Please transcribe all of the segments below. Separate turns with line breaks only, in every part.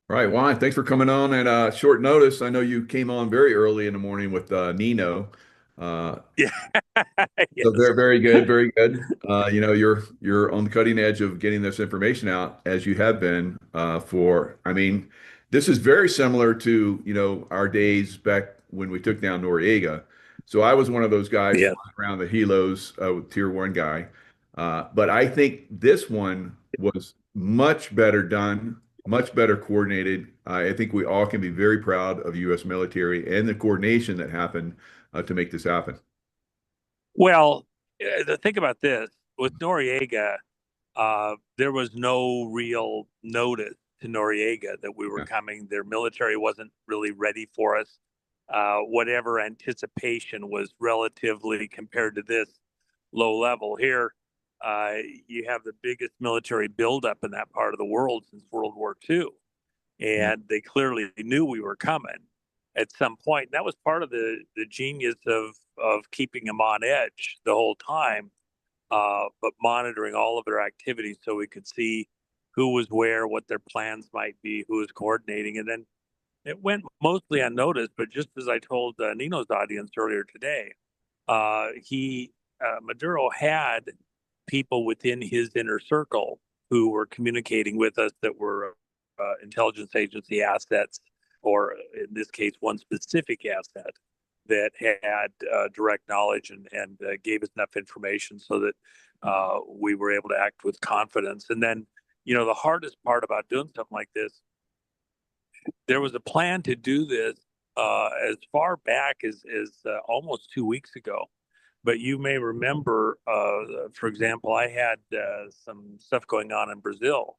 All right, Juan, thanks for coming on at short notice. I know you came on very early in the morning with Nino. Uh,
Yeah.
so
Yes.
they're very good, very good. You're on the cutting edge of getting this information out as you have been I mean, this is very similar to, our days back when we took down Noriega. So I was one of those guys
Yes.
flying around the helos with Tier 1 guy. But I think this one was much better done, much better coordinated. I think we all can be very proud of U.S. military and the coordination that happened to make this happen.
Well, think about this. With Noriega, there was no real notice to Noriega that we were
Yeah.
coming. Their military wasn't really ready for us. Whatever anticipation was relatively compared to this low level. Here, uh, you have the biggest military buildup in that part of the world since World War II.
Mm.
And they clearly knew we were coming at some point. That was part of the genius of keeping them on edge the whole time, but monitoring all of their activities so we could see who was where, what their plans might be, who was coordinating, and then it went mostly unnoticed. But just as I told Nino's audience earlier today, he Maduro had people within his inner circle who were communicating with us that were intelligence agency assets, or in this case, one specific asset that had direct knowledge and gave us enough information so that we were able to act with confidence. And then, the hardest part about doing something like this, there was a plan to do this as far back as almost 2 weeks ago. But you may remember, for example, I had some stuff going on in Brazil,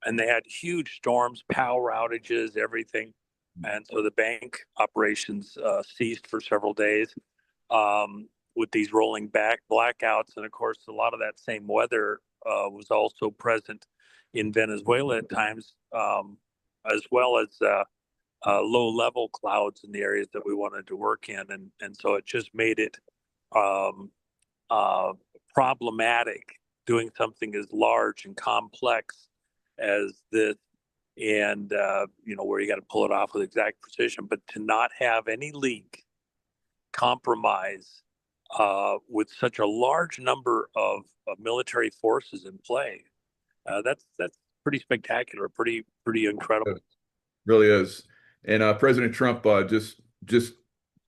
and they had huge storms, power outages, everything. And so the bank operations ceased for several days with these rolling back blackouts. And of course, a lot of that same weather was also present in Venezuela at times, as well as low level clouds in the areas that we wanted to work in. And so it just made it um, uh, problematic doing something as large and complex as this, and where you got to pull it off with exact precision, but to not have any leak, compromise with such a large number of military forces in play. That's pretty spectacular, pretty
It
incredible.
really is. And President Trump just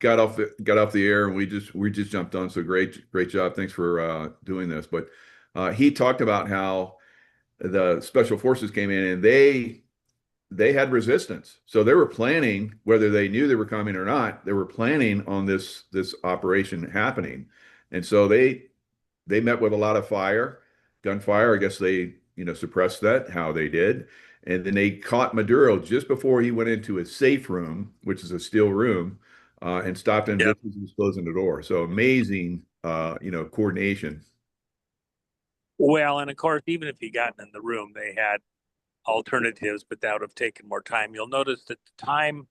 got off the air, and we just jumped on. So great job. Thanks for doing this. But he talked about how the special forces came in and they had resistance. So they were planning, whether they knew they were coming or not, they were planning on this operation happening. And so they met with a lot of gunfire. I guess they, suppressed that, how they did. And then they caught Maduro just before he went into his safe room, which is a steel room, and stopped him
Yep.
just as he was closing the door. So amazing, coordination.
Well, and of course, even if he gotten in the room, they had alternatives, but that would have taken more time. You'll notice that the time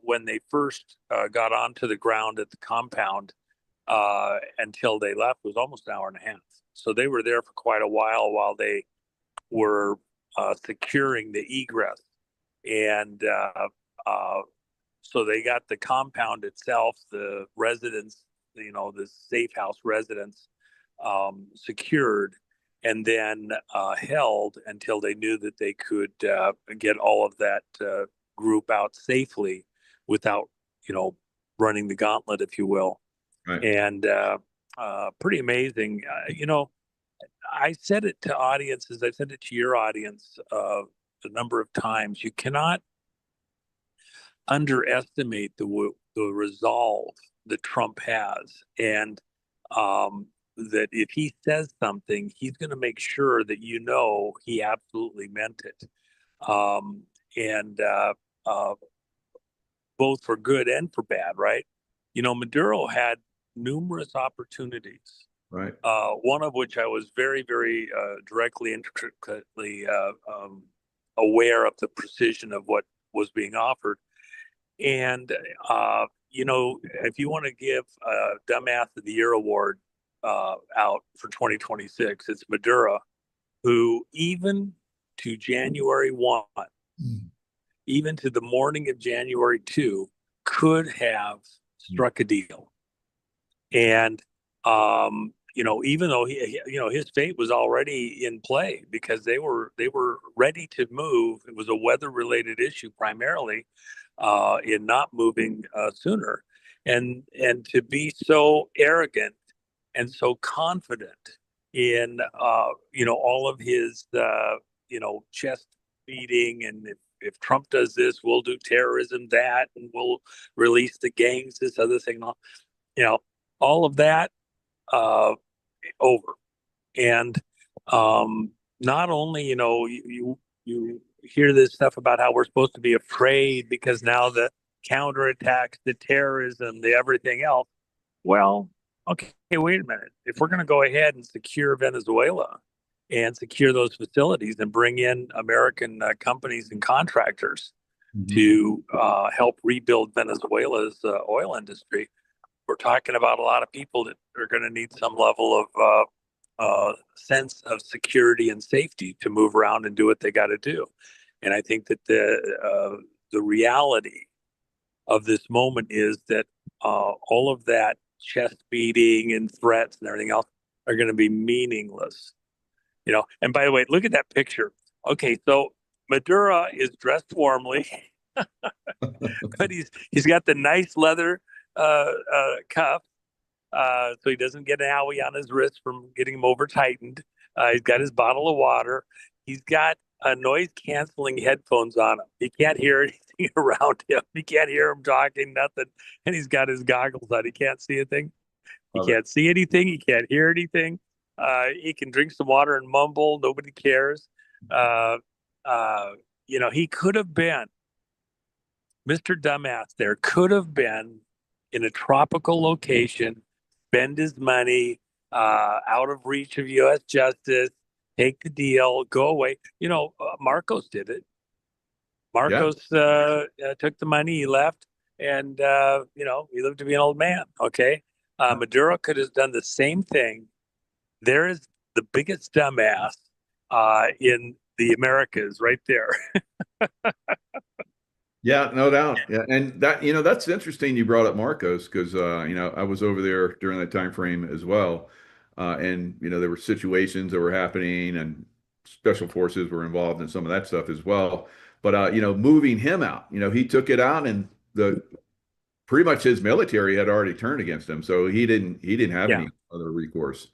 when they first got onto the ground at the compound until they left was almost an hour and a half. So they were there for quite a while they were securing the egress. And so they got the compound itself, the residence, the safe house residence secured, and then held until they knew that they could get all of that group out safely without, you know, running the gauntlet, if you will.
Right.
And pretty amazing. I said it to audiences, I said it to your audience a number of times. You cannot underestimate the resolve that Trump has, and that if he says something, he's going to make sure that he absolutely meant it, um, and both for good and for bad, right? Maduro had numerous opportunities,
Right.
one of which I was very, very directly, intricately aware of the precision of what was being offered. And if you want to give Dumbass of the Year award out for 2026, it's Maduro, who even to January 1 even to the morning of January 2, could have struck a deal. And even though his fate was already in play because they were ready to move. It was a weather related issue primarily in not moving sooner, and to be so arrogant and so confident in all of his chest beating, and if Trump does this, we'll do terrorism that, and we'll release the gangs, this other thing, you know, all of that uh, over. And not only, you hear this stuff about how we're supposed to be afraid because now the counterattacks, the terrorism, the everything else. Well, okay, wait a minute. If we're going to go ahead and secure Venezuela and secure those facilities and bring in American companies and contractors
Mhm.
to help rebuild Venezuela's oil industry, we're talking about a lot of people that are going to need some level of sense of security and safety to move around and do what they got to do. And I think that the reality of this moment is that all of that chest beating and threats and everything else are going to be meaningless. And by the way, look at that picture. Okay, so Maduro is dressed warmly, but he's got the nice leather cuff, so he doesn't get an owie on his wrist from getting him over tightened. He's got his bottle of water. He's got noise canceling headphones on him. He can't hear anything around him. He can't hear him talking, nothing. And he's got his goggles on. He can't see a thing. He
Love it.
can't see anything. He can't hear anything. He can drink some water and mumble. Nobody cares. Uh, uh, he could have been Mr. Dumbass there, could have been in a tropical location, spend his money, out of reach of U.S. justice, take the deal, go away. Marcos did it.
Yeah.
Marcos took the money, he left, and he lived to be an old man. Okay, Maduro could have done the same thing. There is the biggest dumbass in the Americas, right there.
Yeah, no doubt. Yeah, and that's interesting you brought up Marcos because I was over there during that time frame as well. And there were situations that were happening and special forces were involved in some of that stuff as well. But moving him out, he took it out and the pretty much his military had already turned against him. So he didn't have
Yeah.
any other recourse.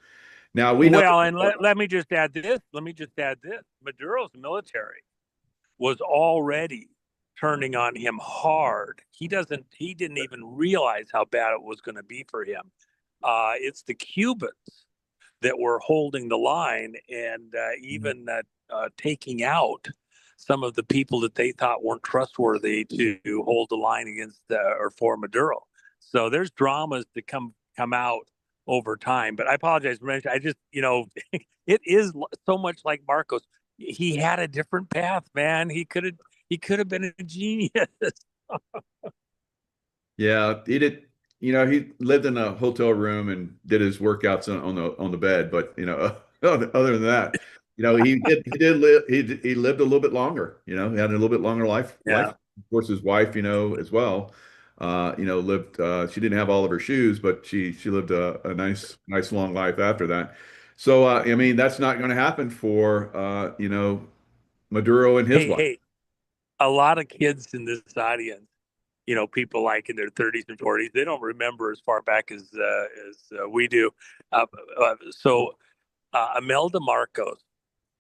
Now we know.
Well, and let me just add this. Let me just add this. Maduro's military was already turning on him hard. He didn't even realize how bad it was going to be for him. It's the Cubans that were holding the line and even taking out some of the people that they thought weren't trustworthy to hold the line against or for Maduro. So there's dramas that come out over time. But I apologize, Rich. I just it is so much like Marcos. He had a different path, man. He could have been a genius.
Yeah, he did. He lived in a hotel room and did his workouts on the bed. But other than that, he did live he lived a little bit longer. He had a little bit longer life.
Yeah.
Of course, his wife, as well. Lived. She didn't have all of her shoes, but she lived a nice long life after that. So I mean, that's not going to happen for Maduro and his
Hey,
wife.
hey, a lot of kids in this audience, people like in their 30s and 40s, they don't remember as far back as we do. So Imelda Marcos,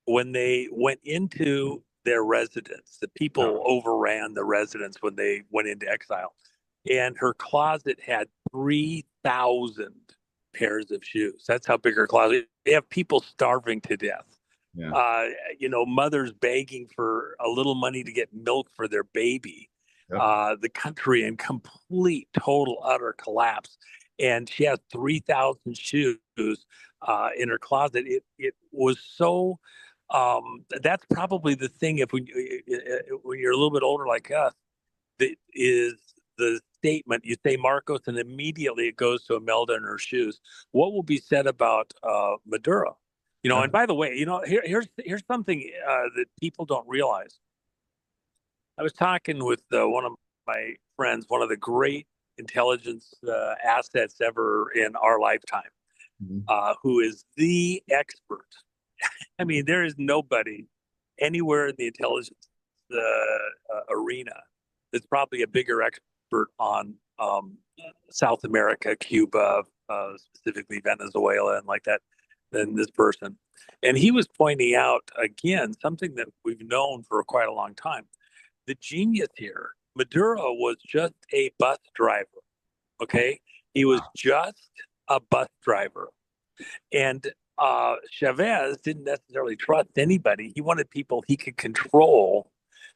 when they went into their residence, the
Yeah.
people overran the residence when they went into exile, and her closet had 3,000 pairs of shoes. That's how big her closet. They have people starving to death.
Yeah.
uh, mothers begging for a little money to get milk for their baby.
Yep.
The country in complete, total, utter collapse. And she has 3,000 shoes in her closet. It was so. That's probably the thing. If when you're a little bit older like us, that is the statement you say Marcos, and immediately it goes to Imelda and her shoes. What will be said about Maduro? And by the way, here's something that people don't realize. I was talking with one of my friends, one of the great intelligence assets ever in our lifetime,
Mhm.
who is the expert. I mean, there is nobody anywhere in the intelligence arena that's probably a bigger expert on South America, Cuba, specifically Venezuela, and like that than this person. And he was pointing out again something that we've known for quite a long time. The genius here, Maduro was just a bus driver. Okay. He was just a bus driver. And Chavez didn't necessarily trust anybody. He wanted people he could control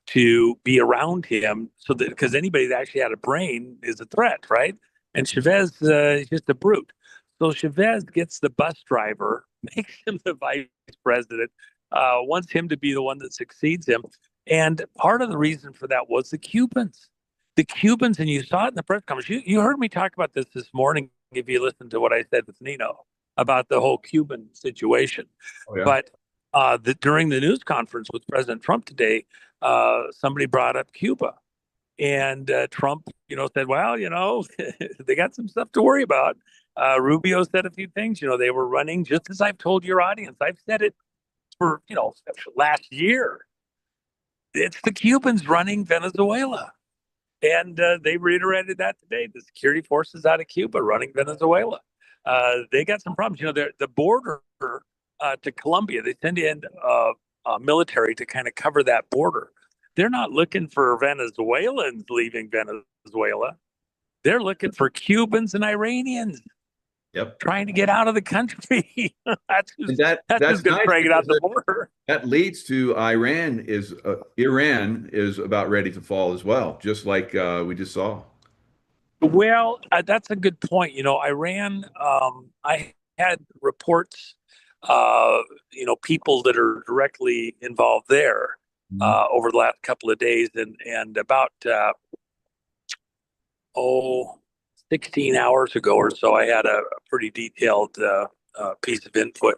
to be around him so that because anybody that actually had a brain is a threat, right? And Chavez is just a brute. So Chavez gets the bus driver, makes him the vice president, wants him to be the one that succeeds him. And part of the reason for that was the Cubans. The Cubans, and you saw it in the press conference. You heard me talk about this morning if you listened to what I said with Nino about the whole Cuban situation.
Oh yeah.
But during the news conference with President Trump today, somebody brought up Cuba, and Trump, said, "Well, they got some stuff to worry about." Rubio said a few things. They were running just as I've told your audience. I've said it for last year. It's the Cubans running Venezuela. And they reiterated that today. The security forces out of Cuba running Venezuela. They got some problems. The border to Colombia, they send in military to kind of cover that border. They're not looking for Venezuelans leaving Venezuela. They're looking for Cubans and Iranians
Yep.
trying to get out of the country. that's
And
who's,
that
that's who's
that's
going to
nice
drag it out
because
the border.
that leads to Iran is about ready to fall as well, just like we just saw.
Well, that's a good point. Iran, I had reports, people that are directly involved there
Mhm.
over the last couple of days, and about, oh, 16 hours ago or so, I had a pretty detailed piece of input.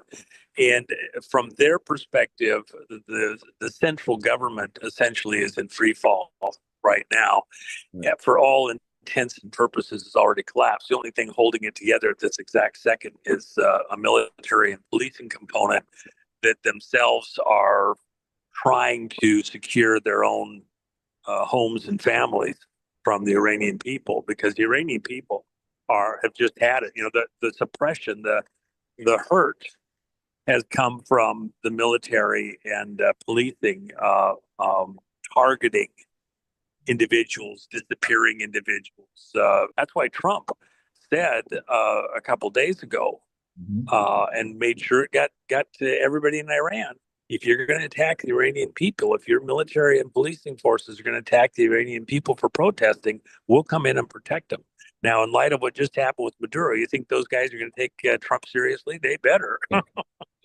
And from their perspective, the central government essentially is in free fall right now.
Yeah.
Yeah, for all intents and purposes, has already collapsed. The only thing holding it together at this exact second is a military and policing component that themselves are trying to secure their own homes and families from the Iranian people, because the Iranian people have just had it. The suppression, the hurt has come from the military and policing, targeting individuals, disappearing individuals. That's why Trump said a couple of days ago,
Mhm.
and made sure it got to everybody in Iran. If you're going to attack the Iranian people, if your military and policing forces are going to attack the Iranian people for protesting, we'll come in and protect them. Now, in light of what just happened with Maduro, you think those guys are going to take Trump seriously? They better.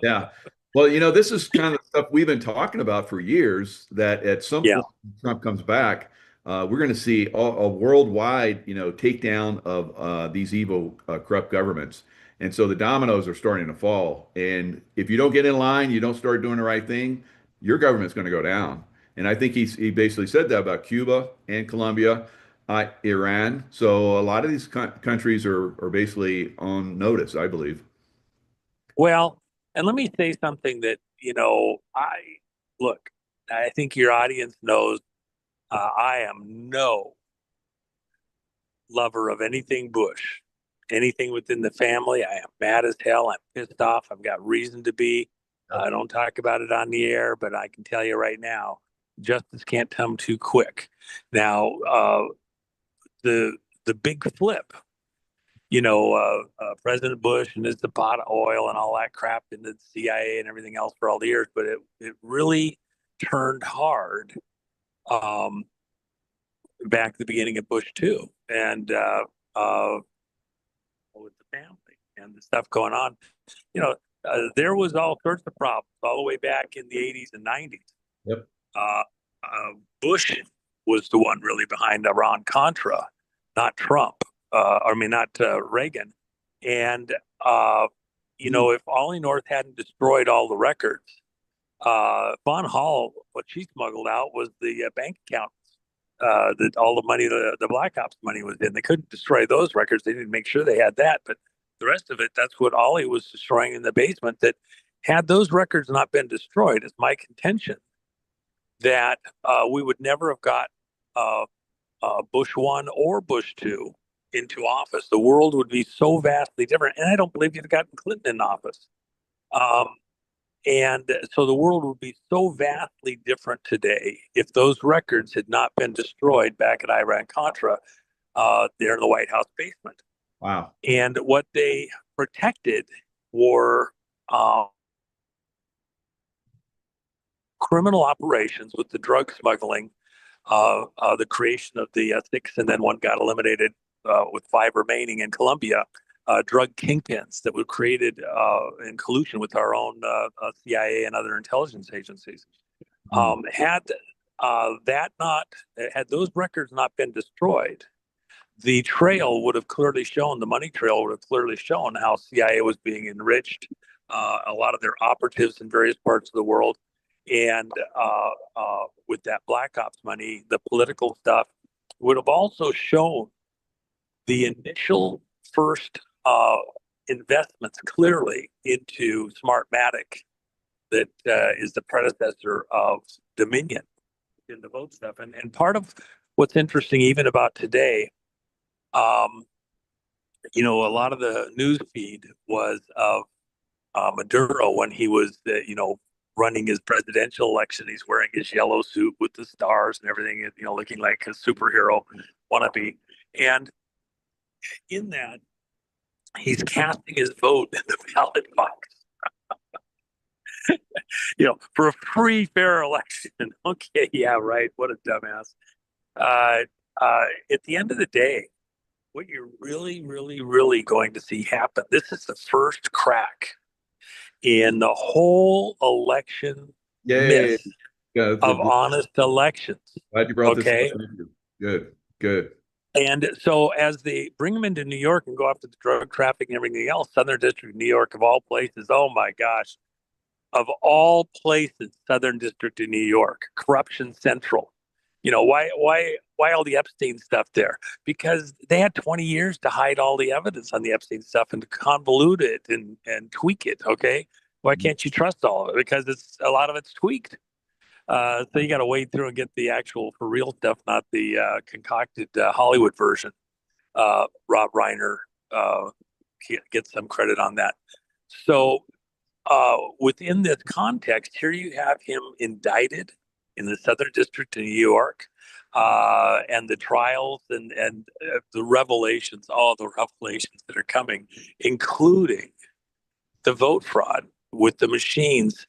Yeah. Well, this is kind of the stuff we've been talking about for years, that at some
Yeah.
point when Trump comes back, we're going to see a worldwide, takedown of these evil, corrupt governments. And so the dominoes are starting to fall. And if you don't get in line, you don't start doing the right thing, your government's going to go down. And I think he basically said that about Cuba and Colombia, Iran. So a lot of these countries are basically on notice, I believe.
Well, and let me say something that, I look, I think your audience knows I am no lover of anything Bush, anything within the family. I am mad as hell. I'm pissed off. I've got reason to be. I don't talk about it on the air, but I can tell you right now, justice can't come too quick. Now, the the big flip, President Bush and his pot of oil and all that crap in the CIA and everything else for all the years, but it really turned hard um, back at the beginning of Bush too, and with the family and the stuff going on. You know, there was all sorts of problems all the way back in the 80s and 90s.
Yep.
Uh, Bush was the one really behind Iran Contra, not Trump. I mean, not Reagan. And if Ollie North hadn't destroyed all the records, Von Hall, what she smuggled out was the bank accounts that all the money, the Black Ops money was in. They couldn't destroy those records. They didn't make sure they had that, but the rest of it, that's what Ollie was destroying in the basement. That had those records not been destroyed, is my contention that we would never have got uh, Bush 1 or Bush 2 into office. The world would be so vastly different. And I don't believe you'd have gotten Clinton in office. Um, and so the world would be so vastly different today if those records had not been destroyed back at Iran Contra there in the White House basement.
Wow.
And what they protected were criminal operations with the drug smuggling, the creation of the six, and then one got eliminated with five remaining in Colombia. Drug kingpins that were created in collusion with our own CIA and other intelligence agencies. Had that not had those records not been destroyed, the trail would have clearly shown, the money trail would have clearly shown how CIA was being enriched, a lot of their operatives in various parts of the world, and with that Black Ops money, the political stuff would have also shown the initial first investments clearly into Smartmatic, that is the predecessor of Dominion in the vote stuff. And part of what's interesting even about today, a lot of the news feed was of Maduro when he was, running his presidential election. He's wearing his yellow suit with the stars and everything, looking like a superhero wannabe. And in that, he's casting his vote in the ballot box, for a free, fair election. Okay, yeah, right. What a dumbass. At the end of the day, what you're really, really, really going to see happen, this is the first crack in the whole election
Yay.
myth of honest elections.
Glad you brought this
Okay.
up. Good, good.
And so as they bring them into New York and go after the drug trafficking and everything else, Southern District of New York, of all places, oh my gosh, of all places, Southern District of New York, corruption central. Why all the Epstein stuff there? Because they had 20 years to hide all the evidence on the Epstein stuff and to convolute it and tweak it. Okay. Why can't you trust all of it? Because a lot of it's tweaked. So you got to wade through and get the actual for real stuff, not the concocted Hollywood version. Rob Reiner gets some credit on that. So within this context, here you have him indicted in the Southern District of New York, and the trials and the revelations, all the revelations that are coming, including the vote fraud with the machines.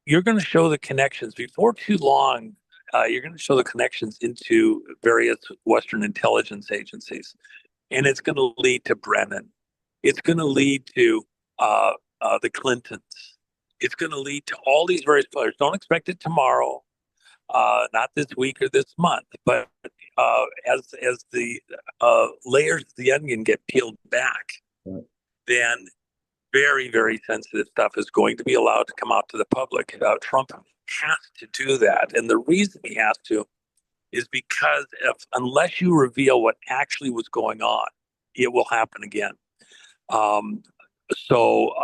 You're going to show the connections before too long. You're going to show the connections into various Western intelligence agencies, and it's going to lead to Brennan. It's going to lead to the Clintons. It's going to lead to all these various players. Don't expect it tomorrow, not this week or this month, but as the layers of the onion get peeled back, then very, very sensitive stuff is going to be allowed to come out to the public. Trump has to do that. And the reason he has to is because unless you reveal what actually was going on, it will happen again. So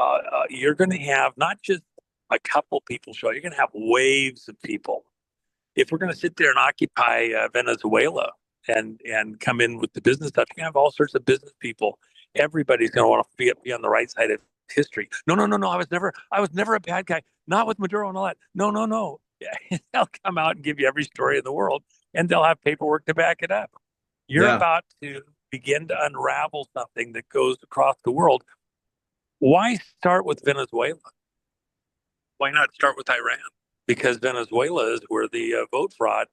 you're going to have not just a couple people show, you're going to have waves of people. If we're going to sit there and occupy Venezuela and come in with the business stuff, you're going to have all sorts of business people. Everybody's going to want to be on the right side of history. No. I was never a bad guy. Not with Maduro and all that. No. They'll come out and give you every story in the world, and they'll have paperwork to back it up. You're about to begin to unravel something that goes across the world. Why start with Venezuela? Why not start with Iran? Because Venezuela is where the vote fraud,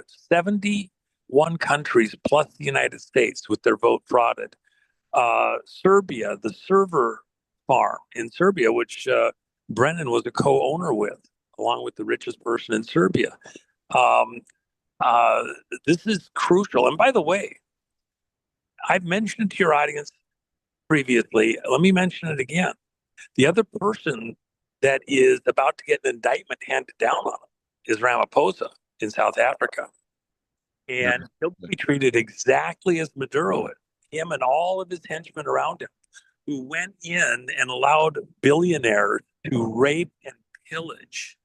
71 countries plus the United States with their vote frauded. Serbia, the server farm in Serbia, which Brennan was a co-owner with, along with the richest person in Serbia. This is crucial. And by the way, I've mentioned to your audience previously, let me mention it again. The other person that is about to get an indictment handed down on him is Ramaphosa in South Africa.
No.
and he'll be treated exactly as Maduro is. Him and all of his henchmen around him, who went in and allowed billionaires to rape and pillage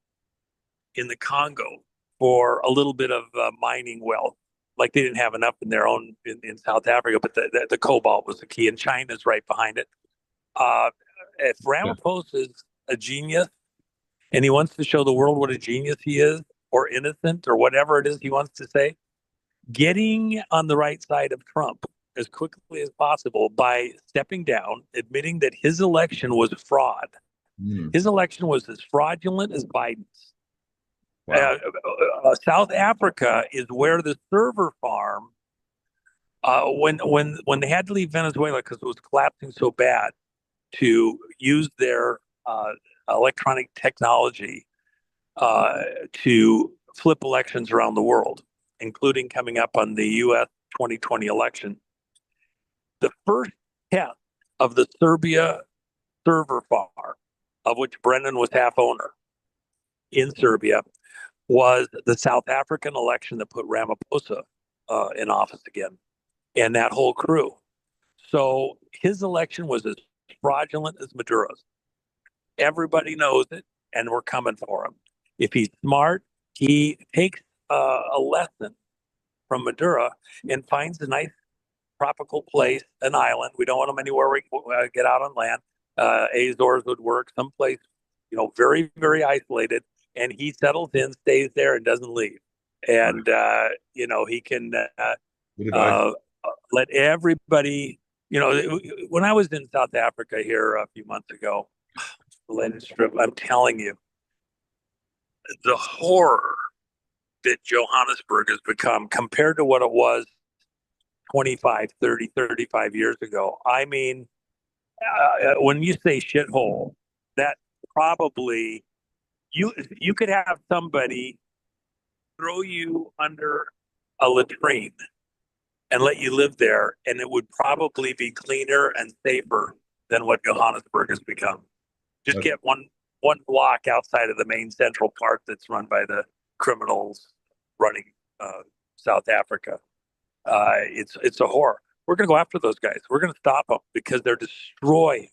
in the Congo for a little bit of mining wealth. Like they didn't have enough in their own in South Africa, but the cobalt was the key, and China's right behind it. If
Yeah.
Ramaphosa is a genius and he wants to show the world what a genius he is, or innocent, or whatever it is he wants to say, getting on the right side of Trump as quickly as possible by stepping down, admitting that his election was fraud.
Mm.
His election was as fraudulent as Biden's.
Wow.
South Africa is where the server farm, when they had to leave Venezuela because it was collapsing so bad, to use their electronic technology to flip elections around the world, including coming up on the U.S. 2020 election. The first test of the Serbia server farm, of which Brennan was half owner in Serbia, was the South African election that put Ramaphosa in office again, and that whole crew. So his election was as fraudulent as Maduro's. Everybody knows it, and we're coming for him. If he's smart, he takes a lesson from Maduro and finds a nice tropical place, an island. We don't want him anywhere we can get out on land. Azores would work, someplace, very, very isolated. And he settles in, stays there, and doesn't leave. And, he can
Good advice.
uh, let everybody, when I was in South Africa here a few months ago, the latest trip, I'm telling you, the horror that Johannesburg has become compared to what it was 25, 30, 35 years ago. I mean, when you say shithole, that probably you could have somebody throw you under a latrine and let you live there, and it would probably be cleaner and safer than what Johannesburg has become. Just
That's,
get one block outside of the main central park that's run by the criminals running South Africa. It's a horror. We're going to go after those guys. We're going to stop them because they're destroying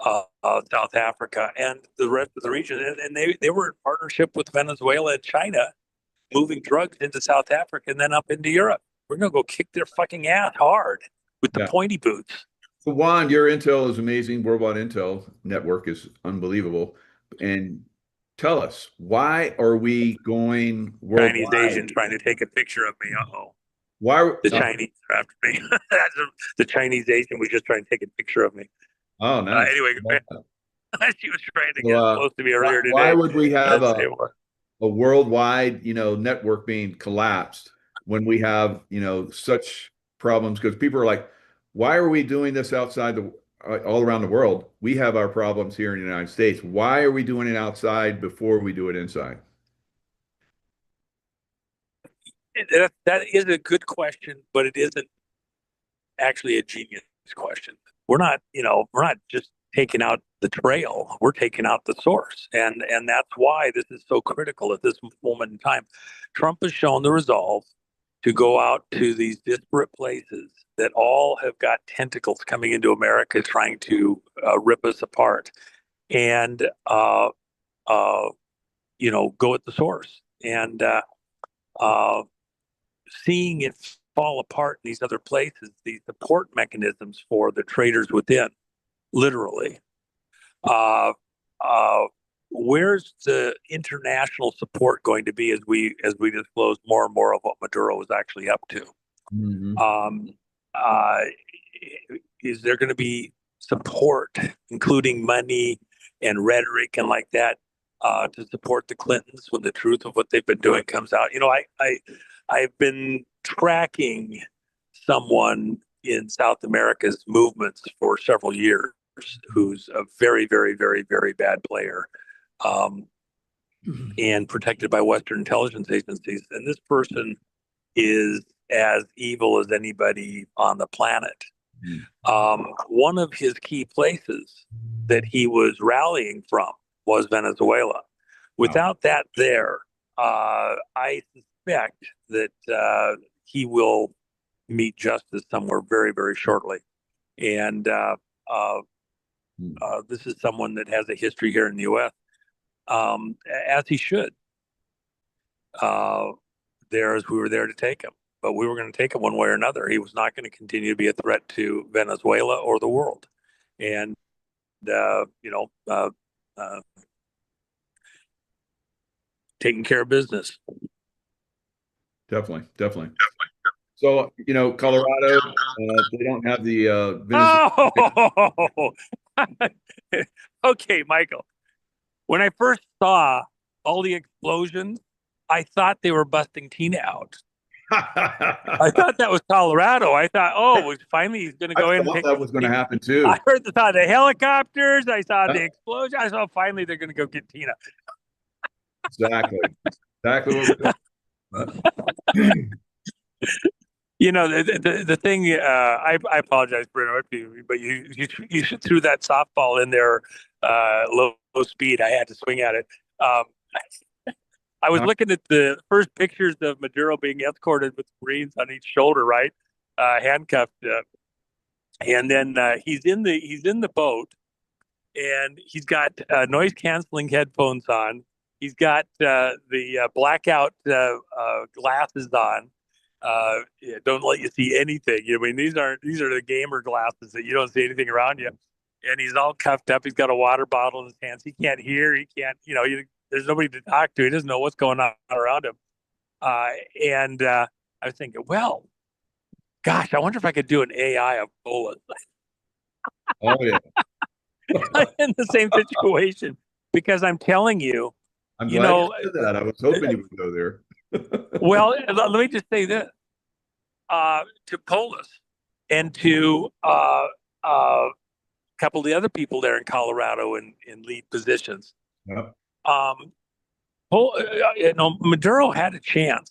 South Africa and the rest of the region. And they were in partnership with Venezuela and China, moving drugs into South Africa and then up into Europe. We're going to go kick their fucking ass hard with the
yeah.
pointy boots.
So Juan, your intel is amazing. Worldwide Intel Network is unbelievable. And tell us, why are we going
Chinese
worldwide?
Asian trying to take a picture of me. Uh-oh.
Why?
The Chinese are after me. The Chinese Asian was just trying to take a picture of me.
Oh, nice.
Anyway, she was trying to
So,
get close to me earlier
why
today.
would we have
Let's see what.
a worldwide, network being collapsed when we have, such problems? Because people are like, why are we doing this outside all around the world? We have our problems here in the United States. Why are we doing it outside before we do it inside?
That is a good question, but it isn't actually a genius question. We're not just taking out the trail. We're taking out the source, and that's why this is so critical at this moment in time. Trump has shown the resolve to go out to these disparate places that all have got tentacles coming into America, trying to rip us apart, and go at the source. And seeing it fall apart in these other places, these support mechanisms for the traders within, literally. Uh, uh, where's the international support going to be as we disclose more and more of what Maduro is actually up to?
Mhm.
Um, uh, is there going to be support, including money and rhetoric and like that, to support the Clintons when the truth of what they've been doing comes out? I've been tracking someone in South America's movements for several years who's a very, very, very, very bad player, um, and protected by Western intelligence agencies. And this person is as evil as anybody on the planet. One of his key places that he was rallying from was Venezuela.
Wow.
Without that there, I suspect that he will meet justice somewhere very, very shortly. And this is someone that has a history here in the U.S., as he should. As we were there to take him, but we were going to take him one way or another. He was not going to continue to be a threat to Venezuela or the world. And, taking care of business.
Definitely, definitely. So, Colorado, they don't have the
Oh, okay, Michael. When I first saw all the explosions, I thought they were busting Tina out. I thought that was Colorado. I thought, finally he's going to go in and
thought
take.
that was going to happen too.
I saw the helicopters. I saw the explosion. I saw finally they're going to go get Tina.
Exactly. Exactly what
the thing. I apologize for interrupting you, but you threw that softball in there, low speed. I had to swing at it. I was looking at the first pictures of Maduro being escorted with Marines on each shoulder, right, handcuffed, and then he's in the boat, and he's got noise canceling headphones on. He's got the blackout glasses on. Don't let you see anything. I mean, these are the gamer glasses that you don't see anything around you. And he's all cuffed up. He's got a water bottle in his hands. He can't hear. He can't. There's nobody to talk to. He doesn't know what's going on around him. And I was thinking, well, gosh, I wonder if I could do an AI of bullets.
Oh yeah.
In the same situation, because I'm telling you,
I'm glad you said that. I was hoping you would go there.
Well, let me just say this to Polis and to a couple of the other people there in Colorado in lead positions.
Yep.
Maduro had a chance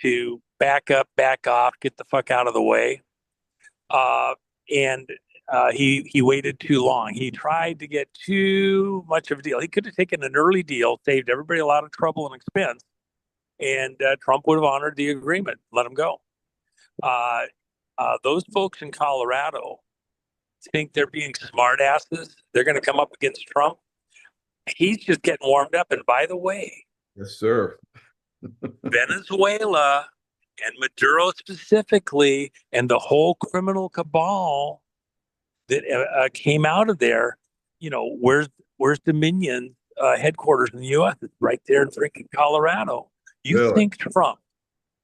to back up, back off, get the fuck out of the way, and he waited too long. He tried to get too much of a deal. He could have taken an early deal, saved everybody a lot of trouble and expense, and Trump would have honored the agreement, let him go. Those folks in Colorado think they're being smartasses. They're going to come up against Trump. He's just getting warmed up. And by the way,
yes, sir.
Venezuela and Maduro specifically, and the whole criminal cabal that came out of there. Where's Dominion headquarters in the U.S.? It's right there in freaking Colorado. You
Really?
think Trump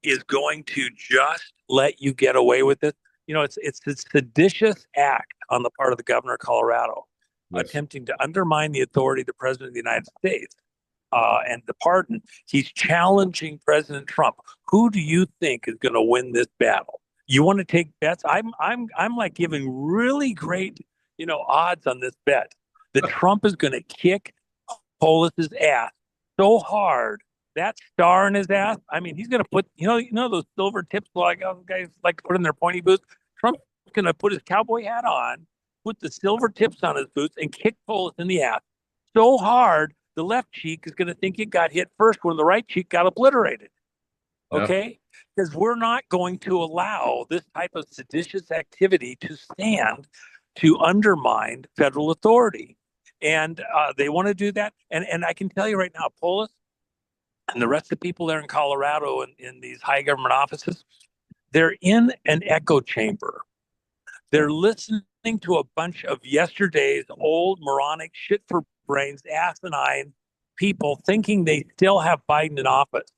is going to just let you get away with it? It's a seditious act on the part of the governor of Colorado, attempting to undermine the authority of the president of the United States and the pardon. He's challenging President Trump. Who do you think is going to win this battle? You want to take bets? I'm like giving really great, odds on this bet that Trump is going to kick Polis's ass so hard, that star in his ass. I mean, he's going to put, those silver tips like guys like to put in their pointy boots. Trump's going to put his cowboy hat on, put the silver tips on his boots, and kick Polis in the ass so hard the left cheek is going to think it got hit first when the right cheek got obliterated. Okay? Because we're not going to allow this type of seditious activity to stand to undermine federal authority. And they want to do that. And I can tell you right now, Polis and the rest of the people there in Colorado and in these high government offices, they're in an echo chamber. They're listening to a bunch of yesterday's old moronic shit for brains, asinine people thinking they still have Biden in office,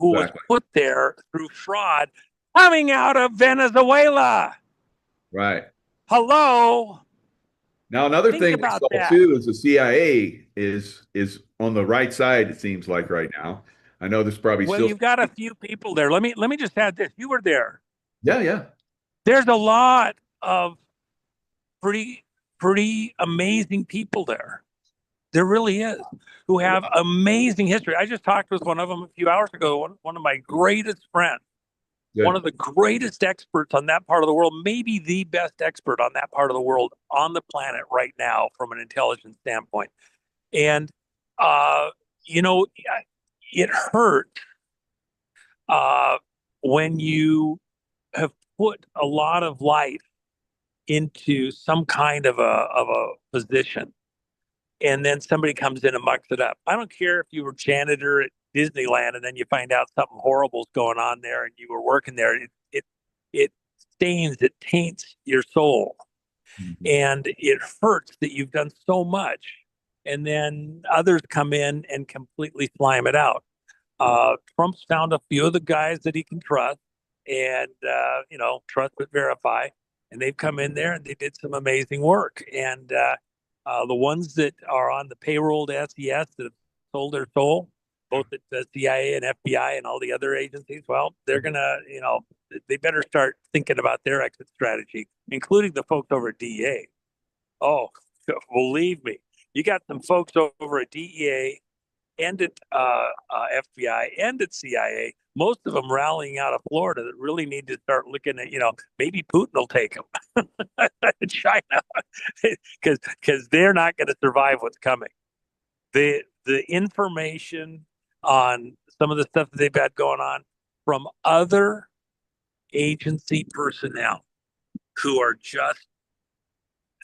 who was put there through fraud coming out of Venezuela.
Right.
Hello.
Now, another thing I saw too is the CIA is on the right side, it seems like right now. I know there's probably
Well,
still
you've got a few people there. Let me just add this. You were there.
Yeah.
There's a lot of pretty amazing people there. There really is, who have amazing history. I just talked with one of them a few hours ago, one of my greatest friends, one of the greatest experts on that part of the world, maybe the best expert on that part of the world on the planet right now from an intelligence standpoint. And, it hurt uh, when you have put a lot of life into some kind of a position, and then somebody comes in and mucks it up. I don't care if you were janitor at Disneyland and then you find out something horrible's going on there and you were working there. It stains, it taints your soul,
Mhm.
and it hurts that you've done so much, and then others come in and completely slime it out. Trump's found a few of the guys that he can trust, and trust but verify, and they've come in there and they did some amazing work. And the ones that are on the payroll to SES that have sold their soul, both at the CIA and FBI and all the other agencies, well, they're gonna, they better start thinking about their exit strategy, including the folks over at DEA. Oh, believe me, you got some folks over at DEA and at FBI and at CIA, most of them rallying out of Florida that really need to start looking at, maybe Putin will take them to China because they're not going to survive what's coming. The information on some of the stuff that they've got going on from other agency personnel who are just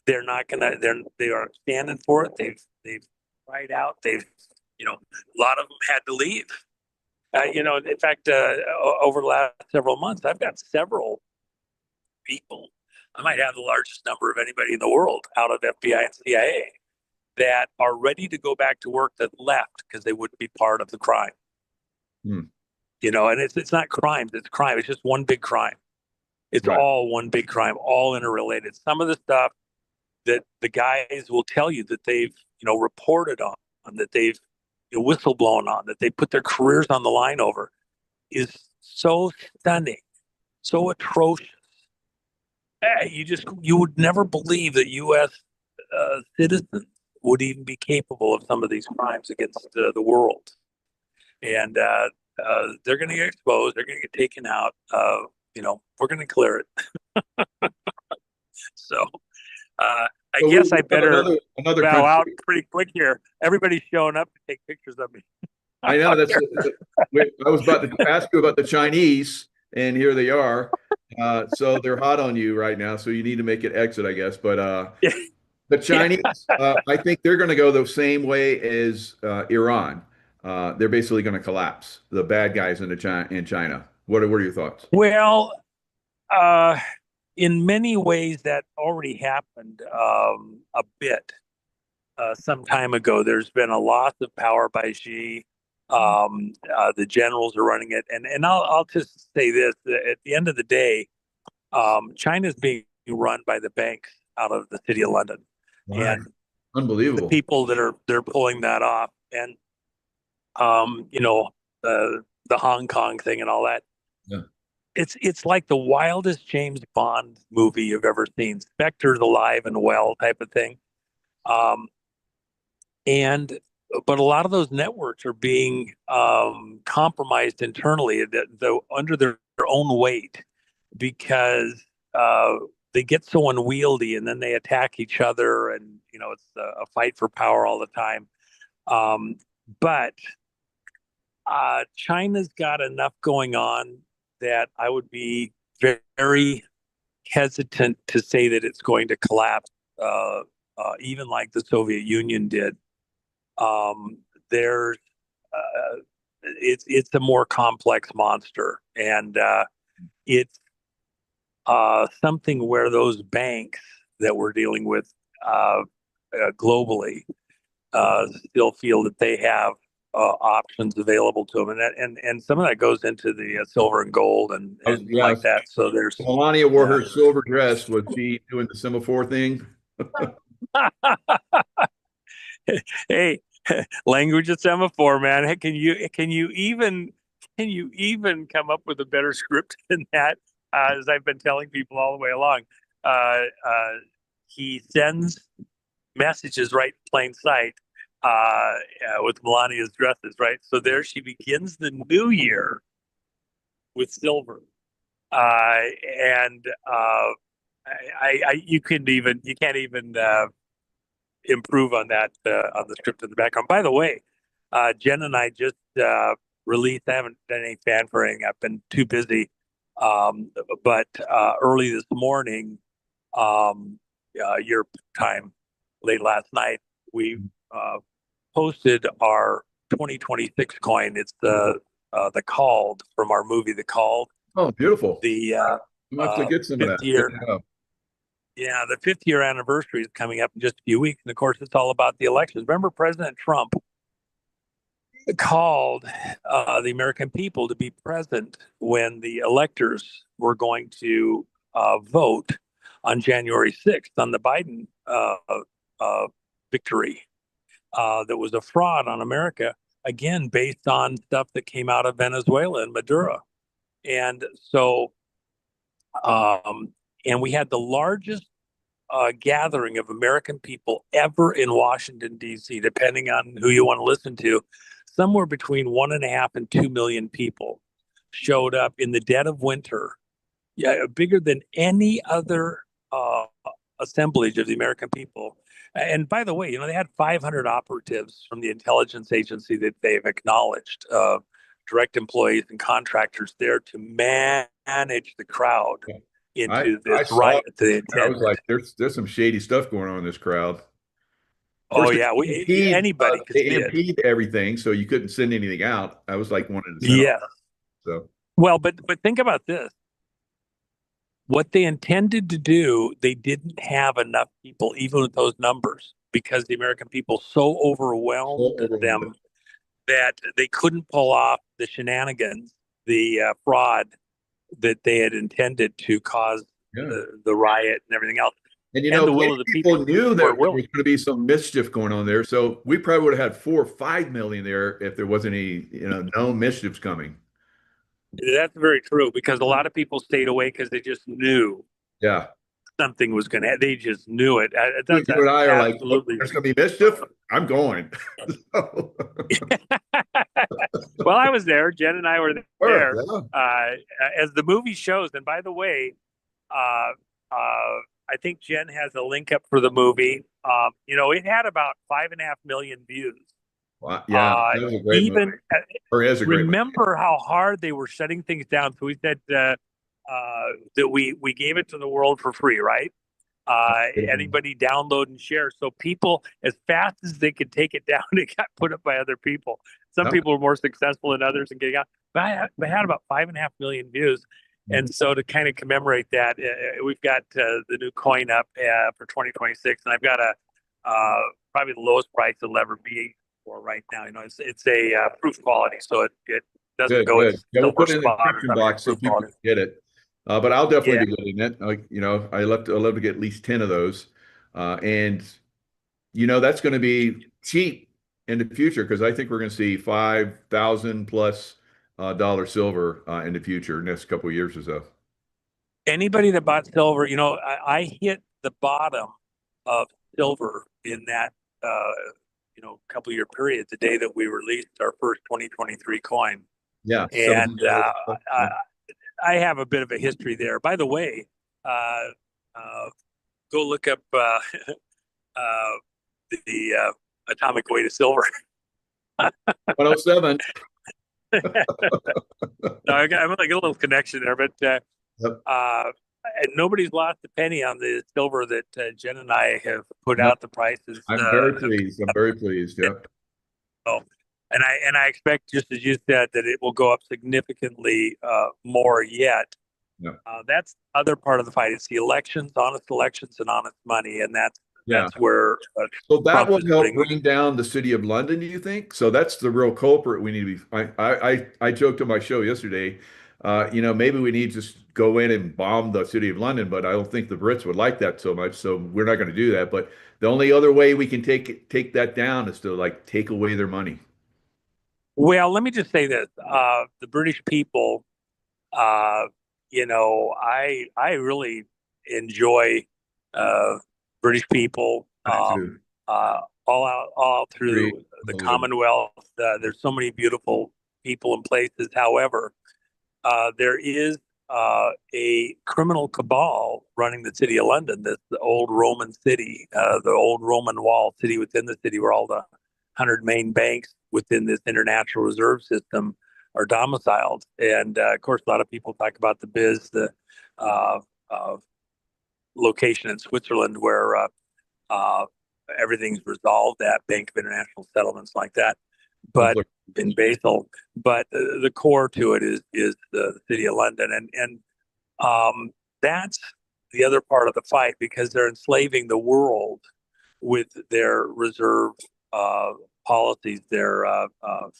they're not gonna they are standing for it. They've cried out. A lot of them had to leave. In fact, over the last several months, I've got several people. I might have the largest number of anybody in the world out of FBI and CIA that are ready to go back to work that left because they wouldn't be part of the crime.
Hmm.
And it's not crimes, it's crime. It's just one big crime. It's
Right.
all one big crime, all interrelated. Some of the stuff that the guys will tell you that they've, reported on, that they've whistleblown on, that they put their careers on the line over is so stunning, so atrocious. You would never believe that U.S. Citizens would even be capable of some of these crimes against the world. And they're going to get exposed. They're going to get taken out. We're going to clear it. So I
So we
guess I
have
better
another
bow
country.
out pretty quick here. Everybody's showing up to take pictures of me.
I know I was about to ask you about the Chinese, and here they are. So they're hot on you right now. So you need to make an exit, I guess. But
Yeah,
the
yeah.
Chinese, I think they're going to go the same way as Iran. They're basically going to collapse. The bad guys in China. What are your thoughts?
Well, uh, in many ways, that already happened a bit some time ago. There's been a loss of power by Xi. The generals are running it, and I'll just say this: at the end of the day, China's being run by the banks out of the city of London,
Right.
and the
Unbelievable.
people that are they're pulling that off, and the Hong Kong thing and all that.
Yeah.
It's like the wildest James Bond movie you've ever seen. Spectre's alive and well type of thing. Um, and but a lot of those networks are being compromised internally, though under their own weight, because they get so unwieldy, and then they attack each other, and it's a fight for power all the time. But China's got enough going on that I would be very hesitant to say that it's going to collapse, even like the Soviet Union did. Um, there's it's a more complex monster, and it's something where those banks that we're dealing with globally still feel that they have options available to them, and some of that goes into the silver and gold and like
Yes.
that. So there's
Melania wore
yeah.
her silver dress. Was she doing the semaphore thing?
Hey, language of semaphore, man. Hey, can you even come up with a better script than that? As I've been telling people all the way along, uh, uh, he sends messages right in plain sight with Melania's dresses, right? So there she begins the new year with silver, uh, and you can't even improve on that on the script in the background. By the way, Jen and I just release. I haven't done any fanfaring. I've been too busy. Um, but early this morning, your time, late last night, we uh, posted our 2026 coin. It's the Called from our movie, The Called.
Oh, beautiful.
The
I'm have to get some of
fifth
that. Pick
year,
that up.
yeah, the 5th year anniversary is coming up in just a few weeks, and of course, it's all about the elections. Remember, President Trump called the American people to be present when the electors were going to vote on January 6th on the Biden uh, victory. That was a fraud on America, again, based on stuff that came out of Venezuela and Maduro. And so, um, and we had the largest gathering of American people ever in Washington, D.C., depending on who you want to listen to. Somewhere between 1.5 and 2 million people showed up in the dead of winter. Yeah, bigger than any other uh, assemblage of the American people. And by the way, they had 500 operatives from the intelligence agency that they've acknowledged, direct employees and contractors there to manage the crowd
I
into
I
this
saw.
riot they
I was
intended.
like, there's some shady stuff going on in this crowd. Of
Oh
course,
yeah, anybody could
they
see it.
impede everything, so you couldn't send anything out. I was like wanted to send all.
Yeah.
So
Well, but think about this. What they intended to do, they didn't have enough people, even with those numbers, because the American people so
so
overwhelmed
overwhelming.
them that they couldn't pull off the shenanigans, the fraud that they had intended to cause
Yeah.
the riot and everything else.
And
And the will
many
of the
people
people
knew that
weren't
there was
willing.
going to be some mischief going on there. So we probably would have had 4 or 5 million there if there wasn't any, known mischiefs coming.
That's very true because a lot of people stayed away because they just knew
Yeah.
something was going to. They just knew it.
You,
That's
you and I are like, oh,
absolutely.
there's going to be mischief. I'm going. So,
Well, I was there. Jen and I were there
yeah.
uh, as the movie shows. And by the way, uh, I think Jen has a link up for the movie. It had about 5.5 million views.
Well, yeah,
Uh,
that was a great movie.
even
Or is a great movie.
remember how hard they were shutting things down. So we said that we gave it to the world for free, right? Anybody download and share. So people, as fast as they could take it down, it got put up by other people. Some
Yep.
people were more successful than others in getting out. But I had about 5.5 million views. And so to kind of commemorate that, we've got the new coin up for 2026, and I've got a probably the lowest price it'll ever be for right now. It's a proof quality, so it doesn't
Good,
go
good.
as
Yeah, we'll
silver
put it in the
spot or
description
something. It's
box so
proof
people
quality.
can get it. But I'll definitely
Yeah.
be getting it. I love to get at least 10 of those. And that's going to be cheap in the future because I think we're going to see 5,000 plus dollar silver in the future, next couple of years or so.
Anybody that bought silver, I hit the bottom of silver in that couple year period, the day that we released our first 2023 coin.
Yeah,
And
17
I have a bit of a history there. By the way, uh, uh, go look up the atomic weight of silver.
107.
No, I'm like a little connection there, but
Yep.
and nobody's lost a penny on the silver that Jen and I have put
No,
out. The prices
I'm very pleased. I'm very pleased. Yep.
so, and I expect, just as you said, that it will go up significantly more yet.
Yep.
That's the other part of the fight. It's the honest elections, and honest money, and that's
Yeah.
where
So that
Trump
will
is
help
putting.
bring down the city of London, do you think? So that's the real culprit we need to be. I joked on my show yesterday, maybe we need to just go in and bomb the city of London, but I don't think the Brits would like that so much. So we're not going to do that. But the only other way we can take that down is to like take away their money.
Well, let me just say this: the British people, uh, I really enjoy uh, British people.
I do too.
All
Agree.
through the
Unbelievable.
Commonwealth. There's so many beautiful people and places. However, there is a criminal cabal running the city of London. This the old Roman city, the old Roman wall city within the city, where all the 100 main banks within this international reserve system are domiciled. And of course, a lot of people talk about the biz, the uh, uh, location in Switzerland where uh, everything's resolved at Bank of International Settlements like that.
Sounds
But
like
in Basel, but the core to it is the city of London, and that's the other part of the fight because they're enslaving the world with their reserve uh, policies, their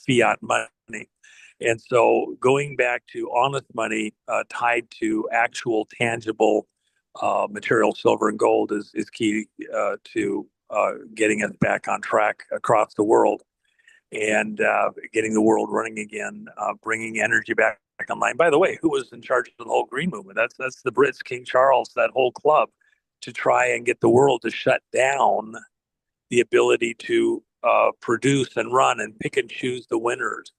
fiat money. And so going back to honest money tied to actual tangible material, silver and gold is key to getting us back on track across the world and getting the world running again, bringing energy back online. By the way, who was in charge of the whole green movement? That's the Brits, King Charles, that whole club to try and get the world to shut down the ability to produce and run and pick and choose the winners.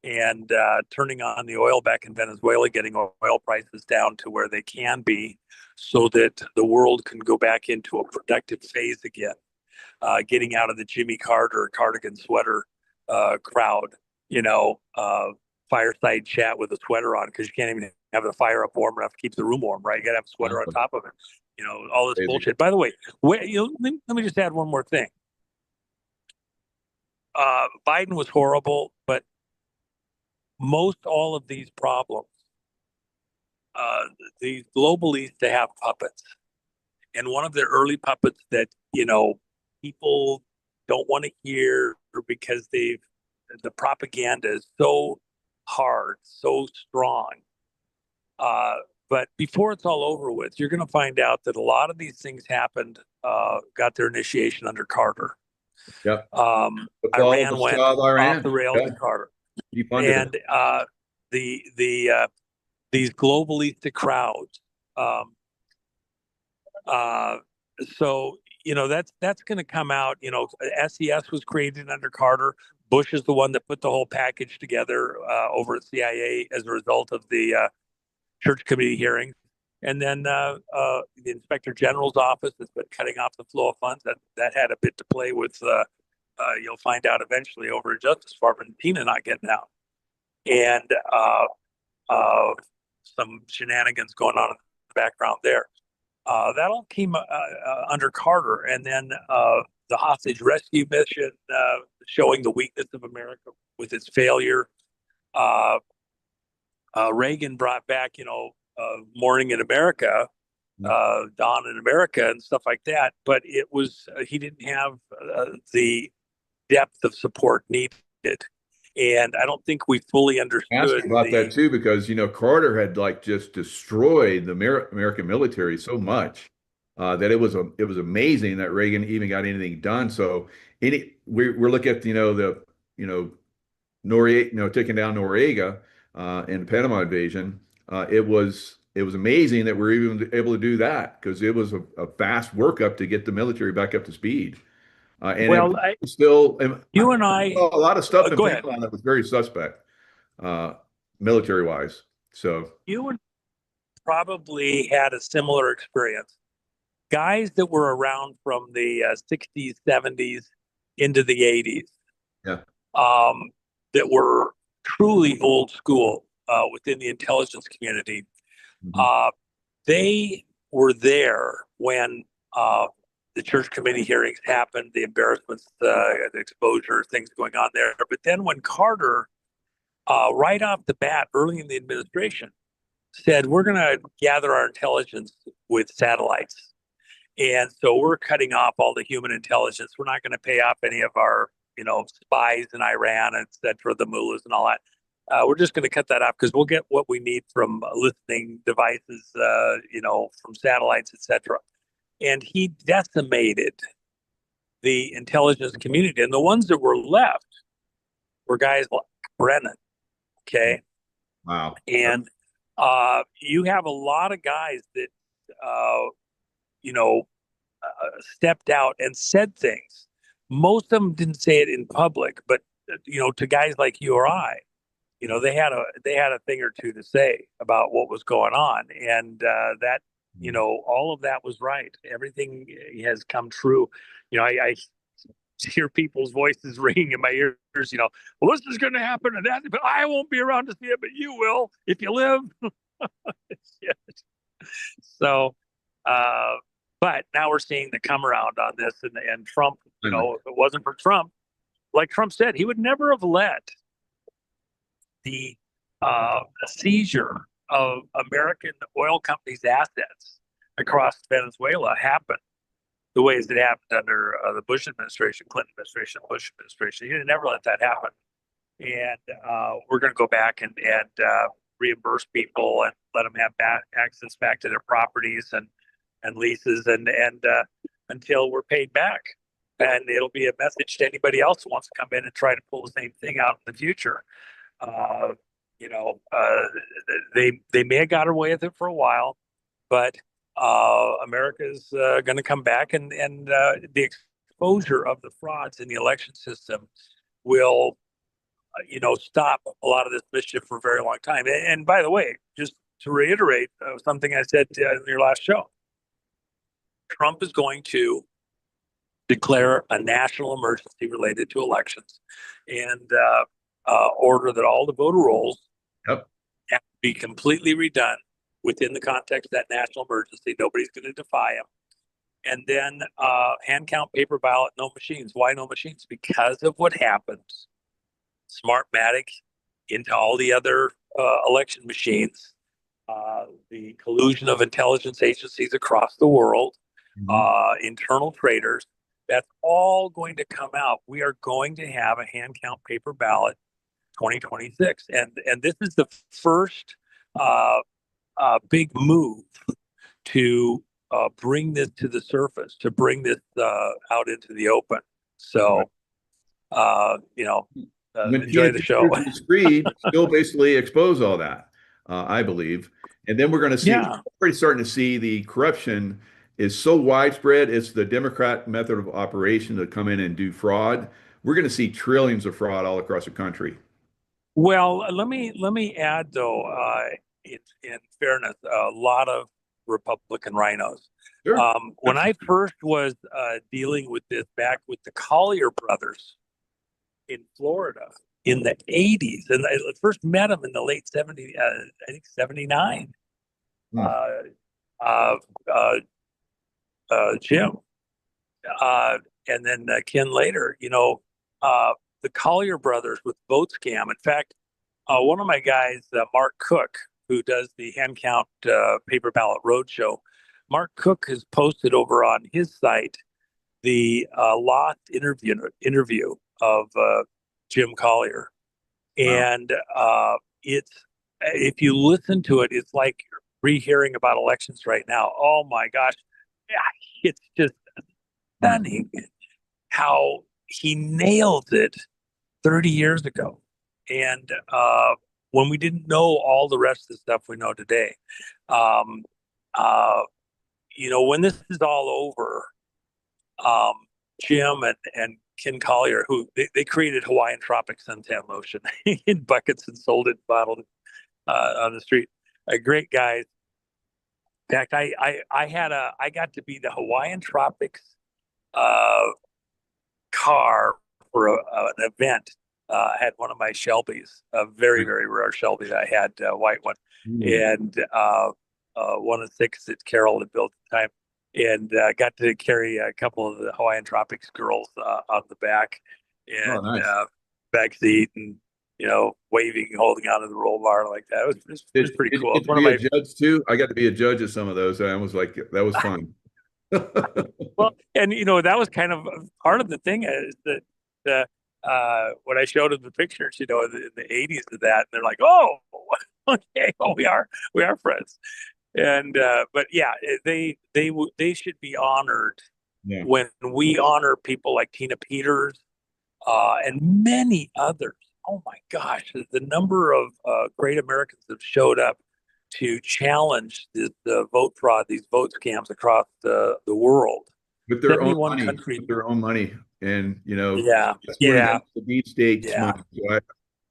And turning on the oil back in Venezuela, getting oil prices down to where they can be so that the world can go back into a productive phase again, getting out of the Jimmy Carter cardigan sweater crowd, you know, fireside chat with a sweater on because you can't even have the fire up warm enough to keep the room warm, right? You got to have a sweater on top of it, all this
crazy.
bullshit. By the way, let me just add one more thing. Biden was horrible, but most all of these problems, these globalists, they have puppets. And one of their early puppets that, people don't want to hear because the propaganda is so hard, so strong. But before it's all over with, you're going to find out that a lot of these things happened, got their initiation under Carter.
Yep. The fall of the
Iran went
Shah of
off
Iran.
the rails
Yeah.
in Carter,
He funded it.
and these globalistic crowds. Um, uh, so that's going to come out. SES was created under Carter. Bush is the one that put the whole package together over at CIA as a result of the Church Committee hearings. And then the Inspector General's office has been cutting off the flow of funds. That had a bit to play with. You'll find out eventually over at Justice Department, Tina not getting out, and uh, some shenanigans going on in the background there. That all came under Carter, and then the hostage rescue mission, showing the weakness of America with its failure. Uh, Reagan brought back, Morning in America, Dawn in America, and stuff like that. But it was he didn't have the depth of support needed, and I don't think we fully
Ask
understood
about that
the.
too, because Carter had like just destroyed the American military so much that it was amazing that Reagan even got anything done. So we're looking at the Noriega, taking down Noriega in the Panama invasion. It was amazing that we're even able to do that because it was a fast workup to get the military back up to speed. And it
Well,
was still
you and I,
a lot of stuff in
go ahead.
Panama that was very suspect, uh, military wise. So
You and probably had a similar experience. Guys that were around from the 60s, 70s into the 80s,
yeah.
um, that were truly old school within the intelligence community.
Mhm.
Uh, they were there when the church committee hearings happened, the embarrassments, the exposure, things going on there. But then when Carter, right off the bat, early in the administration, said, we're going to gather our intelligence with satellites. And so we're cutting off all the human intelligence. We're not going to pay off any of our, spies in Iran, et cetera, the mullahs and all that. We're just going to cut that off because we'll get what we need from listening devices, from satellites, et cetera. And he decimated the intelligence community. And the ones that were left were guys like Brennan, okay?
Wow.
And you have a lot of guys that, uh, you know, stepped out and said things. Most of them didn't say it in public, but to guys like you or I, they had a thing or two to say about what was going on, and that all of that was right. Everything has come true. I hear people's voices ringing in my ears, well, this is going to happen and that, but I won't be around to see it, but you will if you live. Yeah. So, uh, but now we're seeing the come around on this, and Trump, if it wasn't for Trump, like Trump said, he would never have let the seizure of American oil companies' assets across Venezuela happen the ways it happened under the Bush administration, Clinton administration, Bush administration. He never let that happen. And we're going to go back and reimburse people and let them have access back to their properties and leases and until we're paid back. And it'll be a message to anybody else who wants to come in and try to pull the same thing out in the future. Uh, they may have got away with it for a while, but America's going to come back, and the exposure of the frauds in the election system will, stop a lot of this mischief for a very long time. And by the way, just to reiterate something I said in your last show, Trump is going to declare a national emergency related to elections and order that all the voter rolls
Yep.
have to be completely redone within the context of that national emergency. Nobody's going to defy him. And then hand count, paper ballot, no machines. Why no machines? Because of what happens. Smartmatic into all the other election machines, the collusion of intelligence agencies across the world, internal traders. That's all going to come out. We are going to have a hand count paper ballot 2026. And this is the first big move to bring this to the surface, to bring this out into the open. So, enjoy the show.
Screed still basically expose all that, I believe. And then we're going to see, we're already starting to see the corruption is so widespread. It's the Democrat method of operation to come in and do fraud. We're going to see trillions of fraud all across the country.
Well, let me add though, in fairness, a lot of Republican rhinos.
Sure.
When I first was dealing with this back with the Collier brothers in Florida in the 80s, and I first met them in the late 70s, I think 79. Jim, and then Ken later, the Collier brothers with vote scam. In fact, one of my guys, Mark Cook, who does the hand count paper ballot roadshow, Mark Cook has posted over on his site the lost interview of Jim Collier, and it's if you listen to it, it's like rehearing about elections right now. Oh my gosh, it's just stunning how he nailed it 30 years ago, and when we didn't know all the rest of the stuff we know today. When this is all over, Jim and Ken Collier, who they created Hawaiian Tropic suntan lotion in buckets and sold it bottled on the street. Great guys. In fact, I got to be the Hawaiian Tropics car for an event. I had one of my Shelbys, a very, very rare Shelby that I had, a white one, and one of the six that Carol had built at the time. And got to carry a couple of the Hawaiian Tropics girls on the back and back seat, and waving, holding onto the roll bar like that. It was pretty cool.
One of my judge too. I got to be a judge of some of those. I was like, that was fun.
Well, and that was kind of part of the thing is that when I showed them the pictures, in the 80s of that, and they're like, "Oh, okay, well, we are friends." And but yeah, they should be honored when we honor people like Tina Peters and many others. Oh my gosh, the number of great Americans that have showed up to challenge the vote fraud, these vote scams across the world.
With their own money, countries. With their own money, and the deep state's money. So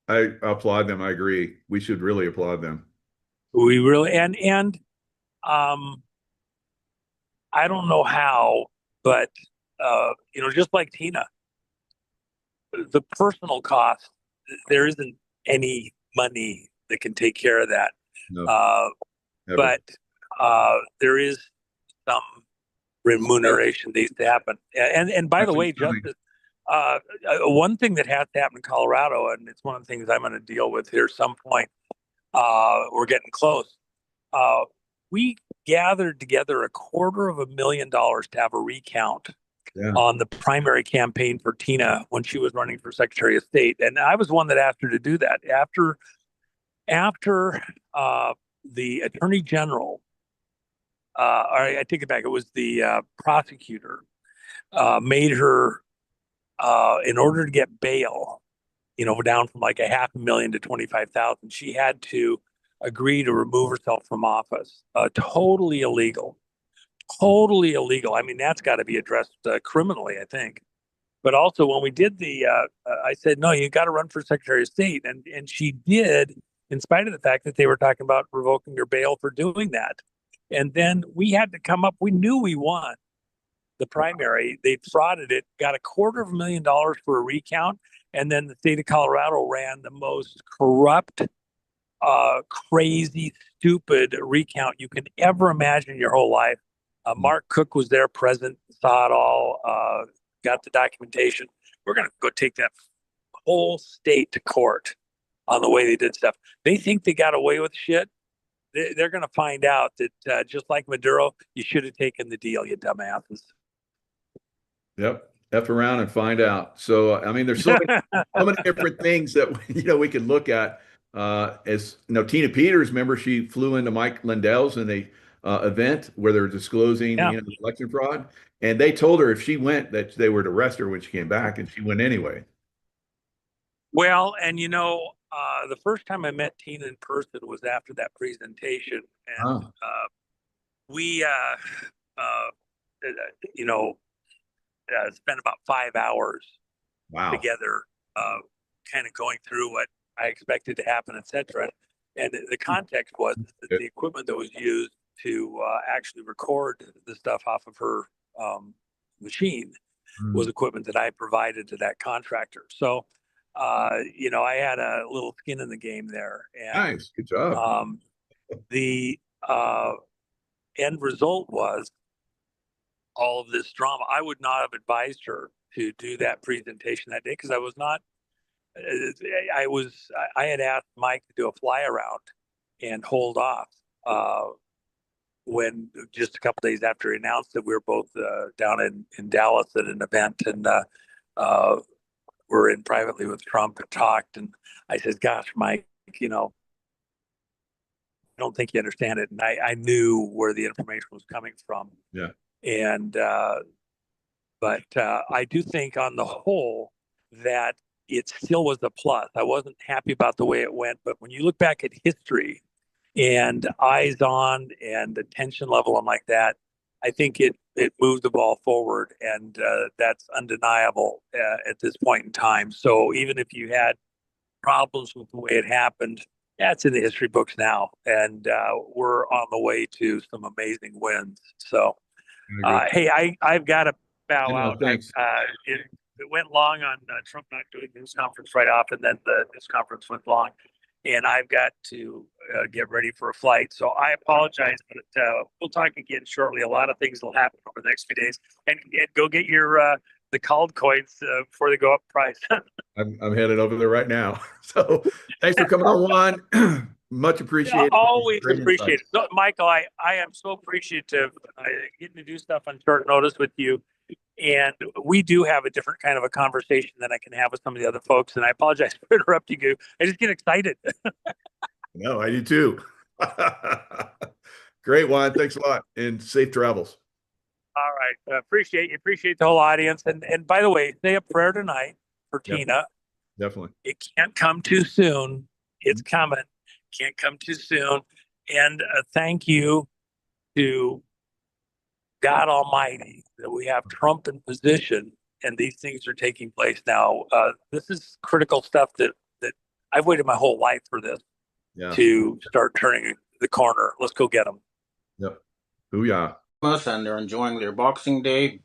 I applaud them. I agree. We should really applaud them.
We really and I don't know how, but just like Tina, the personal cost, there isn't any money that can take care of that.
No,
Uh,
never.
but there is some remuneration needs to happen. And by the
Actually,
way, Justice, one thing that has to happen in Colorado, and it's one of the things I'm going to deal with here at some point. We're getting close. Uh, we gathered together $250,000 to have a recount
yeah,
on the primary campaign for Tina when she was running for Secretary of State, and I was one that asked her to do that. After the Attorney General, or I take it back, it was the prosecutor made her in order to get bail, down from like $500,000 to 25,000. She had to agree to remove herself from office. Totally illegal. Totally illegal. I mean, that's got to be addressed criminally, I think. But also, when we did I said, no, you got to run for Secretary of State. And she did, in spite of the fact that they were talking about revoking her bail for doing that. And then we had to come up, we knew we won the primary. They frauded it, got $250,000 for a recount. And then the state of Colorado ran the most corrupt, crazy, stupid recount you can ever imagine in your whole life. Mark Cook was there present, saw it all, got the documentation. We're going to go take that whole state to court on the way they did stuff. They think they got away with shit. They're going to find out that just like Maduro, you should have taken the deal, you dumbasses.
yep. F around and find out. So, I mean, there's so many different things that we could look at. As Tina Peters, remember, she flew into Mike Lindell's in a event where they're disclosing,
Yeah.
election fraud, and they told her if she went that they would arrest her when she came back, and she went anyway.
Well, and the first time I met Tina in person was after that presentation, and
Oh,
we, uh, you know, spent about 5 hours
wow.
together, kind of going through what I expected to happen, etc. And the context was that the equipment that was used to actually record the stuff off of her machine was
Mm,
equipment that I provided to that contractor. So, I had a little skin in the game there, and
nice. Good job.
um, the end result was all of this drama. I would not have advised her to do that presentation that day because I was not. I had asked Mike to do a fly around and hold off when just a couple days after he announced that we were both down in Dallas at an event, and we're in privately with Trump and talked. And I said, "Gosh, Mike, I don't think you understand it." And I knew where the information was coming from,
Yeah.
and but I do think on the whole that it still was a plus. I wasn't happy about the way it went, but when you look back at history and eyes on and the tension level and like that, I think it moved the ball forward, and that's undeniable at this point in time. So even if you had problems with the way it happened, yeah, it's in the history books now, and we're on the way to some amazing wins. So,
I agree.
hey, I've got to bow
No,
out.
thanks.
It went long on Trump not doing the news conference right off, and then the news conference went long, and I've got to get ready for a flight. So I apologize, but we'll talk again shortly. A lot of things will happen over the next few days, and go get your the called coins before they go up in price.
I'm headed over there right now. So thanks for coming on, Juan. Much appreciated.
Always
Great
appreciate
insights.
it. So, Michael, I am so appreciative getting to do stuff on short notice with you. And we do have a different kind of a conversation than I can have with some of the other folks. And I apologize for interrupting you. I just get excited.
No, I do too. Great, Juan. Thanks a lot and safe travels.
All right. Appreciate the whole audience. And by the way, say a prayer tonight for
Yep,
Tina.
definitely.
It can't come too soon. It's
Mhm.
coming. Can't come too soon. And thank you to God Almighty that we have Trump in position and these things are taking place now. This is critical stuff that I've waited my whole life for this
Yeah.
to start turning the corner. Let's go get them.
Yep. Booyah.
And they're enjoying their Boxing Day.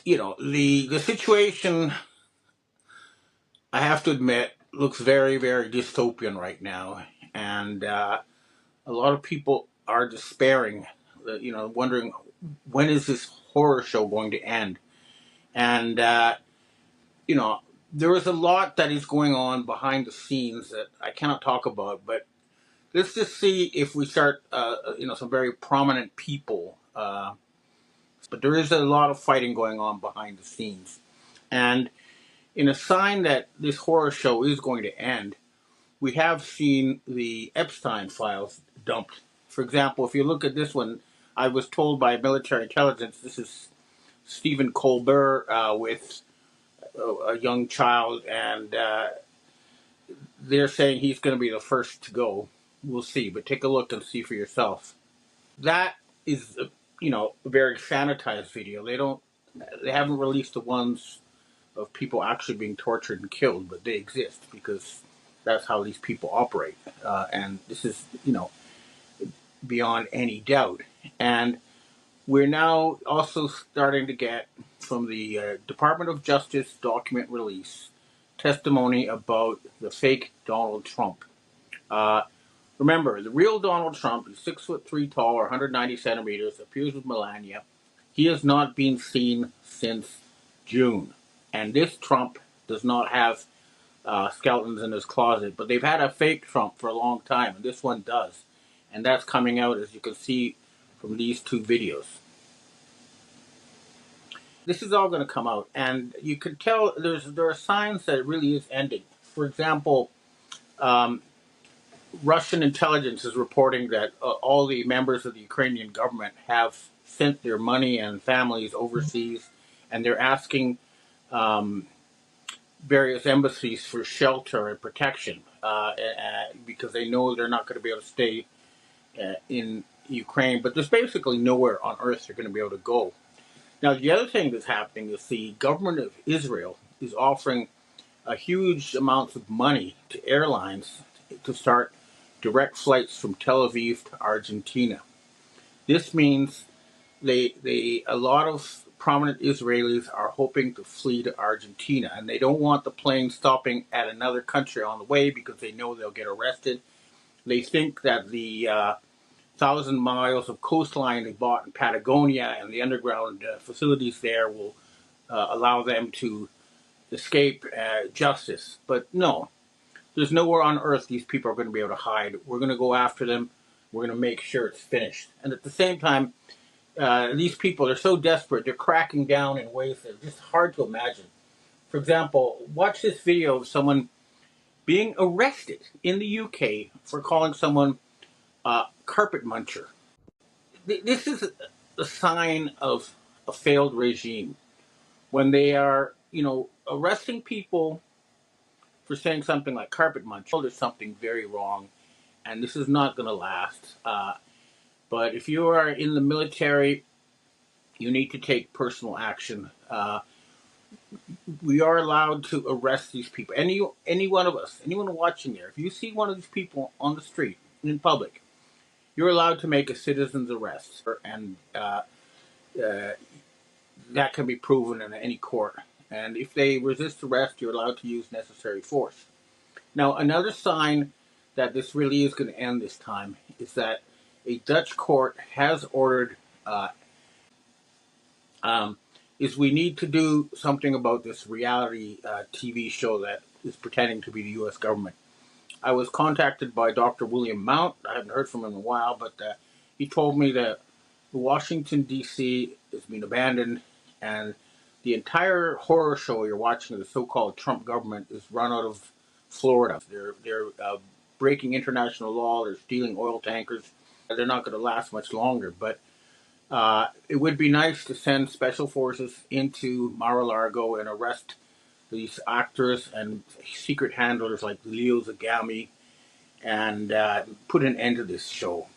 The situation, I have to admit, looks very, very dystopian right now. And a lot of people are despairing, wondering when is this horror show going to end? And, you know, there is a lot that is going on behind the scenes that I cannot talk about, but let's just see if we start, some very prominent people. But there is a lot of fighting going on behind the scenes. And in a sign that this horror show is going to end, we have seen the Epstein files dumped. For example, if you look at this one, I was told by military intelligence this is Stephen Colbert with a young child, and they're saying he's going to be the first to go. We'll see, but take a look and see for yourself. That is, a very sanitized video. They haven't released the ones of people actually being tortured and killed, but they exist because that's how these people operate. And this is, beyond any doubt. And we're now also starting to get from the Department of Justice document release testimony about the fake Donald Trump. Uh, Remember, the real Donald Trump is 6'3" tall or 190 centimeters, appears with Melania. He has not been seen since June. And this Trump does not have skeletons in his closet, but they've had a fake Trump for a long time, and this one does. And that's coming out, as you can see from these two videos. This is all going to come out, and you can tell there are signs that it really is ending. For example, um, Russian intelligence is reporting that all the members of the Ukrainian government have sent their money and families overseas, and they're asking um, various embassies for shelter and protection because they know they're not going to be able to stay in Ukraine. But there's basically nowhere on earth they're going to be able to go. Now, the other thing that's happening is the government of Israel is offering a huge amounts of money to airlines to start direct flights from Tel Aviv to Argentina. This means a lot of prominent Israelis are hoping to flee to Argentina, and they don't want the plane stopping at another country on the way because they know they'll get arrested. They think that the 1,000 miles of coastline they bought in Patagonia and the underground facilities there will allow them to escape justice. But no, there's nowhere on earth these people are going to be able to hide. We're going to go after them. We're going to make sure it's finished. And at the same time, these people are so desperate, they're cracking down in ways that are just hard to imagine. For example, watch this video of someone being arrested in the UK for calling someone a carpet muncher. This is a sign of a failed regime when they are, arresting people for saying something like carpet muncher. There's something very wrong, and this is not going to last. But if you are in the military, you need to take personal action. We are allowed to arrest these people. Any one of us, anyone watching there, if you see one of these people on the street in public, you're allowed to make a citizen's arrest, and uh, that can be proven in any court. And if they resist arrest, you're allowed to use necessary force. Now, another sign that this really is going to end this time is that a Dutch court has ordered is we need to do something about this reality TV show that is pretending to be the U.S. government. I was contacted by Dr. William Mount. I haven't heard from him in a while, but he told me that Washington, D.C. has been abandoned, and the entire horror show you're watching of the so-called Trump government is run out of Florida. They're breaking international law. They're stealing oil tankers. They're not going to last much longer, but it would be nice to send special forces into Mar-a-Lago and arrest these actors and secret handlers like Leo Zagami and put an end to this show.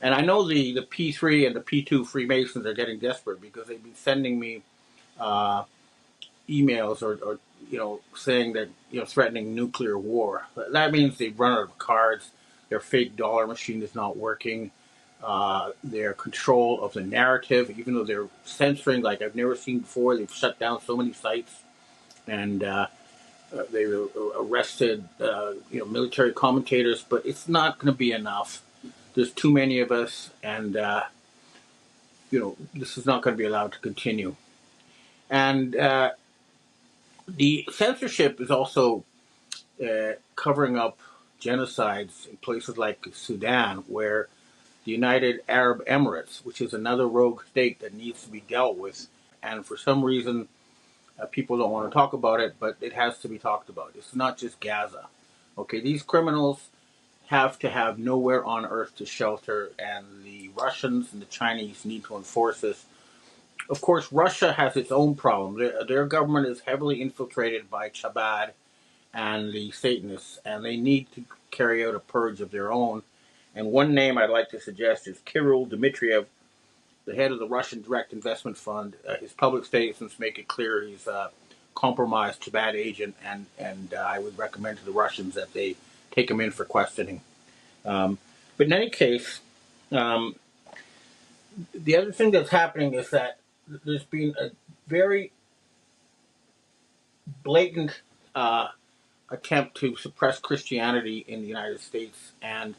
And I know the P3 and the P2 Freemasons are getting desperate because they've been sending me uh, emails or saying that threatening nuclear war. That means they've run out of cards. Their fake dollar machine is not working. their control of the narrative, even though they're censoring like I've never seen before. They've shut down so many sites, and they arrested military commentators. But it's not going to be enough. There's too many of us, and this is not going to be allowed to continue. And the censorship is also covering up genocides in places like Sudan, where the United Arab Emirates, which is another rogue state that needs to be dealt with, and for some reason people don't want to talk about it, but it has to be talked about. It's not just Gaza. Okay, these criminals have to have nowhere on earth to shelter, and the Russians and the Chinese need to enforce this. Of course, Russia has its own problem. Their government is heavily infiltrated by Chabad and the Satanists, and they need to carry out a purge of their own. And one name I'd like to suggest is Kirill Dmitriev, the head of the Russian Direct Investment Fund. His public statements make it clear he's a compromised Chabad agent, and I would recommend to the Russians that they take him in for questioning. But in any case, the other thing that's happening is that there's been a very blatant attempt to suppress Christianity in the United States, and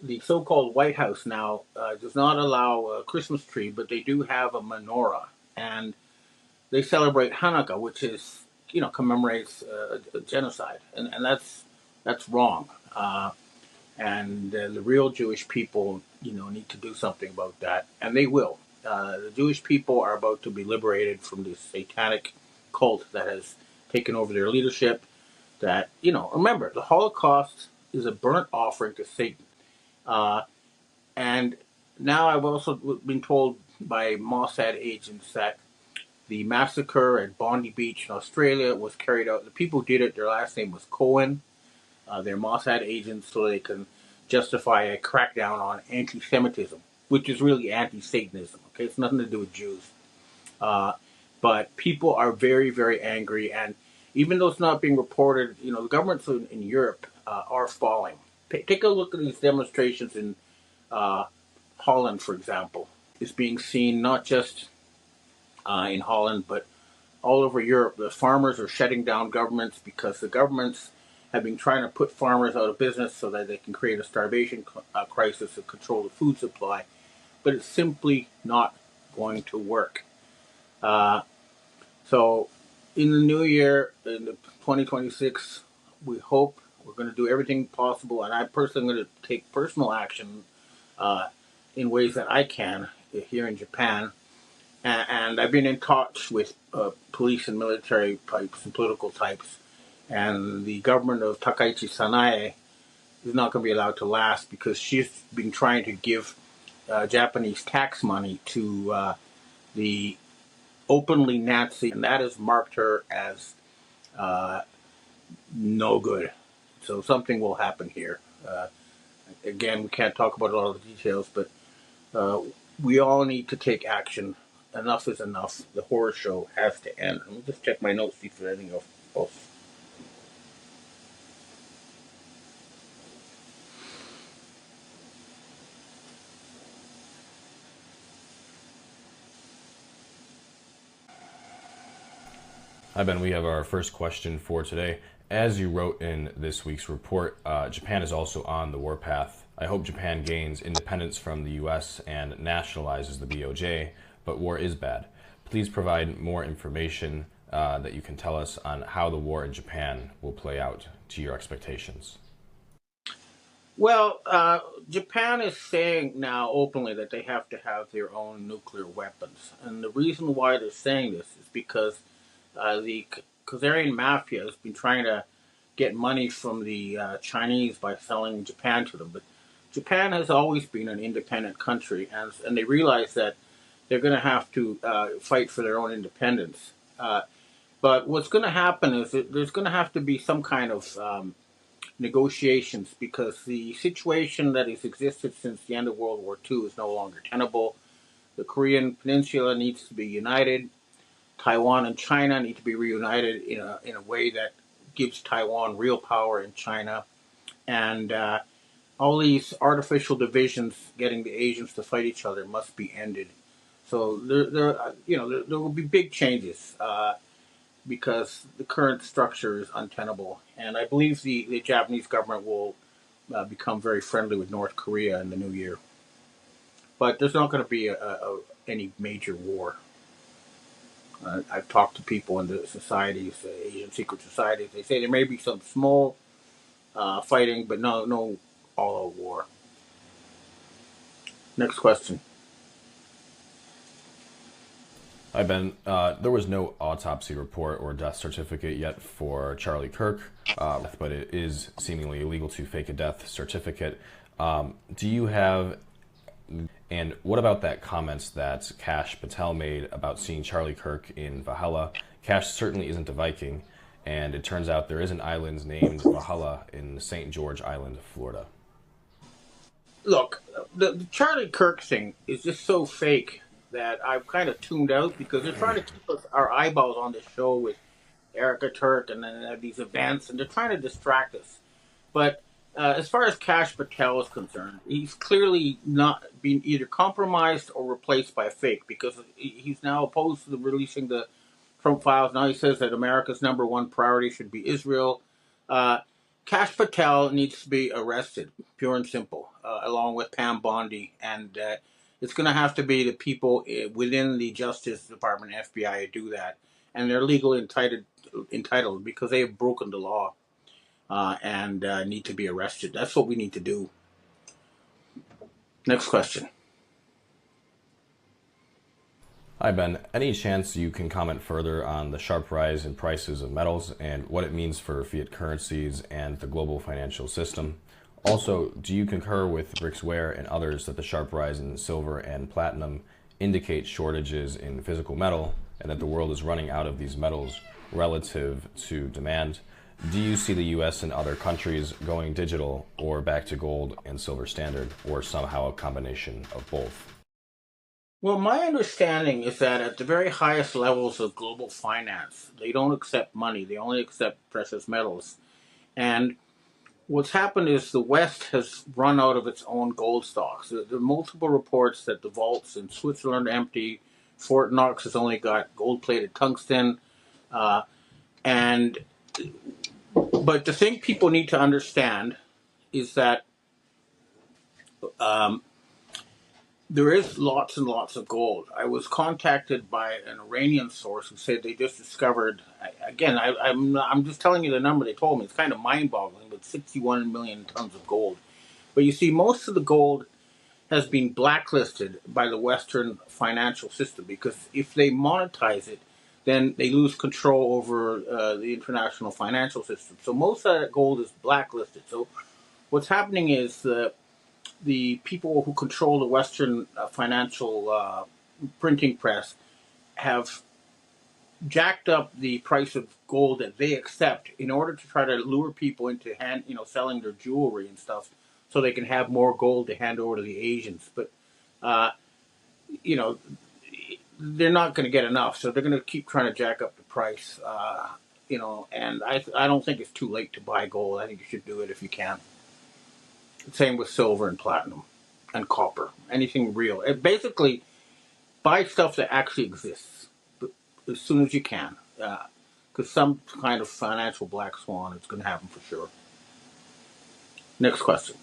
the so-called White House now does not allow a Christmas tree, but they do have a menorah, and they celebrate Hanukkah, which is commemorates a genocide, and that's wrong. And the real Jewish people, need to do something about that, and they will. The Jewish people are about to be liberated from this satanic cult that has taken over their leadership. That remember, the Holocaust is a burnt offering to Satan, and now I've also been told by Mossad agents that the massacre at Bondi Beach in Australia was carried out. The people who did it, their last name was Cohen. They're Mossad agents so they can justify a crackdown on anti-Semitism, which is really anti-Satanism. Okay, it's nothing to do with Jews. But people are very, very angry, and even though it's not being reported, the governments in Europe are falling. Take a look at these demonstrations in Holland, for example. It's being seen not just in Holland, but all over Europe. The farmers are shutting down governments because the governments have been trying to put farmers out of business so that they can create a starvation crisis and control the food supply. But it's simply not going to work. So in the new year, in 2026, we hope we're going to do everything possible, and I'm personally going to take personal action in ways that I can here in Japan. And I've been in touch with police and military types and political types, and the government of Takaichi Sanae is not going to be allowed to last because she's been trying to give Japanese tax money to the openly Nazi, and that has marked her as no good. So something will happen here. Again, we can't talk about all the details, but we all need to take action. Enough is enough. The horror show has to end. Let me just check my notes, see if there's anything else.
Hi, Ben. We have our first question for today. As you wrote in this week's report, Japan is also on the warpath. I hope Japan gains independence from the U.S. and nationalizes the BOJ, but war is bad. Please provide more information that you can tell us on how the war in Japan will play out to your expectations.
Well, Japan is saying now openly that they have to have their own nuclear weapons. And the reason why they're saying this is because the Khazarian mafia has been trying to get money from the Chinese by selling Japan to them. But Japan has always been an independent country, and they realize that they're going to have to fight for their own independence. But what's going to happen is that there's going to have to be some kind of negotiations because the situation that has existed since the end of World War II is no longer tenable. The Korean Peninsula needs to be united. Taiwan and China need to be reunited in a way that gives Taiwan real power in China. And all these artificial divisions getting the Asians to fight each other must be ended. So there will be big changes because the current structure is untenable, and I believe the Japanese government will become very friendly with North Korea in the new year. But there's not going to be any major war. I've talked to people in the societies, Asian secret societies. They say there may be some small fighting, but no all-out war. Next question.
Hi, Ben. There was no autopsy report or death certificate yet for Charlie Kirk, but it is seemingly illegal to fake a death certificate. Do you have, and what about that comments that Kash Patel made about seeing Charlie Kirk in Valhalla? Kash certainly isn't a Viking, and it turns out there is an island named Valhalla in St. George Island, Florida.
Look, the Charlie Kirk thing is just so fake that I've kind of tuned out because they're trying to keep our eyeballs on this show with Erica Turk and then these events, and they're trying to distract us. But as far as Kash Patel is concerned, he's clearly not been either compromised or replaced by a fake because he's now opposed to releasing the Trump files. Now he says that America's number one priority should be Israel. Kash Patel needs to be arrested, pure and simple, along with Pam Bondi. And it's going to have to be the people within the Justice Department, FBI, to do that. And they're legally entitled because they have broken the law and need to be arrested. That's what we need to do. Next question.
Hi, Ben. Any chance you can comment further on the sharp rise in prices of metals and what it means for fiat currencies and the global financial system? Also, do you concur with Rick Ware and others that the sharp rise in silver and platinum indicate shortages in physical metal and that the world is running out of these metals relative to demand? Do you see the U.S. and other countries going digital or back to gold and silver standard, or somehow a combination of both?
Well, my understanding is that at the very highest levels of global finance, they don't accept money. They only accept precious metals. And what's happened is the West has run out of its own gold stocks. There are multiple reports that the vaults in Switzerland are empty. Fort Knox has only got gold-plated tungsten. And but the thing people need to understand is that there is lots and lots of gold. I was contacted by an Iranian source who said they just discovered. Again, I'm just telling you the number they told me. It's kind of mind-boggling, but 61 million tons of gold. But you see, most of the gold has been blacklisted by the Western financial system because if they monetize it, then they lose control over the international financial system. So most of that gold is blacklisted. So what's happening is the people who control the Western financial printing press have jacked up the price of gold that they accept in order to try to lure people into selling their jewelry and stuff, so they can have more gold to hand over to the Asians. But they're not going to get enough, so they're going to keep trying to jack up the price. And I don't think it's too late to buy gold. I think you should do it if you can. Same with silver and platinum and copper, anything real. Basically, buy stuff that actually exists as soon as you can, because some kind of financial black swan is going to happen for sure. Next question.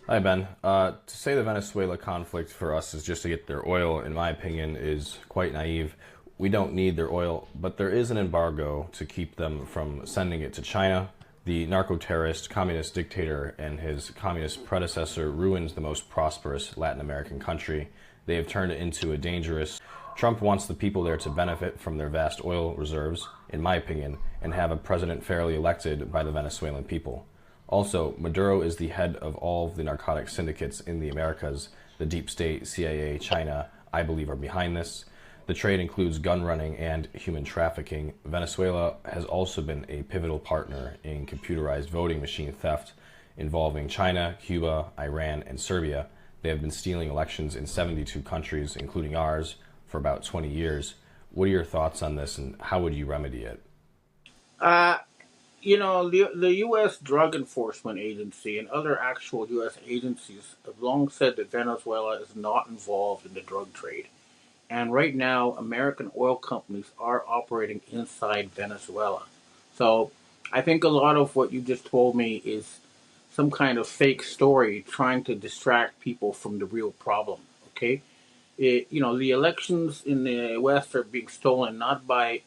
Hi, Ben. To say the Venezuela conflict for us is just to get their oil, in my opinion, is quite naive. We don't need their oil, but there is an embargo to keep them from sending it to China. The narco-terrorist, communist dictator, and his communist predecessor ruined the most prosperous Latin American country. They have turned it into a dangerous. Trump wants the people there to benefit from their vast oil reserves, in my opinion, and have a president fairly elected by the Venezuelan people. Also, Maduro is the head of all of the narcotic syndicates in the Americas. The deep state, CIA, China, I believe, are behind this. The trade includes gun running and human trafficking. Venezuela has also been a pivotal partner in computerized voting machine theft involving China, Cuba, Iran, and Serbia. They have been stealing elections in 72 countries, including ours, for about 20 years. What are your thoughts on this, and how would you remedy it?
the U.S. Drug Enforcement Agency and other actual U.S. agencies have long said that Venezuela is not involved in the drug trade. And right now, American oil companies are operating inside Venezuela. So I think a lot of what you just told me is some kind of fake story trying to distract people from the real problem. Okay? The elections in the West are being stolen not by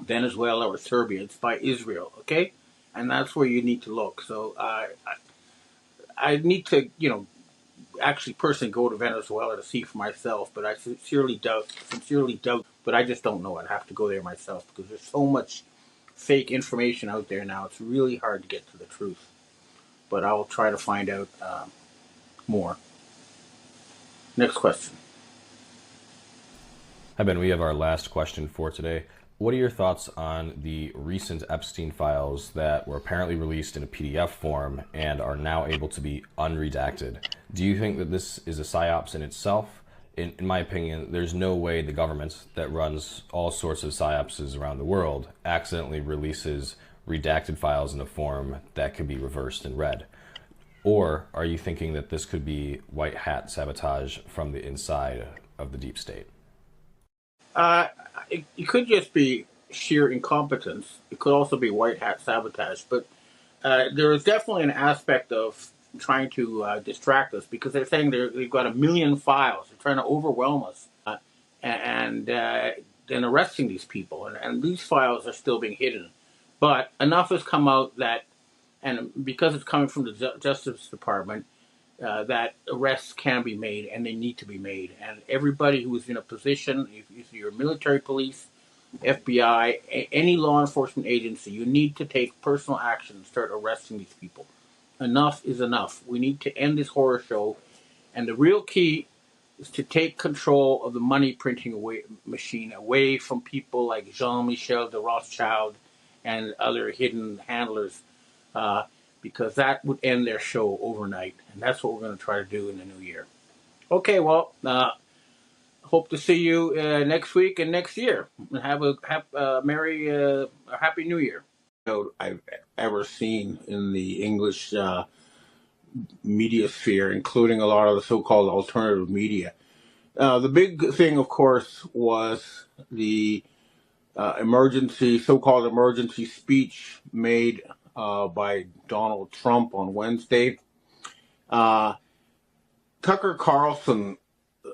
Venezuela or Serbia, it's by Israel. Okay? And that's where you need to look. So I need to, actually personally go to Venezuela to see for myself, but I sincerely doubt, but I just don't know. I'd have to go there myself because there's so much fake information out there now. It's really hard to get to the truth. But I'll try to find out more. Next question.
Hi, Ben. We have our last question for today. What are your thoughts on the recent Epstein files that were apparently released in a PDF form and are now able to be unredacted? Do you think that this is a psyops in itself? In my opinion, there's no way the government that runs all sorts of psyopses around the world accidentally releases redacted files in a form that could be reversed and read. Or are you thinking that this could be white hat sabotage from the inside of the deep state?
It could just be sheer incompetence. It could also be white hat sabotage. But there is definitely an aspect of trying to distract us because they're saying they've got 1 million files. They're trying to overwhelm us and then arresting these people. And these files are still being hidden. But enough has come out that, and because it's coming from the Justice Department, that arrests can be made and they need to be made. And everybody who is in a position, if you're military police, FBI, any law enforcement agency, you need to take personal action and start arresting these people. Enough is enough. We need to end this horror show. And the real key is to take control of the money printing machine away from people like Jean-Michel de Rothschild and other hidden handlers. Because that would end their show overnight. And that's what we're going to try to do in the new year. Okay, well, hope to see you next week and next year. Have a happy New Year. I've ever seen in the English media sphere, including a lot of the so-called alternative media. The big thing, of course, was the so-called emergency speech made by Donald Trump on Wednesday. Tucker Carlson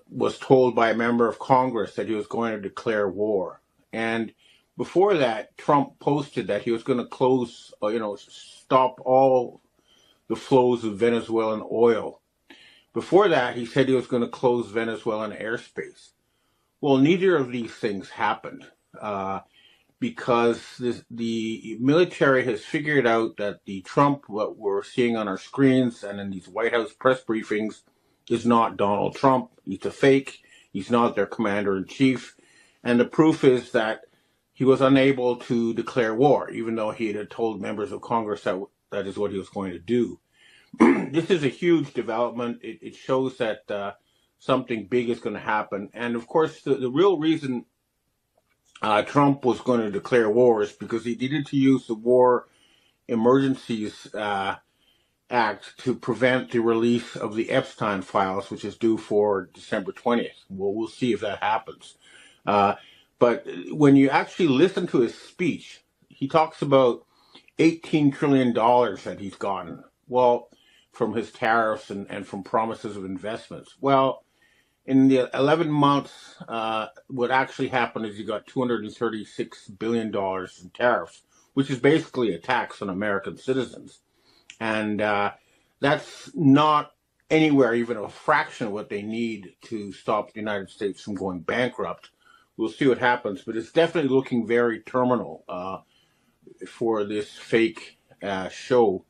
was told by a member of Congress that he was going to declare war. And before that, Trump posted that he was going to stop all the flows of Venezuelan oil. Before that, he said he was going to close Venezuelan airspace. Well, neither of these things happened. Because the military has figured out that the Trump, what we're seeing on our screens and in these White House press briefings, is not Donald Trump. He's a fake. He's not their commander-in-chief. And the proof is that he was unable to declare war, even though he had told members of Congress that is what he was going to do. This is a huge development. It shows that something big is going to happen. And, of course, the real reason Trump was going to declare war is because he needed to use the War Emergencies Act to prevent the release of the Epstein files, which is due for December 20th. Well, we'll see if that happens. But when you actually listen to his speech, he talks about $18 trillion that he's gotten, well, from his tariffs and from promises of investments. Well, in the 11 months, what actually happened is he got $236 billion in tariffs, which is basically a tax on American citizens. And that's not anywhere even a fraction of what they need to stop the United States from going bankrupt. We'll see what happens, but it's definitely looking very terminal for this fake show.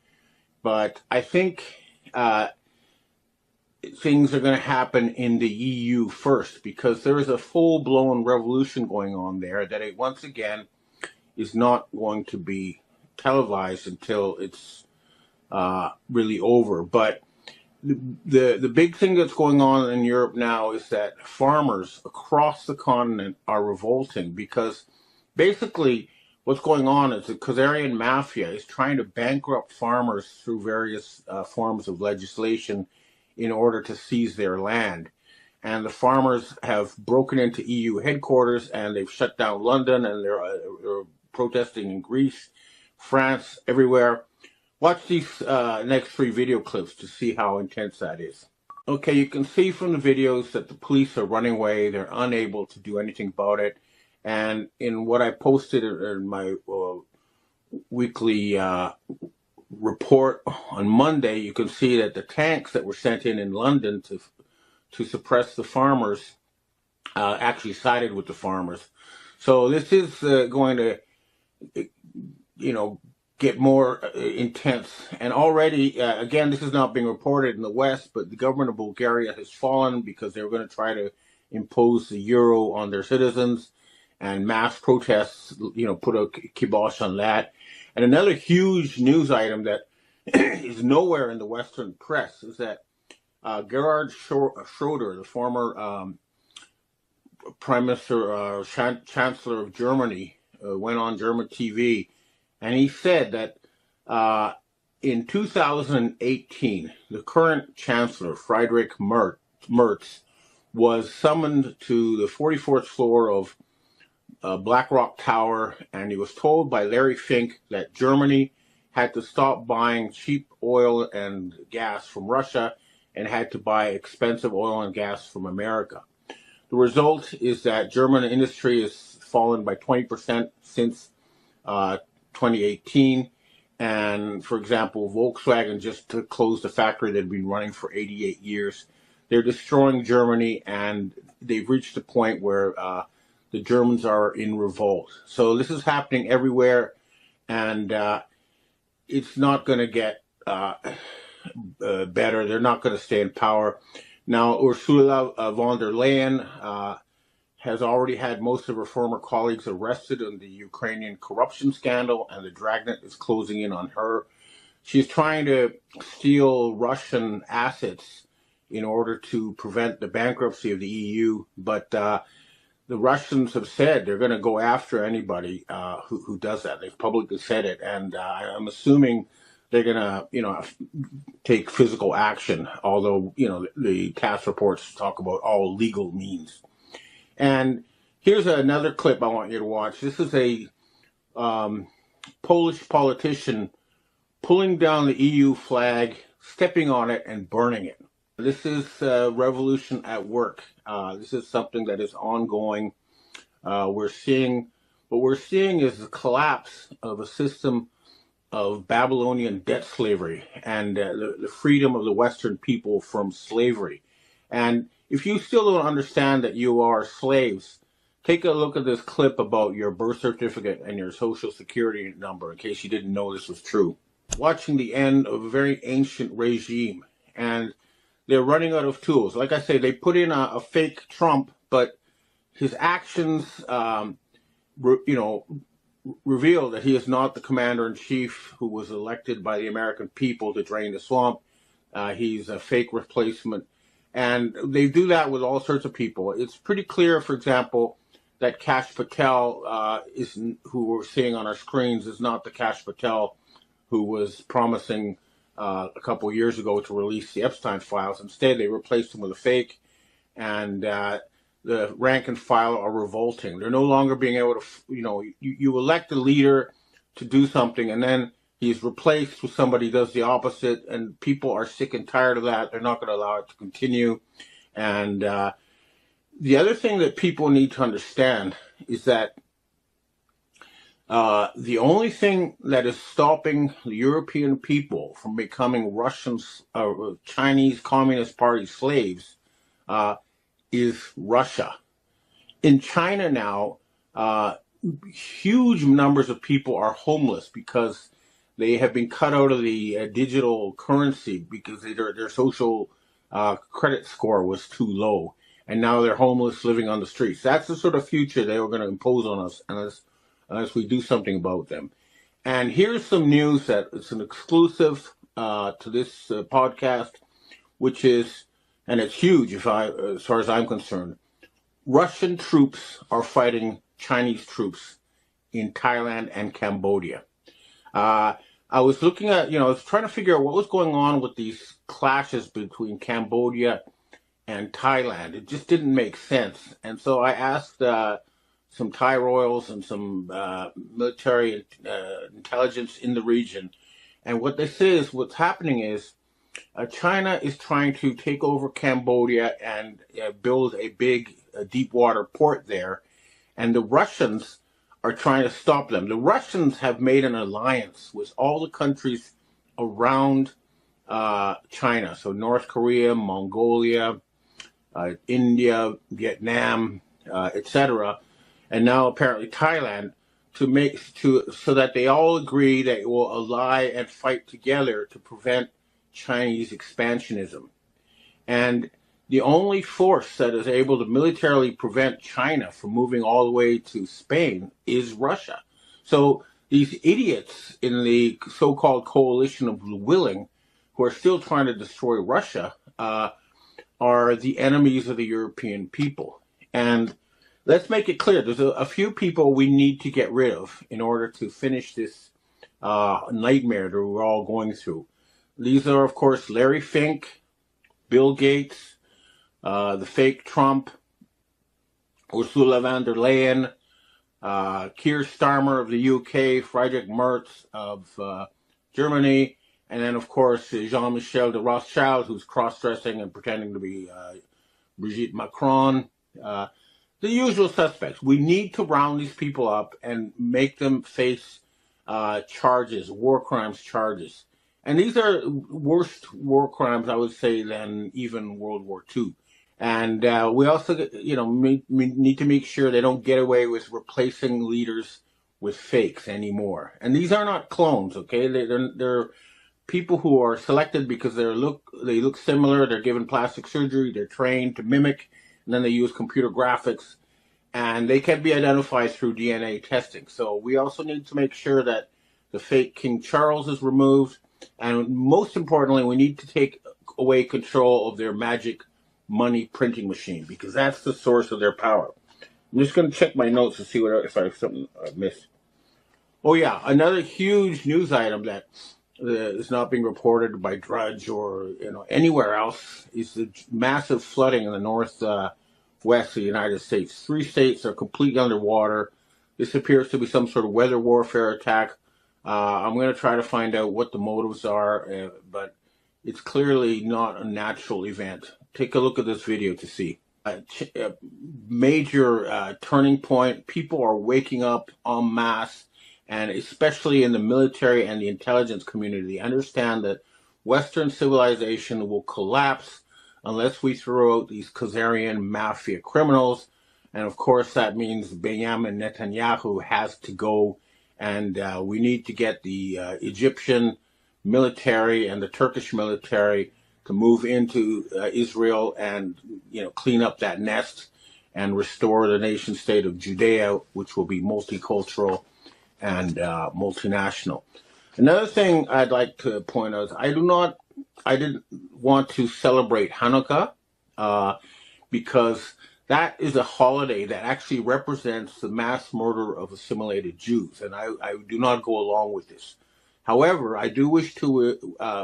But I think things are going to happen in the EU first, because there is a full-blown revolution going on there that it once again is not going to be televised until it's really over. But the big thing that's going on in Europe now is that farmers across the continent are revolting, because basically what's going on is the Khazarian mafia is trying to bankrupt farmers through various forms of legislation in order to seize their land. And the farmers have broken into EU headquarters, and they've shut down London, and they're protesting in Greece, France, everywhere. Watch these next 3 video clips to see how intense that is. Okay, you can see from the videos that the police are running away. They're unable to do anything about it. And in what I posted in my weekly report on Monday, you can see that the tanks that were sent in London to suppress the farmers actually sided with the farmers. So this is going to, get more intense. And already, again, this is not being reported in the West, but the government of Bulgaria has fallen because they were going to try to impose the euro on their citizens, and mass protests, put a kibosh on that. And another huge news item that is nowhere in the Western press is that Gerhard Schroeder, the former Prime Minister, Chancellor of Germany, went on German TV, and he said that in 2018, the current Chancellor, Friedrich Merz, was summoned to the 44th floor of Black Rock Tower, and he was told by Larry Fink that Germany had to stop buying cheap oil and gas from Russia and had to buy expensive oil and gas from America. The result is that German industry has fallen by 20% since 2018. And for example, Volkswagen just closed a factory that had been running for 88 years. They're destroying Germany, and they've reached a point where the Germans are in revolt. So this is happening everywhere, and it's not going to get better. They're not going to stay in power. Now, Ursula von der Leyen has already had most of her former colleagues arrested in the Ukrainian corruption scandal, and the dragnet is closing in on her. She's trying to steal Russian assets in order to prevent the bankruptcy of the EU, but the Russians have said they're going to go after anybody who does that. They've publicly said it, and I'm assuming they're going to, take physical action, although, the task reports talk about all legal means. And here's another clip I want you to watch. This is a Polish politician pulling down the EU flag, stepping on it, and burning it. This is revolution at work. This is something that is ongoing. What we're seeing is the collapse of a system of Babylonian debt slavery and the freedom of the Western people from slavery. And if you still don't understand that you are slaves, take a look at this clip about your birth certificate and your social security number, in case you didn't know this was true. Watching the end of a very ancient regime, and they're running out of tools. Like I say, they put in a fake Trump, but his actions, reveal that he is not the commander-in-chief who was elected by the American people to drain the swamp. He's a fake replacement. And they do that with all sorts of people. It's pretty clear, for example, that Kash Patel, who we're seeing on our screens, is not the Kash Patel who was promising a couple of years ago to release the Epstein files. Instead, they replaced him with a fake, and the rank and file are revolting. They're no longer being able to, you elect a leader to do something, and then he's replaced with somebody who does the opposite, and people are sick and tired of that. They're not going to allow it to continue. And the other thing that people need to understand is that the only thing that is stopping the European people from becoming Chinese Communist Party slaves is Russia. In China now, huge numbers of people are homeless because they have been cut out of the digital currency because their social credit score was too low, and now they're homeless, living on the streets. That's the sort of future they were going to impose on us unless we do something about them. And here's some news that it's an exclusive to this podcast, which is, and it's huge as far as I'm concerned, Russian troops are fighting Chinese troops in Thailand and Cambodia. I was looking at, I was trying to figure out what was going on with these clashes between Cambodia and Thailand. It just didn't make sense. And so I asked some Thai royals and some military intelligence in the region. And what they say is what's happening is China is trying to take over Cambodia and build a big deep water port there. And the Russians are trying to stop them. The Russians have made an alliance with all the countries around China. So North Korea, Mongolia, India, Vietnam, etc., and now apparently Thailand, so that they all agree they will ally and fight together to prevent Chinese expansionism. And the only force that is able to militarily prevent China from moving all the way to Spain is Russia. So these idiots in the so-called coalition of the willing, who are still trying to destroy Russia, are the enemies of the European people. And let's make it clear, there's a few people we need to get rid of in order to finish this nightmare that we're all going through. These are, of course, Larry Fink, Bill Gates, the fake Trump, Ursula von der Leyen, Keir Starmer of the UK, Friedrich Merz of Germany, and then, of course, Jean-Michel de Rothschild, who's cross-dressing and pretending to be Brigitte Macron. The usual suspects. We need to round these people up and make them face charges, war crimes charges. And these are worse war crimes, I would say, than even World War II. And we also, need to make sure they don't get away with replacing leaders with fakes anymore. And these are not clones, okay? They're people who are selected because they look similar. They're given plastic surgery. They're trained to mimic, and then they use computer graphics, and they can be identified through DNA testing. So we also need to make sure that the fake King Charles is removed. And most importantly, we need to take away control of their magic money printing machine, because that's the source of their power. I'm just going to check my notes to see if I have something I've missed. Oh yeah, another huge news item that is not being reported by Drudge or anywhere else is the massive flooding in the northwest of the United States. 3 states are completely underwater. This appears to be some sort of weather warfare attack. I'm going to try to find out what the motives are, but it's clearly not a natural event. Take a look at this video to see. A major turning point. People are waking up en masse, and especially in the military and the intelligence community, understand that Western civilization will collapse unless we throw out these Khazarian mafia criminals. And of course, that means Benjamin Netanyahu has to go. And we need to get the Egyptian military and the Turkish military to move into Israel and clean up that nest and restore the nation state of Judea, which will be multicultural and multinational. Another thing I'd like to point out is I didn't want to celebrate Hanukkah because that is a holiday that actually represents the mass murder of assimilated Jews, and I do not go along with this. However, I do wish to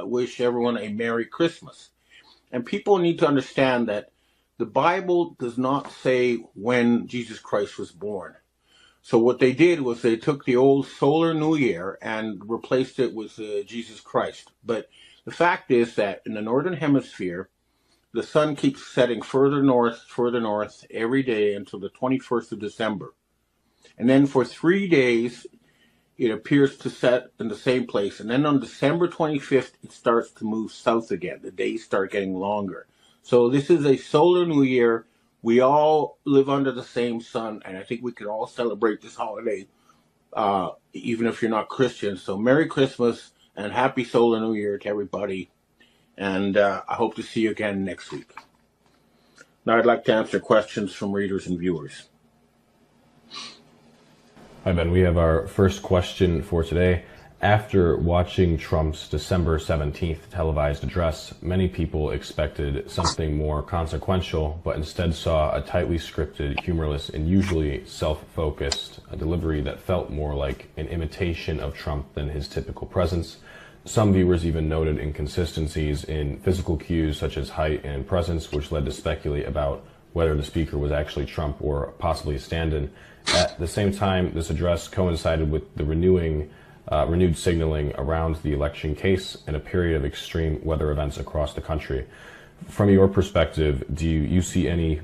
wish everyone a Merry Christmas. And people need to understand that the Bible does not say when Jesus Christ was born. So what they did was they took the old solar New Year and replaced it with Jesus Christ. But the fact is that in the Northern Hemisphere, the sun keeps setting further north every day until the 21st of December. And then for 3 days, it appears to set in the same place. And then on December 25th, it starts to move south again. The days start getting longer. So this is a solar New Year. We all live under the same sun, and I think we can all celebrate this holiday, even if you're not Christian. So Merry Christmas and Happy Solar New Year to everybody. And I hope to see you again next week. Now I'd like to answer questions from readers and viewers.
Hi, Ben. We have our first question for today. After watching Trump's December 17th televised address, many people expected something more consequential, but instead saw a tightly scripted, humorless, and usually self-focused delivery that felt more like an imitation of Trump than his typical presence. Some viewers even noted inconsistencies in physical cues such as height and presence, which led to speculate about whether the speaker was actually Trump or possibly a stand-in. At the same time, this address coincided with the renewed signaling around the election case and a period of extreme weather events across the country. From your perspective, do you see any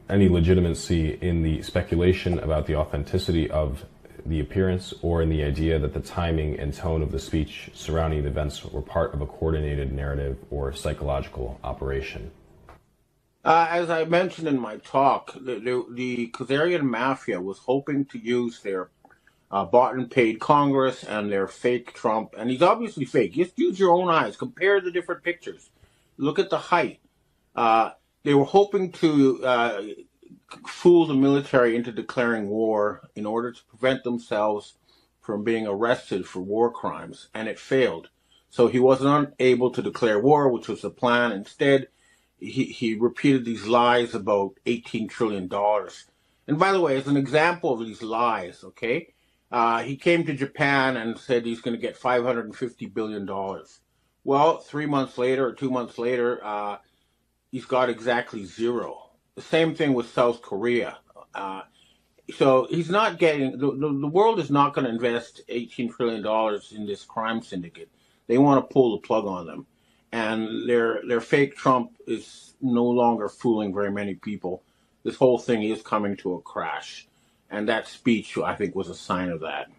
legitimacy in the speculation about the authenticity of the appearance, or in the idea that the timing and tone of the speech surrounding the events were part of a coordinated narrative or psychological operation?
As I mentioned in my talk, the Khazarian mafia was hoping to use their bought and paid Congress and their fake Trump, and he's obviously fake. Just use your own eyes. Compare the different pictures. Look at the height. They were hoping to fool the military into declaring war in order to prevent themselves from being arrested for war crimes, and it failed. So he was not able to declare war, which was the plan. Instead, he repeated these lies about $18 trillion. And by the way, as an example of these lies, okay, he came to Japan and said he's going to get $550 billion. Well, 3 months later or 2 months later, he's got exactly zero. The same thing with South Korea. So he's not getting, the world is not going to invest $18 trillion in this crime syndicate. They want to pull the plug on them. And their fake Trump is no longer fooling very many people. This whole thing is coming to a crash. And that speech, I think, was a sign of that.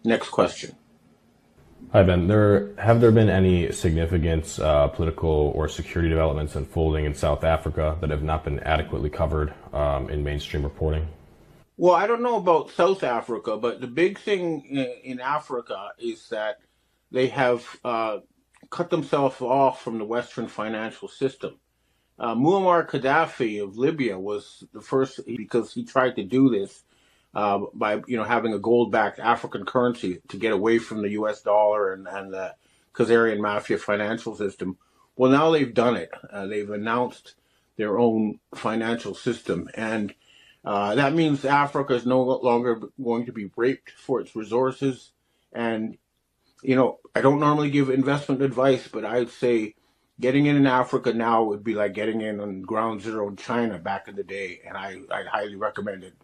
Next question.
Hi, Ben. Have there been any significant political or security developments unfolding in South Africa that have not been adequately covered in mainstream reporting?
Well, I don't know about South Africa, but the big thing in Africa is that they have cut themselves off from the Western financial system. Muammar Gaddafi of Libya was the first, because he tried to do this by having a gold-backed African currency to get away from the U.S. dollar and the Khazarian mafia financial system. Well, now they've done it. They've announced their own financial system, and that means Africa is no longer going to be raped for its resources. And I don't normally give investment advice, but I'd say getting in Africa now would be like getting in on ground zero in China back in the day, and I'd highly recommend it.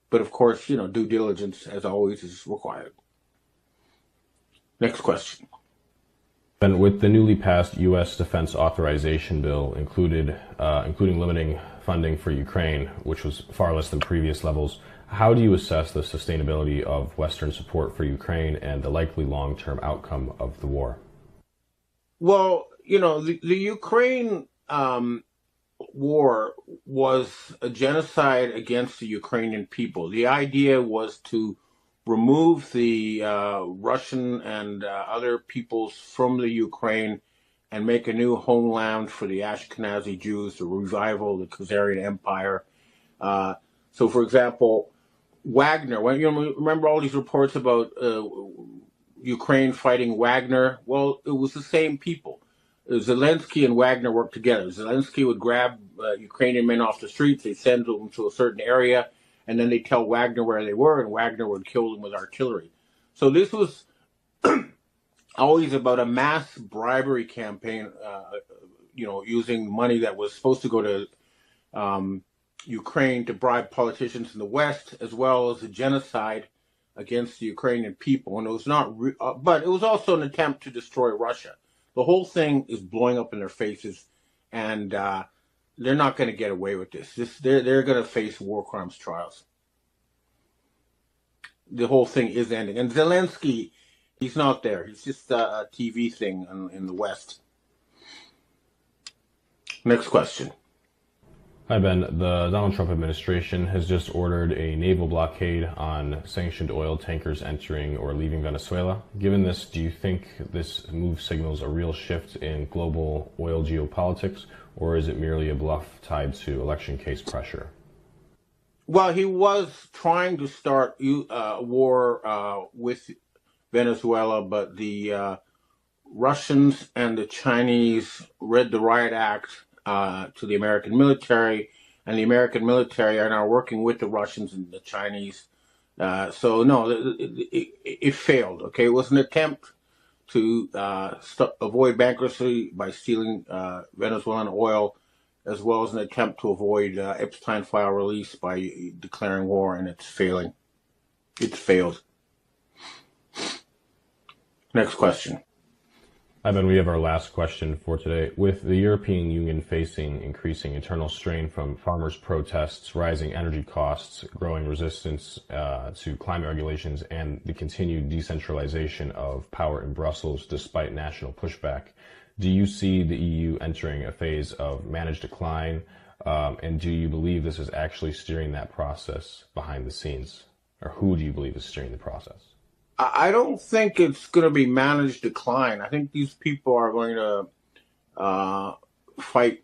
But of course, due diligence, as always, is required. Next question.
And with the newly passed U.S. defense authorization bill including limiting funding for Ukraine, which was far less than previous levels, how do you assess the sustainability of Western support for Ukraine and the likely long-term outcome of the war?
Well, the Ukraine war was a genocide against the Ukrainian people. The idea was to remove the Russian and other peoples from the Ukraine and make a new homeland for the Ashkenazi Jews, the revival of the Khazarian Empire. So, for example, Wagner, remember all these reports about Ukraine fighting Wagner? Well, it was the same people. Zelensky and Wagner worked together. Zelensky would grab Ukrainian men off the streets, they'd send them to a certain area, and then they'd tell Wagner where they were, and Wagner would kill them with artillery. So this was always about a mass bribery campaign, using money that was supposed to go to Ukraine to bribe politicians in the West, as well as a genocide against the Ukrainian people. And it was not, but it was also an attempt to destroy Russia. The whole thing is blowing up in their faces, and they're not going to get away with this. They're going to face war crimes trials. The whole thing is ending. And Zelensky, he's not there. He's just a TV thing in the West. Next question.
Hi, Ben. The Donald Trump administration has just ordered a naval blockade on sanctioned oil tankers entering or leaving Venezuela. Given this, do you think this move signals a real shift in global oil geopolitics, or is it merely a bluff tied to election case pressure?
Well, he was trying to start a war with Venezuela, but the Russians and the Chinese read the riot act to the American military, and the American military are now working with the Russians and the Chinese. So no, it failed. Okay, it was an attempt to avoid bankruptcy by stealing Venezuelan oil, as well as an attempt to avoid Epstein file release by declaring war, and it's failing. It's failed. Next question.
Ivan, we have our last question for today. With the European Union facing increasing internal strain from farmers' protests, rising energy costs, growing resistance to climate regulations, and the continued decentralization of power in Brussels despite national pushback, do you see the EU entering a phase of managed decline? And do you believe this is actually steering that process behind the scenes? Or who do you believe is steering the process?
I don't think it's going to be managed decline. I think these people are going to fight,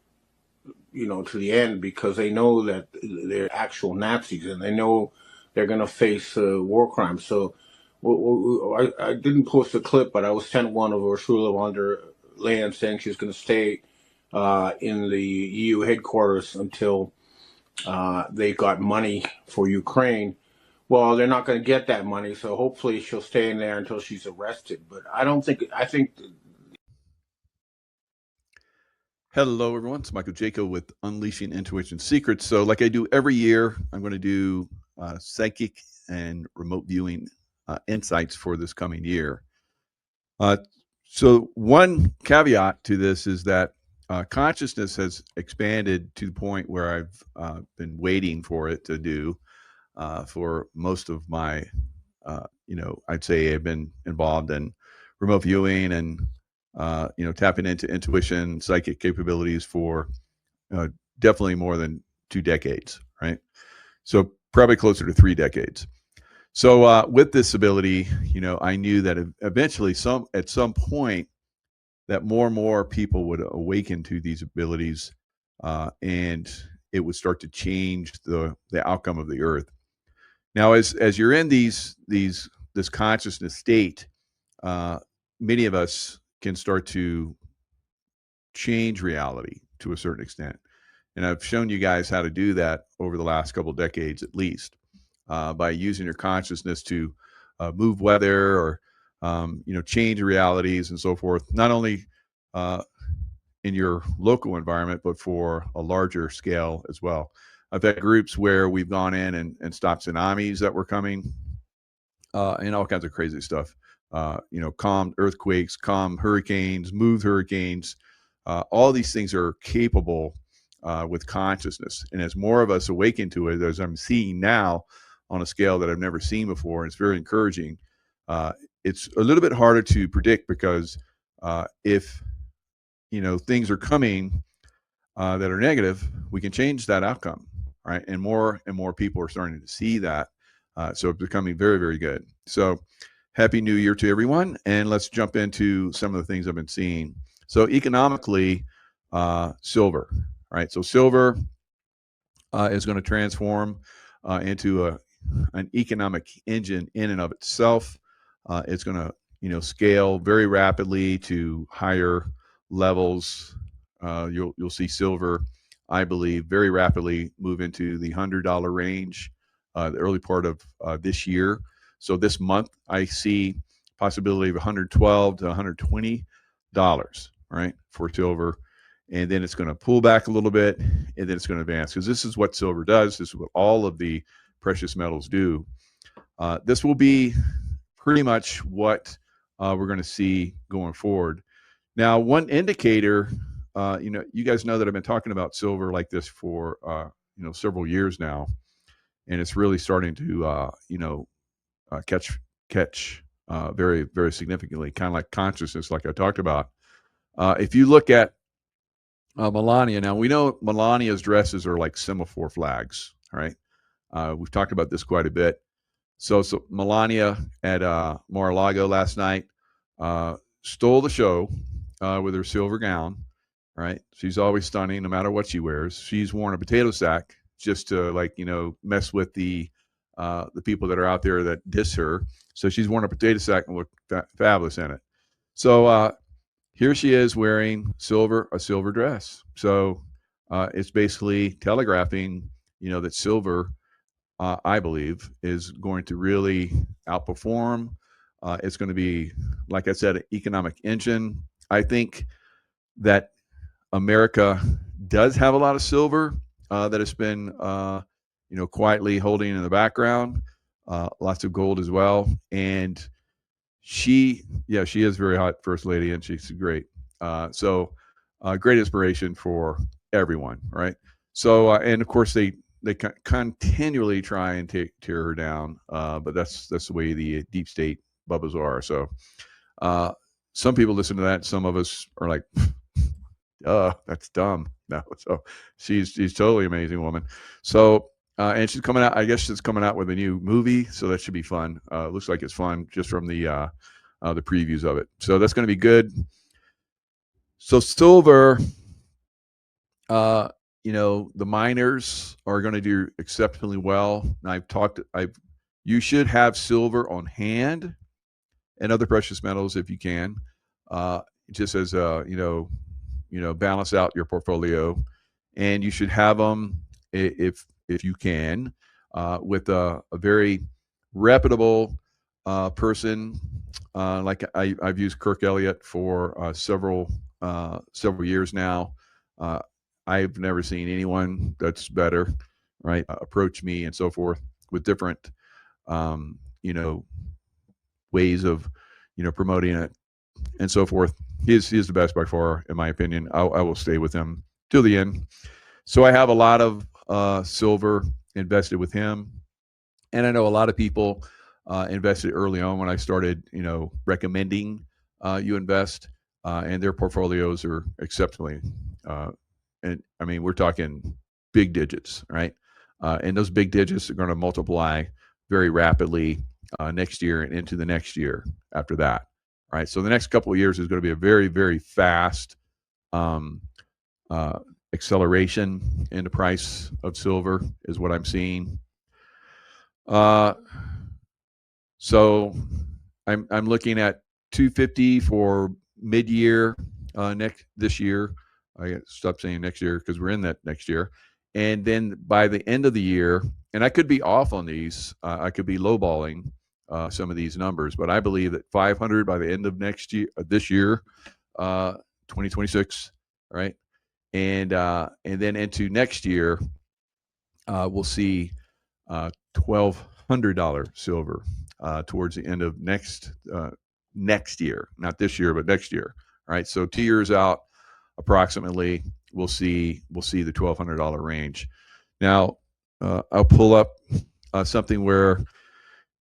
to the end, because they know that they're actual Nazis and they know they're going to face war crimes. So I didn't post a clip, but I was sent one of Ursula von der Leyen saying she's going to stay in the EU headquarters until they got money for Ukraine. Well, they're not going to get that money, so hopefully she'll stay in there until she's arrested. But I think.
Hello, everyone. It's Michael Jaco with Unleashing Intuition Secrets. So like I do every year, I'm going to do psychic and remote viewing insights for this coming year. So one caveat to this is that consciousness has expanded to the point where I've been waiting for it to do. For most of my, I'd say I've been involved in remote viewing and, tapping into intuition, psychic capabilities for definitely more than 2 decades, right? So probably closer to 3 decades. So with this ability, I knew that eventually at some point that more and more people would awaken to these abilities and it would start to change the outcome of the earth. Now, as you're in this consciousness state, many of us can start to change reality to a certain extent, and I've shown you guys how to do that over the last couple of decades, at least, by using your consciousness to move weather or change realities and so forth. Not only in your local environment, but for a larger scale as well. I've had groups where we've gone in and stopped tsunamis that were coming, and all kinds of crazy stuff. Calm earthquakes, calm hurricanes, moved hurricanes. All these things are capable with consciousness. And as more of us awaken to it, as I'm seeing now on a scale that I've never seen before, and it's very encouraging. It's a little bit harder to predict because if things are coming that are negative, we can change that outcome, right? And more people are starting to see that. So it's becoming very, very good. So happy New Year to everyone. And let's jump into some of the things I've been seeing. So economically, silver, right? So silver is going to transform into an economic engine in and of itself. It's going to, scale very rapidly to higher levels. You'll see silver, I believe, very rapidly move into the $100 range, the early part of this year. So this month, I see possibility of $112 to $120, right, for silver. And then it's going to pull back a little bit, and then it's going to advance, because this is what silver does. This is what all of the precious metals do. This will be pretty much what we're going to see going forward. Now, one indicator, you guys know that I've been talking about silver like this for, several years now, and it's really starting to, catch very, very significantly, kind of like consciousness, like I talked about. If you look at Melania, now we know Melania's dresses are like semaphore flags, right? We've talked about this quite a bit. So Melania at Mar-a-Lago last night stole the show with her silver gown, right? She's always stunning no matter what she wears. She's worn a potato sack just to mess with the the people that are out there that diss her. So she's worn a potato sack and looked fabulous in it. So here she is wearing a silver dress. So it's basically telegraphing, that silver, I believe, is going to really outperform. It's going to be, like I said, an economic engine. I think that America does have a lot of silver that has been, quietly holding in the background. Lots of gold as well, and she is very hot, first lady, and she's great. So great inspiration for everyone, right? So and of course they continually try and tear her down, but that's the way the deep state bubbas are. So some people listen to that. Some of us are like, that's dumb. No, so she's totally amazing woman. So and she's coming out. I guess she's coming out with a new movie, so that should be fun. Looks like it's fun just from the previews of it. So that's going to be good. So silver, the miners are going to do exceptionally well. And you should have silver on hand and other precious metals if you can, just as balance out your portfolio, and you should have them if you can with a very reputable person. Like I've used Kirk Elliott for several years now. I've never seen anyone that's better, right? Approach me and so forth with different, ways of, promoting it and so forth. He's the best by far, in my opinion. I will stay with him till the end. So I have a lot of silver invested with him, and I know a lot of people invested early on when I started, recommending you invest, and their portfolios are exceptionally, and I mean we're talking big digits, right? And those big digits are going to multiply very rapidly next year and into the next year after that. Right. So the next couple of years is going to be a very, very fast acceleration in the price of silver is what I'm seeing. So I'm looking at 250 for mid-year this year. I stopped saying next year because we're in that next year. And then by the end of the year, and I could be off on these, I could be lowballing some of these numbers, but I believe that 500 by the end of this year, 2026, right? And then into next year, we'll see $1,200 silver towards the end of next year, not this year, but next year. All right. So 2 years out, approximately, we'll see the $1,200 range. Now, I'll pull up something where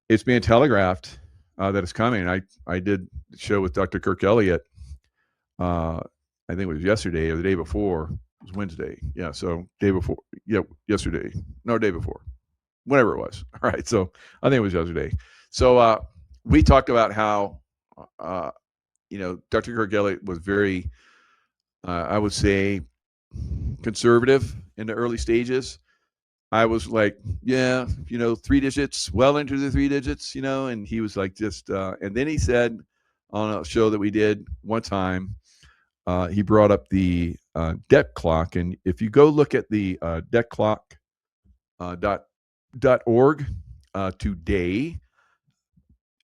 it's being telegraphed that it's coming. I did the show with Dr. Kirk Elliott. I think it was yesterday or the day before. It was Wednesday. Yeah. So day before. Yeah. Yesterday. No, day before. Whatever it was. All right. So I think it was yesterday. So we talked about how, Dr. Kirk Elliott was very, I would say, conservative in the early stages. I was like, yeah, 3 digits, well into the 3 digits, and he was like, just, and then he said on a show that we did one time, he brought up the debt clock. And if you go look at the debtclock.org today,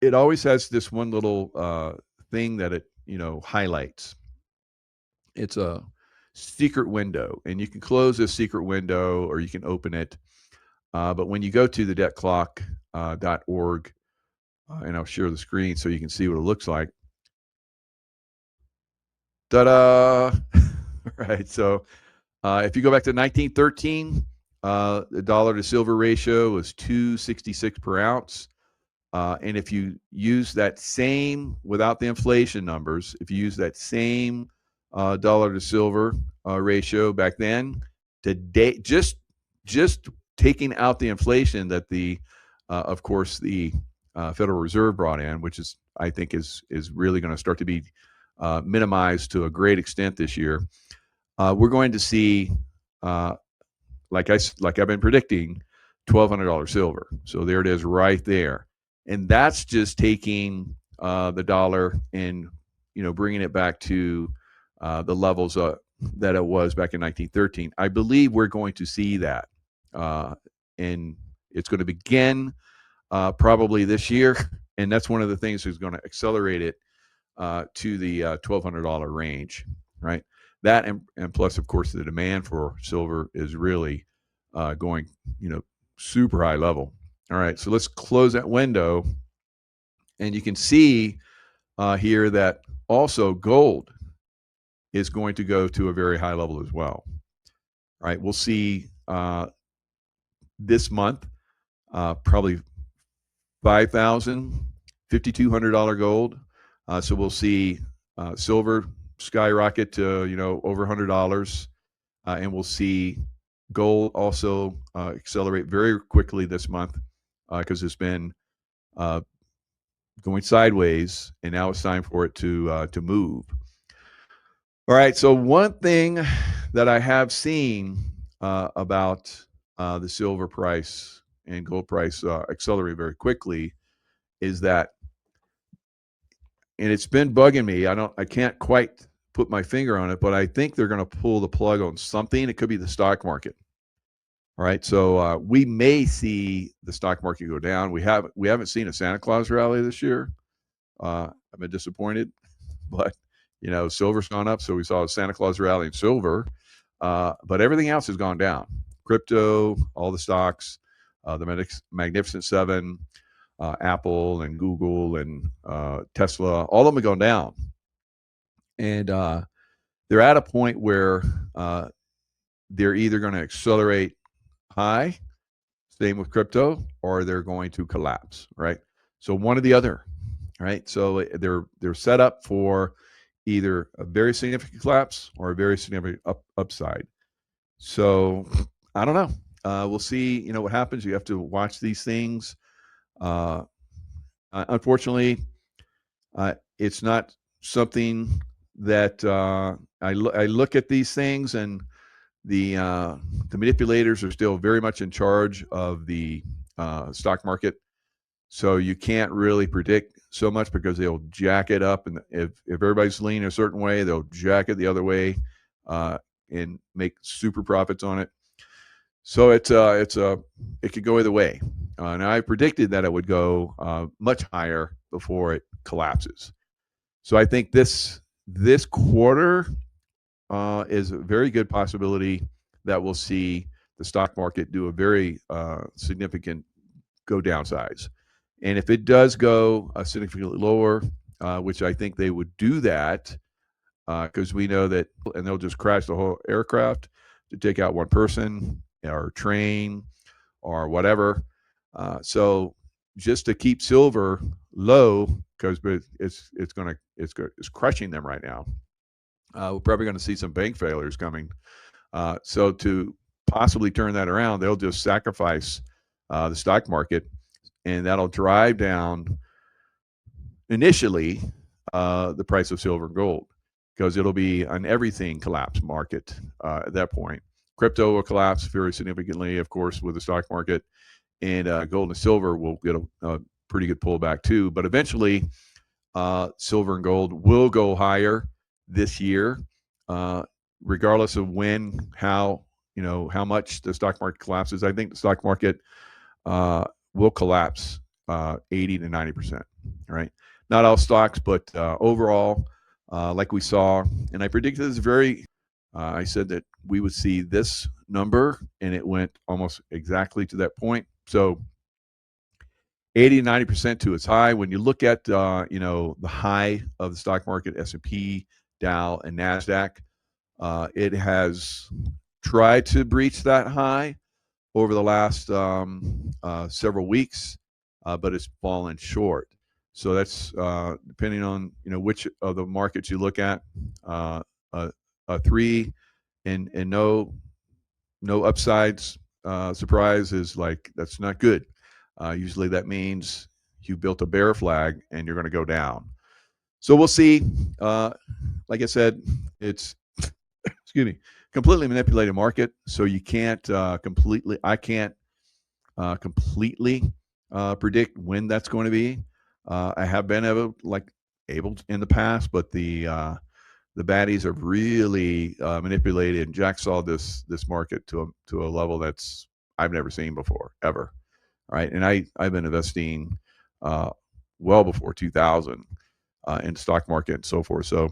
it always has this one little thing that it, highlights. It's a secret window, and you can close this secret window or you can open it. But when you go to the debtclock.org, and I'll share the screen so you can see what it looks like. Ta-da! Right. So if you go back to 1913, the dollar to silver ratio was 2.66 per ounce. And if you use that same, without the inflation numbers, if you use that same dollar to silver ratio back then, today, just taking out the inflation that of course, the Federal Reserve brought in, which I think is really going to start to be minimized to a great extent this year. We're going to see, like I've been predicting, $1,200 silver. So there it is right there. And that's just taking the dollar and, bringing it back to the levels that it was back in 1913. I believe we're going to see that. And it's going to begin probably this year. And that's one of the things that's going to accelerate it to the $1,200 range, right? That and plus, of course, the demand for silver is really going, super high level. All right, so let's close that window, and you can see here that also gold is going to go to a very high level as well. All right, we'll see this month probably $5,000, $5,200 gold. So we'll see silver skyrocket to over $100, and we'll see gold also accelerate very quickly this month because it's been going sideways, and now it's time for it to move. All right. So one thing that I have seen about the silver price and gold price accelerate very quickly is that, and it's been bugging me. I can't quite put my finger on it, but I think they're going to pull the plug on something. It could be the stock market. All right, so we may see the stock market go down. We haven't seen a Santa Claus rally this year. I've been disappointed, but silver's gone up, so we saw a Santa Claus rally in silver. But everything else has gone down. Crypto, all the stocks, the Magnificent Seven, Apple and Google and Tesla, all of them have gone down, and they're at a point where they're either going to accelerate high, same with crypto, or they're going to collapse, right? So one or the other, right? So they're set up for either a very significant collapse or a very significant upside. So I don't know. We'll see. What happens. You have to watch these things. Unfortunately, it's not something that I look at these things, and the manipulators are still very much in charge of the stock market. So you can't really predict so much because they'll jack it up, and if everybody's leaning a certain way, they'll jack it the other way and make super profits on it. So it could go either way. And I predicted that it would go much higher before it collapses. So I think this quarter is a very good possibility that we'll see the stock market do a very significant go down size. And if it does go significantly lower, which I think they would do that because we know that, and they'll just crash the whole aircraft to take out one person or train or whatever. So just to keep silver low, because it's crushing them right now. We're probably going to see some bank failures coming. So to possibly turn that around, they'll just sacrifice the stock market, and that'll drive down initially the price of silver and gold, because it'll be an everything collapse market at that point. Crypto will collapse very significantly, of course, with the stock market, and gold and silver will get a pretty good pullback too. But eventually, silver and gold will go higher this year, regardless of when, how much the stock market collapses. I think the stock market will collapse 80 to 90%. Right? Not all stocks, but overall, like we saw, and I predicted this I said that we would see this number, and it went almost exactly to that point. So 80 to 90% to its high. When you look at the high of the stock market, S&P, Dow, and NASDAQ, it has tried to breach that high over the last several weeks, but it's fallen short. So that's depending on which of the markets you look at. A 3 and no upsides surprise is like, that's not good. Usually that means you built a bear flag and you're going to go down. So we'll see. Like I said, it's completely manipulated market. So you can't I can't completely predict when that's going to be. I have been able in the past, but the baddies have really manipulated, and Jack saw this market to a level that's I've never seen before, ever. Right, and I've been investing well before 2000 in the stock market and so forth. So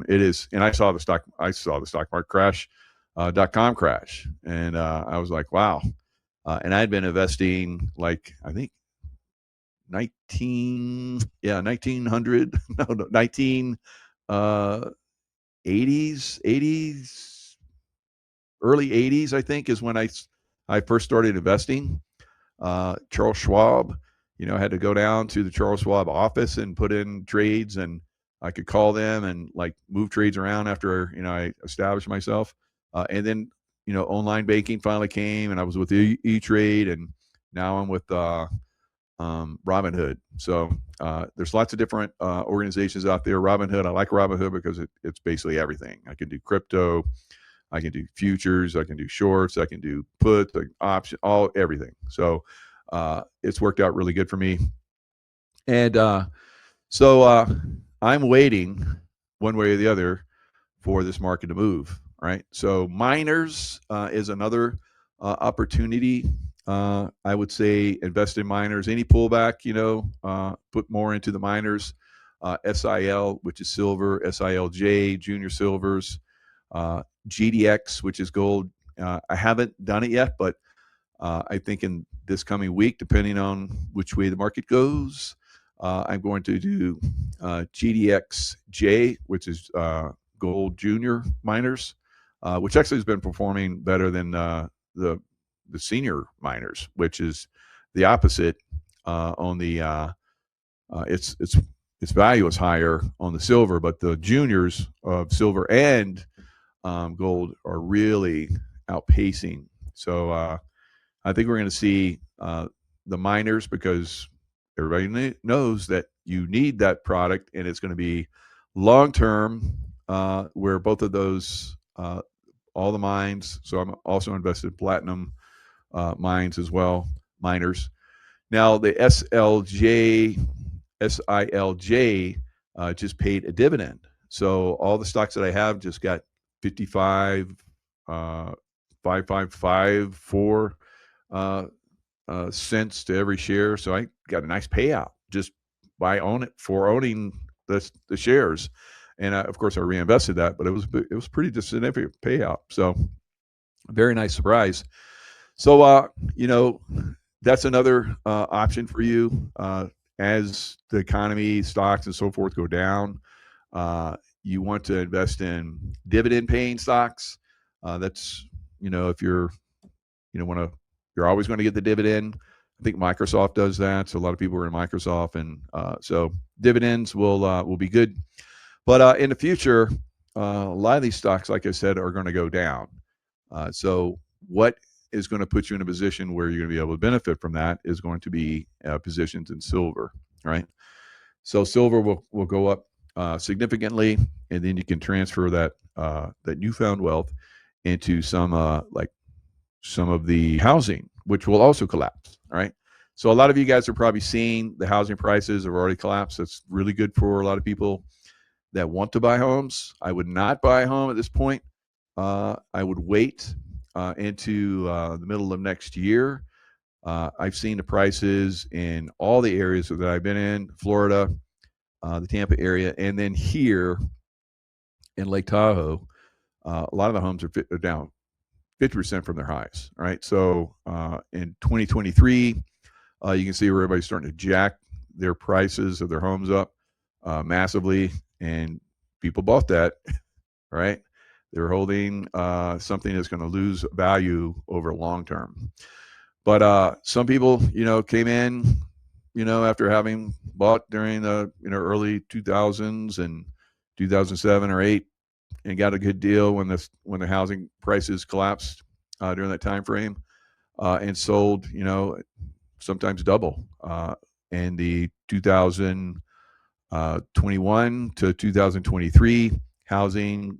it is, and I saw the stock market crash, .com crash, and I was like, wow. And I'd been investing like I think 1900 no 19 80s early 80s, I think, is when I first started investing. Charles Schwab, I had to go down to the Charles Schwab office and put in trades, and I could call them and like move trades around after I established myself. And then online banking finally came, and I was with E-Trade, and now I'm with Robinhood. So there's lots of different organizations out there. Robinhood, I like Robinhood because it's basically everything. I can do crypto, I can do futures, I can do shorts, I can do puts, like option, everything. So it's worked out really good for me. And so I'm waiting one way or the other for this market to move. Right. So miners is another opportunity. I would say invest in miners. Any pullback, put more into the miners. SIL, which is silver, SILJ, junior silvers, GDX, which is gold. I haven't done it yet, but I think in this coming week, depending on which way the market goes, I'm going to do GDXJ, which is gold junior miners, which actually has been performing better than the senior miners, which is the opposite. On the its value is higher on the silver, but the juniors of silver and gold are really outpacing. So I think we're going to see the miners, because everybody knows that you need that product, and it's going to be long term, where both of those, all the mines. So I'm also invested in platinum mines as well, miners. Now the SILJ just paid a dividend. So all the stocks that I have just got 55, 5554 cents to every share. So I got a nice payout just by owning the shares. And of course I reinvested that, but it was pretty significant payout. So very nice surprise. So that's another option for you as the economy, stocks, and so forth go down. You want to invest in dividend-paying stocks. That's if you're you're always going to get the dividend. I think Microsoft does that. So a lot of people are in Microsoft, and so dividends will be good. But in the future, a lot of these stocks, like I said, are going to go down. So what is going to put you in a position where you're going to be able to benefit from that is going to be positions in silver, right? So silver will go up significantly, and then you can transfer that newfound wealth into some of the housing, which will also collapse, right? So a lot of you guys are probably seeing the housing prices have already collapsed. That's really good for a lot of people that want to buy homes. I would not buy a home at this point. I would wait into the middle of next year. I've seen the prices in all the areas that I've been in, Florida, the Tampa area, and then here in Lake Tahoe, a lot of the homes are down 50% from their highs, right? So in 2023, you can see where everybody's starting to jack their prices of their homes up massively, and people bought that, right? They're holding something that's going to lose value over long term. But some people, came in, after having bought during the early 2000s and 2007 or 8, and got a good deal when the housing prices collapsed during that time frame, and sold, sometimes double in the 2021 to 2023 housing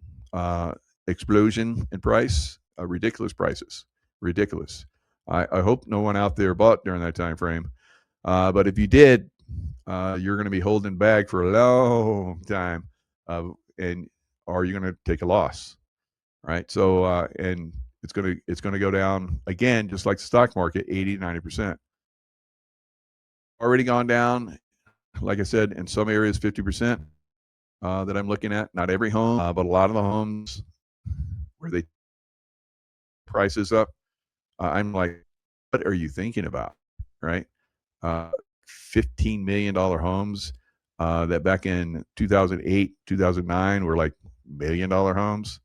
explosion in price, ridiculous prices, ridiculous. I hope no one out there bought during that time frame. But if you did, you're going to be holding bag for a long time, and or you're going to take a loss, right? So and it's going to go down again, just like the stock market, 80-90%. Already gone down, like I said, in some areas 50% that I'm looking at. Not every home, but a lot of the homes where they prices up, I'm like, what are you thinking about, right? $15 million homes that back in 2008, 2009 were like $1 million homes.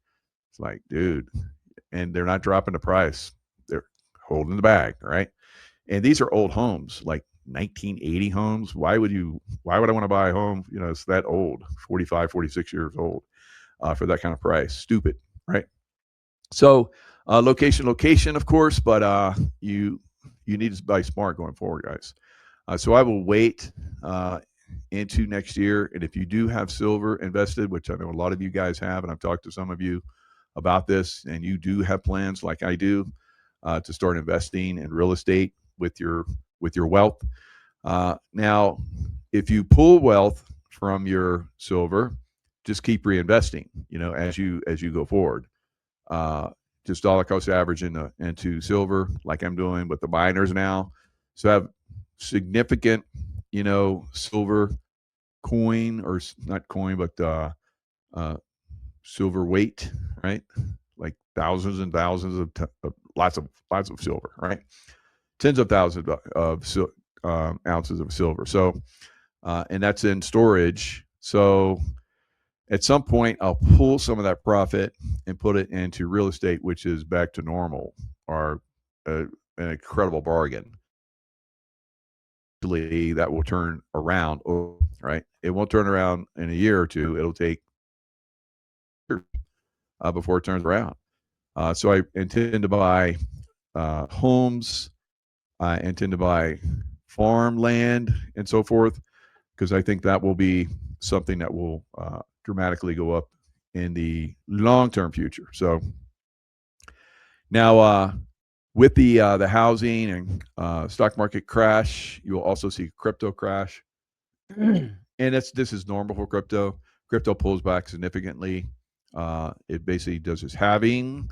It's like, dude, and they're not dropping the price. They're holding the bag, right? And these are old homes, like 1980 homes. Why would I want to buy a home? It's that old, 45, 46 years old for that kind of price. Stupid, right? So location, of course, but you need to buy smart going forward, guys. So I will wait into next year. And if you do have silver invested, which I know a lot of you guys have, and I've talked to some of you about this, and you do have plans like I do to start investing in real estate with your wealth. Now, if you pull wealth from your silver, just keep reinvesting, as you go forward. Just dollar cost average into silver, like I'm doing with the miners now. So I have significant, silver coin, or not coin, but silver weight, right? Like thousands and thousands of lots of silver, right? Tens of thousands of ounces of silver. So, and that's in storage. So at some point, I'll pull some of that profit and put it into real estate, which is back to normal, or an incredible bargain. That will turn around, right? It won't turn around in a year or two. It'll take years before it turns around. So I intend to buy homes. I intend to buy farmland and so forth, because I think that will be something that will dramatically go up in the long-term future. So now, with the housing and stock market crash, you will also see crypto crash, and this is normal for crypto. Crypto pulls back significantly. It basically does its halving,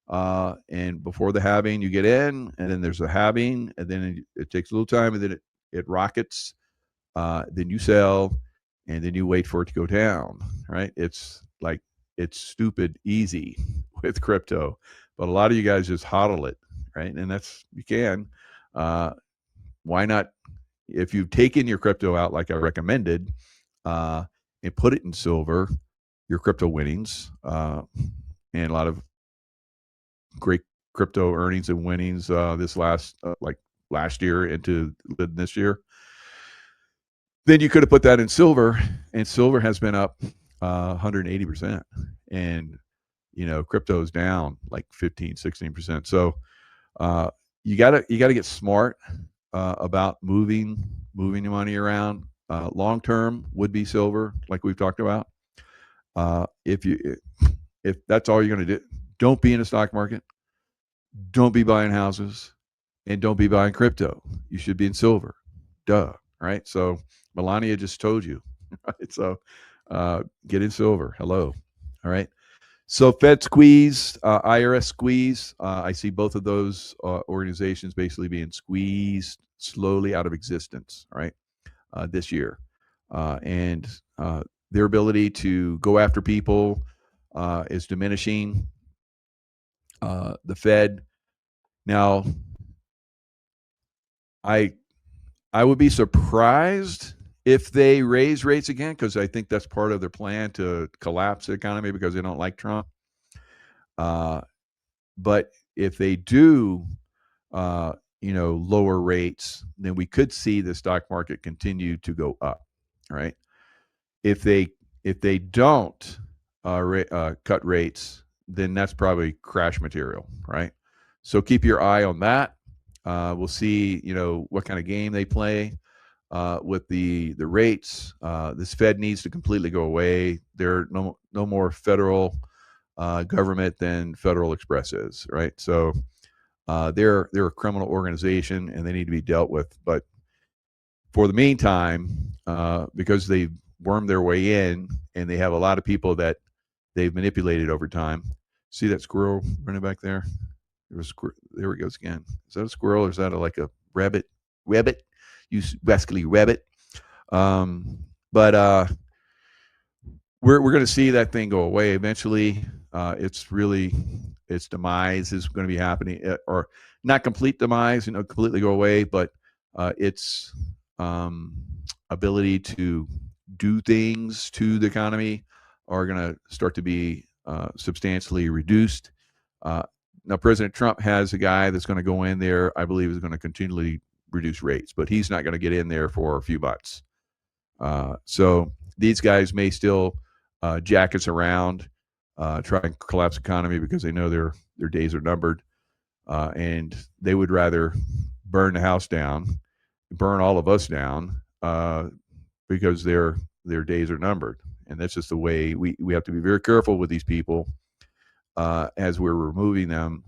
and before the halving, you get in, and then there's a halving, and then it takes a little time, and then it rockets. Then you sell, and then you wait for it to go down, right? It's stupid easy with crypto, but a lot of you guys just hodl it, right? And you can. Why not? If you've taken your crypto out like I recommended, and put it in silver, your crypto winnings, and a lot of great crypto earnings and winnings this last year into this year. Then you could have put that in silver, and silver has been up 180%, and crypto is down like 15-16%. So you gotta get smart about moving your money around. Long term would be silver, like we've talked about. If that's all you're going to do, don't be in the stock market, don't be buying houses, and don't be buying crypto. You should be in silver. Duh. Right? So Melania just told you. Right? So get in silver. Hello. All right. So Fed squeeze, IRS squeeze. I see both of those organizations basically being squeezed slowly out of existence, right, this year. And their ability to go after people is diminishing. The Fed. Now, I would be surprised if they raise rates again, because I think that's part of their plan to collapse the economy because they don't like Trump. But if they do, lower rates, then we could see the stock market continue to go up, right? If they don't cut rates, then that's probably crash material, right? So keep your eye on that. We'll see, what kind of game they play with the rates. This Fed needs to completely go away. There are no more federal government than Federal Express is, right? So They're a criminal organization and they need to be dealt with. But for the meantime, because they've wormed their way in and they have a lot of people that they've manipulated over time. See that squirrel running back there? There it goes again. Is that a squirrel or is that like a rabbit? Rabbit? You basically rabbit. But we're going to see that thing go away eventually. Its demise is going to be happening, or not complete demise, completely go away, but its ability to do things to the economy are going to start to be substantially reduced. Now, President Trump has a guy that's going to go in there, I believe, is going to continually reduce rates, but he's not going to get in there for a few months. So these guys may still jack us around, try and collapse the economy because they know their days are numbered, and they would rather burn the house down, burn all of us down, because their days are numbered. And that's just the way we have to be very careful with these people as we're removing them,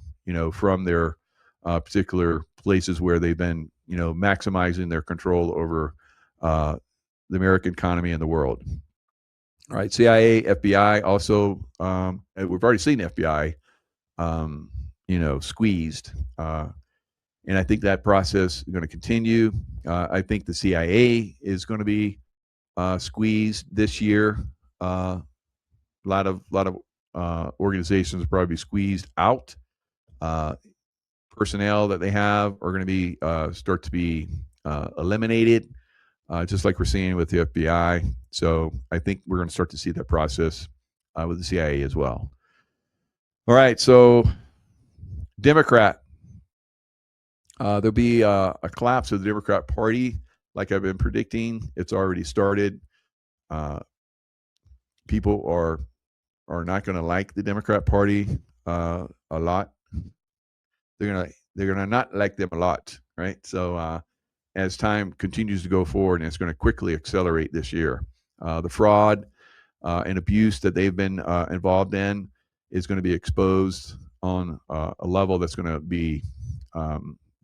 from their particular places where they've been, maximizing their control over the American economy and the world. All right, CIA, FBI also, we've already seen the FBI, squeezed. And I think that process is going to continue. I think the CIA is going to be squeezed this year. A lot of organizations will probably be squeezed out. Personnel that they have are going to be start to be eliminated, just like we're seeing with the FBI. So I think we're going to start to see that process with the CIA as well. All right, so Democrat. There'll be a collapse of the Democrat Party, like I've been predicting. It's already started. People are not going to like the Democrat Party a lot. They're gonna not like them a lot, right? So as time continues to go forward, and it's going to quickly accelerate this year, the fraud and abuse that they've been involved in is going to be exposed on a level that's going to be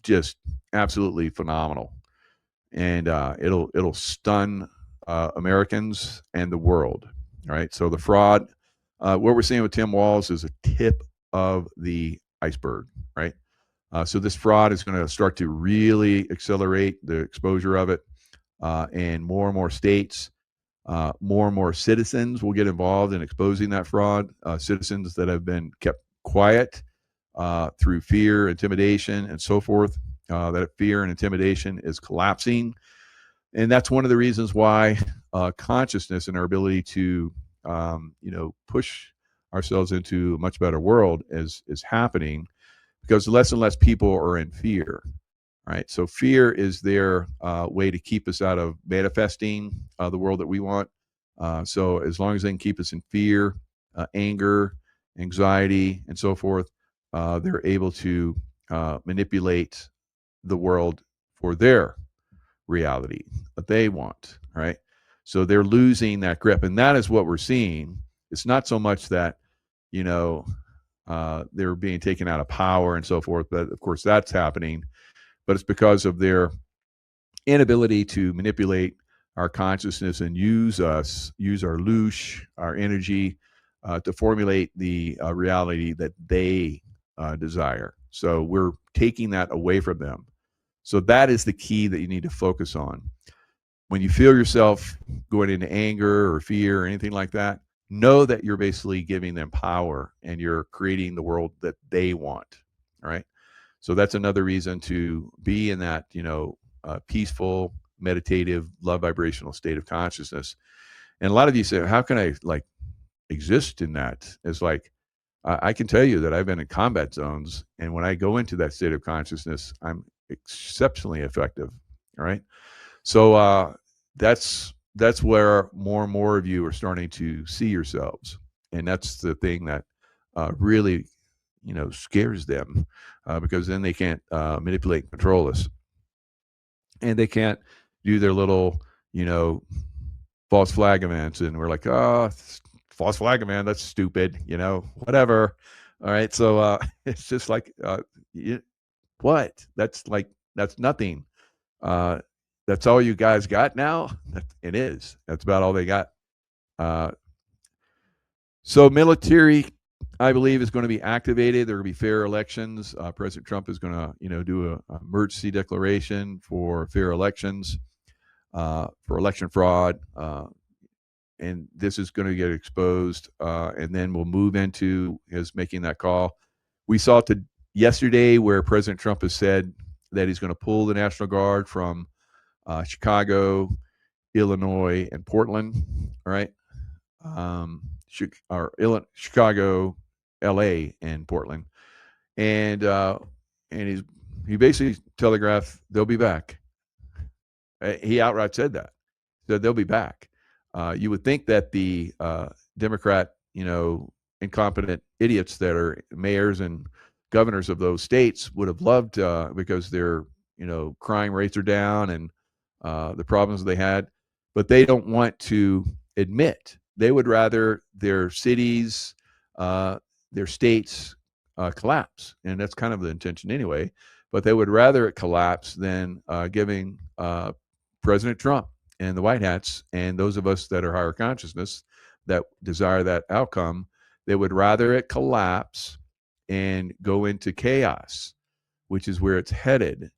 just absolutely phenomenal, and it'll stun Americans and the world. All right, so the fraud, what we're seeing with Tim Walz is a tip of the iceberg, right? So this fraud is going to start to really accelerate the exposure of it, and more states, more and more citizens will get involved in exposing that fraud. Citizens that have been kept quiet through fear, intimidation, and so forth. That fear and intimidation is collapsing, and that's one of the reasons why consciousness and our ability to, push ourselves into a much better world is happening, because less and less people are in fear. Right, so fear is their way to keep us out of manifesting the world that we want. So as long as they can keep us in fear, anger, anxiety, and so forth, they're able to manipulate the world for their reality that they want, right? So they're losing that grip, and that is what we're seeing. It's not so much that, they're being taken out of power and so forth, but of course that's happening, but it's because of their inability to manipulate our consciousness and use our loosh, our energy, to formulate the reality that they desire. So we're taking that away from them. So that is the key that you need to focus on. When you feel yourself going into anger or fear or anything like that, know that you're basically giving them power and you're creating the world that they want. All right. So that's another reason to be in that, peaceful, meditative, love vibrational state of consciousness. And a lot of you say, how can I exist in that? It's like, I can tell you that I've been in combat zones, and when I go into that state of consciousness, I'm exceptionally effective. All right. So that's where more and more of you are starting to see yourselves. And that's the thing that really, scares them, because then they can't manipulate and control us. And they can't do their little, false flag events. And we're like, oh, false flag event, that's stupid, whatever. All right. So it's just like, What? That's nothing. That's all you guys got now? It is. That's about all they got. Uh, so military, I believe, is going to be activated. There will be fair elections. President Trump is going to, do a emergency declaration for fair elections, for election fraud, and this is going to get exposed. And then we'll move into his making that call. We saw yesterday where President Trump has said that he's going to pull the National Guard from Chicago, Illinois, and Portland. All right. Chicago, LA, and Portland. And he basically telegraphed they'll be back. He outright said that. Said they'll be back. You would think that the Democrat, incompetent idiots that are mayors and governors of those states would have loved, because their crime rates are down and the problems they had, but they don't want to admit. They would rather their cities, their states collapse, and that's kind of the intention anyway. But they would rather it collapse than giving President Trump and the White Hats and those of us that are higher consciousness that desire that outcome. They would rather it collapse and go into chaos, which is where it's headed.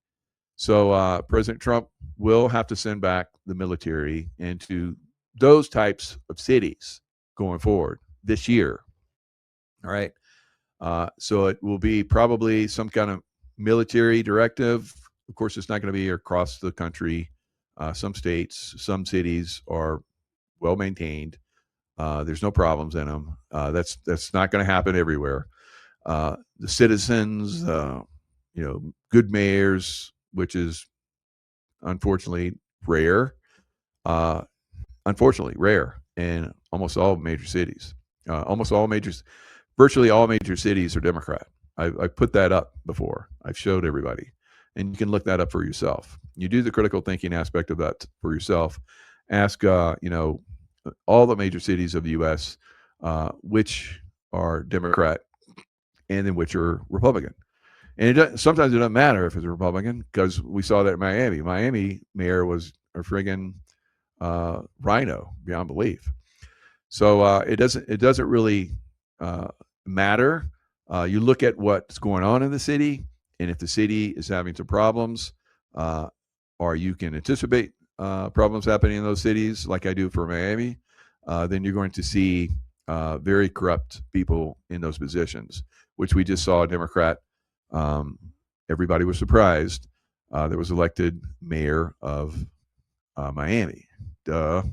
So President Trump will have to send back the military into those types of cities going forward this year. All right. So it will be probably some kind of military directive. Of course, it's not going to be across the country. Some states, some cities are well maintained. There's no problems in them. That's not going to happen everywhere. The citizens, good mayors, which is unfortunately rare. Unfortunately rare in almost all major cities. Virtually all major cities are Democrat. I put that up before. I've showed everybody, and you can look that up for yourself. You do the critical thinking aspect of that for yourself. Ask, all the major cities of the U.S. Which are Democrat and then which are Republican. And sometimes it doesn't matter if it's a Republican, because we saw that in Miami. Miami mayor was a friggin' rhino beyond belief. So it doesn't really matter. You look at what's going on in the city, and if the city is having some problems, or you can anticipate problems happening in those cities, like I do for Miami, then you're going to see very corrupt people in those positions, which we just saw a Democrat. Everybody was surprised. There was elected mayor of Miami. Duh.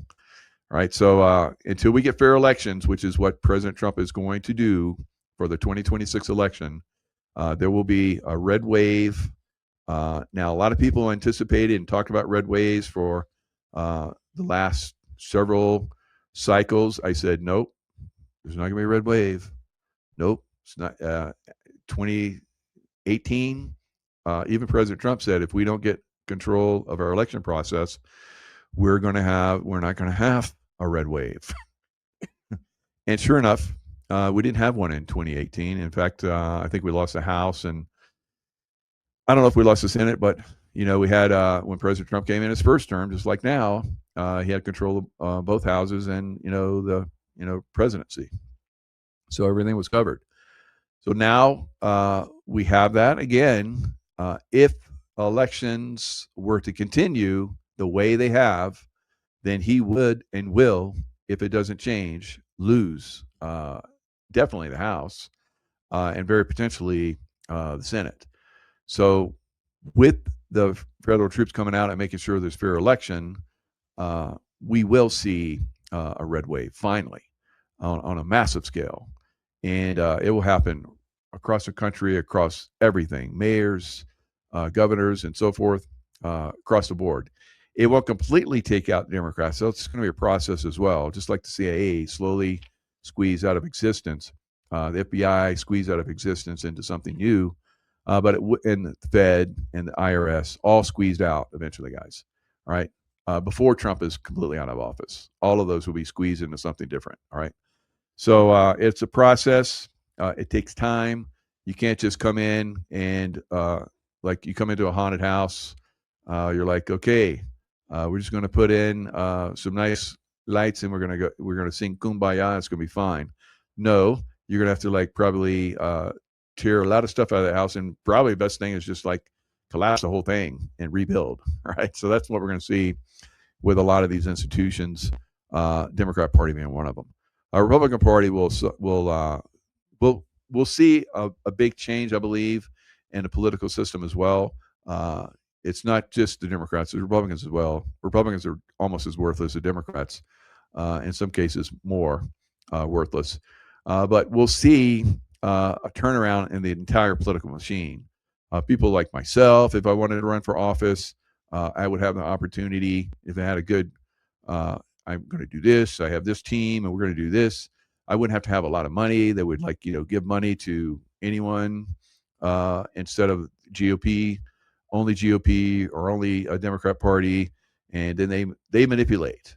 Right. So until we get fair elections, which is what President Trump is going to do for the 2026 election, there will be a red wave. Now, a lot of people anticipated and talked about red waves for the last several cycles. I said, nope, there's not going to be a red wave. Nope, it's not. 2018, even President Trump said, if we don't get control of our election process, we're not going to have a red wave. And sure enough, we didn't have one in 2018. In fact, I think we lost the House, and I don't know if we lost the Senate, but we had when President Trump came in his first term, just like now, he had control of both houses and the presidency. So everything was covered. So now we have that again. If elections were to continue the way they have, then he would and will, if it doesn't change, lose definitely the House and very potentially the Senate. So with the federal troops coming out and making sure there's fair election, we will see a red wave finally on a massive scale. And it will happen across the country, across everything, mayors, governors, and so forth, across the board. It won't completely take out Democrats, so it's going to be a process as well, just like the CIA slowly squeezed out of existence, the FBI squeezed out of existence into something new, but and the Fed and the IRS all squeezed out eventually, guys. All right, before Trump is completely out of office, all of those will be squeezed into something different. All right, so it's a process. It takes time. You can't just come in and like you come into a haunted house, you're like, okay, we're just going to put in some nice lights and we're going to sing Kumbaya. It's going to be fine. No, you're going to have to like probably tear a lot of stuff out of the house, and probably the best thing is just like collapse the whole thing and rebuild. Right. So that's what we're going to see with a lot of these institutions, Democrat Party being one of them. Our Republican Party will see a big change, I believe, in the political system as well. It's not just the Democrats, the Republicans as well. Republicans are almost as worthless as Democrats, in some cases more worthless. But we'll see a turnaround in the entire political machine. People like myself, if I wanted to run for office, I would have the opportunity, if I had a good, I'm going to do this, I have this team, and we're going to do this. I wouldn't have to have a lot of money. They would give money to anyone instead of GOP or only a Democrat Party, and then they manipulate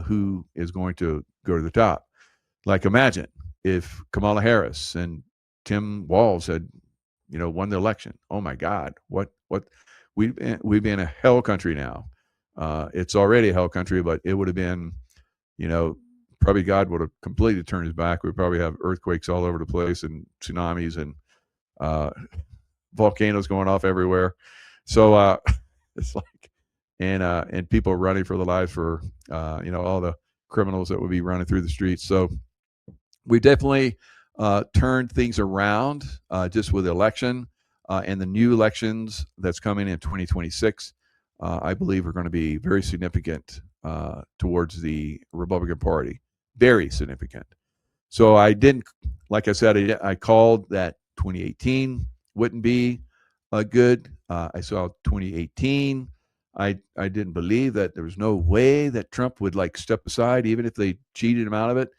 who is going to go to the top. Like imagine if Kamala Harris and Tim Walz had won the election. Oh my God, what we'd be in a hell country now. It's already a hell country, but it would have been, probably God would have completely turned his back. We'd probably have earthquakes all over the place and tsunamis and volcanoes going off everywhere. So it's like, and people running for their lives for, all the criminals that would be running through the streets. So we definitely turned things around just with the election and the new elections that's coming in 2026. I believe are going to be very significant towards the Republican Party. Very significant. So I didn't, like I said, I called that 2018 wouldn't be good. I saw 2018. I didn't believe that there was no way that Trump would step aside, even if they cheated him out of it.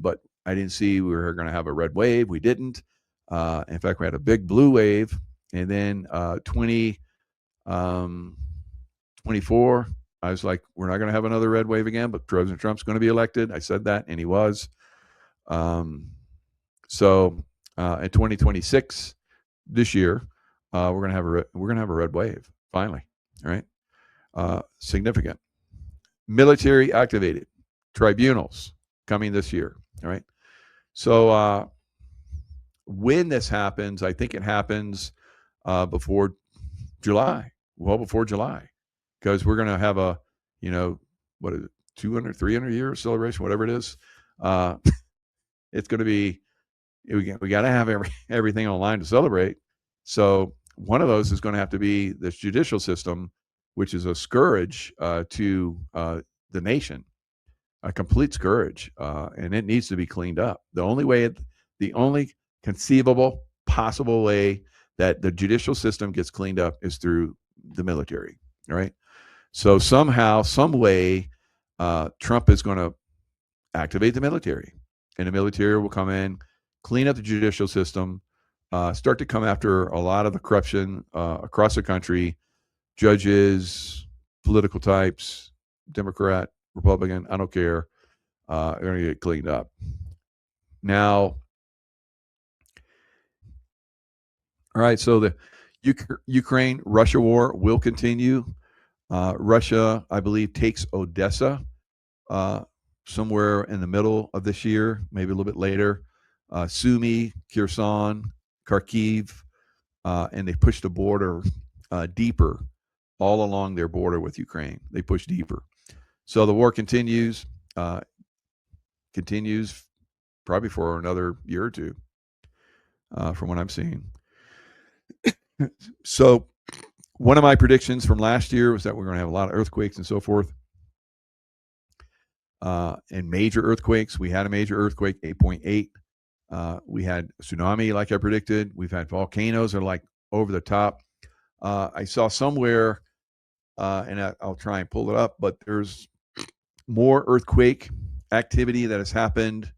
But I didn't see we were going to have a red wave. We didn't. In fact, we had a big blue wave. And then 2024, I was like, we're not going to have another red wave again, but President Trump's going to be elected. I said that, and he was. So in 2026, this year, we're going to have a red wave finally. All right, significant. Military activated tribunals coming this year. All right. So when this happens, I think it happens before July. Well, before July, because we're going to have a, what is it, 200, 300 year celebration, whatever it is. It's going to be, we got to have everything online to celebrate. So one of those is going to have to be this judicial system, which is a scourge to the nation, a complete scourge, and it needs to be cleaned up. The only conceivable possible way that the judicial system gets cleaned up is through the military. All right. So somehow, some way, Trump is going to activate the military, and the military will come in, clean up the judicial system, start to come after a lot of the corruption across the country, judges, political types, Democrat, Republican, I don't care. They're going to get cleaned up. Now, all right, so the Ukraine-Russia war will continue. Russia, I believe, takes Odessa somewhere in the middle of this year, maybe a little bit later. Sumy, Kherson, Kharkiv, and they push the border deeper, all along their border with Ukraine. They push deeper. So the war continues probably for another year or two, from what I'm seeing. So one of my predictions from last year was that we're going to have a lot of earthquakes and so forth. And major earthquakes. We had a major earthquake, 8.8. We had a tsunami, like I predicted. We've had volcanoes that are like over the top. I saw somewhere, and I'll try and pull it up, but there's more earthquake activity that has happened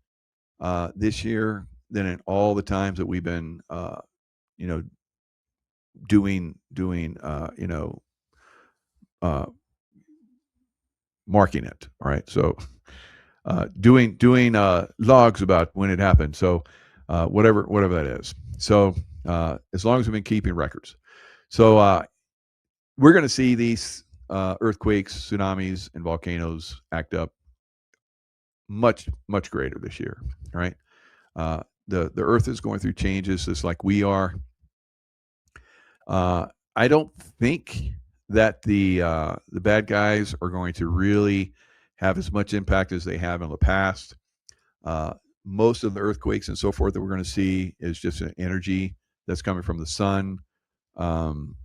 this year than in all the times that we've been, doing, marking it. All right. So, doing logs about when it happened. So, whatever that is. So, as long as we've been keeping records. So we're going to see these earthquakes, tsunamis, and volcanoes act up much, much greater this year, right? The Earth is going through changes just like we are. I don't think that the bad guys are going to really have as much impact as they have in the past. Most of the earthquakes and so forth that we're going to see is just an energy that's coming from the sun,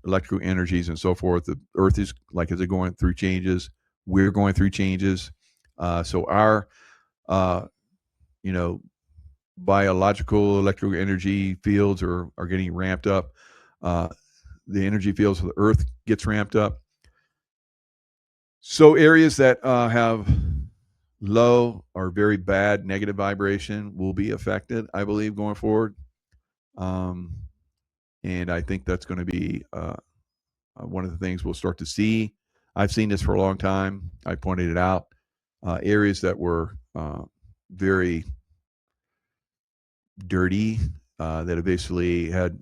electrical energies and so forth. The Earth is, like, as they're going through changes, we're going through changes. So our, you know, biological electrical energy fields are getting ramped up. The energy fields of the Earth gets ramped up. So areas that have low or very bad negative vibration will be affected, I believe, going forward. And I think that's going to be one of the things we'll start to see. I've seen this for a long time. I pointed it out. Areas that were very dirty, that have basically had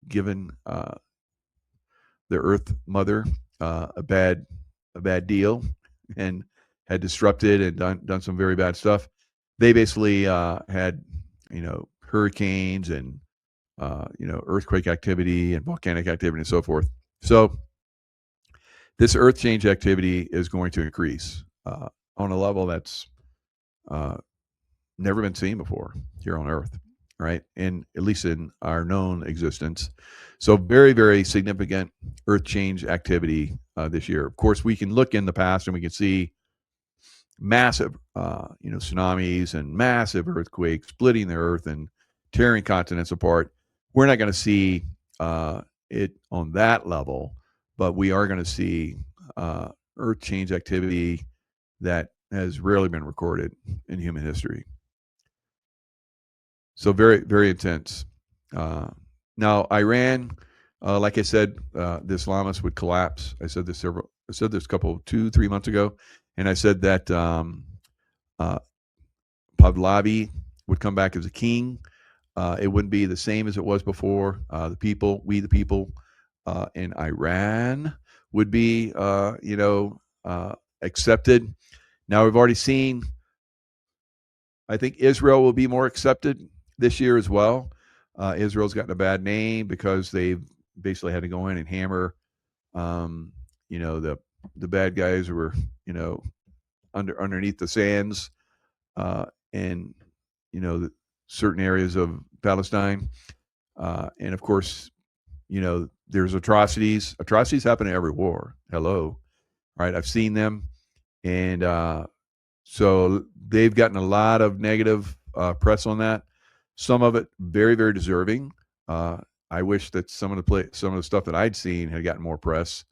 given the Earth Mother a bad deal, and had disrupted and done some very bad stuff. They basically had hurricanes and earthquake activity and volcanic activity and so forth. So this earth change activity is going to increase on a level that's never been seen before here on Earth, right? And at least in our known existence. So very, very significant earth change activity this year. Of course, we can look in the past and we can see massive, tsunamis and massive earthquakes splitting the earth and tearing continents apart. We're not going to see it on that level, but we are going to see earth change activity that has rarely been recorded in human history. So very, very intense. Now, Iran, like I said, the Islamists would collapse. I said this a couple, 2-3 months ago, and I said that Pahlavi would come back as a king. It wouldn't be the same as it was before. The people in Iran would be, accepted. Now we've already seen. I think Israel will be more accepted this year as well. Israel's gotten a bad name because they've basically had to go in and hammer, the bad guys who were, underneath the sands, and certain areas of Palestine, and of course, there's atrocities. Atrocities happen in every war. Hello, right? I've seen them, and so they've gotten a lot of negative press on that. Some of it very, very deserving. I wish that some of the stuff that I'd seen had gotten more press,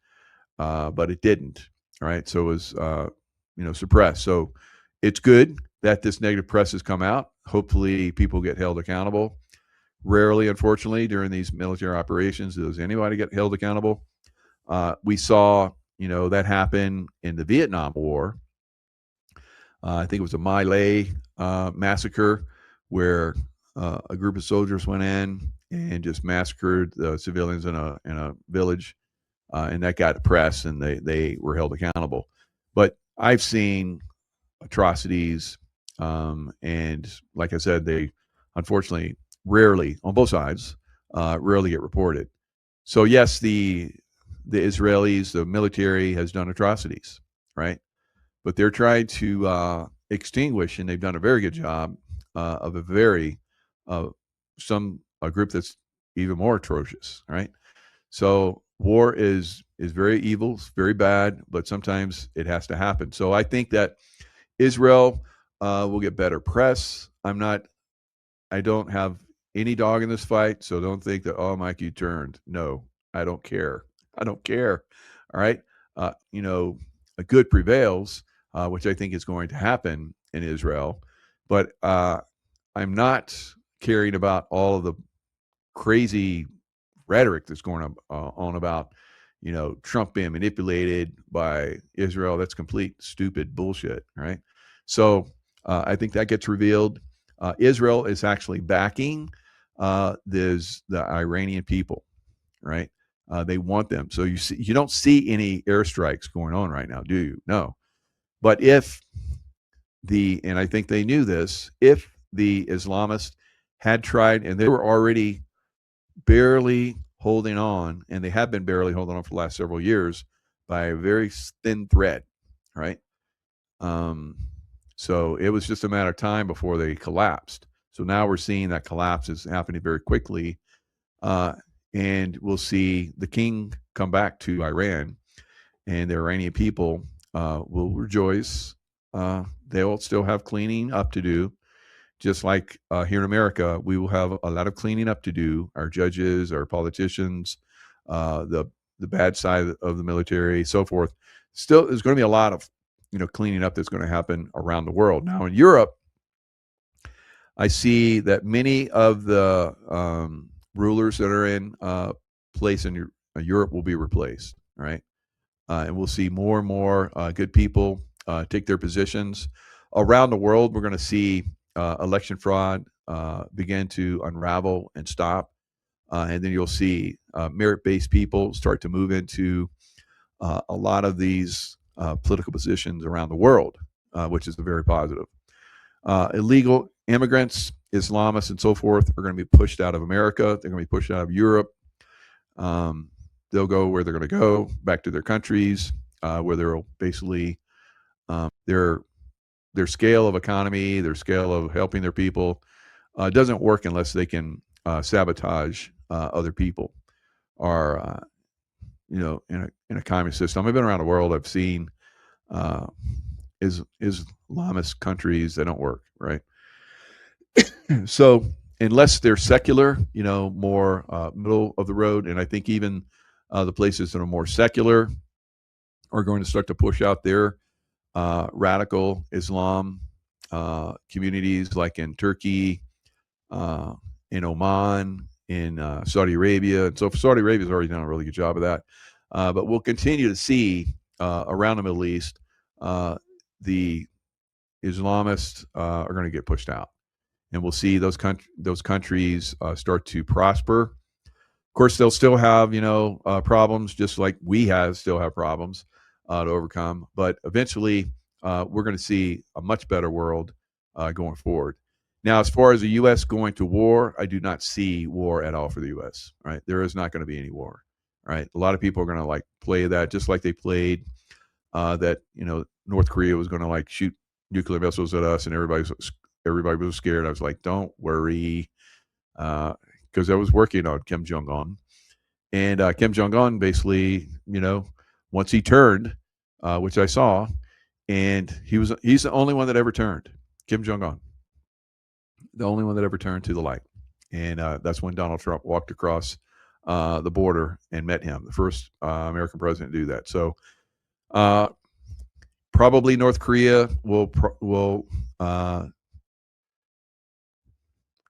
but it didn't. Right, so it was suppressed. So it's good that this negative press has come out. Hopefully, people get held accountable. Rarely, unfortunately, during these military operations does anybody get held accountable. We saw that happen in the Vietnam War. I think it was a My Lai massacre, where a group of soldiers went in and just massacred the civilians in a village, and that got press, and they were held accountable. But I've seen atrocities, and like I said, they unfortunately rarely, on both sides, rarely get reported. So yes, the Israelis, the military, has done atrocities, right? But they're trying to extinguish, and they've done a very good job of a group that's even more atrocious, right? So war is very evil, it's very bad, but sometimes it has to happen. So I think that Israel will get better press. I don't have any dog in this fight, so don't think that, oh, Mike, you turned. No, I don't care. I don't care. All right. A good prevails, which I think is going to happen in Israel. But I'm not caring about all of the crazy rhetoric that's going on about, Trump being manipulated by Israel. That's complete stupid bullshit, right? So I think that gets revealed. Israel is actually backing the Iranian people, right? They want them. So you don't see any airstrikes going on right now, do you? No. But and I think they knew this, if the Islamists had tried, and they were already barely holding on, and they have been barely holding on for the last several years by a very thin thread, right? So it was just a matter of time before they collapsed. So now we're seeing that collapse is happening very quickly. And we'll see the king come back to Iran, and the Iranian people will rejoice. They'll still have cleaning up to do. Just like here in America, we will have a lot of cleaning up to do. Our judges, our politicians, the bad side of the military, so forth. Still, there's going to be a lot of cleaning up that's going to happen around the world. Now in Europe, I see that many of the rulers that are in place in Europe will be replaced, right? And we'll see more and more good people take their positions. Around the world, we're going to see election fraud begin to unravel and stop. And then you'll see merit-based people start to move into a lot of these political positions around the world, which is very positive. Illegal immigrants, Islamists, and so forth are going to be pushed out of America. They're going to be pushed out of Europe. They'll go where they're going to go, back to their countries, where they'll basically their scale of economy, their scale of helping their people doesn't work unless they can sabotage other people. Or in a communist system, I've been around the world. I've seen Islamist countries that don't work, right? So unless they're secular, more middle of the road, and I think even the places that are more secular are going to start to push out their radical Islam communities, like in Turkey, in Oman, in Saudi Arabia. And so Saudi Arabia has already done a really good job of that. But we'll continue to see around the Middle East, the Islamists are going to get pushed out. And we'll see those countries start to prosper. Of course, they'll still have, problems, just like we still have problems to overcome. But eventually, we're going to see a much better world going forward. Now, as far as the U.S. going to war, I do not see war at all for the U.S., right? There is not going to be any war, right? A lot of people are going to play that just like they played that, North Korea was going to shoot nuclear missiles at us, and everybody was scared. I was like, don't worry, because I was working on Kim Jong-un. And Kim Jong-un basically, once he turned, which I saw, and he's the only one that ever turned, Kim Jong-un, the only one that ever turned to the light. And that's when Donald Trump walked across the border and met him, the first American president to do that. So probably North Korea will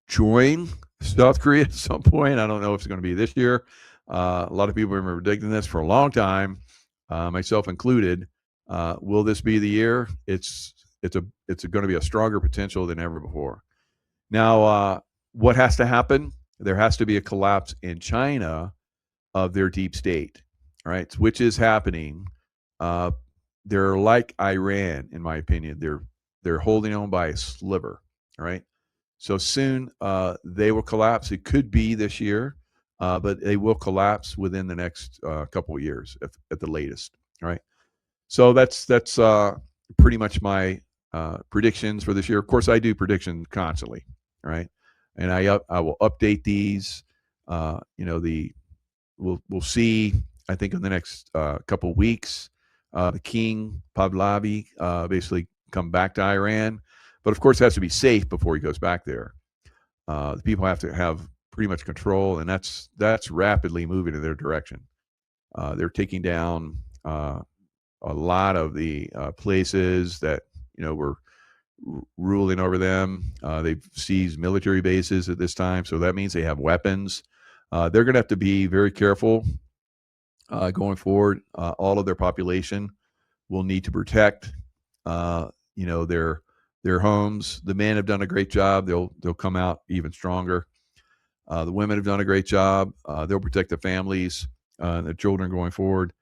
join South Korea at some point. I don't know if it's going to be this year. A lot of people have been predicting this for a long time, myself included. Will this be the year? It's going to be a stronger potential than ever before. Now, what has to happen? There has to be a collapse in China of their deep state, right? Which is happening. They're like Iran, in my opinion. They're holding on by a sliver, right? So soon they will collapse. It could be this year, but they will collapse within the next couple of years at the latest, right? So that's pretty much my predictions for this year. Of course, I do predictions constantly, right? And I will update these. We'll see. I think in the next couple of weeks, the King Pahlavi basically come back to Iran, but of course, it has to be safe before he goes back there. The people have to have pretty much control, and that's rapidly moving in their direction. They're taking down a lot of the places that were ruling over them. They've seized military bases at this time, so that means they have weapons. They're going to have to be very careful going forward. All of their population will need to protect, their homes. The men have done a great job. They'll come out even stronger. The women have done a great job. They'll protect the families. their children going forward.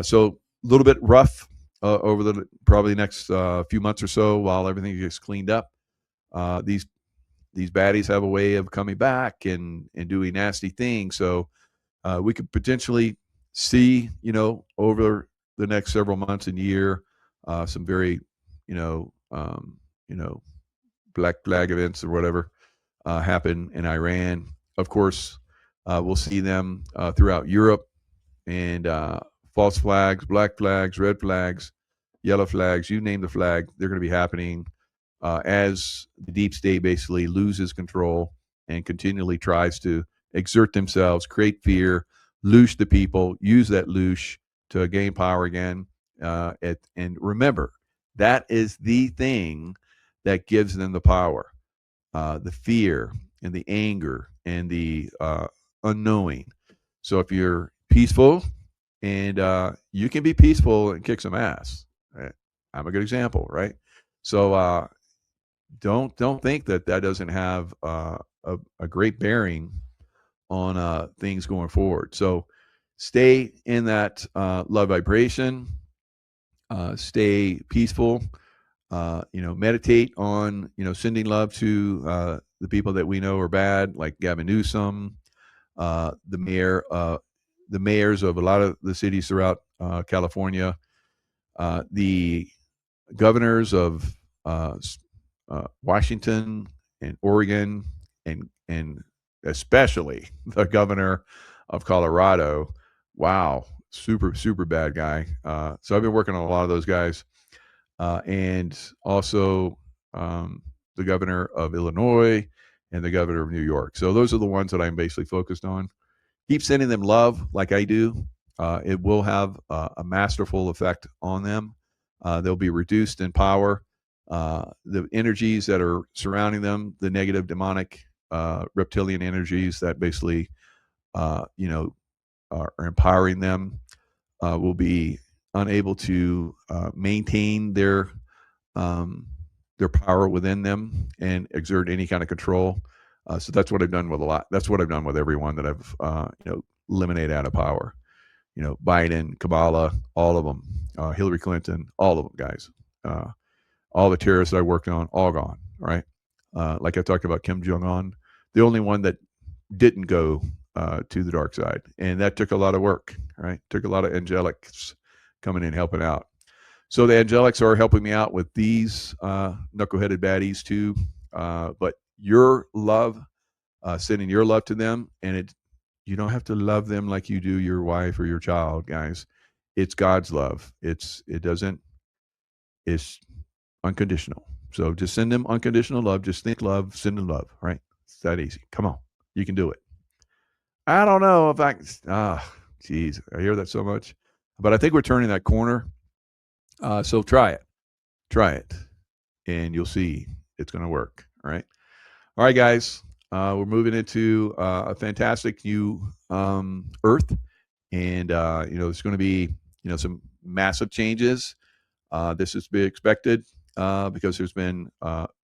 So a little bit rough over the probably next few months or so while everything gets cleaned up. These baddies have a way of coming back and doing nasty things. So we could potentially see, over the next several months and year, some very, black flag events or whatever happen in Iran. Of course, we'll see them throughout Europe, and false flags, black flags, red flags, yellow flags, you name the flag, they're going to be happening as the deep state basically loses control and continually tries to exert themselves, create fear, loosh the people, use that loosh to gain power again. And remember, that is the thing that gives them the power, the fear and the anger and the unknowing. So if you're peaceful, and you can be peaceful and kick some ass. Right? I'm a good example, right? So don't think that doesn't have a great bearing on things going forward. So stay in that love vibration, stay peaceful. Meditate on sending love to the people that we know are bad, like Gavin Newsom, the mayors of a lot of the cities throughout California, the governors of Washington and Oregon, and especially the governor of Colorado. Wow, super bad guy. So I've been working on a lot of those guys, and also the governor of Illinois and the governor of New York. So those are the ones that I'm basically focused on. Keep sending them love like I do. It will have a masterful effect on them. They'll be reduced in power. The energies that are surrounding them, the negative, demonic, reptilian energies that basically, are empowering them, will be unable to maintain their power within them and exert any kind of control. So that's what I've done with a lot. That's what I've done with everyone that I've eliminated out of power. Biden, Kamala, all of them, Hillary Clinton, all of them, guys. All the terrorists I worked on, all gone. Right? Like I talked about Kim Jong-un, the only one that didn't go to the dark side, and that took a lot of work. Right? Took a lot of angelics coming in helping out. So the angelics are helping me out with these knuckleheaded baddies too. But your love, sending your love to them, and you don't have to love them like you do your wife or your child, guys. It's God's love. It's unconditional. So just send them unconditional love. Just think love, send them love. Right? It's that easy. Come on, you can do it. I don't know if geez, I hear that so much, but I think we're turning that corner. So try it, and you'll see it's going to work. All right, guys. We're moving into a fantastic new Earth, and there's going to be some massive changes. This is to be expected because there's been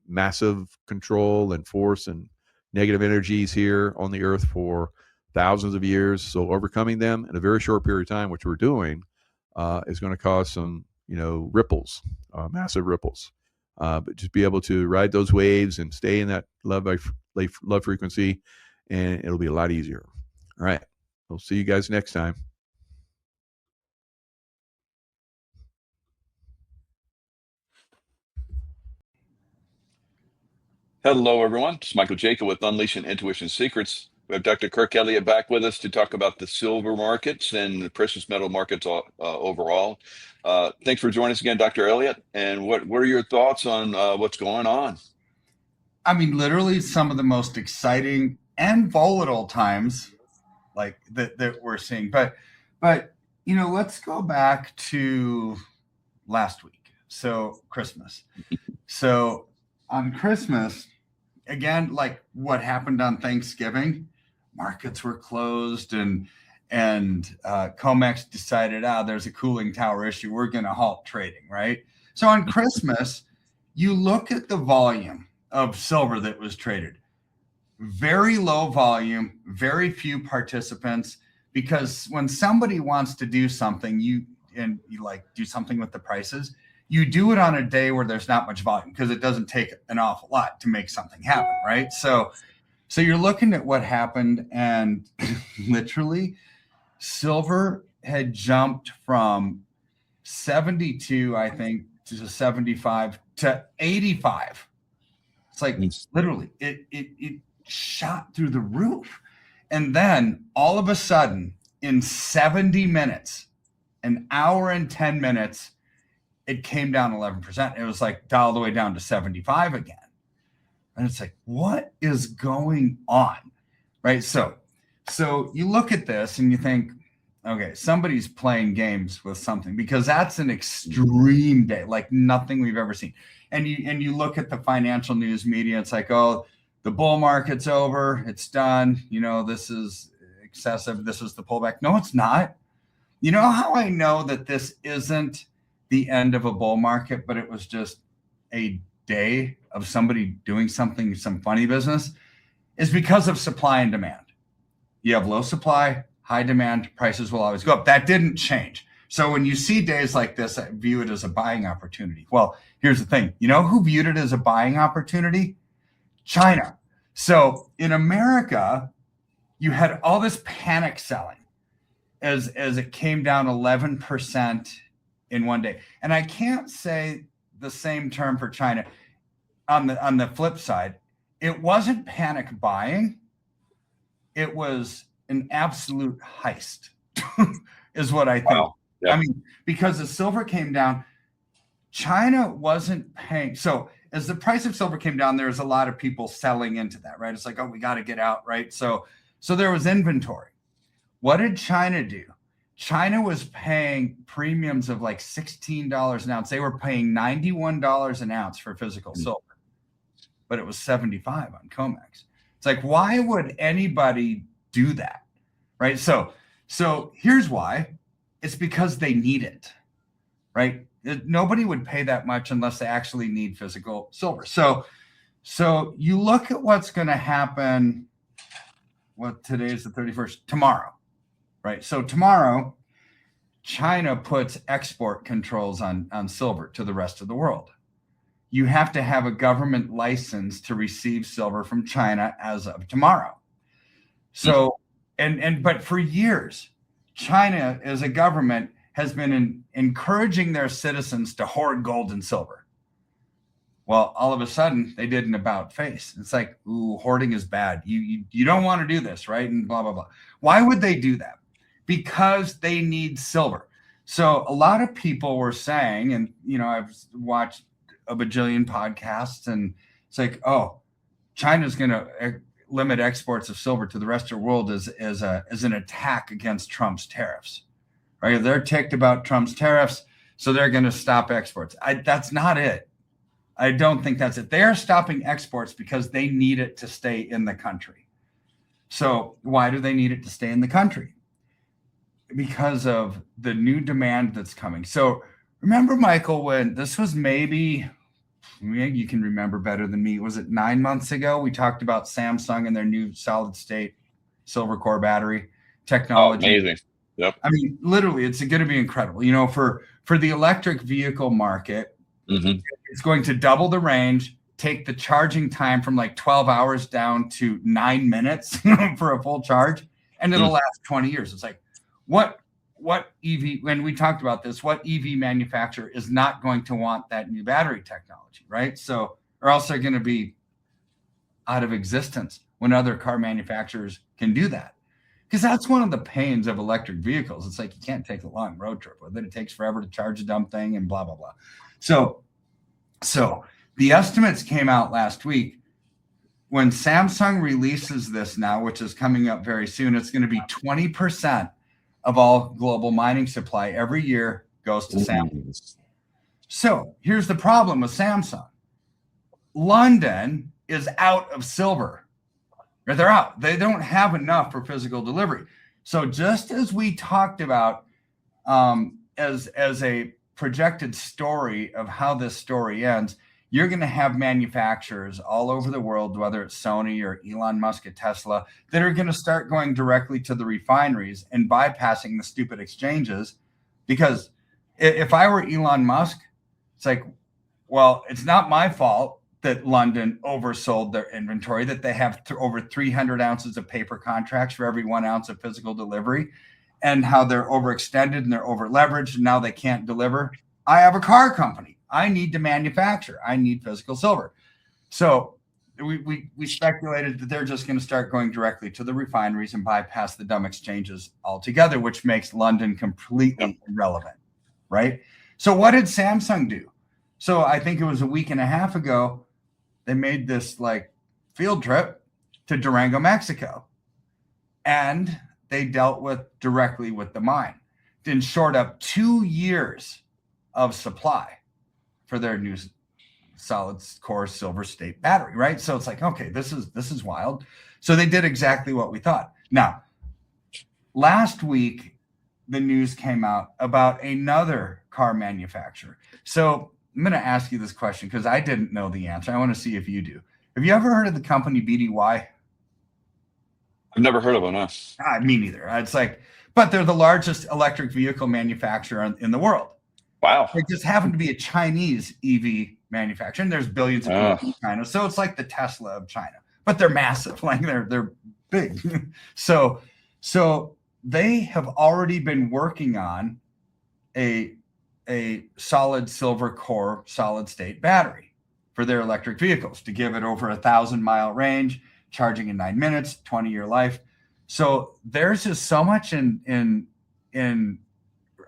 massive control and force and negative energies here on the Earth for thousands of years. So overcoming them in a very short period of time, which we're doing, is going to cause some ripples, massive ripples. But just be able to ride those waves and stay in that love frequency, and it'll be a lot easier. All right. We'll see you guys next time.
Hello, everyone. It's Michael Jacob with Unleashing Intuition Secrets. We have Dr. Kirk Elliott back with us to talk about the silver markets and the precious metal markets overall. Thanks for joining us again, Dr. Elliott. And what are your thoughts on what's going on?
I mean, literally some of the most exciting and volatile times like that we're seeing. But let's go back to last week. So Christmas. So on Christmas, again, like what happened on Thanksgiving, markets were closed and COMEX decided, there's a cooling tower issue. We're going to halt trading, right? So on Christmas, you look at the volume of silver that was traded. Very low volume, very few participants. because when somebody wants to do something, you like do something with the prices, you do it on a day where there's not much volume because it doesn't take an awful lot to make something happen, right? So you're looking at what happened, and literally silver had jumped from 72, I think, to 75 to 85. It's like literally it shot through the roof. And then all of a sudden, in 70 minutes, an hour and 10 minutes, it came down 11%. It was like all the way down to 75 again. And it's like, what is going on? Right. So you look at this and you think, okay, somebody's playing games with something, because that's an extreme day, like nothing we've ever seen. And you look at the financial news media, it's like, oh, the bull market's over, it's done. This is excessive. This is the pullback. No, it's not. You know how I know that this isn't the end of a bull market, but it was just a day of somebody doing something, some funny business, is because of supply and demand. You have low supply, high demand, prices will always go up. That didn't change. So when you see days like this, I view it as a buying opportunity. Well, here's the thing. You know who viewed it as a buying opportunity? China. So in America, you had all this panic selling as it came down 11% in one day. And I can't say the same term for China. On the flip side, it wasn't panic buying. It was an absolute heist, is what I think.
Wow. Yeah.
I mean, because the silver came down, China wasn't paying. So as the price of silver came down, there was a lot of people selling into that, right? It's like, oh, we got to get out, right? So there was inventory. What did China do? China was paying premiums of like $16 an ounce. They were paying $91 an ounce for physical silver, but it was $75 on COMEX. It's like, why would anybody do that, right? So here's why. It's because they need it, right? Nobody would pay that much unless they actually need physical silver. So you look at what's going to happen. What, today is the 31st, tomorrow, right? So tomorrow, China puts export controls on silver to the rest of the world. You have to have a government license to receive silver from China as of tomorrow. So, but for years, China as a government has been encouraging their citizens to hoard gold and silver. Well, all of a sudden they did an about face. It's like, ooh, hoarding is bad. You don't want to do this, right? And blah, blah, blah. Why would they do that? Because they need silver. So a lot of people were saying, and I've watched a bajillion podcasts, and it's like, oh, China's going to limit exports of silver to the rest of the world as an attack against Trump's tariffs, right? They're ticked about Trump's tariffs, so they're going to stop exports. That's not it. I don't think that's it. They're stopping exports because they need it to stay in the country. So why do they need it to stay in the country? Because of the new demand that's coming. So remember, Michael, when this was maybe you can remember better than me. Was it 9 months ago? We talked about Samsung and their new solid state silver core battery technology.
Oh, amazing. Yep.
I mean, literally, it's going to be incredible. For the electric vehicle market, it's going to double the range, take the charging time from like 12 hours down to 9 minutes for a full charge, and it'll last 20 years. It's like, what EV, when we talked about this, what EV manufacturer is not going to want that new battery technology, right? So, or else they're going to be out of existence when other car manufacturers can do that. Because that's one of the pains of electric vehicles. It's like you can't take a long road trip with it. It takes forever to charge a dumb thing and blah, blah, blah. So the estimates came out last week. When Samsung releases this now, which is coming up very soon, it's going to be 20% of all global mining supply every year goes to Samsung. So here's the problem with Samsung. London is out of silver. They're out. They don't have enough for physical delivery. So just as we talked about as a projected story of how this story ends, you're going to have manufacturers all over the world, whether it's Sony or Elon Musk at Tesla, that are going to start going directly to the refineries and bypassing the stupid exchanges. Because if I were Elon Musk, it's like, well, it's not my fault that London oversold their inventory, that they have over 300 ounces of paper contracts for every 1 ounce of physical delivery, and how they're overextended and they're over leveraged and now they can't deliver. I have a car company. I need to manufacture. I need physical silver. So we speculated that they're just going to start going directly to the refineries and bypass the dumb exchanges altogether, which makes London completely irrelevant, right? So what did Samsung do? So I think it was a week and a half ago, they made this like field trip to Durango, Mexico, and they dealt directly with the mine. Then short up 2 years of supply for their new solid core silver state battery, right? So it's like, okay, this is wild. So they did exactly what we thought. Now, last week, the news came out about another car manufacturer. So I'm going to ask you this question because I didn't know the answer. I want to see if you do. Have you ever heard of the company BDY?
I've never heard of it, no.
Me neither. It's like, but they're the largest electric vehicle manufacturer in the world.
Wow.
They just happen to be a Chinese EV manufacturer, and there's billions of people in China. So it's like the Tesla of China, but they're massive. Like they're big. So they have already been working on a solid silver core solid state battery for their electric vehicles to give it over 1,000-mile range, charging in 9 minutes, 20-year life. So there's just so much in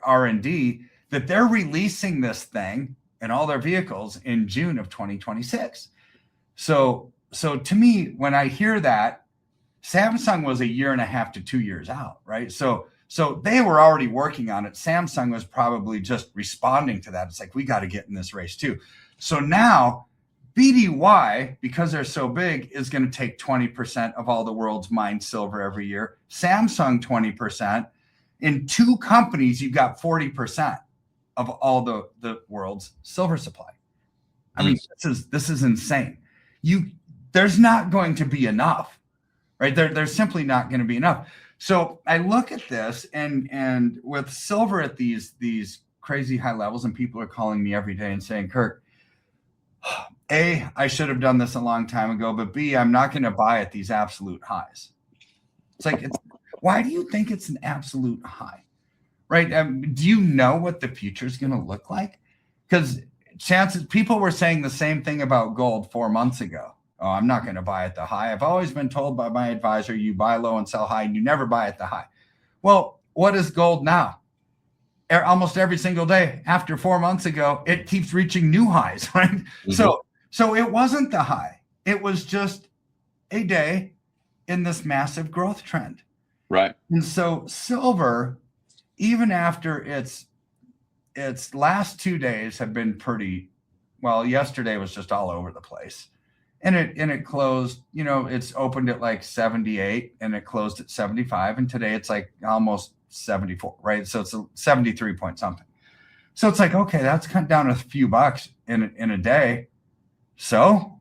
R&D that they're releasing this thing in all their vehicles in June of 2026. So to me, when I hear that, Samsung was 1.5 to 2 years out, right? So they were already working on it. Samsung was probably just responding to that. It's like, we got to get in this race too. So now BDY, because they're so big, is going to take 20% of all the world's mined silver every year. Samsung 20%. In two companies, you've got 40% of all the world's silver supply. I mean, this is insane. There's not going to be enough, right? There's simply not going to be enough. So I look at this and with silver at these crazy high levels, and people are calling me every day and saying, Kirk, A, I should have done this a long time ago, but B, I'm not going to buy at these absolute highs. It's like, why do you think it's an absolute high, right? Do you know what the future is going to look like? Because people were saying the same thing about gold 4 months ago. Oh, I'm not going to buy at the high. I've always been told by my advisor, you buy low and sell high, and you never buy at the high. Well, what is gold now? Almost every single day after 4 months ago, it keeps reaching new highs, right? Mm-hmm. So it wasn't the high. It was just a day in this massive growth trend.
Right.
And so silver, even after its last 2 days have been pretty, well, yesterday was just all over the place. And it closed, it's opened at like 78 and it closed at 75. And today it's like almost 74, right? So it's a 73 point something. So it's like, okay, that's cut down a few bucks in a day. So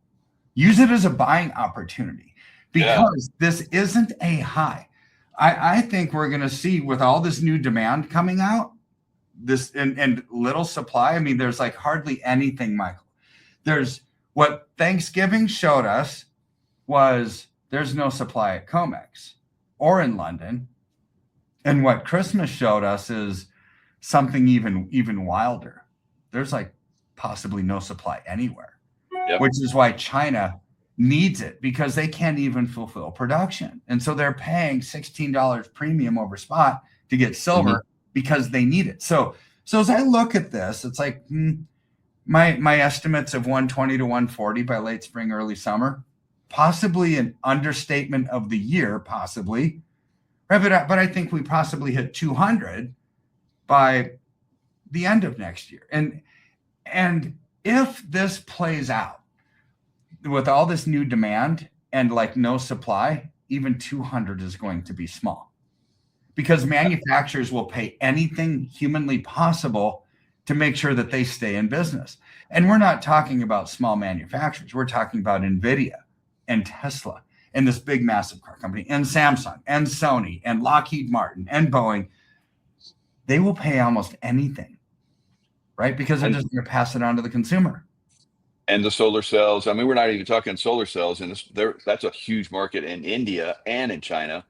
use it as a buying opportunity because this isn't a high. I think we're going to see with all this new demand coming out, this and little supply. I mean, there's like hardly anything, Michael. There's what Thanksgiving showed us was there's no supply at COMEX or in London. And what Christmas showed us is something even wilder. There's like possibly no supply anywhere, which is why China needs it because they can't even fulfill production. And so they're paying $16 premium over spot to get silver because they need it. So as I look at this, it's like, my estimates of 120 to 140 by late spring, early summer, possibly an understatement of the year, possibly, right? But I think we possibly hit 200 by the end of next year. And if this plays out with all this new demand and like no supply, even 200 is going to be small because manufacturers will pay anything humanly possible to make sure that they stay in business. And we're not talking about small manufacturers. We're talking about NVIDIA and Tesla and this big, massive car company and Samsung and Sony and Lockheed Martin and Boeing. They will pay almost anything, right? Because they're just going to pass it on to the consumer.
And the solar cells. I mean, we're not even talking solar cells, and that's a huge market in India and in China.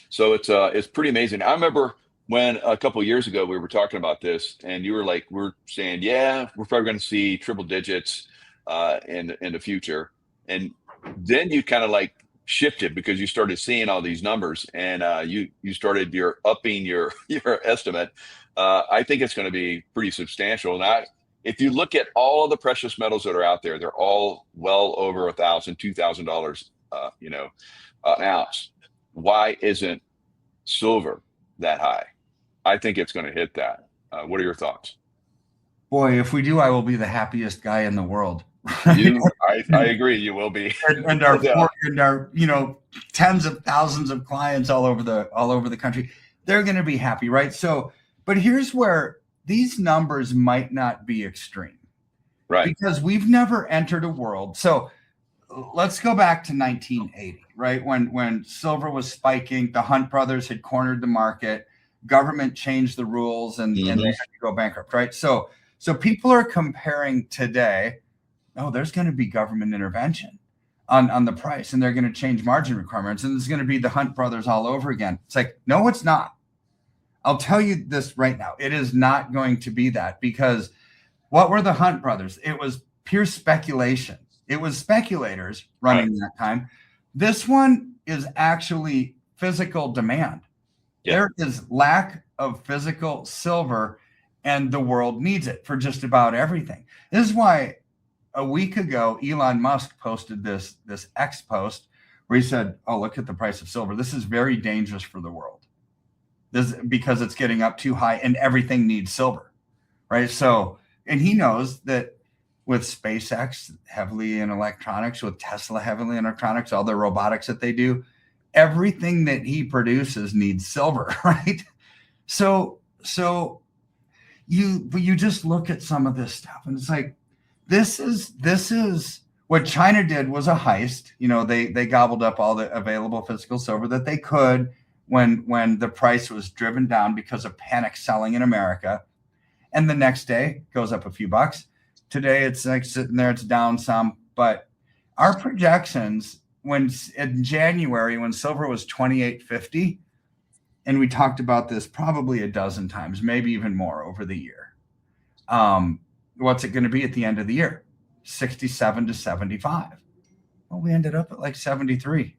So it's pretty amazing. I remember when a couple of years ago we were talking about this, and you were like, we're saying, yeah, we're probably going to see triple digits in the future, and then you kind of like shifted because you started seeing all these numbers, and you started upping your estimate. I think it's going to be pretty substantial. And if you look at all of the precious metals that are out there, they're all well over $1,000, $2,000, an ounce. Why isn't silver that high? I think it's going to hit that. What are your thoughts?
Boy, if we do, I will be the happiest guy in the world.
I agree. You will be.
and our tens of thousands of clients all over the country, they're going to be happy, right? So, but here's where these numbers might not be extreme,
right?
Because we've never entered a world. So let's go back to 1980, right? When silver was spiking, the Hunt brothers had cornered the market, government changed the rules, and they had to go bankrupt, right? So people are comparing today. Oh, there's going to be government intervention on the price, and they're going to change margin requirements, and it's going to be the Hunt brothers all over again. It's like, no, it's not. I'll tell you this right now. It is not going to be that, because what were the Hunt brothers? It was pure speculation. It was speculators running that time. This one is actually physical demand. Yeah. There is lack of physical silver, and the world needs it for just about everything. This is why a week ago, Elon Musk posted this X post where he said, oh, look at the price of silver. This is very dangerous for the world. This, because it's getting up too high and everything needs silver, right? So, and he knows that with SpaceX heavily in electronics, with Tesla heavily in electronics, all the robotics that they do, everything that he produces needs silver, right? So you just look at some of this stuff and it's like, this is what China did was a heist. They gobbled up all the available physical silver that they could when the price was driven down because of panic selling in America. And the next day goes up a few bucks. Today it's like sitting there, it's down some. But our projections, when in January, when silver was $28.50, and we talked about this probably a dozen times, maybe even more over the year. What's it going to be at the end of the year? 67 to 75. Well, we ended up at like 73,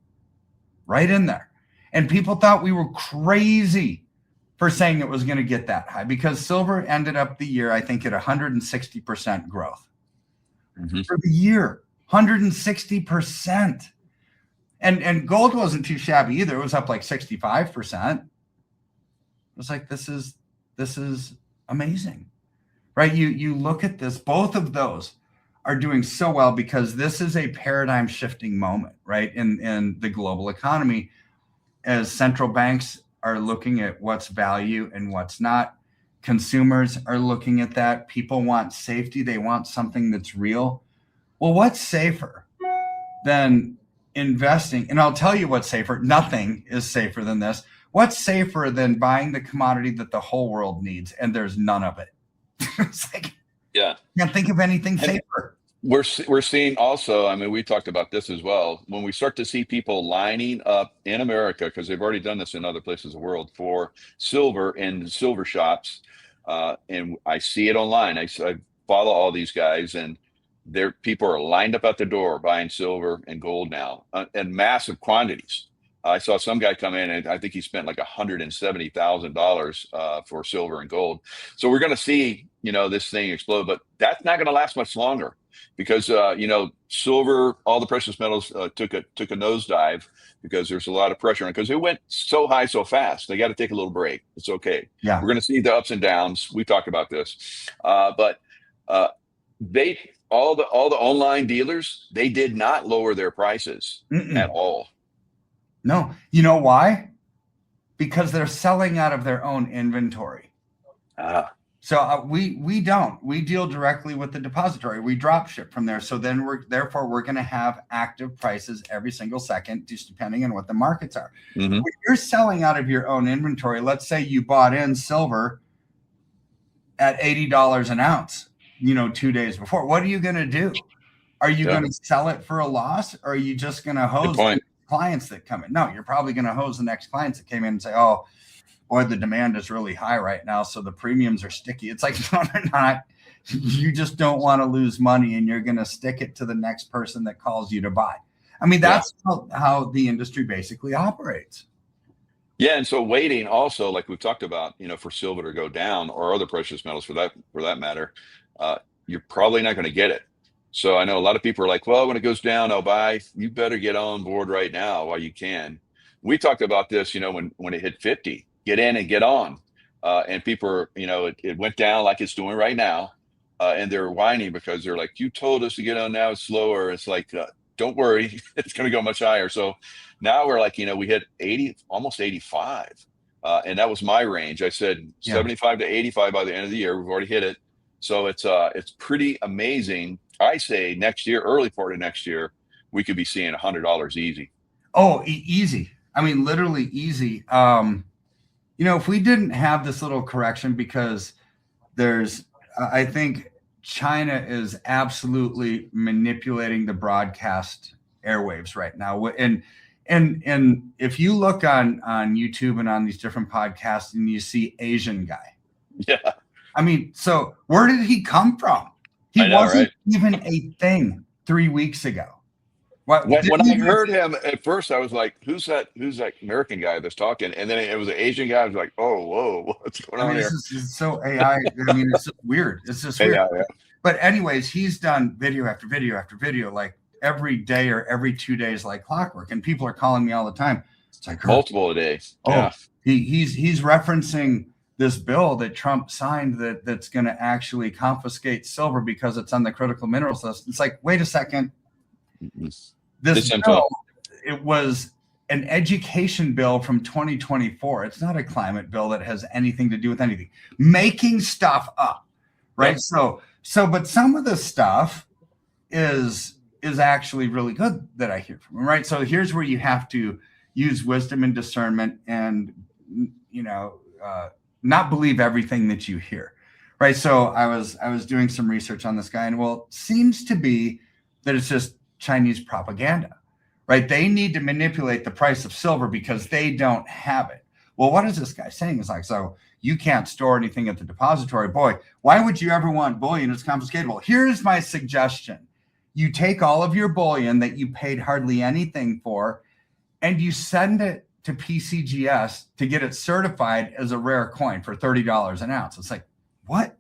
right in there. And people thought we were crazy for saying it was going to get that high, because silver ended up the year, I think, at 160% growth for the year, 160%. And gold wasn't too shabby either. It was up like 65%. It was like, this is amazing, right? You look at this, both of those are doing so well because this is a paradigm shifting moment, right? In the global economy, as central banks are looking at what's value and what's not. Consumers are looking at that. People want safety. They want something that's real. Well, what's safer than investing? And I'll tell you what's safer. Nothing is safer than this. What's safer than buying the commodity that the whole world needs, and there's none of it? It's like,
yeah,
can't think of anything safer.
We're seeing also, I mean, we talked about this as well. When we start to see people lining up in America, because they've already done this in other places of the world, for silver in silver shops, and I see it online. I follow all these guys, and people are lined up at the door buying silver and gold now in massive quantities. I saw some guy come in, and I think he spent like $170,000 for silver and gold. So we're going to see, this thing explode, but that's not going to last much longer. Because silver, all the precious metals took a nosedive because there's a lot of pressure on it, because it went so high so fast. They got to take a little break. It's okay. Yeah, we're going to see the ups and downs. We talked about this, but all the online dealers, they did not lower their prices at all.
No, you know why? Because they're selling out of their own inventory. So we don't. We deal directly with the depository. We drop ship from there. So then we're going to have active prices every single second, just depending on what the markets are.
Mhm.
When you're selling out of your own inventory, let's say you bought in silver at $80 an ounce, 2 days before. What are you going to do? Are you
Yeah.
going to sell it for a loss, or are you just going to
Good
hose
point.
clients that come in? No, you're probably going to hose the next clients that came in and say, "Oh, boy, the demand is really high right now, so the premiums are sticky." It's like, no, they're not. You just don't want to lose money, and you're going to stick it to the next person that calls you to buy. I mean, that's how the industry basically operates.
Yeah, and so waiting also, like we've talked about, for silver to go down or other precious metals for that matter, you're probably not going to get it. So I know a lot of people are like, well, when it goes down, I'll buy. You better get on board right now while you can. We talked about this, when it hit 50, get in and get on. And people are, it went down like it's doing right now. And they're whining because they're like, you told us to get on, now it's slower. It's like, don't worry, it's going to go much higher. So now we're like, we hit 80, almost 85. And that was my range. I said 75 to 85 by the end of the year. We've already hit it. So it's pretty amazing. I say next year, early part of next year, we could be seeing $100 easy.
Oh, easy. I mean, literally easy. If we didn't have this little correction, because I think China is absolutely manipulating the broadcast airwaves right now. And if you look on YouTube and on these different podcasts and you see Asian guy.
Yeah.
I mean, so where did he come from? He wasn't even a thing 3 weeks ago.
When I heard him at first, I was like, who's that American guy that's talking? And then it was an Asian guy. I was like, oh, whoa, what's going on here?
It's so AI. I mean, it's just weird. It's just weird.
Yeah.
But anyways, he's done video after video after video, like every day or every 2 days, like clockwork. And people are calling me all the time. It's like
multiple a day.
Oh,
yeah.
He's referencing this bill that Trump signed that's going to actually confiscate silver because it's on the critical minerals list. It's like, wait a second. This bill, it was an education bill from 2024. It's not a climate bill that has anything to do with anything. Making stuff up, right? Yep. So, but some of the stuff is actually really good that I hear from him, right? So here's where you have to use wisdom and discernment, and not believe everything that you hear, right? So I was doing some research on this guy, and it seems to be that it's just Chinese propaganda, right? They need to manipulate the price of silver because they don't have it. Well, what is this guy saying? It's like, so you can't store anything at the depository. Boy, why would you ever want bullion? It's confiscatable. Here's my suggestion. You take all of your bullion that you paid hardly anything for, and you send it to PCGS to get it certified as a rare coin for $30 an ounce. It's like, what?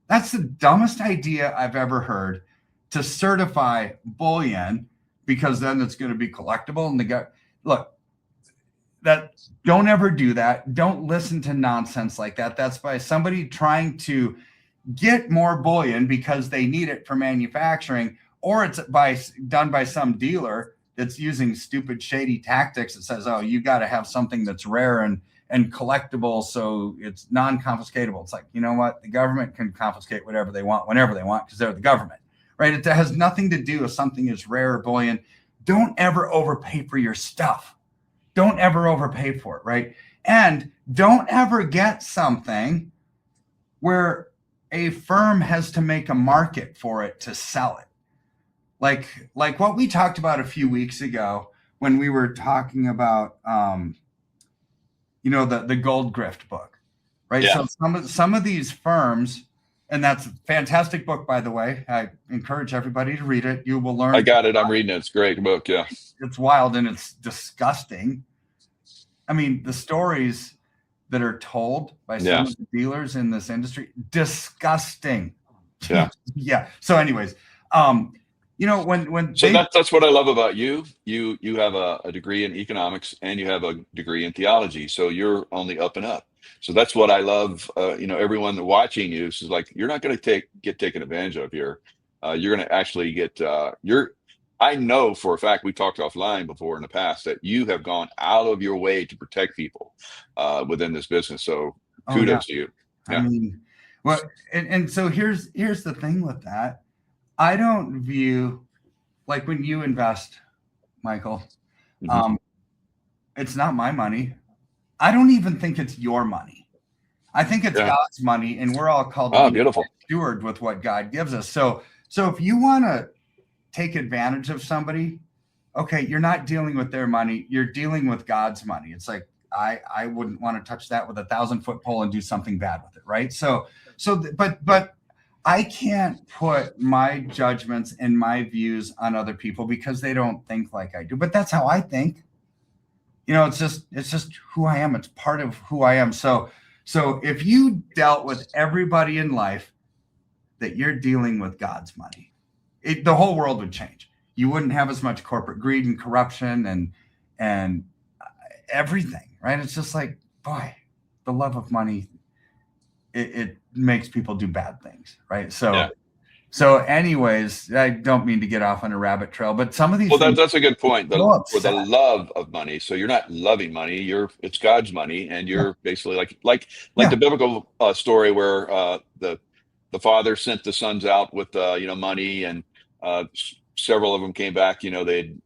That's the dumbest idea I've ever heard, to certify bullion, because then it's going to be collectible. And don't ever do that. Don't listen to nonsense like that. That's by somebody trying to get more bullion because they need it for manufacturing, or it's done by some dealer that's using stupid, shady tactics that says, oh, you got to have something that's rare and collectible, so it's non-confiscatable. It's like, you know what? The government can confiscate whatever they want, whenever they want, because they're the government, right? It has nothing to do with something as rare or bullion. Don't ever overpay for your stuff. Don't ever overpay for it, right? And don't ever get something where a firm has to make a market for it to sell it. Like what we talked about a few weeks ago when we were talking about, the Gold Grift book, right? Yeah. So some of these firms, and that's a fantastic book, by the way. I encourage everybody to read it. You will learn.
I got it. I'm reading it. It's a great book. Yeah.
It's wild and it's disgusting. I mean, the stories that are told by some of the dealers in this industry, disgusting.
Yeah.
Yeah. So anyways,
that's what I love about you. You have a degree in economics and you have a degree in theology. So you're on the up and up. So that's what I love. Everyone watching you is like, you're not going to get taken advantage of here. You're going to actually get I know for a fact, we talked offline before in the past, that you have gone out of your way to protect people within this business. So kudos to you.
Yeah. I mean, Well, and so here's the thing with that. I don't view, like, when you invest, Michael,
Mhm.
it's not my money. I don't even think it's your money. I think it's
Yeah.
God's money, and we're all called to
Oh,
be
beautiful.
steward with what God gives us. So if you want to take advantage of somebody, okay, you're not dealing with their money, you're dealing with God's money. It's like, I wouldn't want to touch that with a 1,000-foot pole and do something bad with it, right? But I can't put my judgments and my views on other people because they don't think like I do. But that's how I think. It's just who I am. It's part of who I am. So if you dealt with everybody in life that you're dealing with God's money, the whole world would change. You wouldn't have as much corporate greed and corruption and everything, right? It's just like, boy, the love of money, it makes people do bad things, right?
Yeah.
So anyways, I don't mean to get off on a rabbit trail, but some of these
Well,
things
that's a good point.
so
For the
upset.
love of money. So you're not loving money. It's God's money, and
Yeah,
you're basically like
yeah,
the biblical story where the father sent the sons out with money, and several of them came back. They'd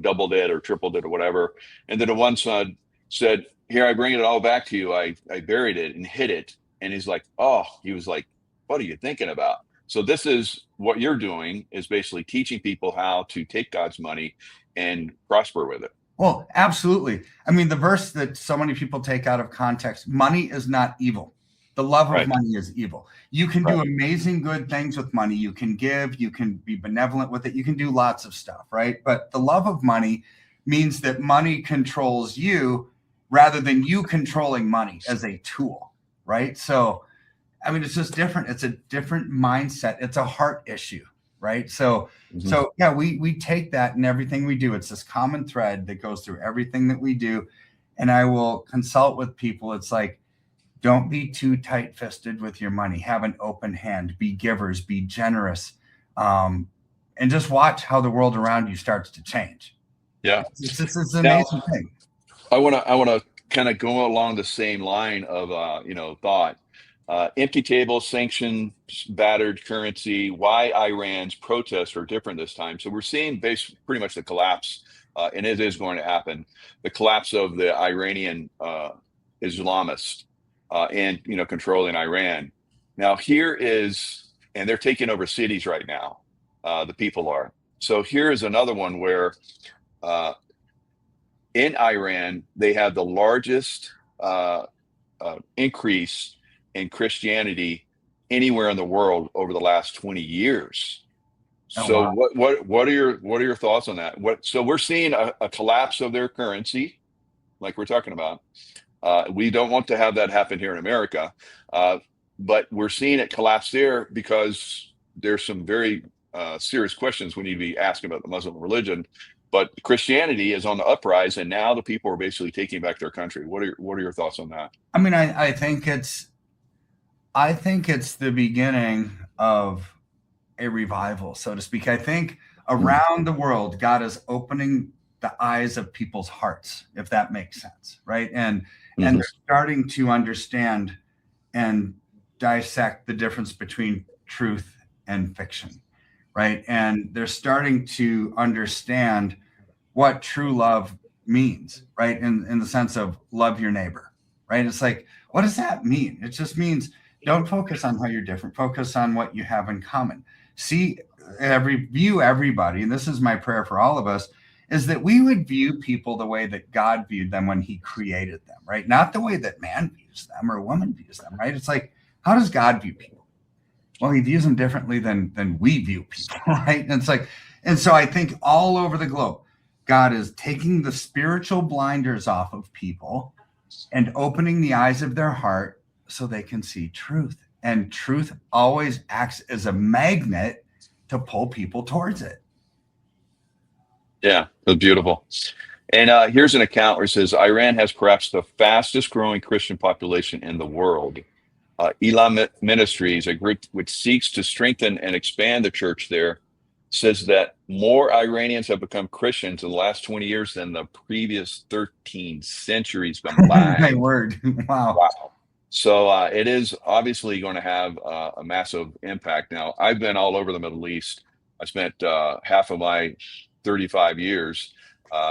doubled it or tripled it or whatever, and then the one son said, "Here, I bring it all back to you. I buried it and hid it." And he was like, "What are you thinking about?" So this is what you're doing, is basically teaching people how to take God's money and prosper with it.
well, absolutely. I mean, the verse that so many people take out of context, money is not evil. The love of
Right.
money is evil. You can
Right.
do amazing good things with money. You can give, you can be benevolent with it. You can do lots of stuff, right? But the love of money means that money controls you rather than you controlling money as a tool, right? So, I mean, it's just different. It's a different mindset. It's a heart issue, right?
Mhm.
Yeah, we take that in everything we do. It's this common thread that goes through everything that we do. And I will consult with people. It's like, don't be too tight-fisted with your money. Have an open hand. Be givers. Be generous, and just watch how the world around you starts to change.
Yeah.
It's an
Now,
amazing thing.
I want to kind of go along the same line of thought. Empty table, sanctions, battered currency. Why Iran's protests are different this time? So we're seeing pretty much the collapse, and it is going to happen. The collapse of the Iranian Islamists, and controlling Iran. Now and they're taking over cities right now. The people are. So here is another one where. In Iran, they have the largest increase in Christianity anywhere in the world over the last 20 years.
Oh,
So
wow.
what are your thoughts on that? So we're seeing a collapse of their currency, like we're talking about. We don't want to have that happen here in America, but we're seeing it collapse there because there's some very serious questions we need to be asking about the Muslim religion. But Christianity is on the uprise, and now the people are basically taking back their country. What are your thoughts on that?
I mean, I think it's the beginning of a revival, so to speak. I think around the world, God is opening the eyes of people's hearts, if that makes sense, right? And
Mm-hmm.
they're starting to understand and dissect the difference between truth and fiction, right? And they're starting to understand what true love means, right? In the sense of love your neighbor, right? It's like, what does that mean? It just means don't focus on how you're different, focus on what you have in common. View everybody, and this is my prayer for all of us, is that we would view people the way that God viewed them when he created them, right? Not the way that man views them or woman views them, right? It's like, how does God view people? Well, he views them differently than we view people, right? And it's like, and so I think all over the globe, God is taking the spiritual blinders off of people and opening the eyes of their heart so they can see truth. And truth always acts as a magnet to pull people towards it.
Yeah, that's beautiful. And here's an account where it says Iran has perhaps the fastest growing Christian population in the world. Elam Ministries, a group which seeks to strengthen and expand the church there, says that more Iranians have become Christians in the last 20 years than the previous 13 centuries
My
combined.
word. Wow.
Wow. So it is obviously going to have a massive impact. Now, I've been all over the Middle East. I spent half of my 35 years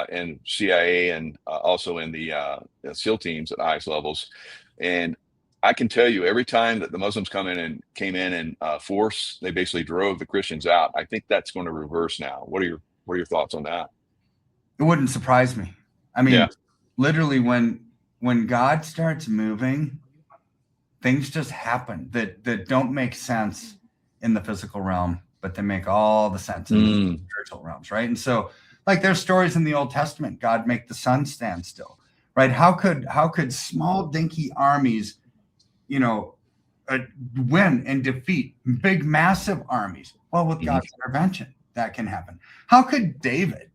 in CIA and also in the SEAL teams at the highest levels. And I can tell you, every time that the Muslims came in and force, they basically drove the Christians out. I think that's going to reverse now. What are your thoughts on that?
It wouldn't surprise me. I
Yeah.
mean, literally, when God starts moving, things just happen that don't make sense in the physical realm, but they make all the sense in the spiritual realms, right? And so, like, there's stories in the Old Testament, God make the sun stand still, right? How could small dinky armies, you know, win and defeat big massive armies? Well, with God's intervention, that can happen. How could David,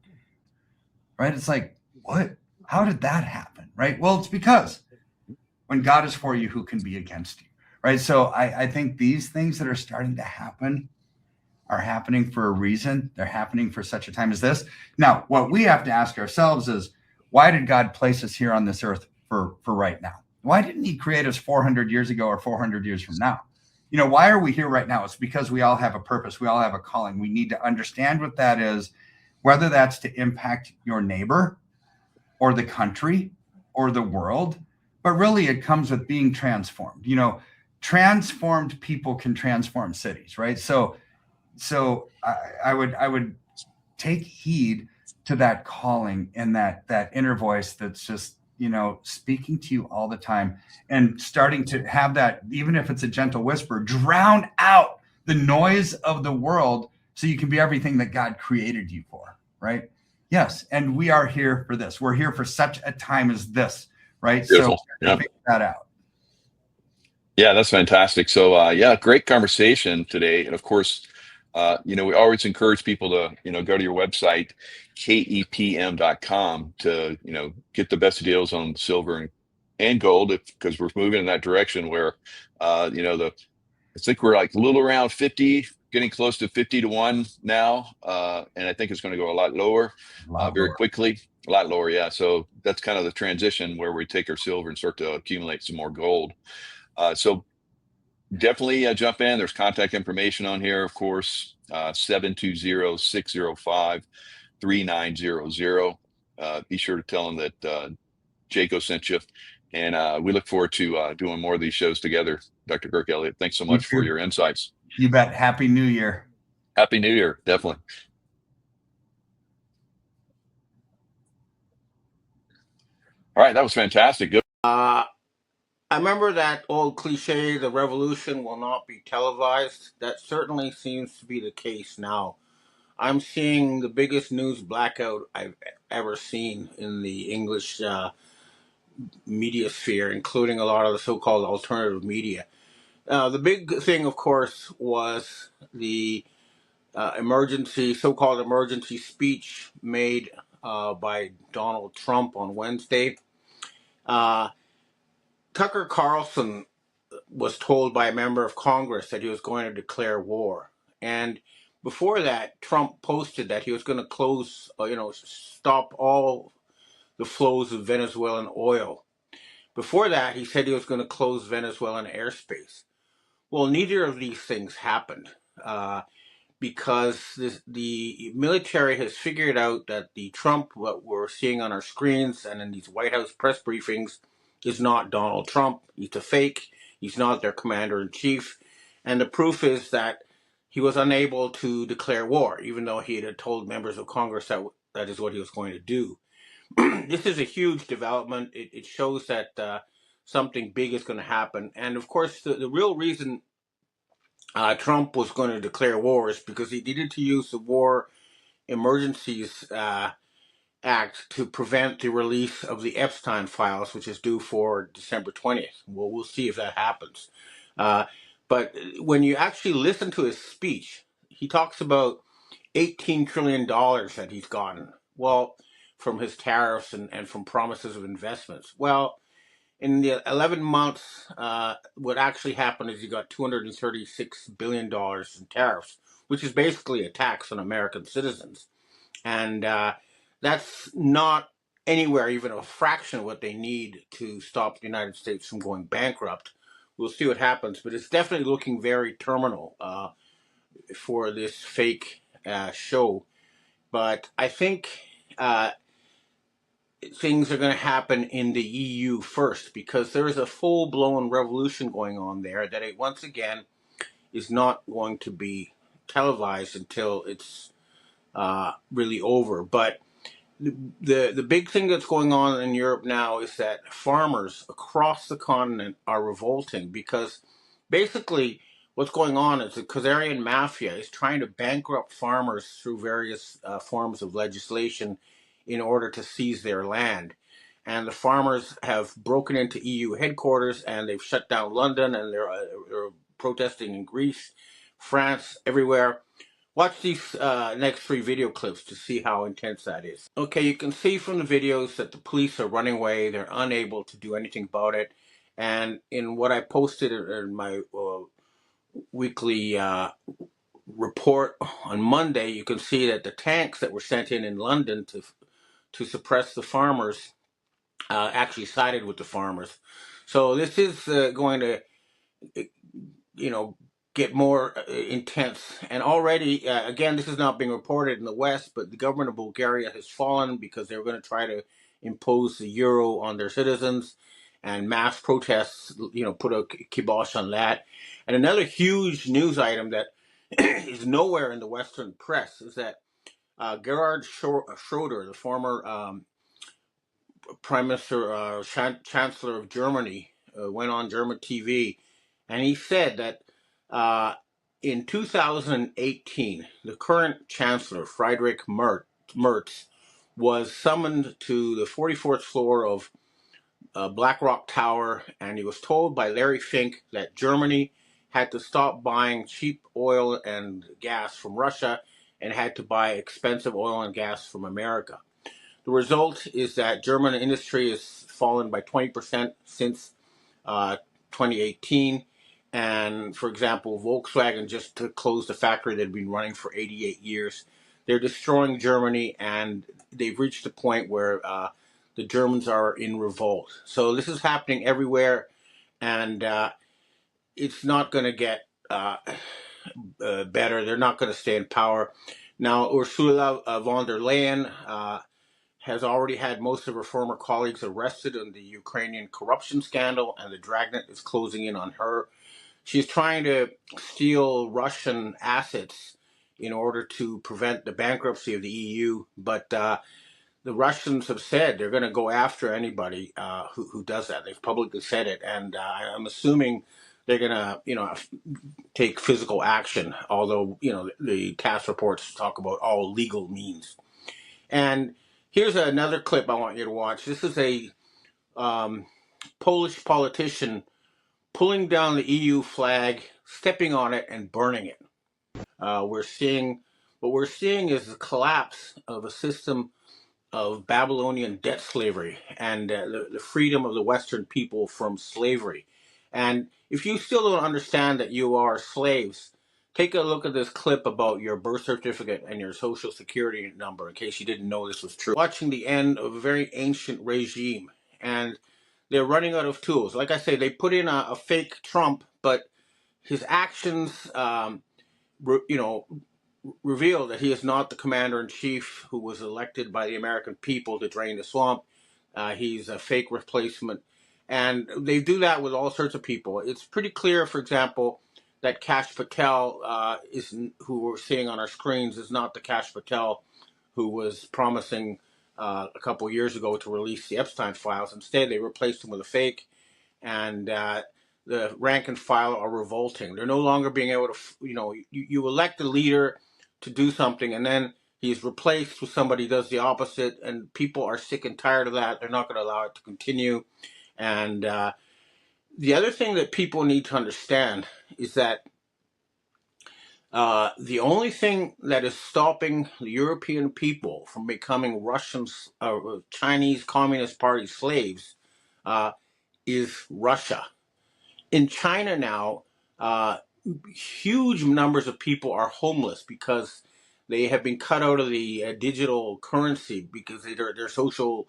right? It's like, what? How did that happen, right? Well, it's because when God is for you, who can be against you, right? So I think these things that are starting to happen are happening for a reason. They're happening for such a time as this. Now, what we have to ask ourselves is, why did God place us here on this earth for right now? Why didn't he create us 400 years ago or 400 years from now? You know, why are we here right now? It's because we all have a purpose. We all have a calling. We need to understand what that is, whether that's to impact your neighbor or the country or the world. But really, it comes with being transformed. You know, transformed people can transform cities, right? So I would take heed to that calling and that inner voice that's just, you know, speaking to you all the time, and starting to have that, even if it's a gentle whisper, drown out the noise of the world so you can be everything that God created you for, right? Yes, and we are here for this. We're here for such a time as this, right?
Beautiful.
So we have to figure that out.
Yeah, that's fantastic. So, yeah, great conversation today. And of course, you know, we always encourage people to, you know, go to your website, kepm.com, to, you know, get the best deals on silver and gold, because we're moving in that direction where, you know, I think we're like a little around 50, getting close to 50 to 1 now. And I think it's going to go a lot lower very quickly, a lot lower. Yeah. So that's kind of the transition where we take our silver and start to accumulate some more gold. So definitely jump in. There's contact information on here, of course, 720-605-3900. Be sure to tell them that Jaco sent you. And we look forward to doing more of these shows together. Dr. Kirk Elliott, thanks so much for your insights.
You bet. Happy New Year.
Happy New Year. Definitely. All right. That was fantastic. Good.
I remember that old cliche, the revolution will not be televised. That certainly seems to be the case now. I'm seeing the biggest news blackout I've ever seen in the English media sphere, including a lot of the so-called alternative media. The big thing, of course, was the so-called emergency speech made by Donald Trump on Wednesday. Tucker Carlson was told by a member of Congress that he was going to declare war. And before that, Trump posted that he was going to stop all the flows of Venezuelan oil. Before that, he said he was going to close Venezuelan airspace. Well, neither of these things happened because the military has figured out that the Trump, what we're seeing on our screens and in these White House press briefings, is not Donald Trump. He's a fake. He's not their commander-in-chief. And the proof is that he was unable to declare war, even though he had told members of Congress that is what he was going to do. This is a huge development. It shows that something big is going to happen. And of course, the real reason Trump was going to declare war is because he needed to use the War Emergencies Act to prevent the release of the Epstein files, which is due for December 20th. Well, we'll see if that happens. But when you actually listen to his speech, he talks about $18 trillion that he's gotten. Well, from his tariffs and from promises of investments. Well, in the 11 months, what actually happened is he got $236 billion in tariffs, which is basically a tax on American citizens. And that's not anywhere even a fraction of what they need to stop the United States from going bankrupt. We'll see what happens, but it's definitely looking very terminal for this fake show. But I think uh, things are going to happen in the EU first, because there is a full-blown revolution going on there that it once again is not going to be televised until it's really over. But the big thing that's going on in Europe now is that farmers across the continent are revolting, because basically what's going on is the Khazarian mafia is trying to bankrupt farmers through various forms of legislation in order to seize their land. And the farmers have broken into EU headquarters, and they've shut down London, and they're protesting in Greece, France, everywhere. Watch these next 3 video clips to see how intense that is. Okay, you can see from the videos that the police are running away. They're unable to do anything about it. And in what I posted in my weekly report on Monday, you can see that the tanks that were sent in London to suppress the farmers actually sided with the farmers. So this is going to, you know, get more intense. And already, again, this is not being reported in the West, but the government of Bulgaria has fallen because they were going to try to impose the euro on their citizens, and mass protests, put a kibosh on that. And another huge news item that is nowhere in the Western press is that Gerhard Schroeder, the former Prime Minister, Chancellor of Germany, went on German TV, and he said that in 2018, the current Chancellor, Friedrich Merz, was summoned to the 44th floor of Black Rock Tower, and he was told by Larry Fink that Germany had to stop buying cheap oil and gas from Russia and had to buy expensive oil and gas from America. The result is that German industry has fallen by 20% since 2018. And for example, Volkswagen just closed a factory that had been running for 88 years. They're destroying Germany, and they've reached a point where the Germans are in revolt. So this is happening everywhere, and it's not going to get better. They're not going to stay in power. Now, Ursula von der Leyen has already had most of her former colleagues arrested in the Ukrainian corruption scandal, and the dragnet is closing in on her. She's trying to steal Russian assets in order to prevent the bankruptcy of the EU, but the Russians have said they're going to go after anybody who does that. They've publicly said it, and I'm assuming they're going to, take physical action, although, the task reports talk about all legal means. And here's another clip I want you to watch. This is a Polish politician pulling down the EU flag, stepping on it, and burning it. What we're seeing is the collapse of a system of Babylonian debt slavery and the freedom of the Western people from slavery. And if you still don't understand that you are slaves, take a look at this clip about your birth certificate and your social security number, in case you didn't know this was true. Watching the end of a very ancient regime, and they're running out of tools. Like I say, they put in a fake Trump, but his actions, reveal that he is not the commander-in-chief who was elected by the American people to drain the swamp. He's a fake replacement. And they do that with all sorts of people. It's pretty clear, for example, that Kash Patel, who we're seeing on our screens, is not the Kash Patel who was promising a couple of years ago to release the Epstein files. Instead, they replaced him with a fake, and the rank and file are revolting. They're no longer being able to, you elect a leader to do something, and then he's replaced with somebody who does the opposite, and people are sick and tired of that. They're not going to allow it to continue. And the other thing that people need to understand is that the only thing that is stopping the European people from becoming Russians, Chinese Communist Party slaves is Russia. In China now, huge numbers of people are homeless because they have been cut out of the digital currency because their social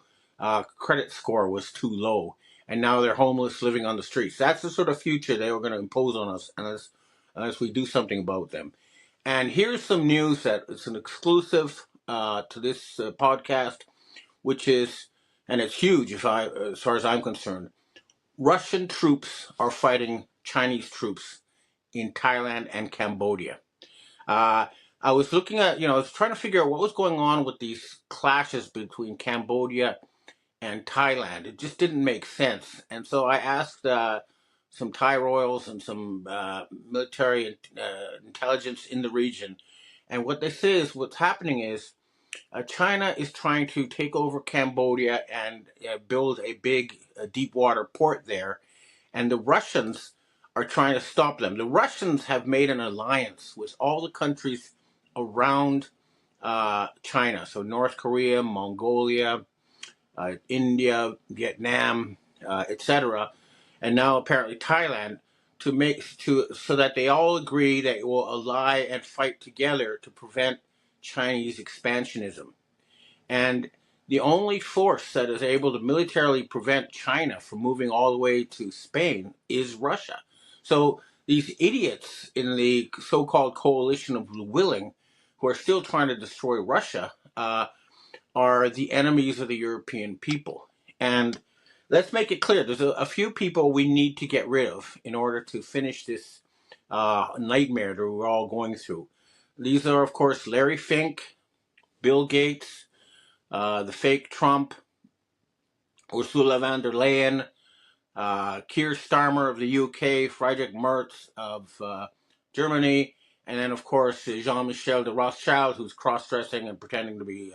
credit score was too low, and now they're homeless, living on the streets. That's the sort of future they were going to impose on us unless we do something about them. And here's some news that it's an exclusive to this podcast, which is, and it's huge as far as I'm concerned. Russian troops are fighting Chinese troops in Thailand and Cambodia. I was looking at, I was trying to figure out what was going on with these clashes between Cambodia and Thailand. It just didn't make sense. And so I asked some Thai royals and some military intelligence in the region. And what they say is what's happening is China is trying to take over Cambodia and build a big deep water port there. And the Russians are trying to stop them. The Russians have made an alliance with all the countries around China. So North Korea, Mongolia, India, Vietnam, etc., and now apparently Thailand, so that they all agree that it will ally and fight together to prevent Chinese expansionism. And the only force that is able to militarily prevent China from moving all the way to Spain is Russia. So these idiots in the so-called coalition of the willing, who are still trying to destroy Russia, are the enemies of the European people. And let's make it clear, there's a few people we need to get rid of in order to finish this nightmare that we're all going through. These are, of course, Larry Fink, Bill Gates, the fake Trump, Ursula von der Leyen, Keir Starmer of the UK, Friedrich Merz of Germany, and then, of course, Jean-Michel de Rothschild, who's cross-dressing and pretending to be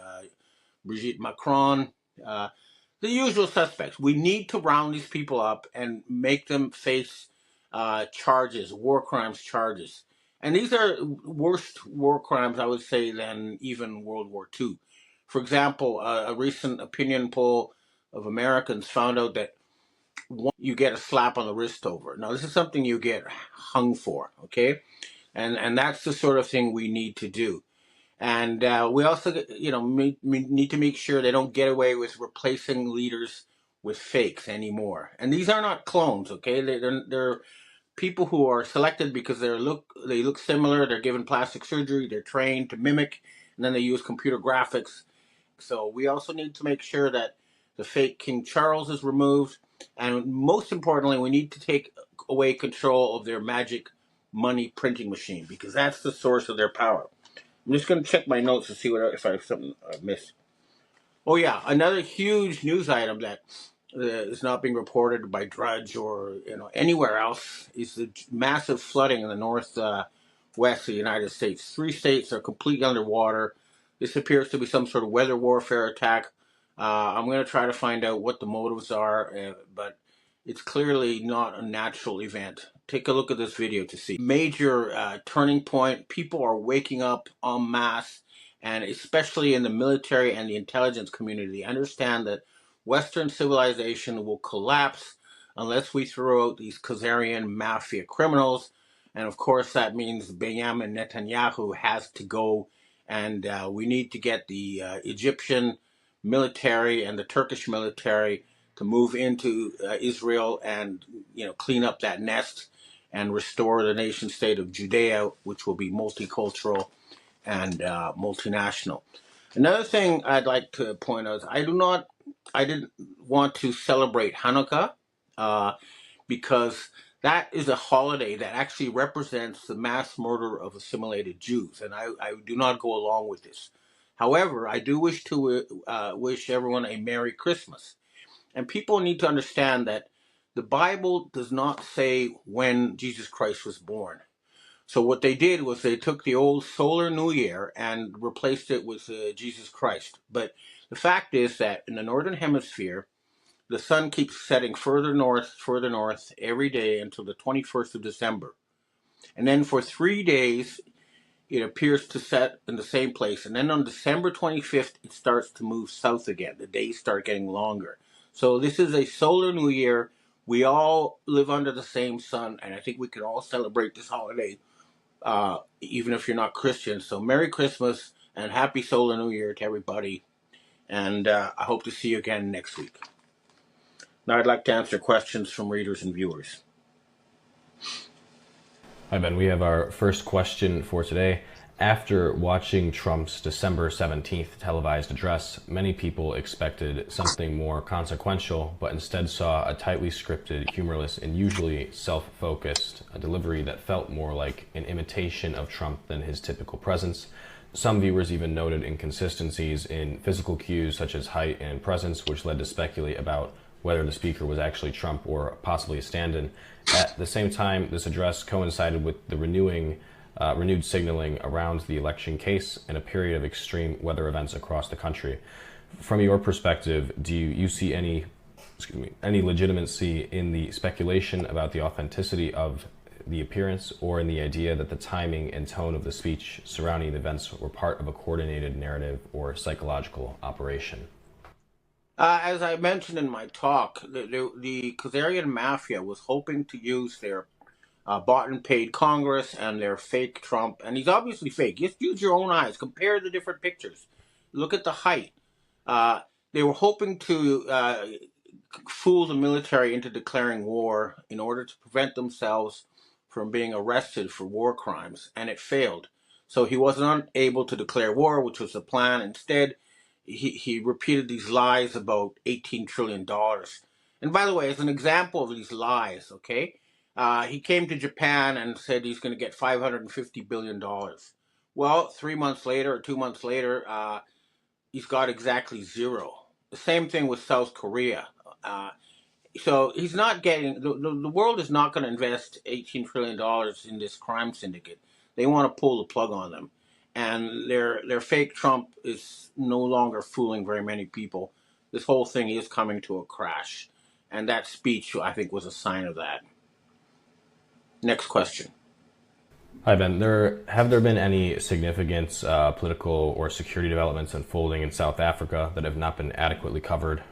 Brigitte Macron, the usual suspects. We need to round these people up and make them face charges, war crimes charges. And these are worse war crimes, I would say, than even World War II. For example, a recent opinion poll of Americans found out that you get a slap on the wrist over. Now, this is something you get hung for, okay? And that's the sort of thing we need to do. And we also, need to make sure they don't get away with replacing leaders with fakes anymore. And these are not clones, okay? They're people who are selected because they look similar. They're given plastic surgery. They're trained to mimic, and then they use computer graphics. So we also need to make sure that the fake King Charles is removed, and most importantly, we need to take away control of their magic money printing machine, because that's the source of their power. I'm just going to check my notes to see if I have something I missed. Oh yeah, another huge news item that is not being reported by Drudge or anywhere else is the massive flooding in the northwest of the United States. 3 states are completely underwater. This appears to be some sort of weather warfare attack. I'm going to try to find out what the motives are, but it's clearly not a natural event. Take a look at this video to see. Major turning point. People are waking up en masse, and especially in the military and the intelligence community, understand that Western civilization will collapse unless we throw out these Khazarian mafia criminals. And of course, that means Benjamin Netanyahu has to go, and we need to get the Egyptian military and the Turkish military to move into Israel and clean up that nest and restore the nation state of Judea, which will be multicultural and multinational. Another thing I'd like to point out is I didn't want to celebrate Hanukkah because that is a holiday that actually represents the mass murder of assimilated Jews, and I do not go along with this. However, I do wish to wish everyone a Merry Christmas. And people need to understand that the Bible does not say when Jesus Christ was born. So what they did was they took the old solar New Year and replaced it with Jesus Christ. But the fact is that in the Northern Hemisphere, the sun keeps setting further north every day until the 21st of December. And then for 3 days, it appears to set in the same place. And then on December 25th, it starts to move south again. The days start getting longer. So this is a solar New Year. We all live under the same sun, and I think we can all celebrate this holiday, even if you're not Christian. So Merry Christmas and Happy Solar New Year to everybody. And I hope to see you again next week. Now I'd like to answer questions from readers and viewers.
Hi, Ben. We have our first question for today. After watching Trump's December 17th televised address, many people expected something more consequential, but instead saw a tightly scripted, humorless, and usually self-focused delivery that felt more like an imitation of Trump than his typical presence. Some viewers even noted inconsistencies in physical cues such as height and presence, which led to speculate about whether the speaker was actually Trump or possibly a stand-in. At the same time, this address coincided with the renewed signaling around the election case and a period of extreme weather events across the country. From your perspective, do you see any legitimacy in the speculation about the authenticity of the appearance, or in the idea that the timing and tone of the speech surrounding the events were part of a coordinated narrative or psychological operation?
As I mentioned in my talk, the Khazarian mafia was hoping to use their bought and paid Congress and their fake Trump, and he's obviously fake. Just use your own eyes. Compare the different pictures. Look at the height. They were hoping to fool the military into declaring war in order to prevent themselves from being arrested for war crimes, and it failed. So he was not able to declare war, which was the plan. Instead, he repeated these lies about $18 trillion. And by the way, as an example of these lies, okay, he came to Japan and said he's going to get $550 billion. Well, 3 months later or 2 months later, he's got exactly zero. The same thing with South Korea. So he's not getting, the world is not going to invest $18 trillion in this crime syndicate. They want to pull the plug on them. And their fake Trump is no longer fooling very many people. This whole thing is coming to a crash. And that speech, I think, was a sign of that. Next question.
Hi, Ben. Have there been any significant political or security developments unfolding in South Africa that have not been adequately covered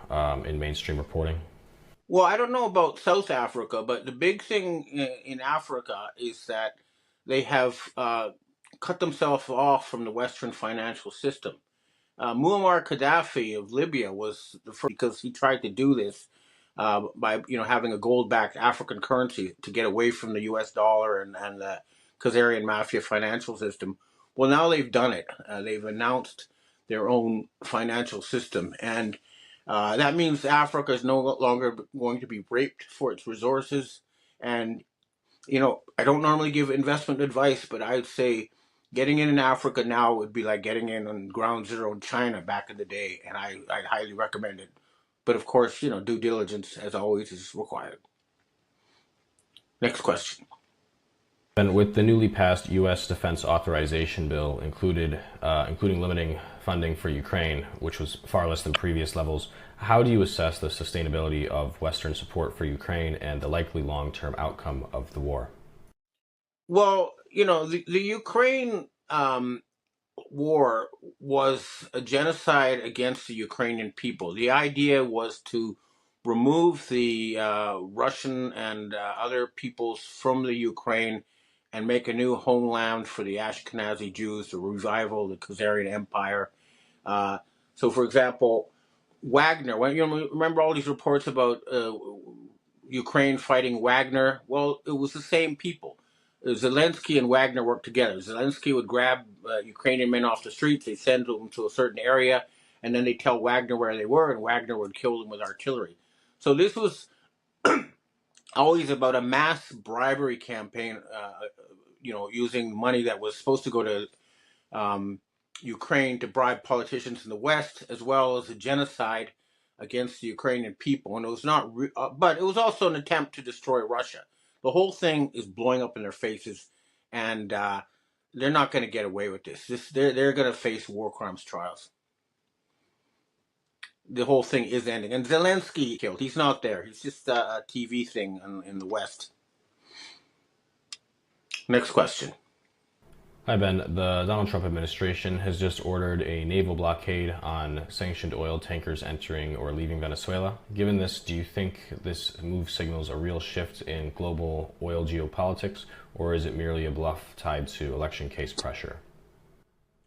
in mainstream reporting?
Well, I don't know about South Africa, but the big thing in Africa is that they have cut themselves off from the Western financial system. Muammar Gaddafi of Libya was the first, because he tried to do this by having a gold-backed African currency to get away from the U.S. dollar and the Khazarian mafia financial system. Well, now they've done it. They've announced their own financial system, and that means Africa is no longer going to be raped for its resources. And I don't normally give investment advice, but I'd say getting in Africa now would be like getting in on ground zero in China back in the day, and I'd highly recommend it. But of course, due diligence, as always, is required. Next question.
And with the newly passed U.S. Defense Authorization Bill including limiting funding for Ukraine, which was far less than previous levels, how do you assess the sustainability of Western support for Ukraine and the likely long-term outcome of the war?
Well, the Ukraine war was a genocide against the Ukrainian people. The idea was to remove the Russian and other peoples from the Ukraine and make a new homeland for the Ashkenazi Jews, the revival of the Khazarian Empire. So, for example, Wagner, remember all these reports about Ukraine fighting Wagner? Well, it was the same people. Zelensky and Wagner worked together. Zelensky would grab Ukrainian men off the streets, they send them to a certain area, and then they tell Wagner where they were, and Wagner would kill them with artillery. So this was always about a mass bribery campaign, using money that was supposed to go to Ukraine to bribe politicians in the West, as well as a genocide against the Ukrainian people. And it was not, but it was also an attempt to destroy Russia. The whole thing is blowing up in their faces, and they're not going to get away with this. They're going to face war crimes trials. The whole thing is ending. And Zelensky killed. He's not there. He's just a TV thing in the West. Next question.
Hi, Ben. The Donald Trump administration has just ordered a naval blockade on sanctioned oil tankers entering or leaving Venezuela. Given this, do you think this move signals a real shift in global oil geopolitics, or is it merely a bluff tied to election case pressure?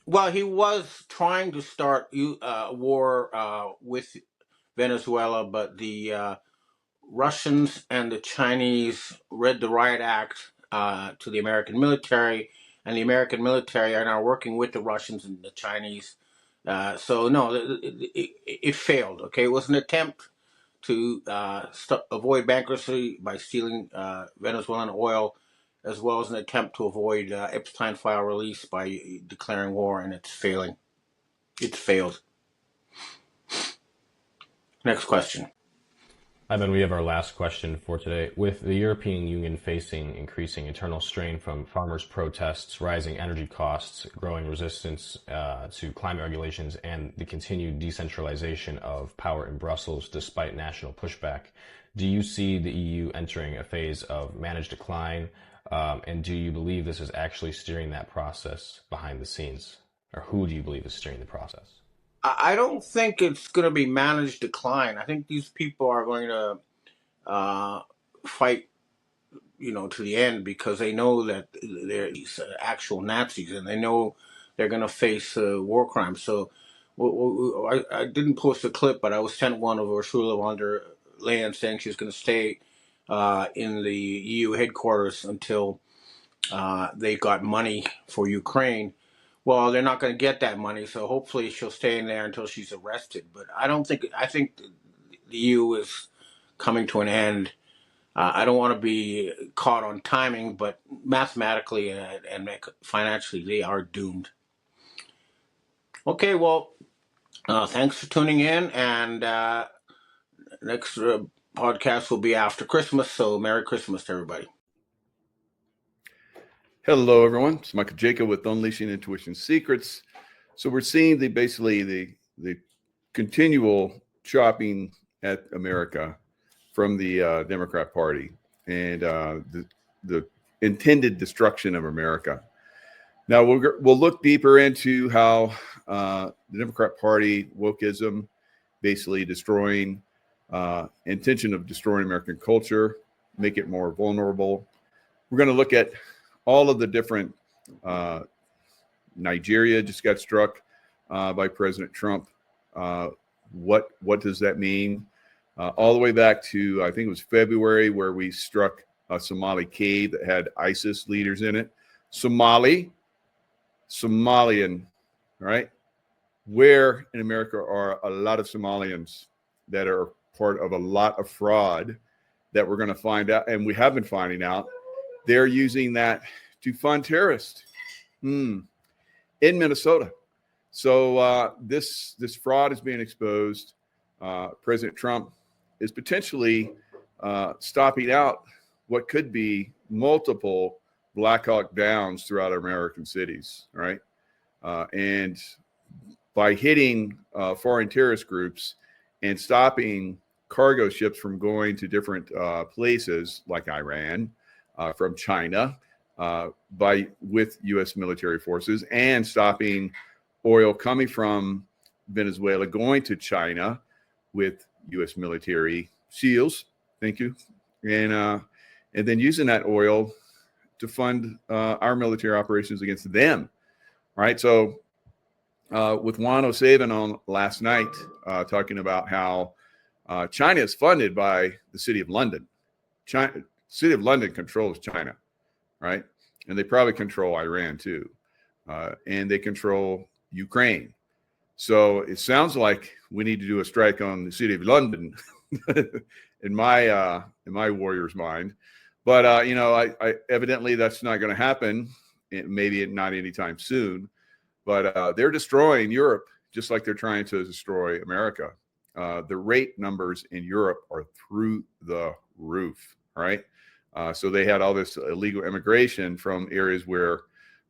Well, he was trying to start war with Venezuela, but the Russians and the Chinese read the riot act to the American military, and the American military are now working with the Russians and the Chinese. So no, it failed. Okay, it was an attempt to avoid bankruptcy by stealing Venezuelan oil, as well as an attempt to avoid Epstein file release by declaring war, and it's failing. It's failed. Next question.
Ivan, we have our last question for today. With the European Union facing increasing internal strain from farmers' protests, rising energy costs, growing resistance to climate regulations, and the continued decentralization of power in Brussels despite national pushback, do you see the EU entering a phase of managed decline? And do you believe this is actually steering that process behind the scenes? Or who do you believe is steering the process?
I don't think it's going to be managed decline. I think these people are going to fight, to the end, because they know that they're these actual Nazis, and they know they're going to face war crimes. So, I didn't post a clip, but I was sent one of Ursula von der Leyen saying she's going to stay in the EU headquarters until they got money for Ukraine. Well, they're not going to get that money, so hopefully she'll stay in there until she's arrested. But I think the EU is coming to an end. I don't want to be caught on timing, but mathematically and financially, they are doomed. Okay, well, thanks for tuning in, and next podcast will be after Christmas, so Merry Christmas to everybody.
Hello, everyone. It's Michael Jacob with Unleashing Intuition Secrets. So we're seeing the continual chopping at America from the Democrat Party and the intended destruction of America. Now we'll look deeper into how the Democrat Party wokeism, basically destroying intention of destroying American culture, make it more vulnerable. We're going to look at all of the different Nigeria just got struck by President Trump. What does that mean? All the way back to, I think it was February, where we struck a Somali cave that had ISIS leaders in it. Somalian, right? Where in America are a lot of Somalians that are part of a lot of fraud that we're going to find out, and we have been finding out. They're using that to fund terrorists in Minnesota. So this fraud is being exposed. President Trump is potentially stopping out what could be multiple Black Hawk Downs throughout American cities, right? And by hitting foreign terrorist groups and stopping cargo ships from going to different places like Iran, from China, with U.S. military forces, and stopping oil coming from Venezuela going to China with U.S. military SEALs. Thank you, and then using that oil to fund our military operations against them. Right. So with Juan O'Savin on last night, talking about how China is funded by the City of London. City of London controls China, right? And they probably control Iran too. And they control Ukraine. So it sounds like we need to do a strike on the City of London in my warrior's mind. But, I evidently that's not going to happen. Maybe not anytime soon. But they're destroying Europe just like they're trying to destroy America. The rape numbers in Europe are through the roof, right? So they had all this illegal immigration from areas where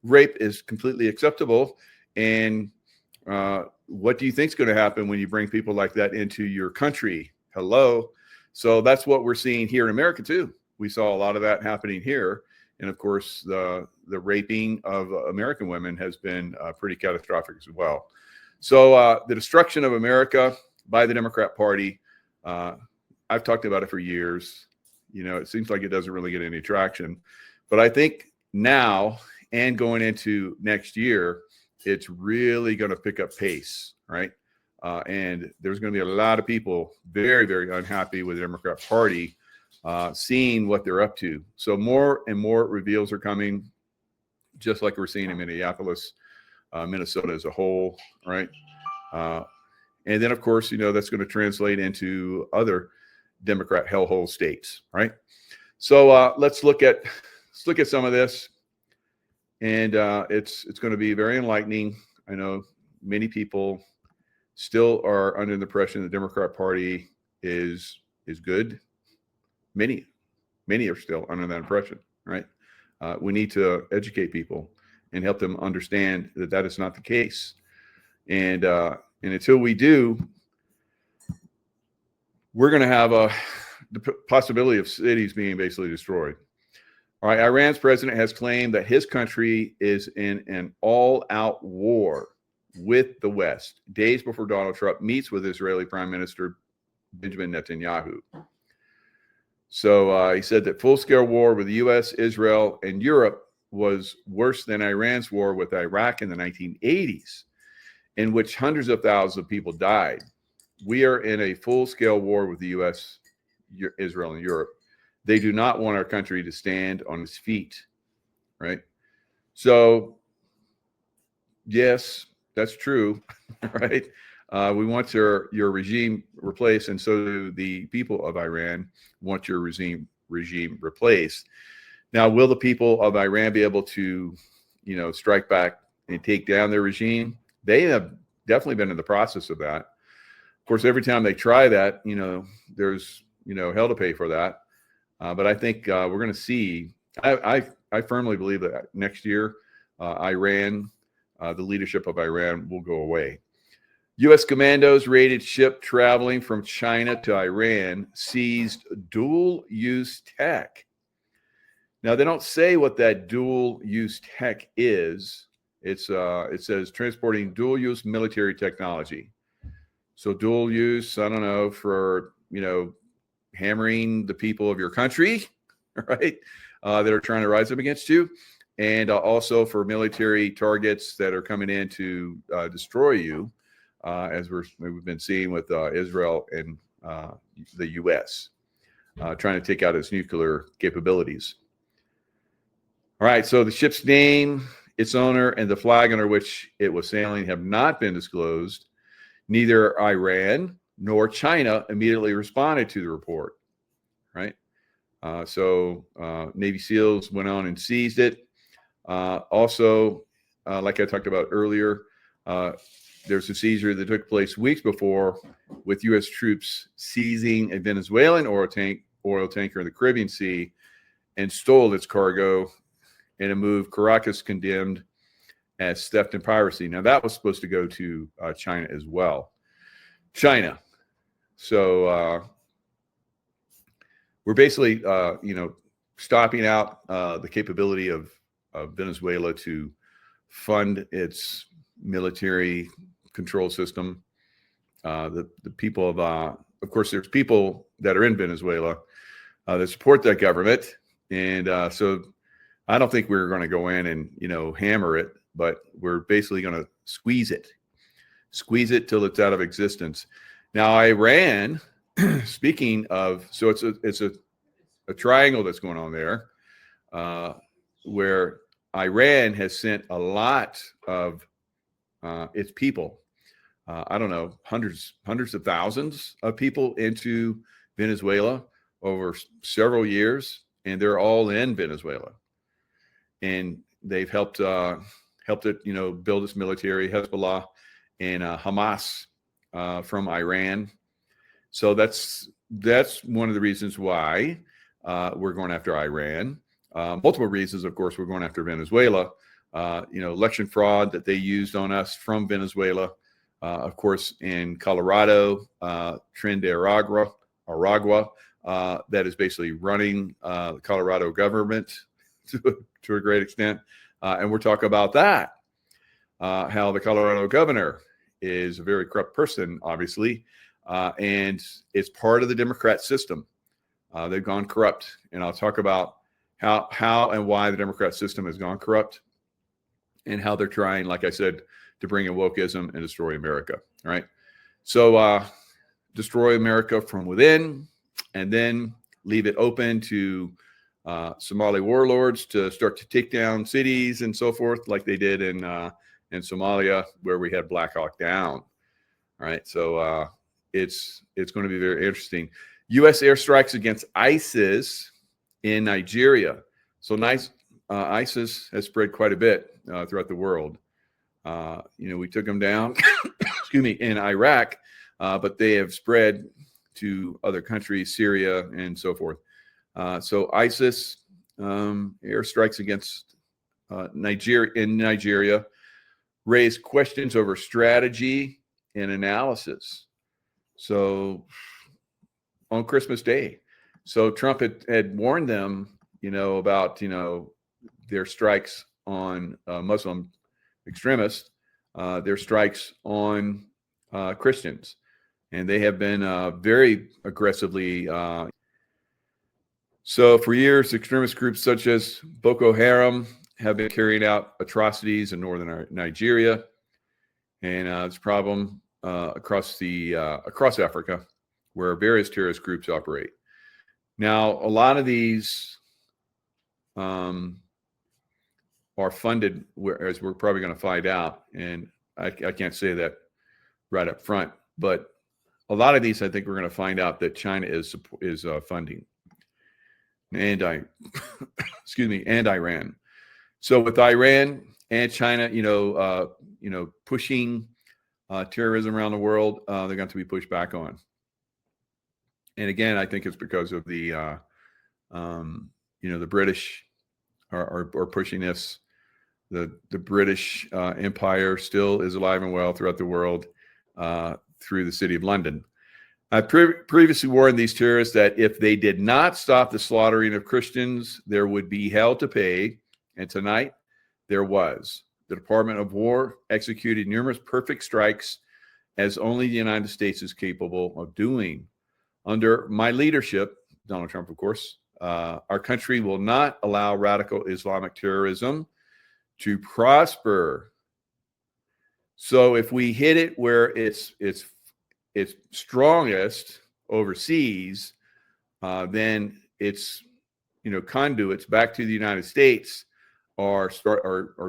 rape is completely acceptable. And what do you think is going to happen when you bring people like that into your country? Hello. So that's what we're seeing here in America too. We saw a lot of that happening here. And of course, the raping of American women has been pretty catastrophic as well. So the destruction of America by the Democrat Party, I've talked about it for years. It seems like it doesn't really get any traction. But I think now and going into next year, it's really going to pick up pace, right? And there's going to be a lot of people very, very unhappy with the Democrat Party, seeing what they're up to. So more and more reveals are coming, just like we're seeing in Minneapolis, Minnesota as a whole, right? And then, of course, that's going to translate into other Democrat hellhole states, right? So let's look at some of this, and it's going to be very enlightening. I know many people still are under the impression the Democrat Party is good. Many are still under that impression, right? We need to educate people and help them understand that that is not the case. And until we do, we're going to have the possibility of cities being basically destroyed. All right, Iran's president has claimed that his country is in an all-out war with the West, days before Donald Trump meets with Israeli Prime Minister Benjamin Netanyahu. So he said that full-scale war with the U.S., Israel, and Europe was worse than Iran's war with Iraq in the 1980s, in which hundreds of thousands of people died. We are in a full-scale war with the U.S., Israel, and Europe. They do not want our country to stand on its feet, right? So, yes, that's true, right? We want your regime replaced, and so do the people of Iran want your regime replaced. Now, will the people of Iran be able to, strike back and take down their regime? They have definitely been in the process of that. Of course, every time they try that, there's hell to pay for that. But I think we're going to see. I firmly believe that next year, Iran, the leadership of Iran, will go away. U.S. commandos raided ship traveling from China to Iran, seized dual-use tech. Now, they don't say what that dual-use tech is. It says transporting dual-use military technology. So dual-use, I don't know, for, hammering the people of your country, right, that are trying to rise up against you, and also for military targets that are coming in to destroy you, as we've been seeing with Israel and the U.S. Trying to take out its nuclear capabilities. All right, so the ship's name, its owner, and the flag under which it was sailing have not been disclosed. Neither Iran nor China immediately responded to the report, right? So Navy SEALs went on and seized it. Also, like I talked about earlier, there's a seizure that took place weeks before with U.S. troops seizing a Venezuelan oil tanker in the Caribbean Sea and stole its cargo in a move Caracas condemned as theft and piracy. Now, that was supposed to go to China as well. China. So we're basically, stopping out the capability of Venezuela to fund its military control system. The people of course, there's people that are in Venezuela that support that government. And so I don't think we're going to go in and, hammer it, but we're basically going to squeeze it till it's out of existence. Now, Iran, speaking of, so it's a triangle that's going on there, where Iran has sent a lot of its people, I don't know, hundreds of thousands of people into Venezuela over several years, and they're all in Venezuela. And they've helped it, build its military, Hezbollah and Hamas from Iran. So that's one of the reasons why we're going after Iran. Multiple reasons, of course, we're going after Venezuela. Election fraud that they used on us from Venezuela. Of course, in Colorado, Tren de Aragua, that is basically running the Colorado government to a great extent. And we're talking about that, how the Colorado governor is a very corrupt person, obviously, and it's part of the Democrat system. They've gone corrupt, and I'll talk about how and why the Democrat system has gone corrupt. and how they're trying, like I said, to bring in wokeism and destroy America. All right. So destroy America from within, and then leave it open to Somali warlords to start to take down cities and so forth, like they did in Somalia, where we had Black Hawk Down. All right. So it's going to be very interesting. U.S. airstrikes against ISIS in Nigeria. So ISIS has spread quite a bit throughout the world. We took them down, excuse me, in Iraq, but they have spread to other countries, Syria, and so forth. So ISIS airstrikes against Nigeria raised questions over strategy and analysis. So on Christmas Day, so Trump had warned them, about their strikes on Muslim extremists, their strikes on Christians, and they have been very aggressively. So for years, extremist groups such as Boko Haram have been carrying out atrocities in northern Nigeria, and it's a problem across Africa, where various terrorist groups operate. Now, a lot of these are funded, as we're probably going to find out, and I can't say that right up front, but a lot of these, I think we're going to find out that China is funding, and and Iran. So with Iran and China, pushing terrorism around the world, they're going to be pushed back on. And again, I think it's because of the British are pushing this. The British Empire still is alive and well throughout the world through the city of London. I previously warned these terrorists that if they did not stop the slaughtering of Christians, there would be hell to pay. And tonight, there was. The Department of War executed numerous perfect strikes, as only the United States is capable of doing. Under my leadership, Donald Trump, of course, our country will not allow radical Islamic terrorism to prosper. So if we hit it where it's strongest overseas, then it's conduits back to the United States are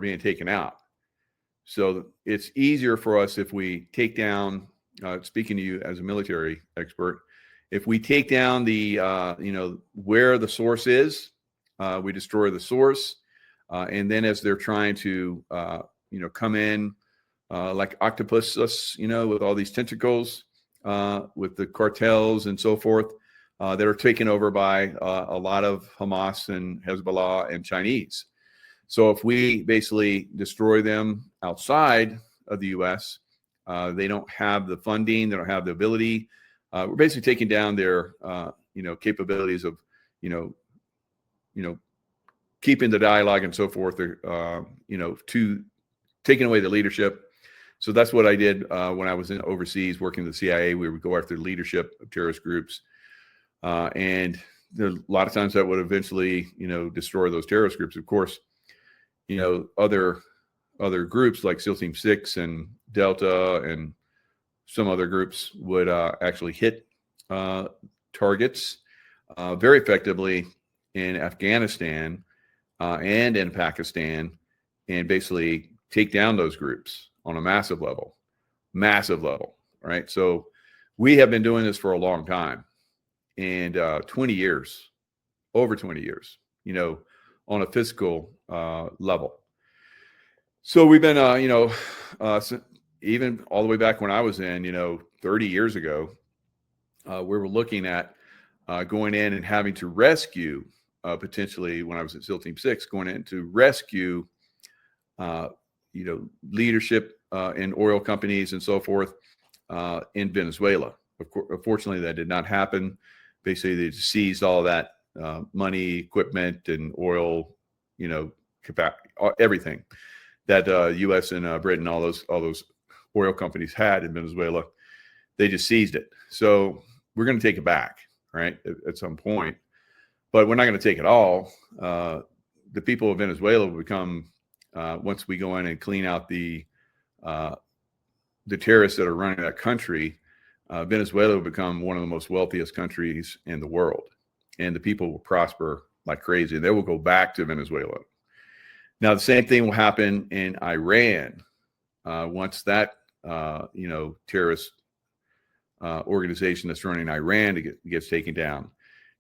being taken out. So it's easier for us if we take down. Speaking to you as a military expert, if we take down the where the source is, we destroy the source, and then as they're trying to come in like octopus, with all these tentacles, with the cartels and so forth, that are taken over by a lot of Hamas and Hezbollah and Chinese. So if we basically destroy them outside of the U.S., they don't have the funding, they don't have the ability. We're basically taking down their, capabilities of, keeping the dialogue and so forth, to taking away the leadership. So that's what I did when I was overseas working with the CIA. We would go after the leadership of terrorist groups. And there, a lot of times that would eventually, destroy those terrorist groups. Of course, other groups like SEAL Team 6 and Delta and some other groups would actually hit targets very effectively in Afghanistan and in Pakistan, and basically take down those groups on a massive level. Right? So we have been doing this for a long time, and 20 years, over 20 years, on a physical level. So we've been, even all the way back when I was in, 30 years ago, we were looking at going in and having to rescue, potentially when I was at SEAL Team 6, going in to rescue, leadership in oil companies and so forth in Venezuela. Unfortunately, that did not happen. Basically, they seized all of that money, equipment, and oil, everything that U.S. and Britain, all those oil companies had in Venezuela. They just seized it. So we're going to take it back, right, at some point. But we're not going to take it all. The people of Venezuela will become once we go in and clean out the terrorists that are running that country, Venezuela will become one of the most wealthiest countries in the world, and the people will prosper like crazy. They will go back to Venezuela. Now, the same thing will happen in Iran once that terrorist organization that's running Iran gets taken down.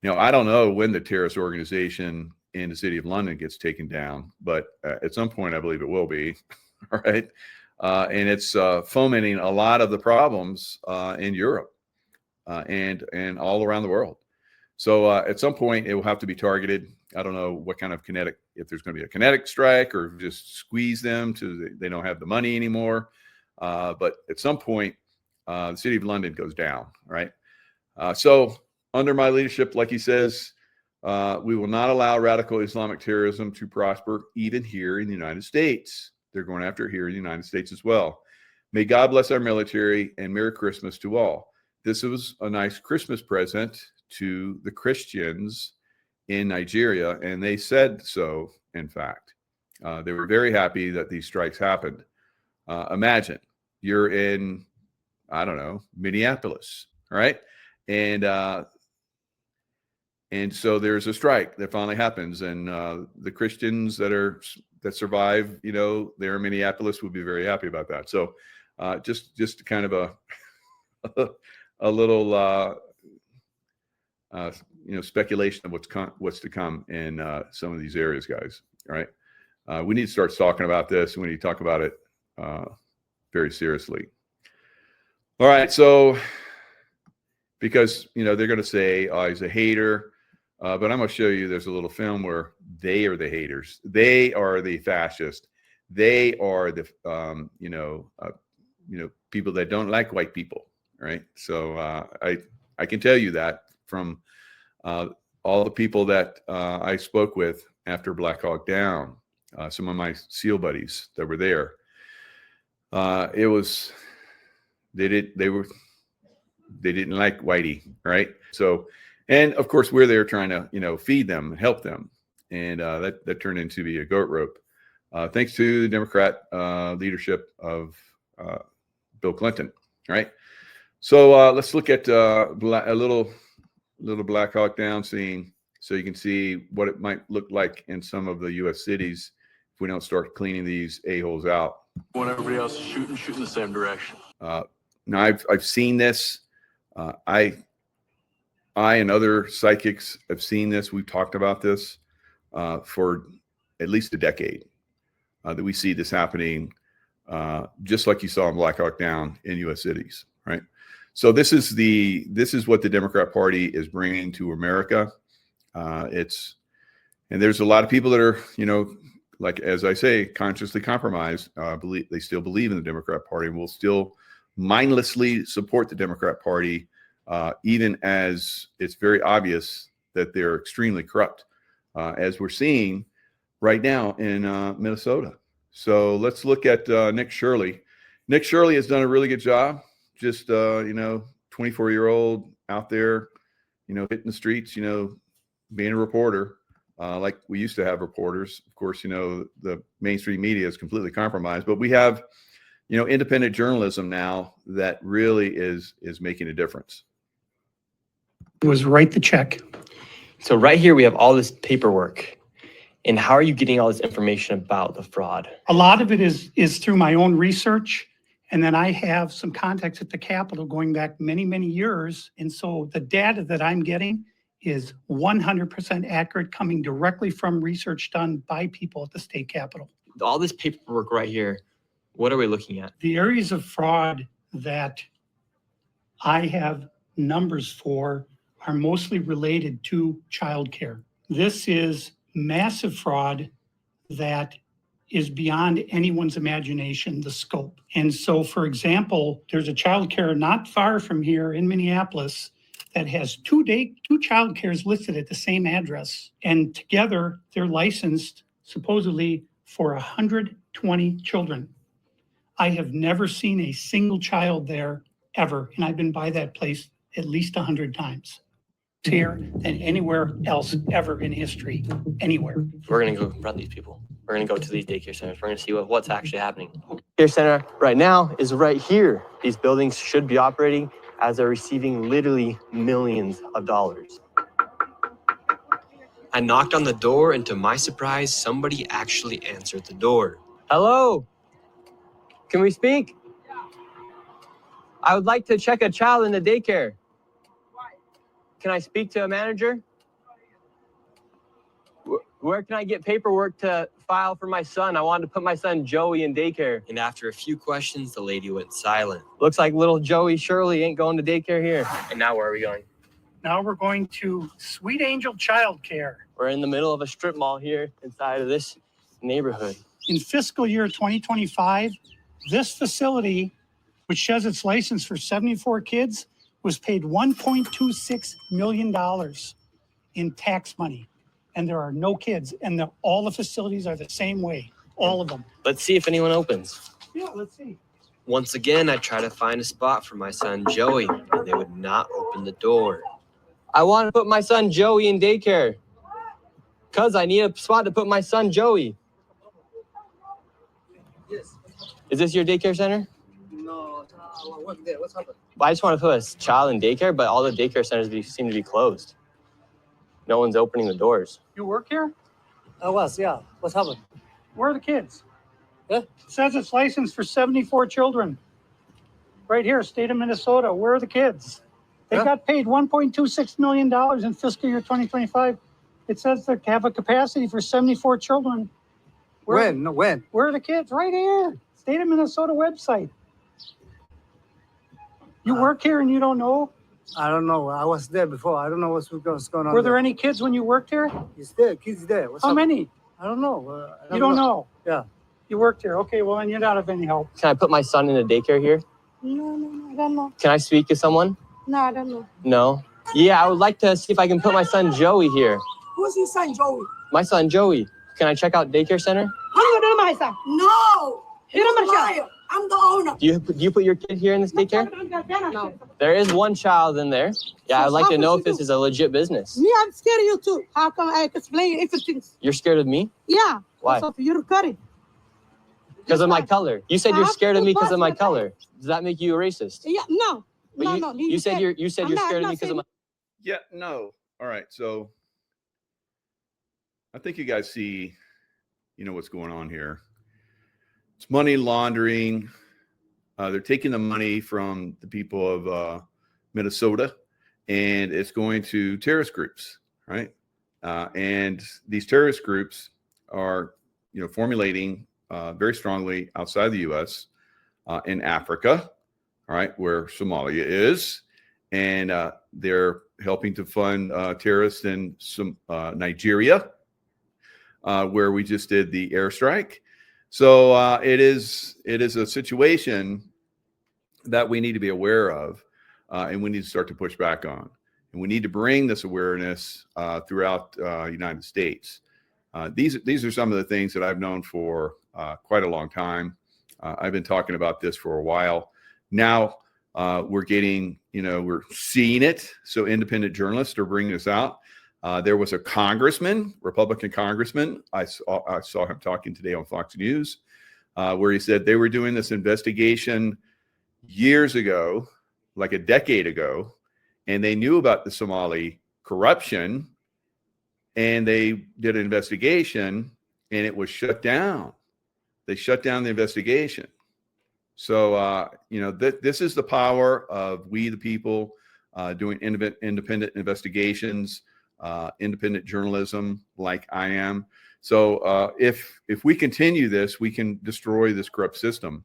Now, I don't know when the terrorist organization in the city of London gets taken down, but at some point, I believe it will be. All right. And it's fomenting a lot of the problems in Europe and all around the world. So at some point, it will have to be targeted. I don't know what kind of kinetic, if there's going to be a kinetic strike or just squeeze them to they don't have the money anymore. But at some point, the city of London goes down, right? So under my leadership, like he says, we will not allow radical Islamic terrorism to prosper even here in the United States. They're going after it here in the United States as well. May God bless our military, and Merry Christmas to all. This was a nice Christmas present to the Christians in Nigeria, and they said so, in fact. They were very happy that these strikes happened. Imagine you're in, I don't know, Minneapolis, right? And so there's a strike that finally happens, and the Christians that survive, there in Minneapolis would be very happy about that. So just kind of a little speculation of what's to come in some of these areas, guys. All right, we need to start talking about this. We need to talk about it very seriously. All right, so because they're going to say, "Oh, he's a hater," but I'm going to show you. There's a little film where they are the haters. They are the fascists. They are the people that don't like white people, right? So I can tell you that from all the people that I spoke with after Black Hawk Down, some of my SEAL buddies that were there. It was they didn't like whitey, right? So, and of course we're there trying to feed them and help them, and that turned into be a goat rope, thanks to the Democrat leadership of Bill Clinton, right? So let's look at a little Black Hawk Down scene, so you can see what it might look like in some of the U.S. cities if we don't start cleaning these a-holes out.
When everybody else is shooting the same direction.
Now I've seen this. I and other psychics have seen this. We've talked about this for at least a decade. That we see this happening, just like you saw in Black Hawk Down in U.S. cities, right? So this is what the Democrat Party is bringing to America. And there's a lot of people that are, like, as I say, consciously compromised, they still believe in the Democrat Party and will still mindlessly support the Democrat Party, even as it's very obvious that they're extremely corrupt, as we're seeing right now in Minnesota. So let's look at Nick Shirley. Nick Shirley has done a really good job. Just 24-year-old out there, hitting the streets, being a reporter. Like we used to have reporters. Of course, the mainstream media is completely compromised, but we have, independent journalism now that really is making a difference.
It was write the check.
So right here, we have all this paperwork. And how are you getting all this information about the fraud?
A lot of it is through my own research. And then I have some contacts at the Capitol going back many, many years. And so the data that I'm getting is 100% accurate, coming directly from research done by people at the state Capitol.
All this paperwork right here, what are we looking at?
The areas of fraud that I have numbers for are mostly related to childcare. This is massive fraud that is beyond anyone's imagination, the scope. And so, for example, there's a childcare not far from here in Minneapolis that has two childcares listed at the same address. And together, they're licensed supposedly for 120 children. I have never seen a single child there ever. And I've been by that place at least 100 times. Here than anywhere else ever in history, anywhere.
We're going to go confront these people. We're going to go to these daycare centers. We're going to see what's actually happening. Daycare center right now is right here. These buildings should be operating as they're receiving literally millions of dollars. I knocked on the door, and to my surprise, somebody actually answered the door. Hello? Can we speak? I would like to check a child in the daycare. Can I speak to a manager? Where can I get paperwork to file for my son? I wanted to put my son Joey in daycare. And after a few questions, the lady went silent. Looks like little Joey Shirley ain't going to daycare here. And now where are we going?
Now we're going to Sweet Angel Childcare.
We're in the middle of a strip mall here inside of this neighborhood.
In fiscal year 2025, this facility, which has its license for 74 kids, was paid $1.26 million in tax money. And there are no kids. And all the facilities are the same way, all of them.
Let's see if anyone opens.
Yeah, let's see.
Once again, I try to find a spot for my son Joey, and they would not open the door. I want to put my son Joey in daycare. Cause I need a spot to put my son Joey.
Yes.
Is this your daycare center?
No, I work there. What's happened?
I just want to put a child in daycare, but all the daycare centers seem to be closed. No one's opening the doors.
You work here?
I was, yeah. What's happened?
Where are the kids?
Yeah.
It says it's licensed for 74 children. Right here, state of Minnesota. Where are the kids? They
Yeah.
got paid $1.26 million in fiscal year 2025. It says they have a capacity for 74 children.
When? No, when?
Where are the kids? Right here. State of Minnesota website. You work here and you don't know?
I don't know. I was there before. I don't know what's going on.
Were there any kids when you worked here?
It's there. Kids there. What's
How
happened?
many?
I don't know.
You don't know?
Yeah.
You worked here. Okay, well, then you're not of any help.
Can I put my son in a daycare here?
No, I don't know.
Can I speak to someone?
No, I don't know.
No? Yeah, I would like to see if I can put my son Joey here.
Who's your son, Joey?
My son Joey. Can I check out daycare center?
I'm not my son. No. You're a liar. I'm the owner.
Do you put your kid here in this daycare?
No.
There is one child in there. Yeah, I'd like to know if this is a legit business.
Me, I'm scared of you too. How come I explain everything?
You're scared of me?
Yeah.
Why?
So you're cutting.
Because of my color. You said you're
I have
scared of
to
me because of my
pass my
color. Does that make you a racist?
Yeah. No.
But
No,
you,
no.
you said you're
I'm
scared
not-
of
I'm
me
not
because of my.
Yeah, no. All right. So I think you guys see, what's going on here. It's money laundering. They're taking the money from the people of Minnesota, and it's going to terrorist groups, right? And these terrorist groups are, formulating very strongly outside the U.S. In Africa, all right, where Somalia is, and they're helping to fund terrorists in some Nigeria, where we just did the airstrike. So it is a situation that we need to be aware of, and we need to start to push back on. And we need to bring this awareness throughout the United States. These are some of the things that I've known for quite a long time. I've been talking about this for a while. Now we're getting, we're seeing it. So independent journalists are bringing this out. There was a congressman, Republican congressman. I saw him talking today on Fox News, where he said they were doing this investigation years ago, like a decade ago, and they knew about the Somali corruption, and they did an investigation, and it was shut down. They shut down the investigation. So, this is the power of we, the people, doing independent investigations, independent journalism, like I am. So, if we continue this, we can destroy this corrupt system.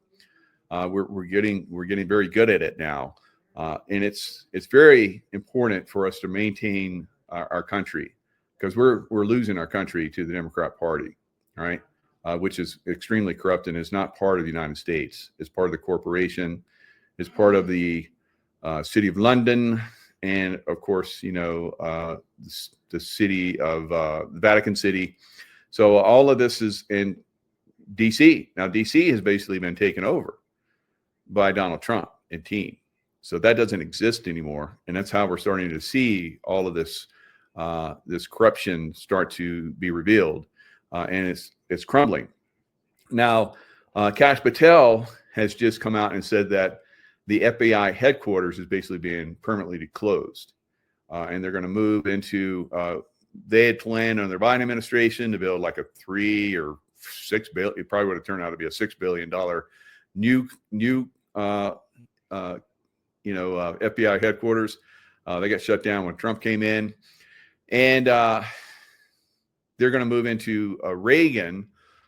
We're getting very good at it now, and it's very important for us to maintain our country, because we're losing our country to the Democrat Party, all right, which is extremely corrupt and is not part of the United States. It's part of the corporation. It's part of the City of London, and of course, the city of the Vatican City. So all of this is in DC. Now, DC has basically been taken over by Donald Trump and team. So that doesn't exist anymore. And that's how we're starting to see all of this, this corruption start to be revealed. and it's crumbling. Now, Kash Patel has just come out and said that the FBI headquarters is basically being permanently closed, and they're going to move into. They had planned on their Biden administration to build like a $3 or $6 billion. It probably would have turned out to be a $6 billion new FBI headquarters. They got shut down when Trump came in, and they're going to move into a Reagan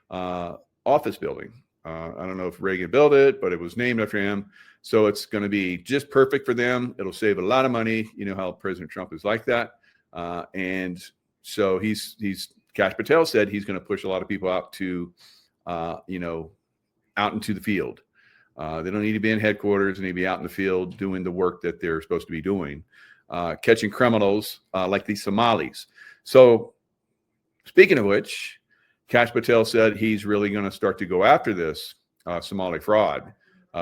office building. I don't know if Reagan built it, but it was named after him. So it's going to be just perfect for them. It'll save a lot of money. You know how President Trump is like that. And so Kash Patel said he's going to push a lot of people out to, out into the field. They don't need to be in headquarters. They need to be out in the field doing the work that they're supposed to be doing, catching criminals like these Somalis. So speaking of which, Kash Patel said he's really going to start to go after this Somali fraud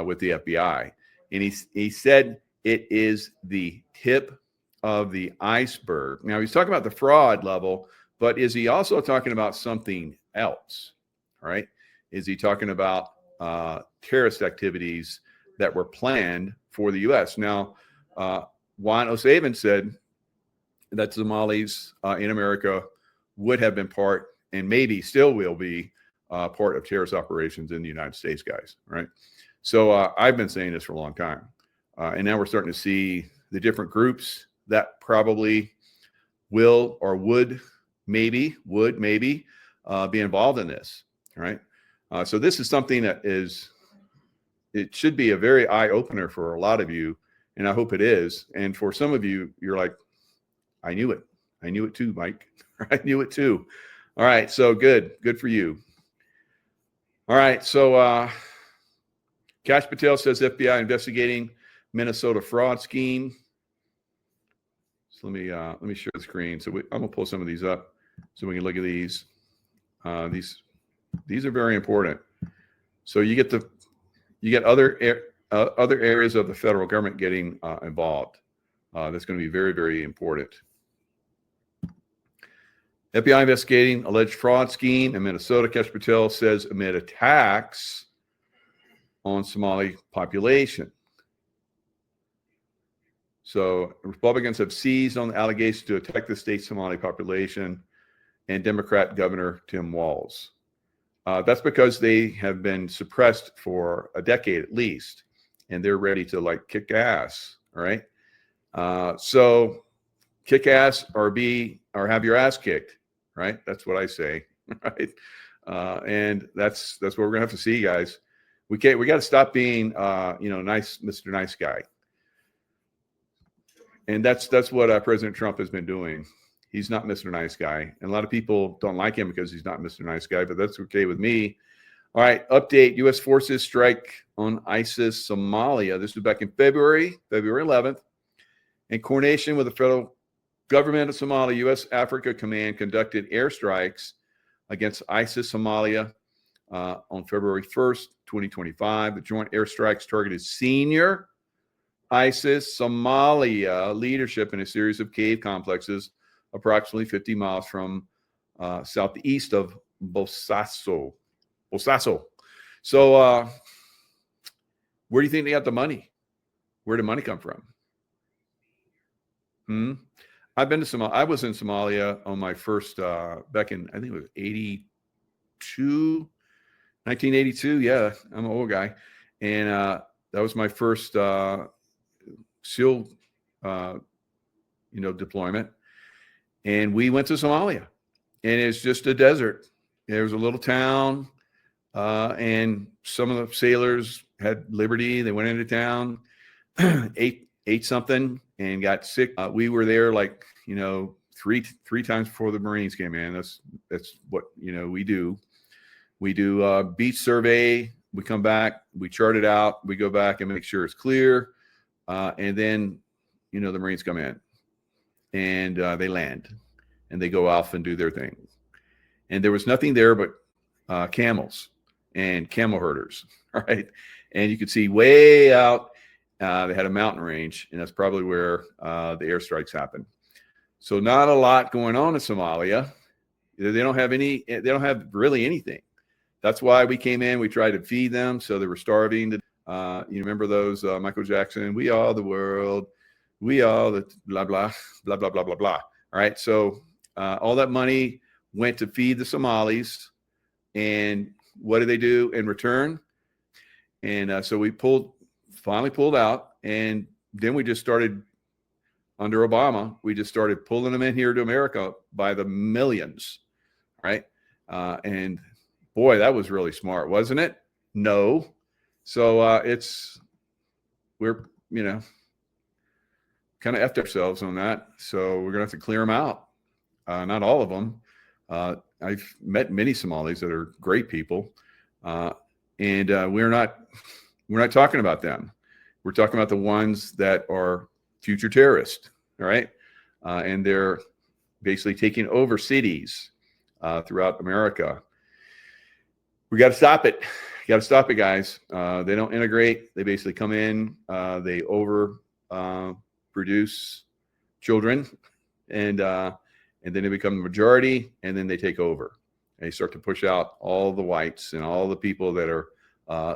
with the FBI. And he said it is the tip of the iceberg. Now, he's talking about the fraud level, but is he also talking about something else? All right. Is he talking about terrorist activities that were planned for the U.S.? Now, Juan O'Savin said that Somalis in America would have been part, and maybe still will be, part of terrorist operations in the United States, guys. Right? So I've been saying this for a long time, and now we're starting to see the different groups that probably will or would maybe be involved in this. Right? So this is something that it should be a very eye opener for a lot of you, and I hope it is. And for some of you, you're like, I knew it. I knew it too, Mike. I knew it too. All right. So good for you. All right. So Kash Patel says FBI investigating Minnesota fraud scheme. So let me share the screen. So I'm gonna pull some of these up so we can look at these. These are very important. So you get other areas of the federal government getting involved. That's going to be very, very important. FBI investigating alleged fraud scheme in Minnesota. Kash Patel says amid attacks on Somali population. So Republicans have seized on the allegations to attack the state's Somali population and Democrat Governor Tim Walz. That's because they have been suppressed for a decade at least, and they're ready to kick ass. All right. So kick ass or have your ass kicked. Right. That's what I say. Right. And that's what we're gonna have to see, guys. We got to stop being nice, Mr. Nice Guy. And that's what President Trump has been doing. He's not Mr. Nice Guy. And a lot of people don't like him because he's not Mr. Nice Guy, but that's okay with me. All right, update. U.S. forces strike on ISIS Somalia. This was back in February 11th. In coordination with the federal government of Somalia, U.S. Africa Command conducted airstrikes against ISIS Somalia on February 1st, 2025. The joint airstrikes targeted senior ISIS Somalia leadership in a series of cave complexes approximately 50 miles from southeast of Bosaso. So where do you think they got the money? Where did money come from? I've been to Somalia. I was in Somalia on my first, back in, I think it was 1982. Yeah, I'm an old guy. And that was my first SEAL, deployment. And we went to Somalia, and it's just a desert. There was a little town, and some of the sailors had liberty. They went into town, ate something, and got sick. We were there three times before the Marines came in. That's what we do. We do beach survey. We come back, we chart it out, we go back and make sure it's clear, and then the Marines come in. And they land, and they go off and do their thing. And there was nothing there but camels and camel herders, right? And you could see way out, they had a mountain range, and that's probably where the airstrikes happened. So not a lot going on in Somalia. They don't have any. They don't have really anything. That's why we came in. We tried to feed them, so they were starving. You remember those Michael Jackson? We are the world. We are the blah blah blah blah blah blah blah. All right. So all that money went to feed the Somalis, and what did they do in return? And so we finally pulled out, and then we just started under Obama. We just started pulling them in here to America by the millions, right? And boy, that was really smart, wasn't it? No. So we're kind of effed ourselves on that. So we're gonna have to clear them out. Not all of them. I've met many Somalis that are great people, and we're not talking about them. We're talking about the ones that are future terrorists, all right? And they're basically taking over cities throughout America. We got to stop it. You got to stop it, guys. They don't integrate. They basically come in. They produce children, and then they become the majority, and then they take over. And they start to push out all the whites and all the people that are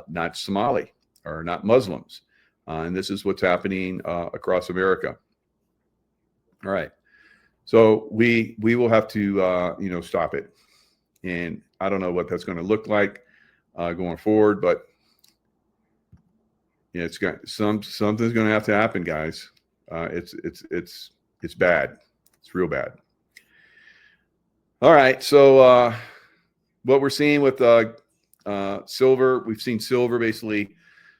not Somali or not Muslims. And this is what's happening across America. All right. So we will have to stop it. And I don't know what that's going to look like going forward, but it's got something's going to have to happen, guys. It's bad. It's real bad. All right. So what we're seeing with silver, we've seen silver basically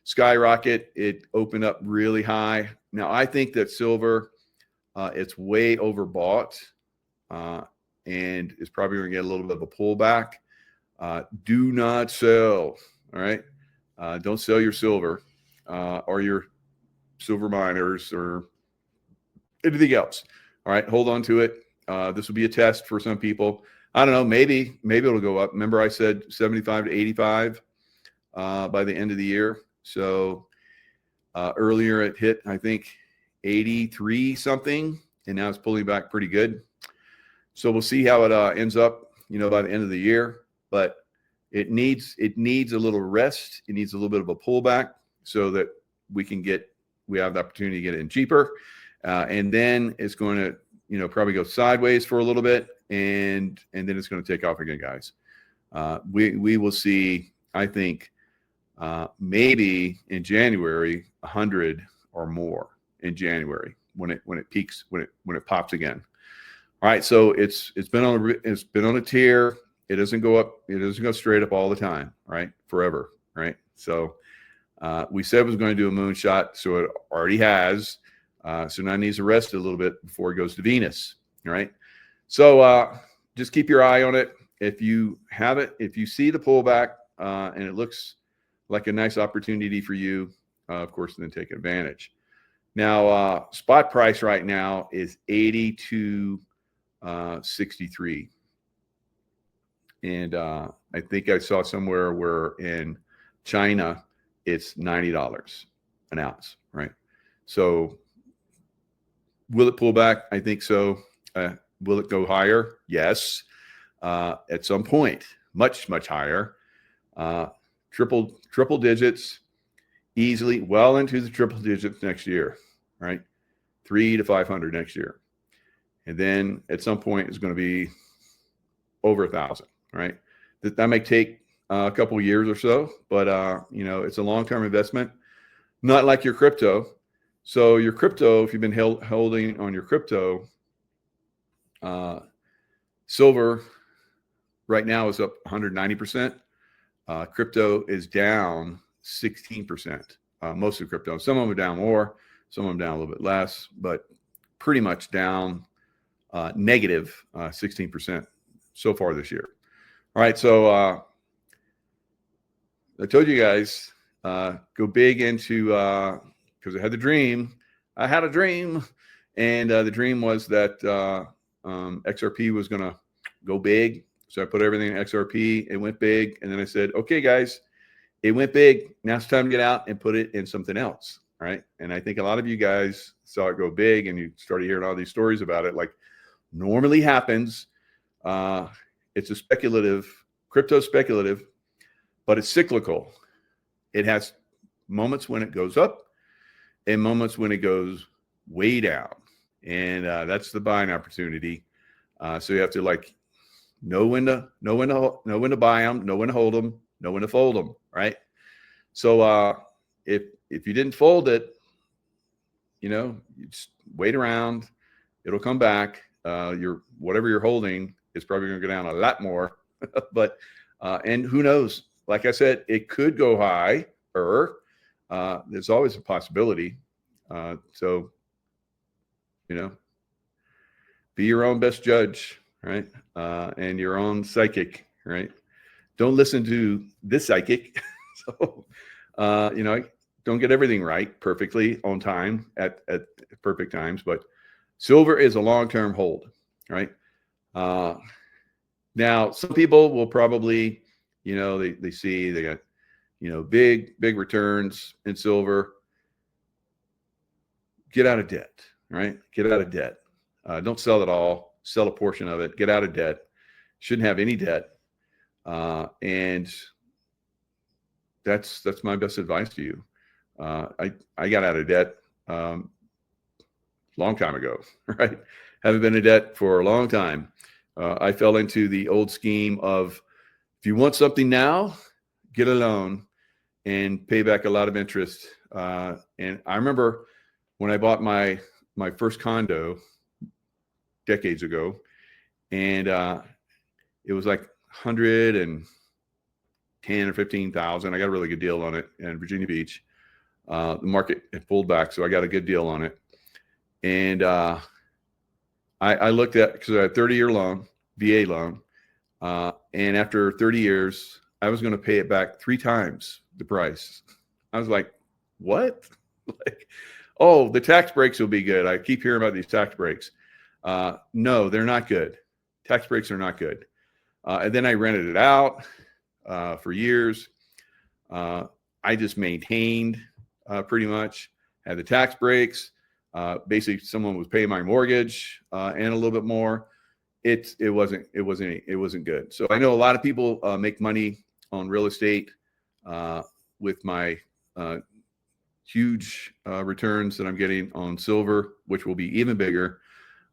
skyrocket. It opened up really high. Now I think that silver, it's way overbought, and it's probably going to get a little bit of a pullback. Do not sell. All right. Don't sell your silver or your silver miners or anything else. All right. Hold on to it. This will be a test for some people. I don't know. Maybe it'll go up. Remember I said 75 to 85 by the end of the year. So earlier it hit, I think, 83 something, and now it's pulling back pretty good. So we'll see how it ends up, by the end of the year. But it needs a little rest. It needs a little bit of a pullback so that we have the opportunity to get it in cheaper. And then it's going to, probably go sideways for a little bit, and then it's going to take off again, guys. We will see, I think, maybe in January, 100 or more in January when it peaks, when it pops again. All right, so it's been on a tear. It doesn't go up. It doesn't go straight up all the time, right? Forever, right? So we said it was going to do a moonshot, so it already has. So now it needs to rest a little bit before it goes to Venus, all right? So just keep your eye on it. If you see the pullback and it looks like a nice opportunity for you, of course, then take advantage. Now, spot price right now is 82.63, and I think I saw somewhere where in China it's $90 an ounce, right? So will it pull back? I think so. Will it go higher? Yes, at some point, much higher. Triple digits, easily well into the triple digits next year, right? 300 to 500 next year, and then at some point it's going to be over 1,000, right? That may take a couple of years or so, but it's a long-term investment, not like your crypto. So your crypto, if you've been holding on your crypto, silver right now is up 190%. Crypto is down 16%. Most of crypto. Some of them are down more, some of them down a little bit less, but pretty much down negative 16% so far this year. All right, so I told you guys, go big into, because I had the dream. I had a dream, and the dream was that XRP was going to go big. So I put everything in XRP. It went big, and then I said, okay, guys, it went big. Now it's time to get out and put it in something else, right? And I think a lot of you guys saw it go big, and you started hearing all these stories about it, like normally happens. It's a crypto speculative, but it's cyclical. It has moments when it goes up and moments when it goes way down. And that's the buying opportunity. So you have to know when to buy them, know when to hold them, know when to fold them, right? So if you didn't fold it, you just wait around. It'll come back. Whatever you're holding is probably going to go down a lot more. But and who knows? Like I said, it could go higher. There's always a possibility. So be your own best judge, right? And your own psychic, right? Don't listen to this psychic. So don't get everything right perfectly on time at perfect times, but silver is a long-term hold, right? Now some people will probably, they see they got, big returns in silver. Get out of debt, right? Get out of debt. Don't sell it all. Sell a portion of it. Get out of debt. Shouldn't have any debt. And that's my best advice to you. I got out of debt long time ago, right? Haven't been in debt for a long time. I fell into the old scheme of, if you want something now, get a loan and pay back a lot of interest. And I remember when I bought my first condo decades ago, and it was like 110 or 15,000. I got a really good deal on it in Virginia Beach. The market had pulled back, so I got a good deal on it. And I looked at, because I had a 30-year loan, VA loan, and after 30 years, I was going to pay it back 3 times the price. I was like, what? Oh, the tax breaks will be good. I keep hearing about these tax breaks. No, they're not good. Tax breaks are not good. And then I rented it out for years. I just maintained pretty much, had the tax breaks. Basically, someone was paying my mortgage and a little bit more. It wasn't good. So I know a lot of people make money on real estate with my huge returns that I'm getting on silver, which will be even bigger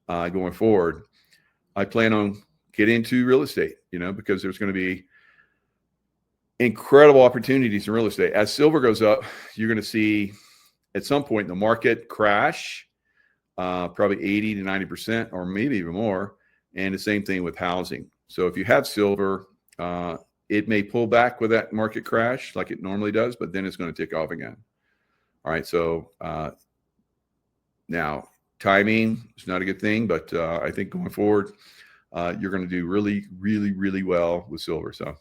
going forward. I plan on getting into real estate, because there's going to be incredible opportunities in real estate. As silver goes up, you're going to see at some point the market crash, probably 80 to 90%, or maybe even more. And the same thing with housing. So if you have silver, it may pull back with that market crash like it normally does, but then it's going to take off again. All right. So now timing is not a good thing, but I think going forward, you're going to do really, really, really well with silver. So,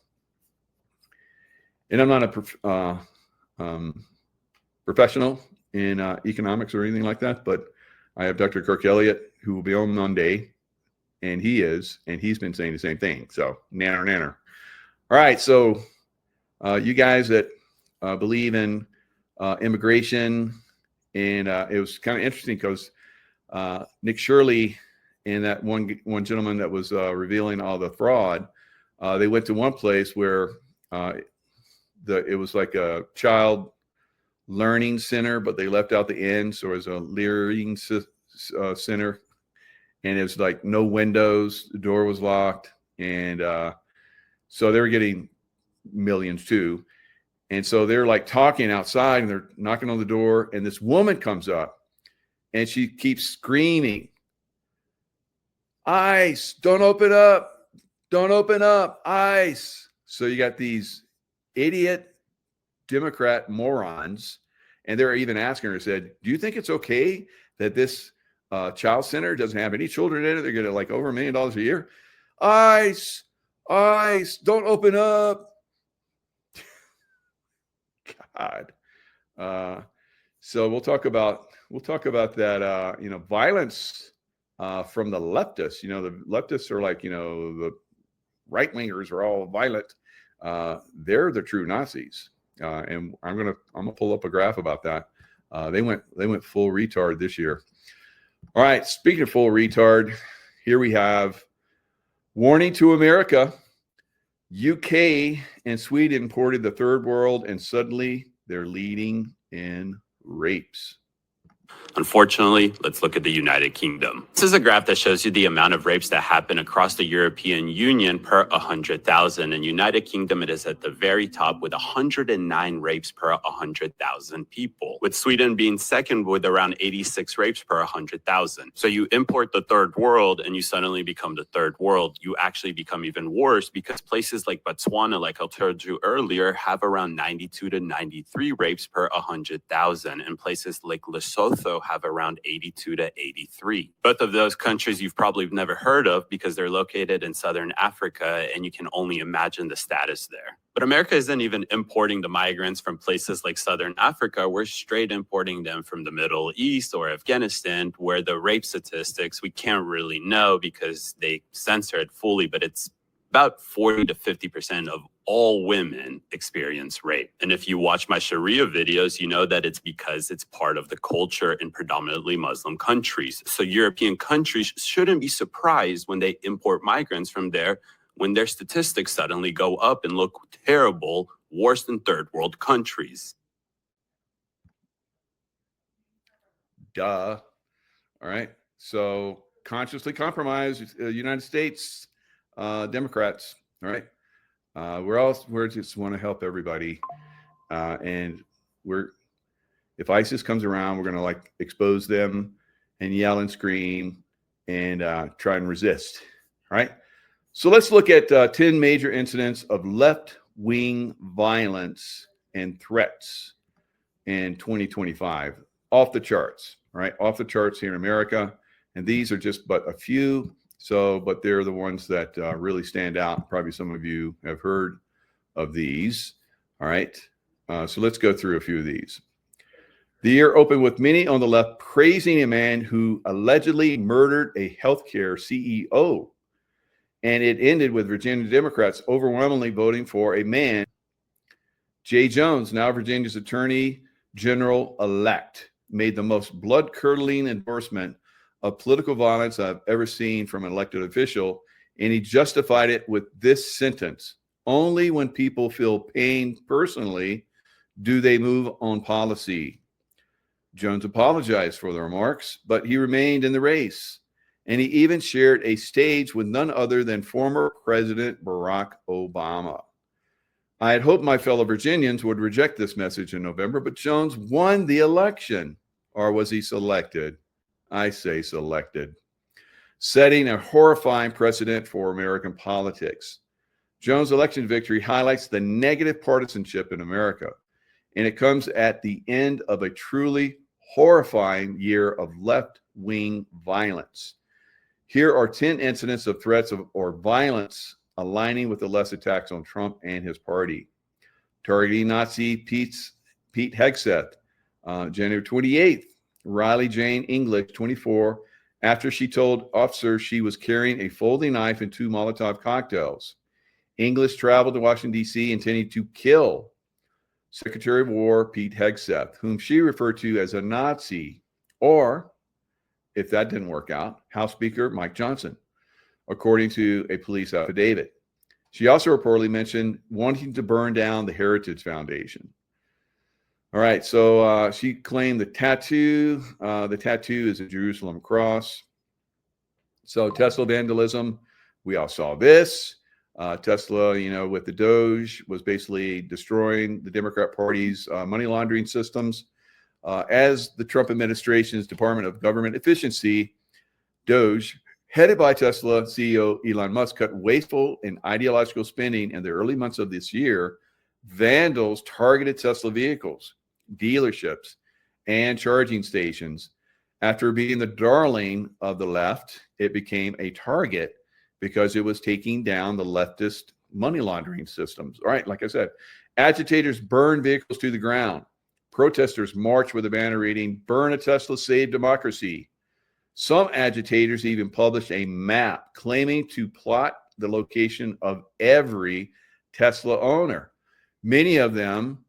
and I'm not a professional in economics or anything like that, but I have Dr. Kirk Elliott, who will be on Monday, and he's been saying the same thing. So nanner. All right. So you guys that believe in immigration, and it was kind of interesting because Nick Shirley and that one gentleman that was revealing all the fraud, they went to one place where it was like a child learning center, but they left out the end, so it was a learning center, and it was like no windows, the door was locked, and so they were getting millions too. And so they're like talking outside, and they're knocking on the door, and this woman comes up, and she keeps screaming, "ICE, don't open up, don't open up, ICE." So you got these idiot Democrat morons, and they're even asking her, said, "Do you think it's okay that this child center doesn't have any children in it? They're getting like over $1 million a year. ICE, don't open up." God. So we'll talk about that. Violence from the leftists. The leftists are like, the right wingers are all violent. They're the true Nazis. And I'm gonna pull up a graph about that. They went full retard this year. All right. Speaking of full retard, here we have Warning to America. UK and Sweden imported the third world, and suddenly they're leading in rapes.
Unfortunately, let's look at the United Kingdom. This is a graph that shows you the amount of rapes that happen across the European Union per 100,000. In United Kingdom, it is at the very top with 109 rapes per 100,000 people, with Sweden being second with around 86 rapes per 100,000. So you import the third world and you suddenly become the third world. You actually become even worse because places like Botswana, like I told you earlier, have around 92 to 93 rapes per 100,000, and places like Lesotho have around 82 to 83. Both of those countries you've probably never heard of because they're located in Southern Africa, and you can only imagine the status there. But America isn't even importing the migrants from places like Southern Africa. We're straight importing them from the Middle East or Afghanistan, where the rape statistics we can't really know because they censor it fully, but it's about 40 to 50% of all women experience rape. And if you watch my Sharia videos, you know that it's because it's part of the culture in predominantly Muslim countries. So European countries shouldn't be surprised when they import migrants from there, when their statistics suddenly go up and look terrible, worse than third world countries.
Duh. All right. So consciously compromised United States Democrats. All right. We just want to help everybody. And if ISIS comes around, we're going to like expose them and yell and scream and try and resist. All right. So let's look at 10 major incidents of left-wing violence and threats in 2025. Off the charts, right? Off the charts here in America. And these are just but a few. But they're the ones that really stand out. Probably some of you have heard of these. All right. So let's go through a few of these. The year opened with many on the left praising a man who allegedly murdered a healthcare CEO. And it ended with Virginia Democrats overwhelmingly voting for a man, Jay Jones, now Virginia's Attorney General-elect, made the most blood-curdling endorsement of political violence I've ever seen from an elected official, and he justified it with this sentence: only when people feel pain personally do they move on policy. Jones apologized for the remarks, but he remained in the race, and he even shared a stage with none other than former President Barack Obama. I had hoped my fellow Virginians would reject this message in November, but Jones won the election. Or was he selected? I say selected, setting a horrifying precedent for American politics. Jones' election victory highlights the negative partisanship in America, and it comes at the end of a truly horrifying year of left-wing violence. Here are 10 incidents of threats or violence aligning with the less attacks on Trump and his party. Targeting Nazi Pete Hegseth, January 28th. Riley Jane English, 24, after she told officers she was carrying a folding knife and 2 Molotov cocktails. English traveled to Washington, D.C., intending to kill Secretary of War Pete Hegseth, whom she referred to as a Nazi, or, if that didn't work out, House Speaker Mike Johnson, according to a police affidavit. She also reportedly mentioned wanting to burn down the Heritage Foundation. All right, so she claimed the tattoo. The tattoo is a Jerusalem cross. So Tesla vandalism, we all saw this. Tesla, with the Doge, was basically destroying the Democrat Party's money laundering systems. As the Trump administration's Department of Government Efficiency, Doge, headed by Tesla CEO Elon Musk, cut wasteful and ideological spending in the early months of this year. Vandals targeted Tesla vehicles, dealerships, and charging stations. After being the darling of the left, it became a target because it was taking down the leftist money laundering systems. All right, like I said, agitators burned vehicles to the ground. Protesters marched with a banner reading, "Burn a Tesla, save democracy." Some agitators even published a map claiming to plot the location of every Tesla owner. Many of them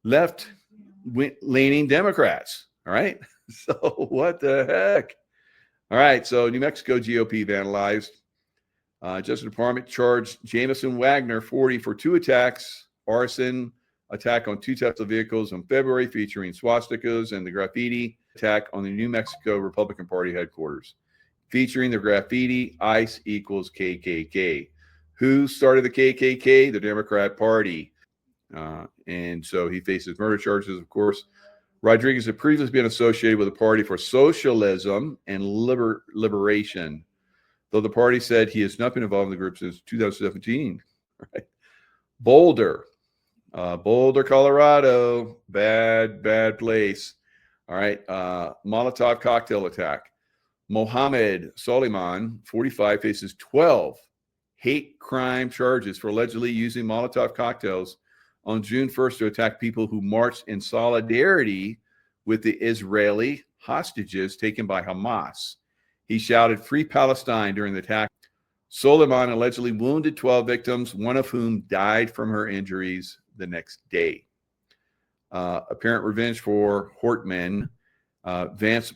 left-leaning Democrats. All right. So what the heck? All right. So New Mexico GOP vandalized Justice Department charged Jamison Wagner, 40, for 2 attacks, arson, attack on 2 Tesla vehicles in February featuring swastikas, and the graffiti attack on the New Mexico Republican Party headquarters featuring the graffiti ICE equals KKK. Who started the KKK? The Democrat Party. And so he faces murder charges, of course. Rodriguez had previously been associated with the Party for Socialism and Liberation, though the party said he has not been involved in the group since 2017. Right? Boulder, Colorado, bad place. All right, Molotov cocktail attack. Mohammed Soliman, 45, faces 12 hate crime charges for allegedly using Molotov cocktails on June 1st to attack people who marched in solidarity with the Israeli hostages taken by Hamas. He shouted, "Free Palestine," during the attack. Soliman allegedly wounded 12 victims, one of whom died from her injuries the next day. Apparent revenge for Hortman. Vance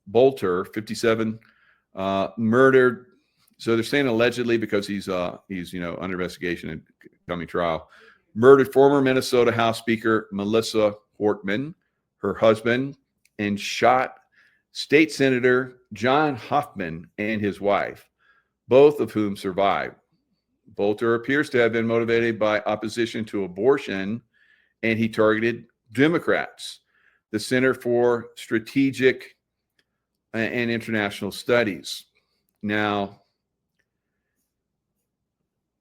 Bolter, 57, murdered. So they're saying allegedly because he's under investigation and coming trial. Murdered former Minnesota House Speaker Melissa Hortman, her husband, and shot State Senator John Hoffman and his wife, both of whom survived. Bolter appears to have been motivated by opposition to abortion, and he targeted Democrats. The Center for Strategic and International Studies. Now,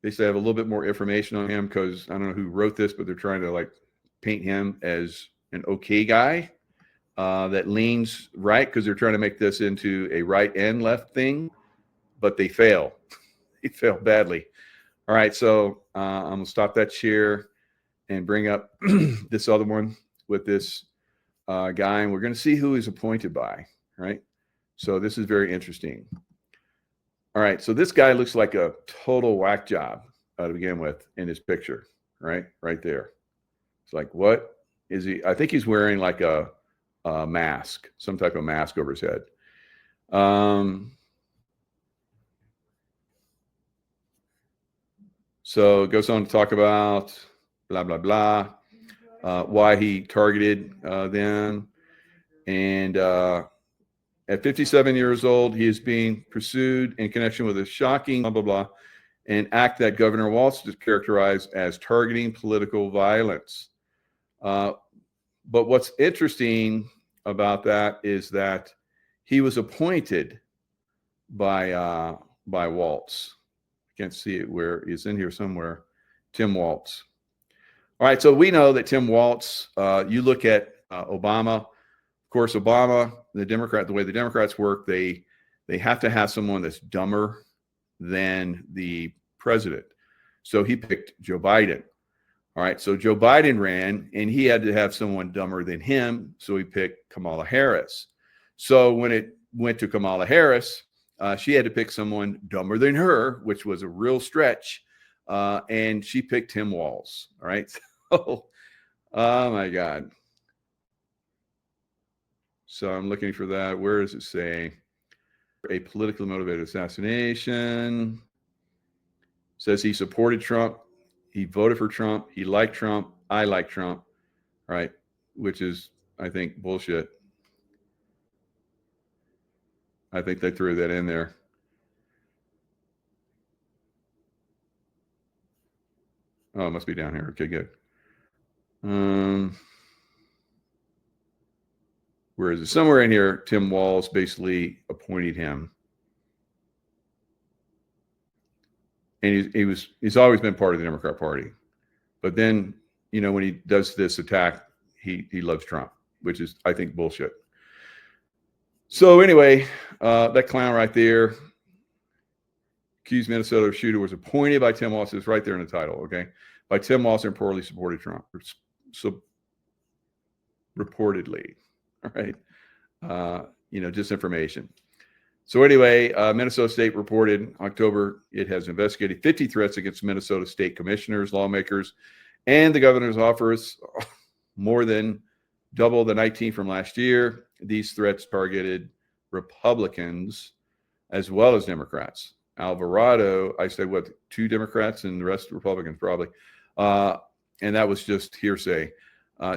they say I have a little bit more information on him because I don't know who wrote this, but they're trying to paint him as an okay guy that leans right, because they're trying to make this into a right and left thing, but they fail. They fail badly. All right, so I'm going to stop that share and bring up this other one with this guy, and we're going to see who he's appointed by, right? So this is very interesting. All right, so this guy looks like a total whack job to begin with in his picture, right there. It's like, what is he? I think he's wearing like a mask, some type of mask over his head. So it goes on to talk about blah, blah, blah, why he targeted them. And at 57 years old, he is being pursued in connection with a shocking, blah, blah, blah, an act that Governor Walz has characterized as targeting political violence. But what's interesting about that is that he was appointed by Walz. I can't see it where he's in here somewhere. Tim Walz. All right, so we know that Tim Walz, you look at Obama. Of course, Obama, the way the Democrats work, they have to have someone that's dumber than the president. So he picked Joe Biden. All right, so Joe Biden ran, and he had to have someone dumber than him, so he picked Kamala Harris. So when it went to Kamala Harris, she had to pick someone dumber than her, which was a real stretch, and she picked Tim Walz. All right, so, oh my God. So I'm looking for that. Where does it say? A politically motivated assassination. Says he supported Trump. He voted for Trump. He liked Trump. I like Trump. Right? Which is, I think, bullshit. I think they threw that in there. Oh, it must be down here. Okay, good. Where is it? Somewhere in here, Tim Walz basically appointed him. And he's always been part of the Democrat Party. But then, when he does this attack, he loves Trump, which is, I think, bullshit. So anyway, that clown right there, accused Minnesota shooter, was appointed by Tim Walz. It's right there in the title, okay? By Tim Walz and reportedly supported Trump. So reportedly, all right? Just information. So anyway, Minnesota State reported in October it has investigated 50 threats against Minnesota State commissioners, lawmakers, and the governor's office, more than double the 19 from last year. These threats targeted Republicans as well as Democrats. Alvarado. I said, what, 2 Democrats and the rest Republicans probably. And that was just hearsay.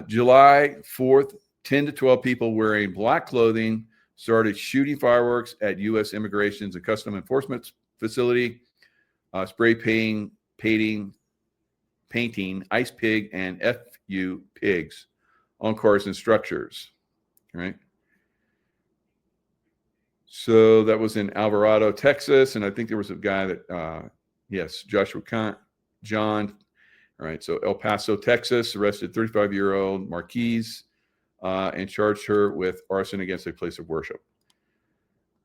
July 4th, 10 to 12 people wearing black clothing started shooting fireworks at U.S. Immigration's and Custom Enforcement facility, spray painting ice pig and FU pigs on cars and structures, right? So that was in Alvarado, Texas. And I think there was a guy that, yes, Joshua John. All right. So El Paso, Texas, arrested 35-year-old Marquise and charged her with arson against a place of worship.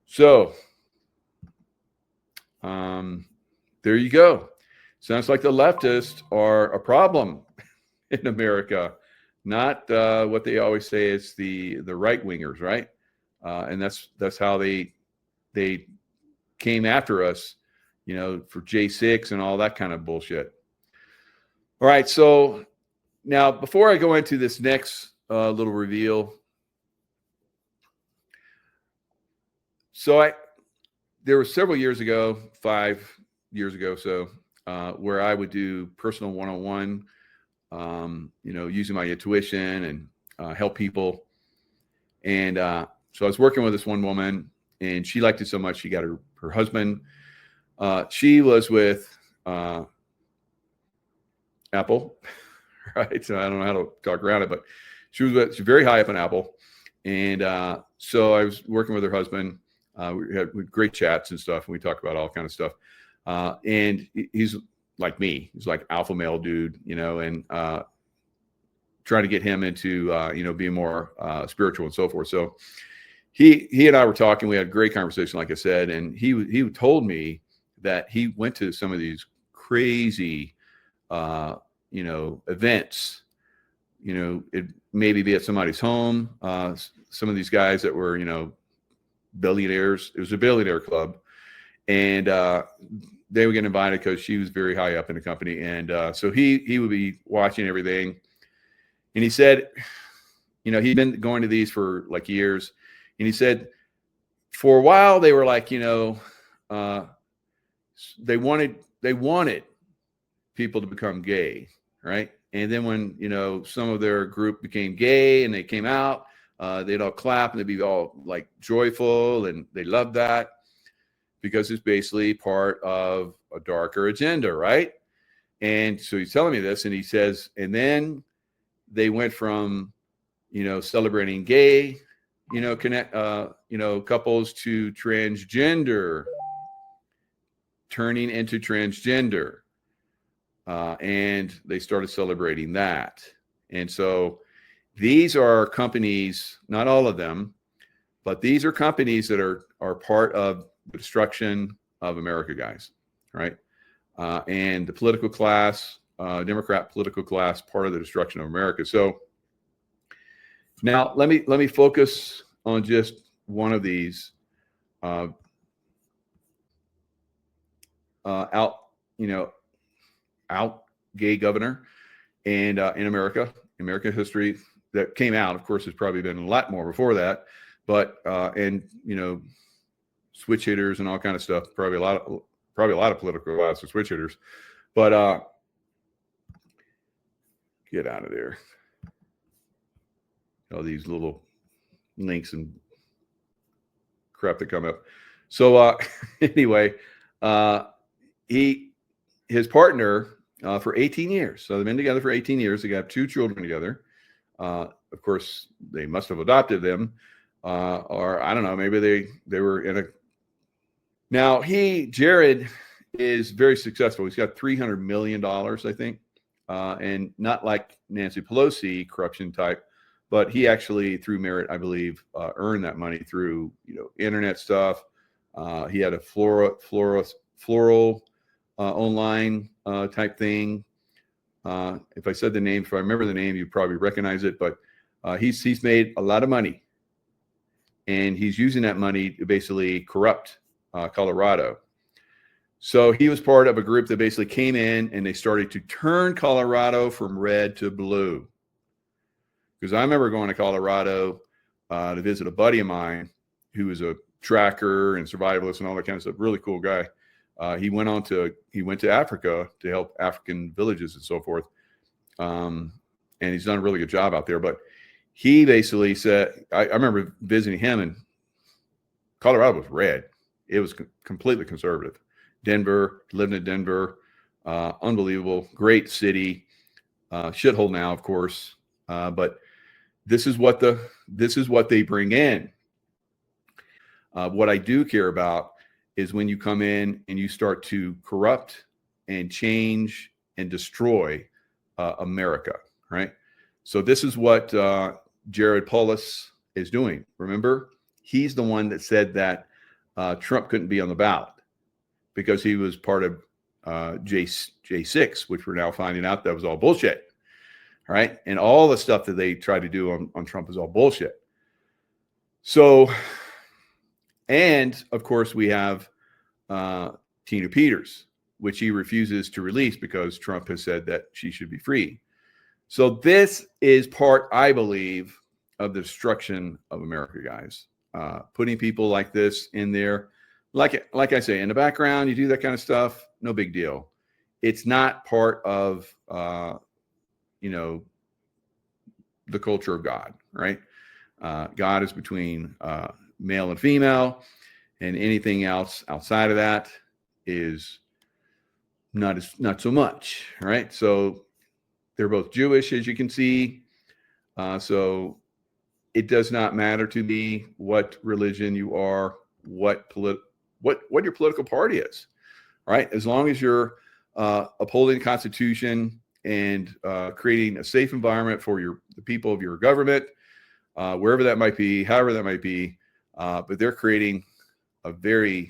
So there you go. Sounds like the leftists are a problem in America, not what they always say is the right wingers, right? And that's how they came after us, you know, for J6 and all that kind of bullshit. All right, so now before I go into this next little reveal, so there were several years ago, 5 years ago, so where I would do personal one-on-one, you know, using my intuition and help people. And so I was working with this one woman, and she liked it so much she got her husband. She was with Apple, right? So I don't know how to talk around it, but she's very high up in Apple. And so I was working with her husband. We had great chats and stuff, and we talked about all kind of stuff. And he's like me. He's like alpha male dude, you know, and trying to get him into, you know, being more spiritual and so forth. So he and I were talking. We had a great conversation, like I said, and he told me that he went to some of these crazy you know, events, you know, it maybe be at somebody's home. Some of these guys that were, you know, billionaires, it was a billionaire club, and they would get invited because she was very high up in the company. And so he would be watching everything. And he said, you know, he'd been going to these for like years. And he said, for a while, they were like, you know, they wanted people to become gay, right? And then when, you know, some of their group became gay and they came out, they'd all clap and they'd be all like joyful, and they loved that because it's basically part of a darker agenda, right? And so he's telling me this, and he says, and then they went from, you know, celebrating gay, you know, you know, couples to transgender, turning into transgender. And they started celebrating that. And so these are companies, not all of them, but these are companies that are part of the destruction of America, guys, right? And the political class, Democrat political class, part of the destruction of America. So now let me focus on just one of these out gay governor, and in American history that came out. Of course, there's probably been a lot more before that, but and you know, switch hitters and all kind of stuff. Probably a lot of political class with switch hitters, but get out of there. All these little links and crap that come up. So anyway, his partner for 18 years. So they've been together for 18 years. They got 2 children together. Of course, they must have adopted them, or I don't know. Maybe they were in a. Now Jared is very successful. He's got $300 million, I think, and not like Nancy Pelosi corruption type, but he actually, through merit, I believe, earned that money through, you know, internet stuff. He had a floral online type thing. If I said the name, if I remember the name, you probably recognize it. But he's made a lot of money, and he's using that money to basically corrupt Colorado. So he was part of a group that basically came in and they started to turn Colorado from red to blue. Because I remember going to Colorado to visit a buddy of mine who was a tracker and survivalist and all that kind of stuff. Really cool guy. He went to Africa to help African villages and so forth. And he's done a really good job out there. But he basically said, I remember visiting him, and Colorado was red. It was completely conservative. Denver, living in Denver, unbelievable, great city, shithole now, of course. But this is what they bring in. What I do care about is when you come in and you start to corrupt and change and destroy America, right? So this is what Jared Polis is doing. Remember, he's the one that said that Trump couldn't be on the ballot because he was part of J6, which we're now finding out that was all bullshit, right? And all the stuff that they tried to do on Trump is all bullshit. So, and of course, we have Tina Peters, which he refuses to release because Trump has said that she should be free. So this is part, I believe, of the destruction of America, guys. Putting people like this in there, like I say, in the background, you do that kind of stuff, no big deal. It's not part of, the culture of God, right? God is between male and female, and anything else outside of that is not so much, right? So they're both Jewish, as you can see. So it does not matter to me what religion you are, what your political party is, right? As long as you're upholding the Constitution and creating a safe environment for the people of your government, wherever that might be, however that might be, but they're creating a very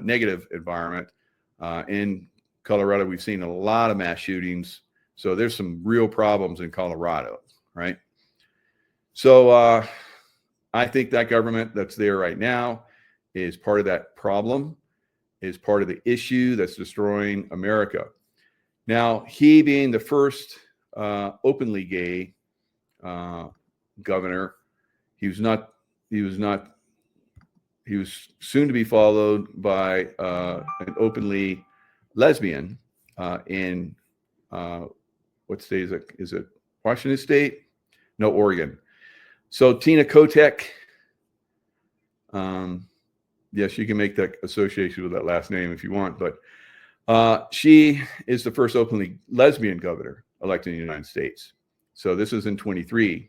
negative environment. In Colorado, we've seen a lot of mass shootings. So there's some real problems in Colorado, right? So I think that government that's there right now is part of that problem, is part of the issue that's destroying America. Now, he being the first openly gay governor, he was soon to be followed by an openly lesbian in what state is it? Is it Washington State? No, Oregon. So Tina Kotek, yes, you can make that association with that last name if you want, but she is the first openly lesbian governor elected in the United States. So this is in 23.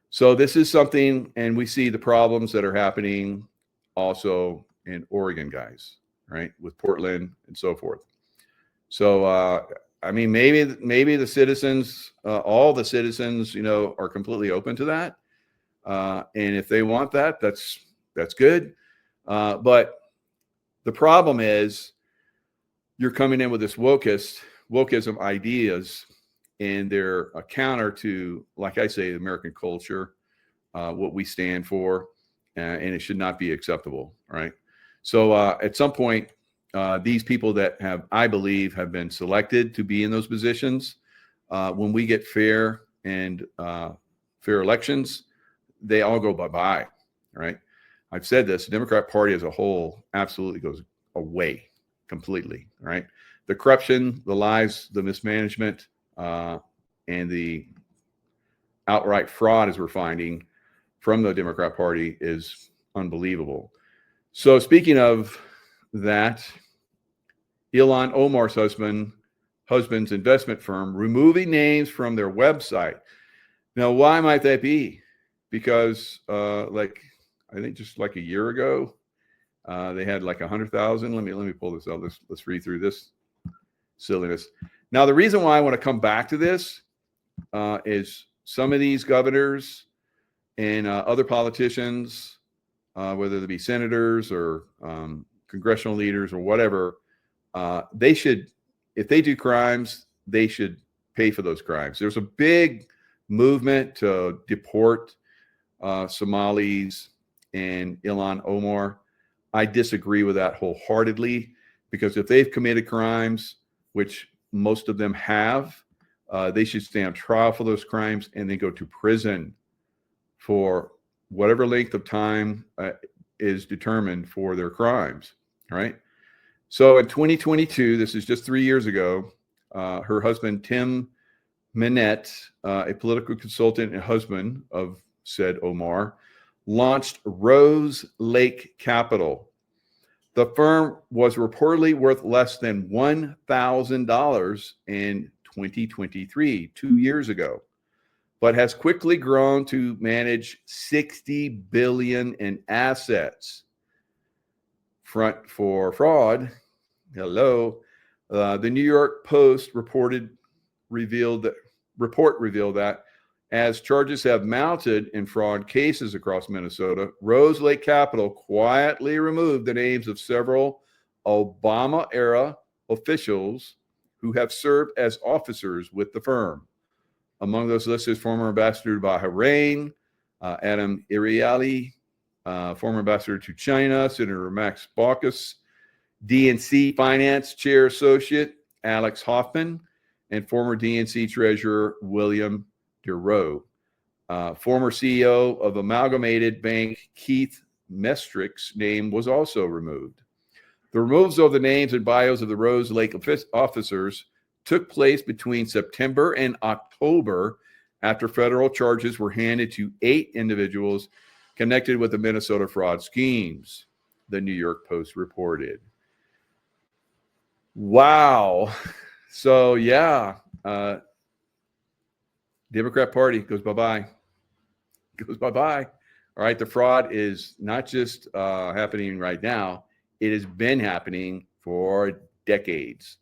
So this is something, and we see the problems that are happening also in Oregon, guys, right? With Portland and so forth. So, I mean, maybe the citizens, all the citizens, are completely open to that. And if they want that, that's good. But the problem is you're coming in with this wokeism ideas, and they're a counter to, like I say, the American culture, what we stand for, and it should not be acceptable, right? So at some point, these people that I believe, have been selected to be in those positions, when we get fair elections, they all go bye-bye, right? I've said this, the Democrat Party as a whole absolutely goes away completely, right? The corruption, the lies, the mismanagement, and the outright fraud, as we're finding from the Democrat Party, is unbelievable. So speaking of that, Ilhan Omar's husband's investment firm removing names from their website. Now, why might that be? Because I think just like a year ago, they had like 100,000. Let me pull this out. Let's read through this silliness. Now, the reason why I want to come back to this is some of these governors and other politicians, whether they be senators or congressional leaders or whatever, they should, if they do crimes, they should pay for those crimes. There's a big movement to deport Somalis and Ilhan Omar. I disagree with that wholeheartedly, because if they've committed crimes, which most of them have, they should stand on trial for those crimes and then go to prison for whatever length of time is determined for their crimes, right? So in 2022, this is just 3 years ago, her husband, Tim Minette, a political consultant and husband of said Omar, launched Rose Lake Capital. The firm was reportedly worth less than $1,000 in 2023, 2 years ago, but has quickly grown to manage $60 billion in assets. Front for fraud. Hello. The New York Post report revealed that as charges have mounted in fraud cases across Minnesota, Rose Lake Capital quietly removed the names of several Obama-era officials who have served as officers with the firm. Among those listed, former Ambassador to Bahrain, Adam Iriali, former Ambassador to China, Senator Max Baucus, DNC Finance Chair Associate Alex Hoffman, and former DNC Treasurer William DeRoe. Former CEO of Amalgamated Bank Keith Mestrick's name was also removed. The removals of the names and bios of the Rose Lake officers took place between September and October after federal charges were handed to 8 individuals connected with the Minnesota fraud schemes, the New York Post reported. Wow. So, yeah, Democrat Party goes bye-bye. Goes bye-bye. All right, the fraud is not just happening right now. It has been happening for decades.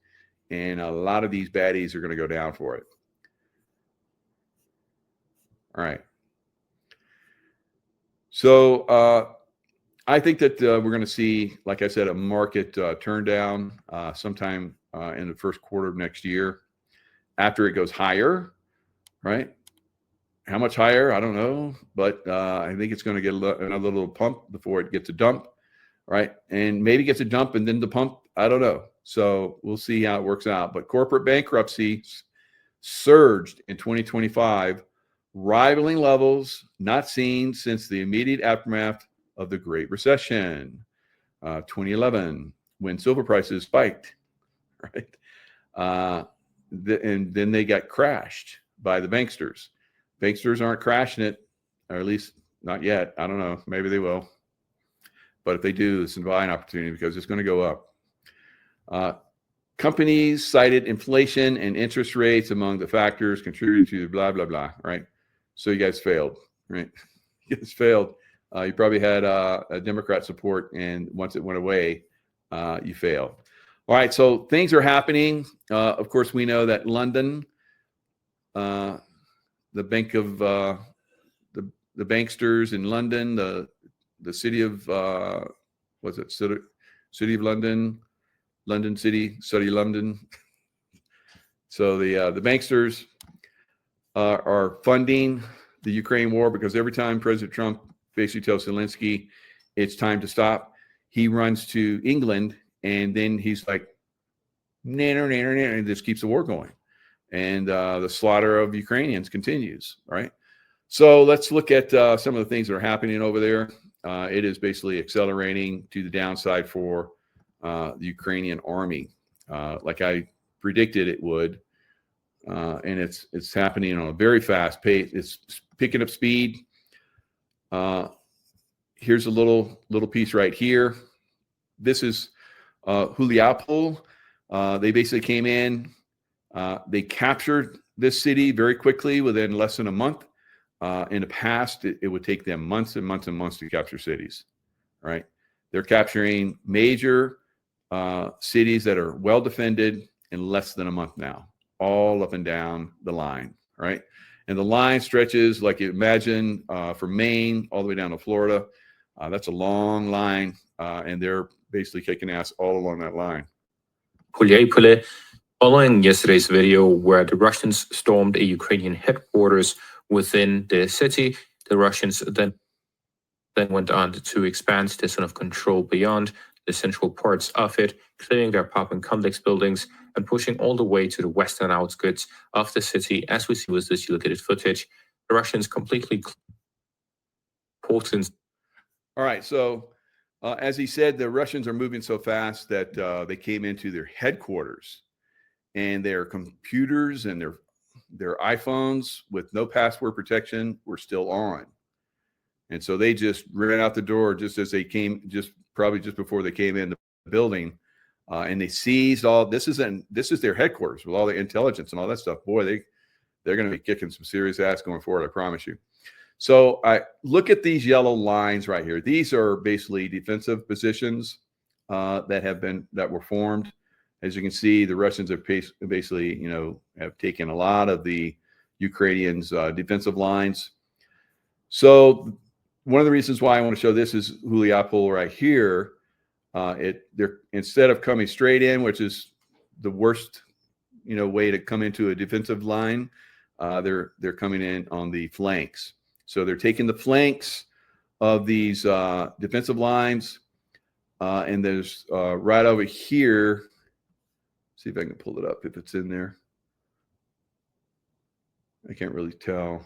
And a lot of these baddies are going to go down for it. All right. So I think that we're going to see, like I said, a market turn down sometime in the first quarter of next year after it goes higher, right? How much higher? I don't know. But I think it's going to get another little pump before it gets a dump, right? And maybe gets a dump and then the pump. I don't know. So we'll see how it works out. But corporate bankruptcies surged in 2025, rivaling levels not seen since the immediate aftermath of the Great Recession, 2011, when silver prices spiked, right? And then they got crashed by the banksters. Banksters aren't crashing it, or at least not yet. I don't know. Maybe they will. But if they do, it's a buying opportunity because it's going to go up. Companies cited inflation and interest rates among the factors contributing to blah, blah, blah, right? So you guys failed, right? You guys failed. You probably had a Democrat support, and once it went away, you failed. All right, so things are happening. Of course, we know that London, the bank of the banksters in London, the city of what's it? City of London, London City, London. So the banksters are funding the Ukraine war because every time President Trump basically tells Zelensky it's time to stop, he runs to England and then he's like, and just keeps the war going. And the slaughter of Ukrainians continues, right? So let's look at some of the things that are happening over there. It is basically accelerating to the downside for the Ukrainian army, like I predicted it would. And it's happening on a very fast pace. It's picking up speed. Here's a little piece right here. This is Juliapol. They basically came in. They captured this city very quickly within less than a month. In the past, it would take them months and months and months to capture cities, right? They're capturing major cities that are well defended in less than a month now, all up and down the line, right? And the line stretches, like you imagine, from Maine all the way down to Florida. That's a long line, and they're basically kicking ass all along that line.
Following yesterday's video where the Russians stormed a Ukrainian headquarters within the city, the Russians then went on to expand the zone of control beyond the central parts of it, clearing their apartment complex buildings and pushing all the way to the western outskirts of the city. As we see with this located footage, the Russians completely Portland.
All right, so As he said, the Russians are moving so fast that they came into their headquarters, and their computers and their iPhones with no password protection were still on. And so they just ran out the door just as they came, probably just before they came in the building, and they seized all. This is their headquarters with all the intelligence and all that stuff. Boy, they're going to be kicking some serious ass going forward, I promise you. So I look at these yellow lines right here. These are basically defensive positions that were formed. As you can see, the Russians have basically, have taken a lot of the Ukrainians' defensive lines. So one of the reasons why I want to show this is Huliapol right here. They're instead of coming straight in, which is the worst, way to come into a defensive line, they're coming in on the flanks. So they're taking the flanks of these defensive lines, and there's right over here. See if I can pull it up if it's in there. I can't really tell,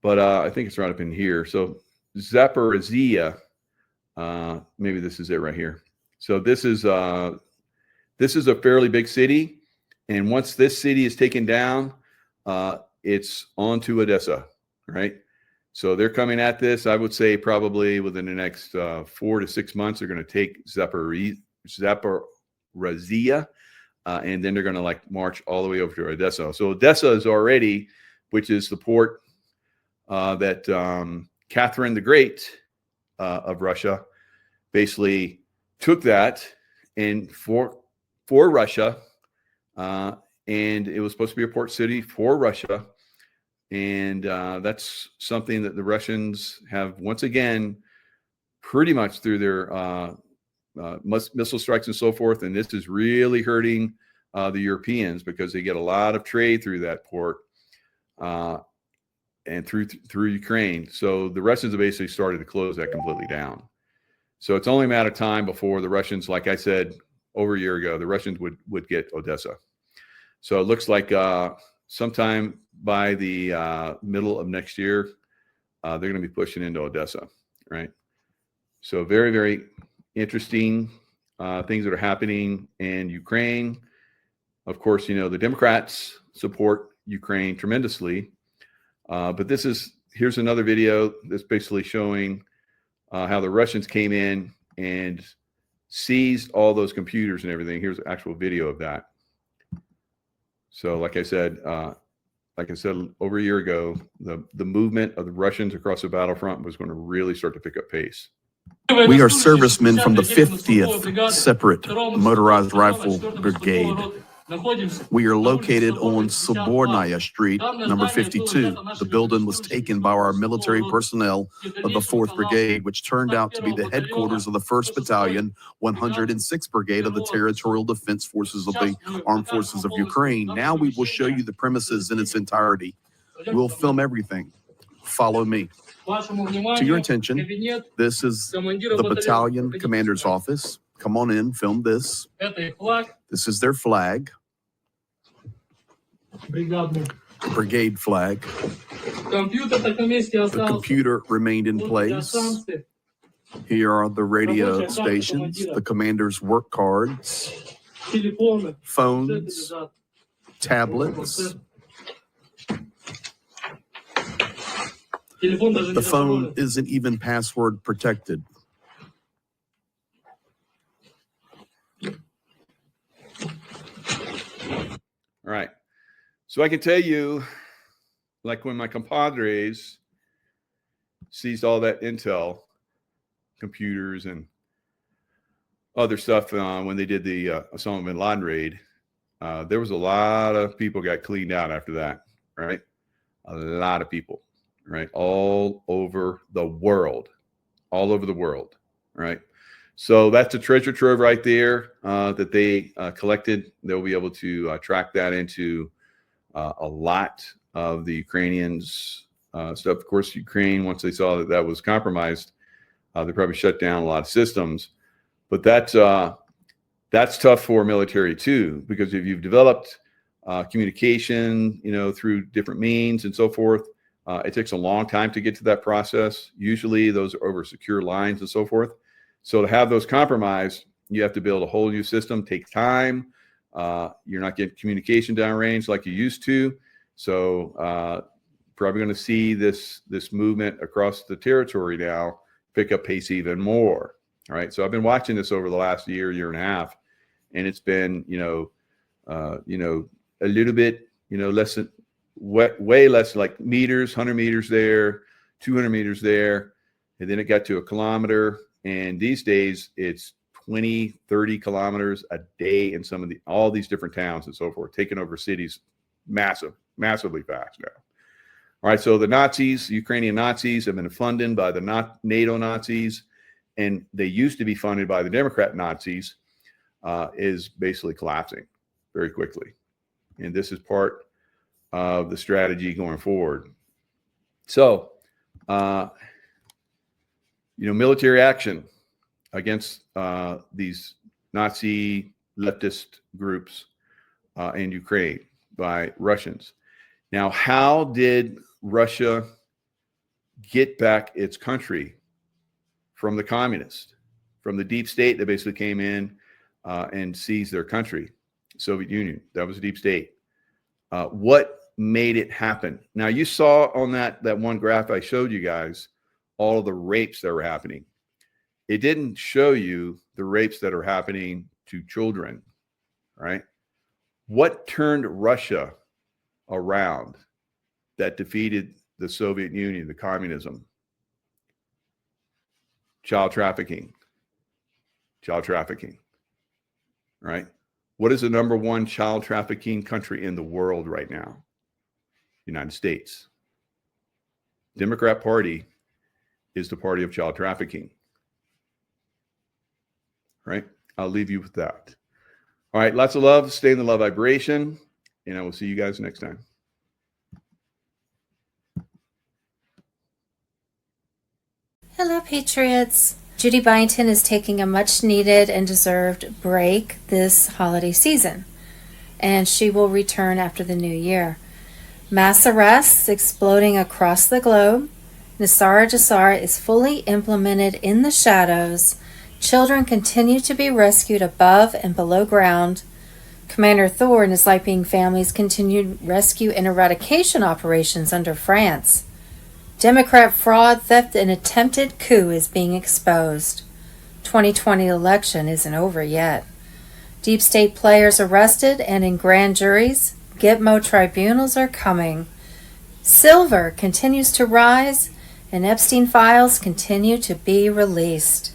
but I think it's right up in here. So Zaporizhia, maybe this is it right here. So this is a fairly big city, and once this city is taken down, it's on to Odessa, right? So they're coming at this. I would say probably within the next 4 to 6 months, they're going to take Zaporizhia, and then they're going to march all the way over to Odessa. So Odessa is already, which is the port that Catherine the Great of Russia basically took that and for Russia, and it was supposed to be a port city for Russia. And that's something that the Russians have once again, pretty much through their missile strikes and so forth. And this is really hurting the Europeans because they get a lot of trade through that port and through Ukraine. So the Russians have basically started to close that completely down. So it's only a matter of time before the Russians, like I said over a year ago, the Russians would get Odessa. So it looks like sometime by the middle of next year, they're going to be pushing into Odessa, right? So very, very interesting things that are happening in Ukraine. Of course, the Democrats support Ukraine tremendously. But here's another video that's basically showing how the Russians came in and seized all those computers and everything. Here's an actual video of that. So like I said over a year ago, the movement of the Russians across the battlefront was going to really start to pick up pace.
We are servicemen from the 50th Separate Motorized Rifle Brigade. We are located on Sobornaya Street, number 52. The building was taken by our military personnel of the 4th Brigade, which turned out to be the headquarters of the 1st Battalion, 106th Brigade of the Territorial Defense Forces of the Armed Forces of Ukraine. Now we will show you the premises in its entirety. We'll film everything. Follow me. To your attention, this is the battalion commander's office. Come on in, film this. This is their flag. Brigade flag. The computer remained in place. Here are the radio stations, the commander's work cards, phones, tablets. The phone isn't even password protected.
All right. So I can tell you, like when my compadres seized all that intel, computers and other stuff when they did the Osama bin Laden raid, there was a lot of people got cleaned out after that, right? A lot of people, right? All over the world, right? So that's a treasure trove right there that they collected. They'll be able to track that into a lot of the Ukrainians' stuff. Of course, Ukraine, once they saw that was compromised, they probably shut down a lot of systems. But that's tough for military too, because if you've developed communication, through different means and so forth, it takes a long time to get to that process. Usually those are over secure lines and so forth. So to have those compromised, you have to build a whole new system, takes time. You're not getting communication downrange like you used to. So probably going to see this movement across the territory now pick up pace even more. All right. So I've been watching this over the last year and a half, and it's been, a little bit, less than way less, like meters, 100 meters there, 200 meters there. And then it got to a kilometer. And these days it's 20, 30 kilometers a day in all these different towns and so forth, taking over cities massively fast now. All right. So the Nazis, Ukrainian Nazis, have been funded by the NATO Nazis, and they used to be funded by the Democrat Nazis, is basically collapsing very quickly. And this is part of the strategy going forward. So, military action against these Nazi leftist groups in Ukraine by Russians. Now, how did Russia get back its country from the communists, from the deep state that basically came in and seized their country? Soviet Union, that was a deep state. What made it happen? Now, you saw on that one graph I showed you guys all of the rapes that were happening. It didn't show you the rapes that are happening to children, right? What turned Russia around that defeated the Soviet Union, the communism? Child trafficking, right? What is the number one child trafficking country in the world right now? United States. Democrat Party is the party of child trafficking, right? I'll leave you with that. All right, lots of love. Stay in the love vibration, and I will see you guys next time.
Hello, Patriots. Judy Byington is taking a much needed and deserved break this holiday season, and she will return after the new year. Mass arrests exploding across the globe. Nisara Jasara is fully implemented in the shadows. Children continue to be rescued above and below ground. Commander Thor and his Leiping families continued rescue and eradication operations under France. Democrat fraud, theft, and attempted coup is being exposed. 2020 election isn't over yet. Deep state players arrested and in grand juries. Gitmo tribunals are coming. Silver continues to rise, and Epstein files continue to be released.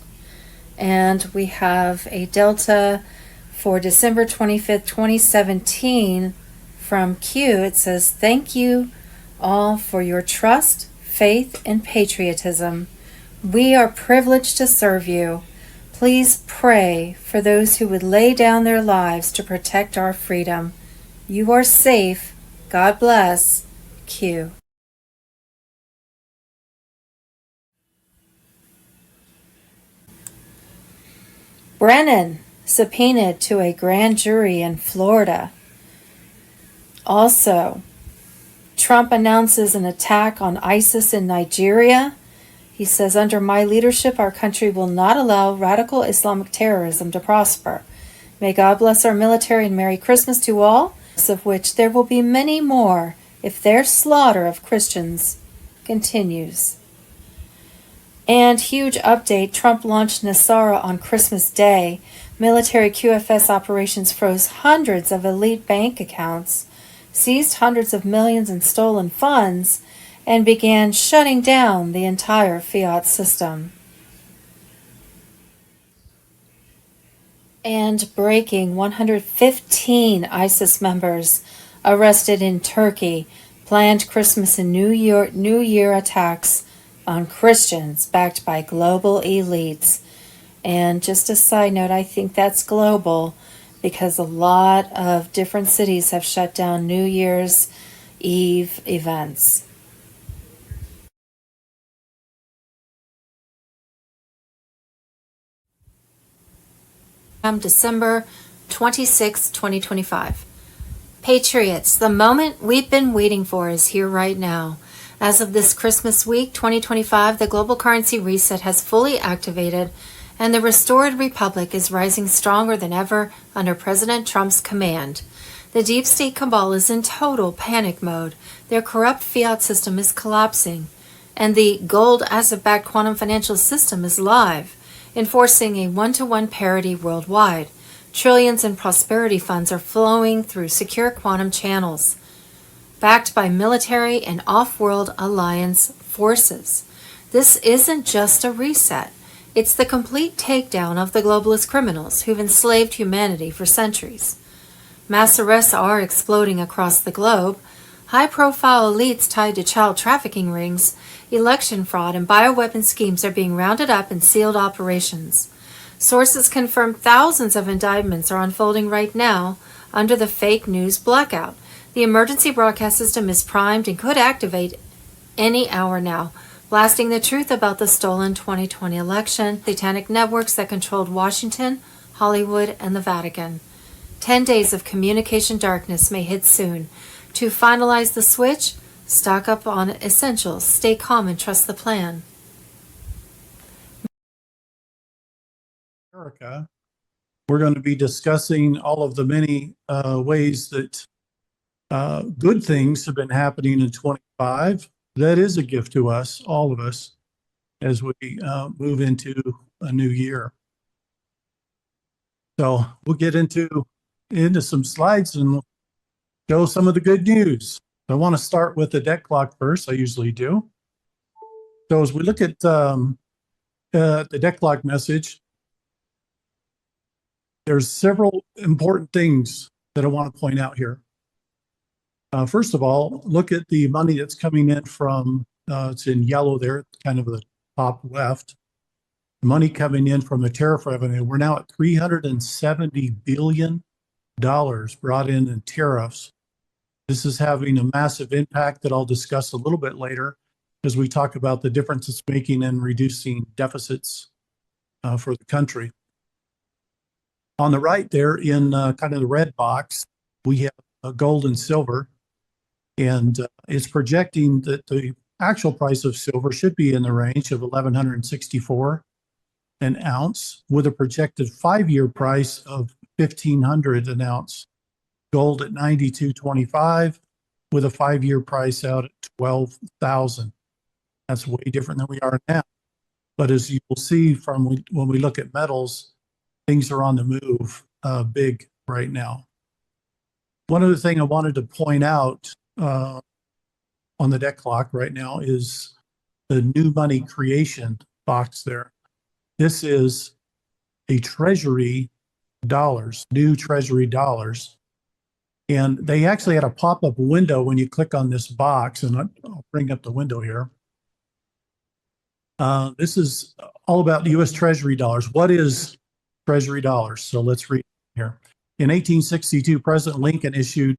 And we have a Delta for December 25th, 2017 from Q. It says, "Thank you all for your trust, faith, and patriotism. We are privileged to serve you. Please pray for those who would lay down their lives to protect our freedom. You are safe. God bless. Q." Brennan subpoenaed to a grand jury in Florida. Also, Trump announces an attack on ISIS in Nigeria. He says, "Under my leadership, our country will not allow radical Islamic terrorism to prosper. May God bless our military and Merry Christmas to all, of which there will be many more if their slaughter of Christians continues." And huge update, Trump launched Nisara on Christmas Day. Military QFS operations froze hundreds of elite bank accounts, seized hundreds of millions in stolen funds, and began shutting down the entire fiat system. And breaking, 115 ISIS members arrested in Turkey, planned Christmas and New Year attacks on Christians backed by global elites. And just a side note, I think that's global because a lot of different cities have shut down New Year's Eve events. December 26, 2025. Patriots, the moment we've been waiting for is here right now. As of this Christmas week, 2025, the global currency reset has fully activated and the restored republic is rising stronger than ever under President Trump's command. The deep state cabal is in total panic mode. Their corrupt fiat system is collapsing, and the gold asset-backed quantum financial system is live, enforcing a one-to-one parity worldwide. Trillions in prosperity funds are flowing through secure quantum channels, backed by military and off-world alliance forces. This isn't just a reset. It's the complete takedown of the globalist criminals who've enslaved humanity for centuries. Mass arrests are exploding across the globe. High-profile elites tied to child trafficking rings, election fraud, and bioweapon schemes are being rounded up in sealed operations. Sources confirm thousands of indictments are unfolding right now under the fake news blackout. The emergency broadcast system is primed and could activate any hour now, blasting the truth about the stolen 2020 election, satanic networks that controlled Washington, Hollywood, and the Vatican. 10 days of communication darkness may hit soon. To finalize the switch, stock up on essentials, stay calm, and trust the plan.
America, we're going to be discussing all of the many ways that good things have been happening in 25. That is a gift to us, all of us, as we move into a new year. So we'll get into some slides and show some of the good news. I want to start with the debt clock first. I usually do. So as we look at the debt clock message, there's several important things that I want to point out here. First of all, look at the money that's coming in from, it's in yellow there, kind of the top left. Money coming in from the tariff revenue. We're now at $370 billion brought in tariffs. This is having a massive impact that I'll discuss a little bit later as we talk about the difference it's making in reducing deficits for the country. On the right there in kind of the red box, we have gold and silver, and it's projecting that the actual price of silver should be in the range of $1,164 an ounce with a projected 5-year price of $1,500 an ounce. Gold at $92.25 with a 5-year price out at $12,000. That's way different than we are now. But as you will see from when we look at metals, things are on the move big right now. One other thing I wanted to point out on the debt clock right now is the new money creation box there. This is a treasury dollars, new treasury dollars. And they actually had a pop-up window when you click on this box, and I'll bring up the window here. This is all about U.S. Treasury dollars. What is Treasury dollars? So let's read here. In 1862, President Lincoln issued